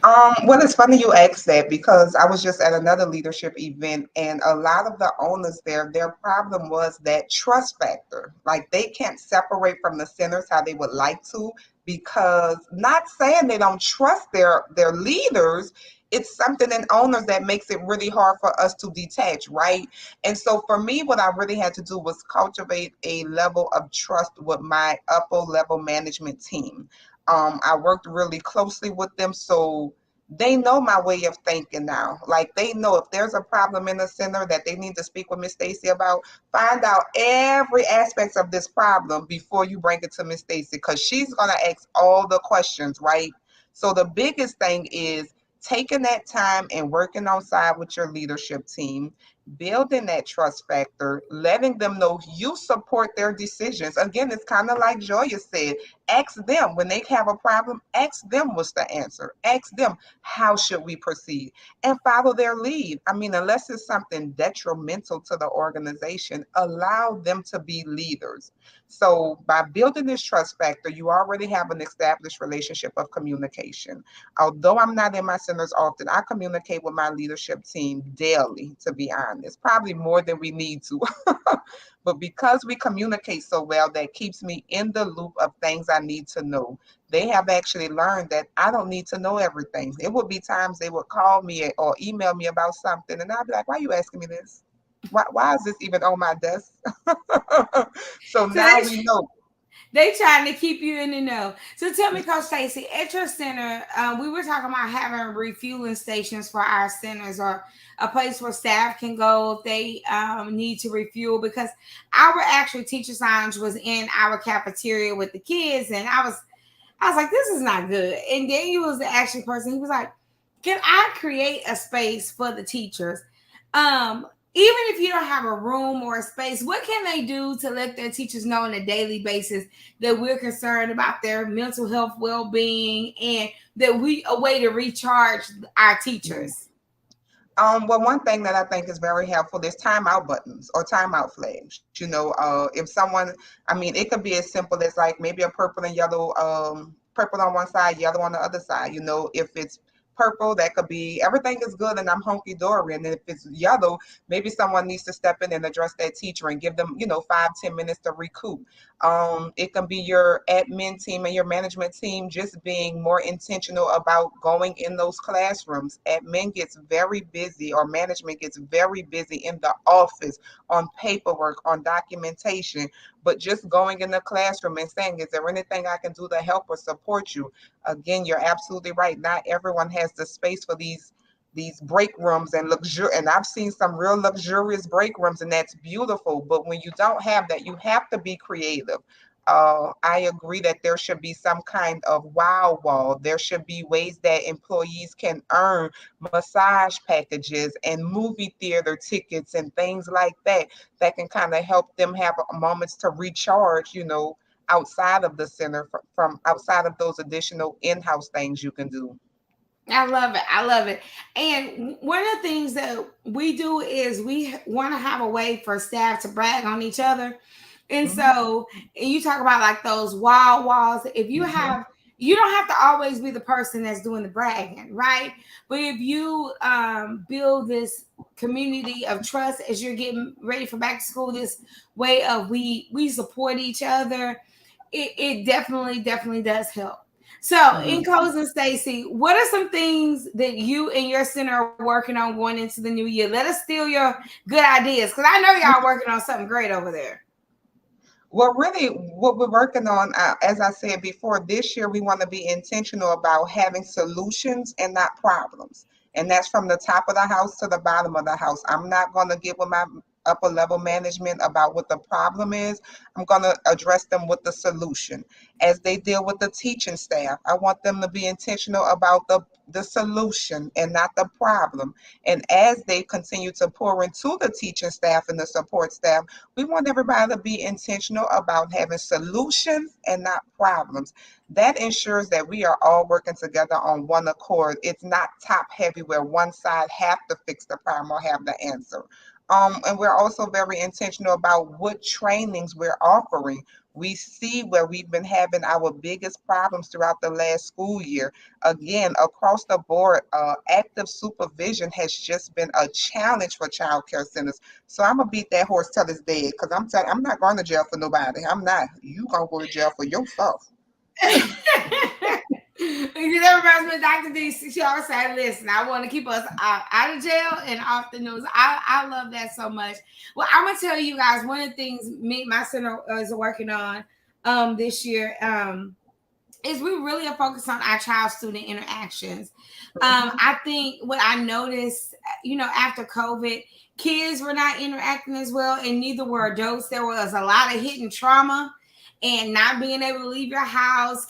Well, it's funny you asked that, because I was just at another leadership event, and a lot of the owners there, their problem was that trust factor. Like, they can't separate from the centers how they would like to, because, not saying they don't trust their leaders, it's something in owners that makes it really hard for us to detach, right? And so for me, what I really had to do was cultivate a level of trust with my upper level management team. I worked really closely with them, so they know my way of thinking now. Like, they know if there's a problem in the center that they need to speak with Miss Stacy about, find out every aspect of this problem before you bring it to Miss Stacy, because she's going to ask all the questions, right? So the biggest thing is taking that time and working on side with your leadership team, building that trust factor, letting them know you support their decisions. Again, it's kind of like Joya said, ask them when they have a problem, ask them what's the answer. Ask them, how should we proceed? And follow their lead. I mean, unless it's something detrimental to the organization, allow them to be leaders. So by building this trust factor, you already have an established relationship of communication. Although I'm not in my centers often, I communicate with my leadership team daily, to be honest, probably more than we need to. But because we communicate so well, that keeps me in the loop of things I need to know. They have actually learned that I don't need to know everything. It would be times they would call me or email me about something, and I'd be like, why are you asking me this? Why is this even on my desk? So now we know. They trying to keep you in the know. So tell me, Coach Stacy, at your center, we were talking about having refueling stations for our centers, or a place where staff can go if they need to refuel, because our actual teacher's lounge was in our cafeteria with the kids, and I was like, this is not good. And Daniel was the actual person. He was like, can I create a space for the teachers? Even if you don't have a room or a space, what can they do to let their teachers know on a daily basis that we're concerned about their mental health, well-being, and that a way to recharge our teachers? Well, one thing that I think is very helpful is timeout buttons or timeout flags. If someone, it could be as simple as like maybe a purple and yellow, purple on one side, yellow on the other side. If it's purple, that could be everything is good and I'm hunky-dory. And then if it's yellow, maybe someone needs to step in and address that teacher and give them, 5-10 minutes to recoup. It can be your admin team and your management team just being more intentional about going in those classrooms. Admin gets very busy, or management gets very busy in the office on paperwork, on documentation, but just going in the classroom and saying, is there anything I can do to help or support you? Again, you're absolutely right. Not everyone has the space for these break rooms and and I've seen some real luxurious break rooms, and that's beautiful. But when you don't have that, you have to be creative. I agree that there should be some kind of wow wall. There should be ways that employees can earn massage packages and movie theater tickets and things like that can kind of help them have moments to recharge, outside of the center, from outside of those additional in-house things you can do. I love it. I love it. And one of the things that we do is we want to have a way for staff to brag on each other. And so you talk about like those wild walls. If you have, you don't have to always be the person that's doing the bragging, right? But if you build this community of trust as you're getting ready for back to school, this way of we support each other, it definitely does help. So in closing, Stacy, what are some things that you and your center are working on going into the new year? Let us steal your good ideas, because I know y'all working on something great over there. Well, really, what we're working on, as I said before, this year we want to be intentional about having solutions and not problems. And that's from the top of the house to the bottom of the house. I'm not going to get with my upper level management about what the problem is. I'm going to address them with the solution. As they deal with the teaching staff, I want them to be intentional about the solution and not the problem. And as they continue to pour into the teaching staff and the support staff, we want everybody to be intentional about having solutions and not problems. That ensures that we are all working together on one accord. It's not top heavy where one side have to fix the problem or have the answer. And we're also very intentional about what trainings we're offering. We see where we've been having our biggest problems throughout the last school year. Again, across the board, active supervision has just been a challenge for child care centers. So I'm gonna beat that horse till it's dead, because I'm not going to jail for nobody. I'm not. You gonna go to jail for yourself. That reminds me of Dr. D. She always said, listen, I want to keep us out of jail and off the news. I love that so much. Well, I'm going to tell you guys, one of the things my center is working on this year is we really are focused on our child-student interactions. I think what I noticed, after COVID, kids were not interacting as well, and neither were adults. There was a lot of hidden trauma and not being able to leave your house.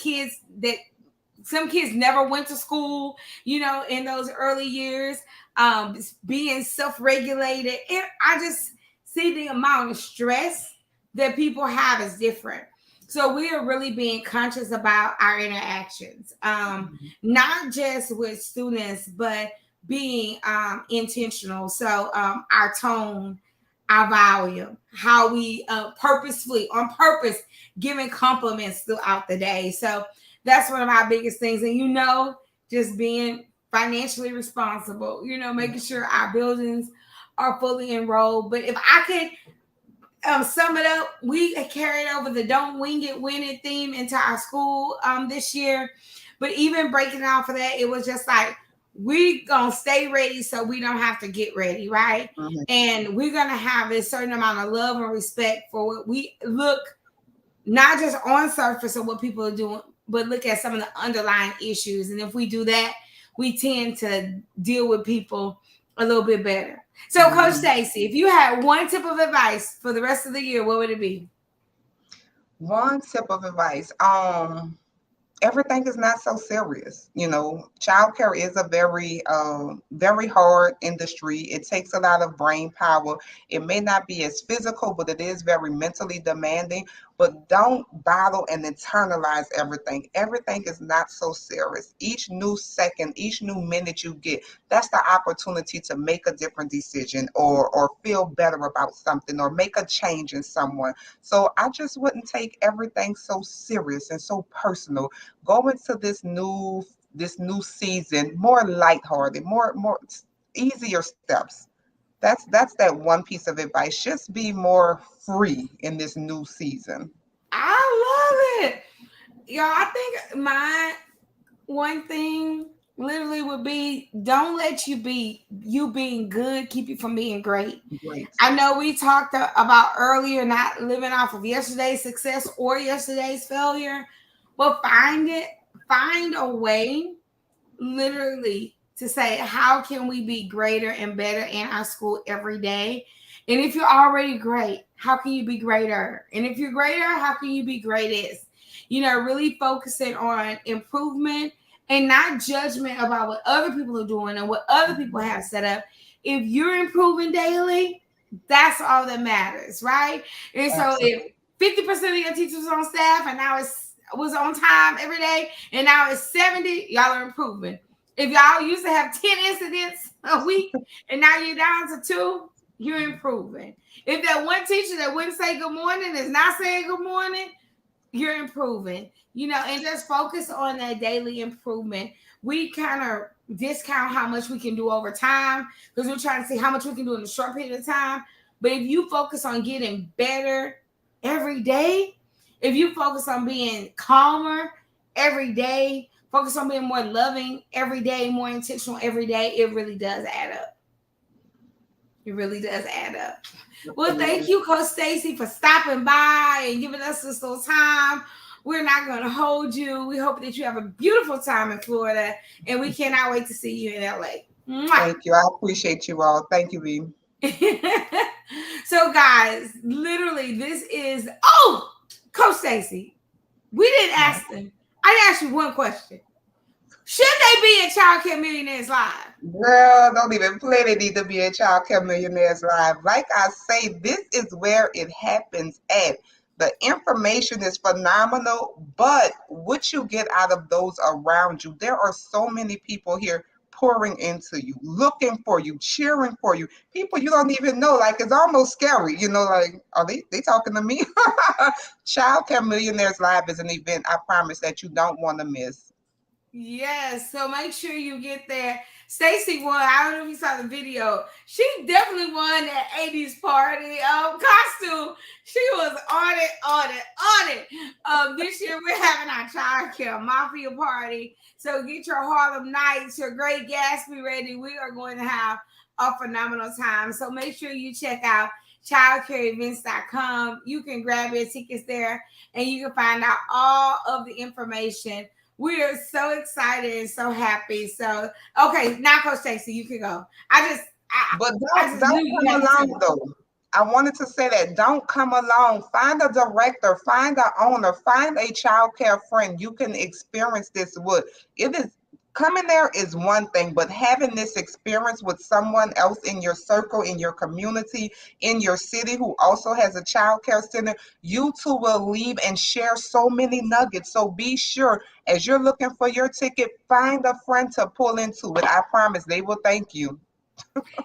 Some kids never went to school, in those early years, being self-regulated. And I just see the amount of stress that people have is different. So we are really being conscious about our interactions, not just with students, but being intentional. So our tone, our volume, how we purposefully, on purpose, giving compliments throughout the day. So that's one of our biggest things. And, just being financially responsible, making sure our buildings are fully enrolled. But if I could sum it up, we carried over the Don't Wing It, Win It theme into our school this year. But even breaking out for that, it was just like, we gonna stay ready so we don't have to get ready, right? Mhm. And we're gonna have a certain amount of love and respect for what we look, not just on surface of what people are doing, but look at some of the underlying issues. And if we do that, we tend to deal with people a little bit better. So, Coach Stacy, if you had one tip of advice for the rest of the year, what would it be? One tip of advice. Everything is not so serious. You know, childcare is a very hard industry. It takes a lot of brain power. It may not be as physical, but it is very mentally demanding. But don't bottle and internalize everything. Everything is not so serious. Each new second, each new minute you get, that's the opportunity to make a different decision or feel better about something or make a change in someone. So I just wouldn't take everything so serious and so personal. Go into this new season more lighthearted, more easier steps. That's that one piece of advice. Just be more free in this new season. I love it. Y'all, I think my one thing literally would be, don't let you being good keep you from being great. Great. I know we talked about earlier not living off of yesterday's success or yesterday's failure, but find a way literally to say, how can we be greater and better in our school every day? And if you're already great, how can you be greater? And if you're greater, how can you be greatest? You know, really focusing on improvement and not judgment about what other people are doing and what other people have set up. If you're improving daily, that's all that matters, right? And so if 50% of your teachers on staff and now was on time every day and now it's 70, y'all are improving. If y'all used to have 10 incidents a week and now you're down to 2, you're improving. If that one teacher that wouldn't say good morning is not saying good morning, you're improving. You know, and just focus on that daily improvement. We kind of discount how much we can do over time because we're trying to see how much we can do in a short period of time. But if you focus on getting better every day, if you focus on being calmer every day, focus on being more loving every day, more intentional every day, it really does add up. It really does add up. Well, thank you, Coach Stacy, for stopping by and giving us this little time. We're not going to hold you. We hope that you have a beautiful time in Florida, and we cannot wait to see you in LA. Mwah. Thank you. I appreciate you all. Thank you, V. So, guys, literally, this is Coach Stacy. We didn't ask them. I didn't ask you one question. Should they be in Childcare Millionaires Live? Girl, don't even play. They need to be in Childcare Millionaires Live. Like I say, this is where it happens at. The information is phenomenal, but what you get out of those around you, there are so many people here pouring into you, looking for you, cheering for you. People you don't even know. Like, it's almost scary, you know, like, are they talking to me? Childcare Millionaires Live is an event, I promise, that you don't want to miss. Yes, so make sure you get there. Stacy won. I don't know if you saw the video. She definitely won that 80s party costume. She was on it. This year we're having our Childcare Mafia party. So get your Harlem Nights, your Great Gatsby ready. We are going to have a phenomenal time. So make sure you check out childcareevents.com. You can grab your tickets there and you can find out all of the information. We are so excited and so happy. So, okay, now Coach Stacy, you can go. But don't come along though. I wanted to say that don't come along. Find a director, find an owner, find a childcare friend you can experience this with. It is coming there is one thing, but having this experience with someone else in your circle, in your community, in your city who also has a childcare center, you two will leave and share so many nuggets. So be sure, as you're looking for your ticket, find a friend to pull into it. I promise they will thank you.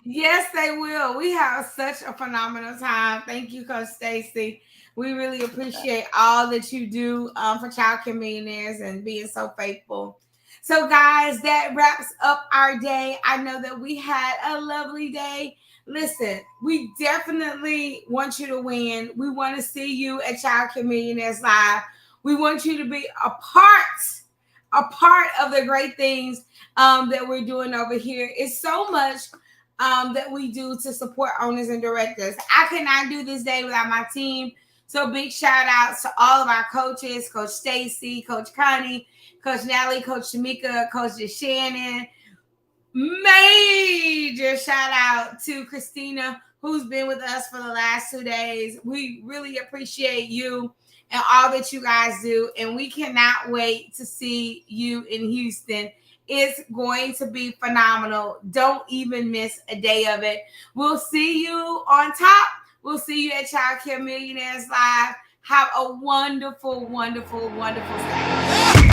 Yes, they will. We have such a phenomenal time. Thank you, Coach Stacy. We really appreciate all that you do for Childcare Millionaires and being so faithful. So, guys, that wraps up our day. I know that we had a lovely day. Listen, we definitely want you to win. We want to see you at Childcare Millionaires Live. We want you to be a part of the great things that we're doing over here. It's so much that we do to support owners and directors. I could not do this day without my team. So big shout outs to all of our coaches, Coach Stacy, Coach Connie, Coach Natalie, Coach Shamika, Coach Shannon. Major shout out to Christina, who's been with us for the last 2 days. We really appreciate you and all that you guys do. And we cannot wait to see you in Houston. It's going to be phenomenal. Don't even miss a day of it. We'll see you on top. We'll see you at Childcare Millionaires Live. Have a wonderful, wonderful, wonderful day.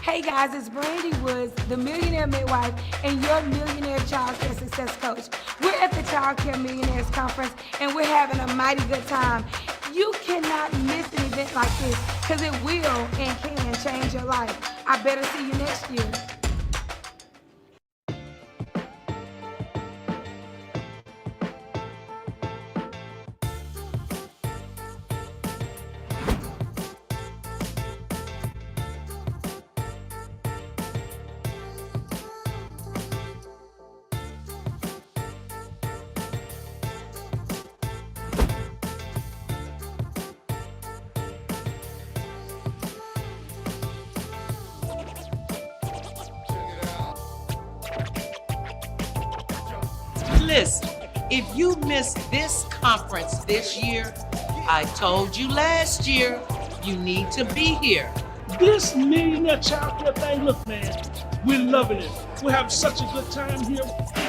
Hey guys, it's Brandy Woods, the Millionaire Midwife and your Millionaire Childcare Success Coach. We're at the Childcare Millionaires Conference and we're having a mighty good time. You cannot miss an event like this because it will and can change your life. I better see you next year. Listen, if you missed this conference this year, I told you last year, you need to be here. This Millionaire Childcare thing, look, man, we're loving it. We're having such a good time here.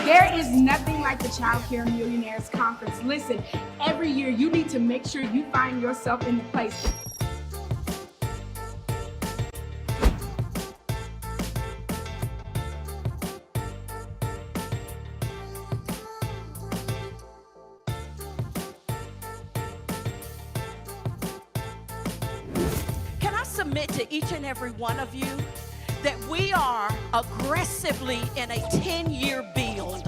There is nothing like the Childcare Millionaires Conference. Listen, every year you need to make sure you find yourself in the place. Submit to each and every one of you that we are aggressively in a 10-year build.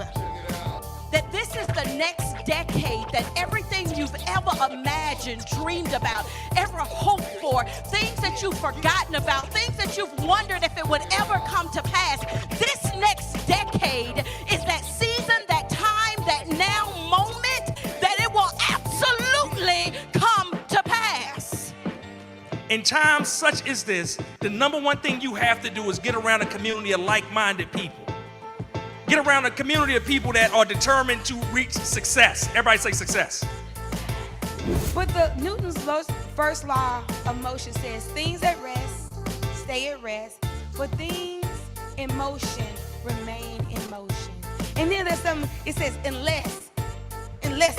That this is the next decade, that everything you've ever imagined, dreamed about, ever hoped for, things that you've forgotten about, things that you've wondered if it would ever come to pass, this next decade is that season, that time, that now moment, that it will absolutely come to pass. In times such as this, the number one thing you have to do is get around a community of like-minded people. Get around a community of people that are determined to reach success. Everybody say success. But the Newton's first law of motion says things at rest stay at rest, but things in motion remain in motion. And then there's some, it says unless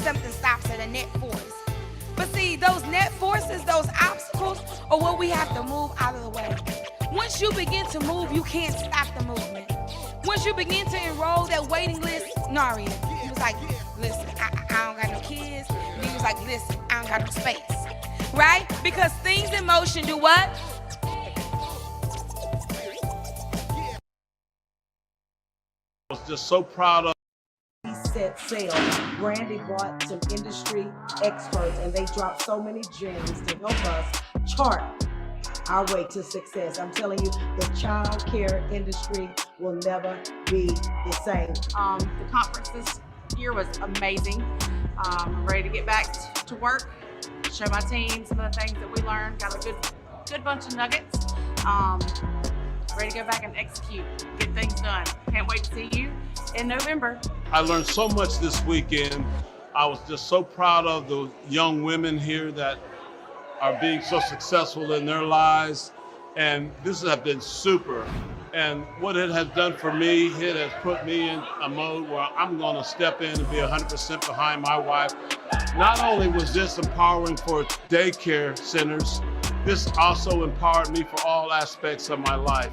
something stops at a net force. But see, those net forces, those obstacles are what we have to move out of the way. Once you begin to move, you can't stop the movement. Once you begin to enroll that waiting list, Naria, he was like, listen, I don't got no kids. And he was like, listen, I don't got no space. Right? Because things in motion do what? I was just so proud of. He set sail. Brandy brought some industry experts and they dropped so many gems to help us chart our way to success. I'm telling you, the child care industry will never be the same. The conference this year was amazing. I'm ready to get back to work, show my team some of the things that we learned. Got a good bunch of nuggets. Ready to go back and execute, get things done. Can't wait to see you in November. I learned so much this weekend. I was just so proud of the young women here that are being so successful in their lives. And this has been super. And what it has done for me, it has put me in a mode where I'm gonna step in and be 100% behind my wife. Not only was this empowering for daycare centers, this also empowered me for all aspects of my life.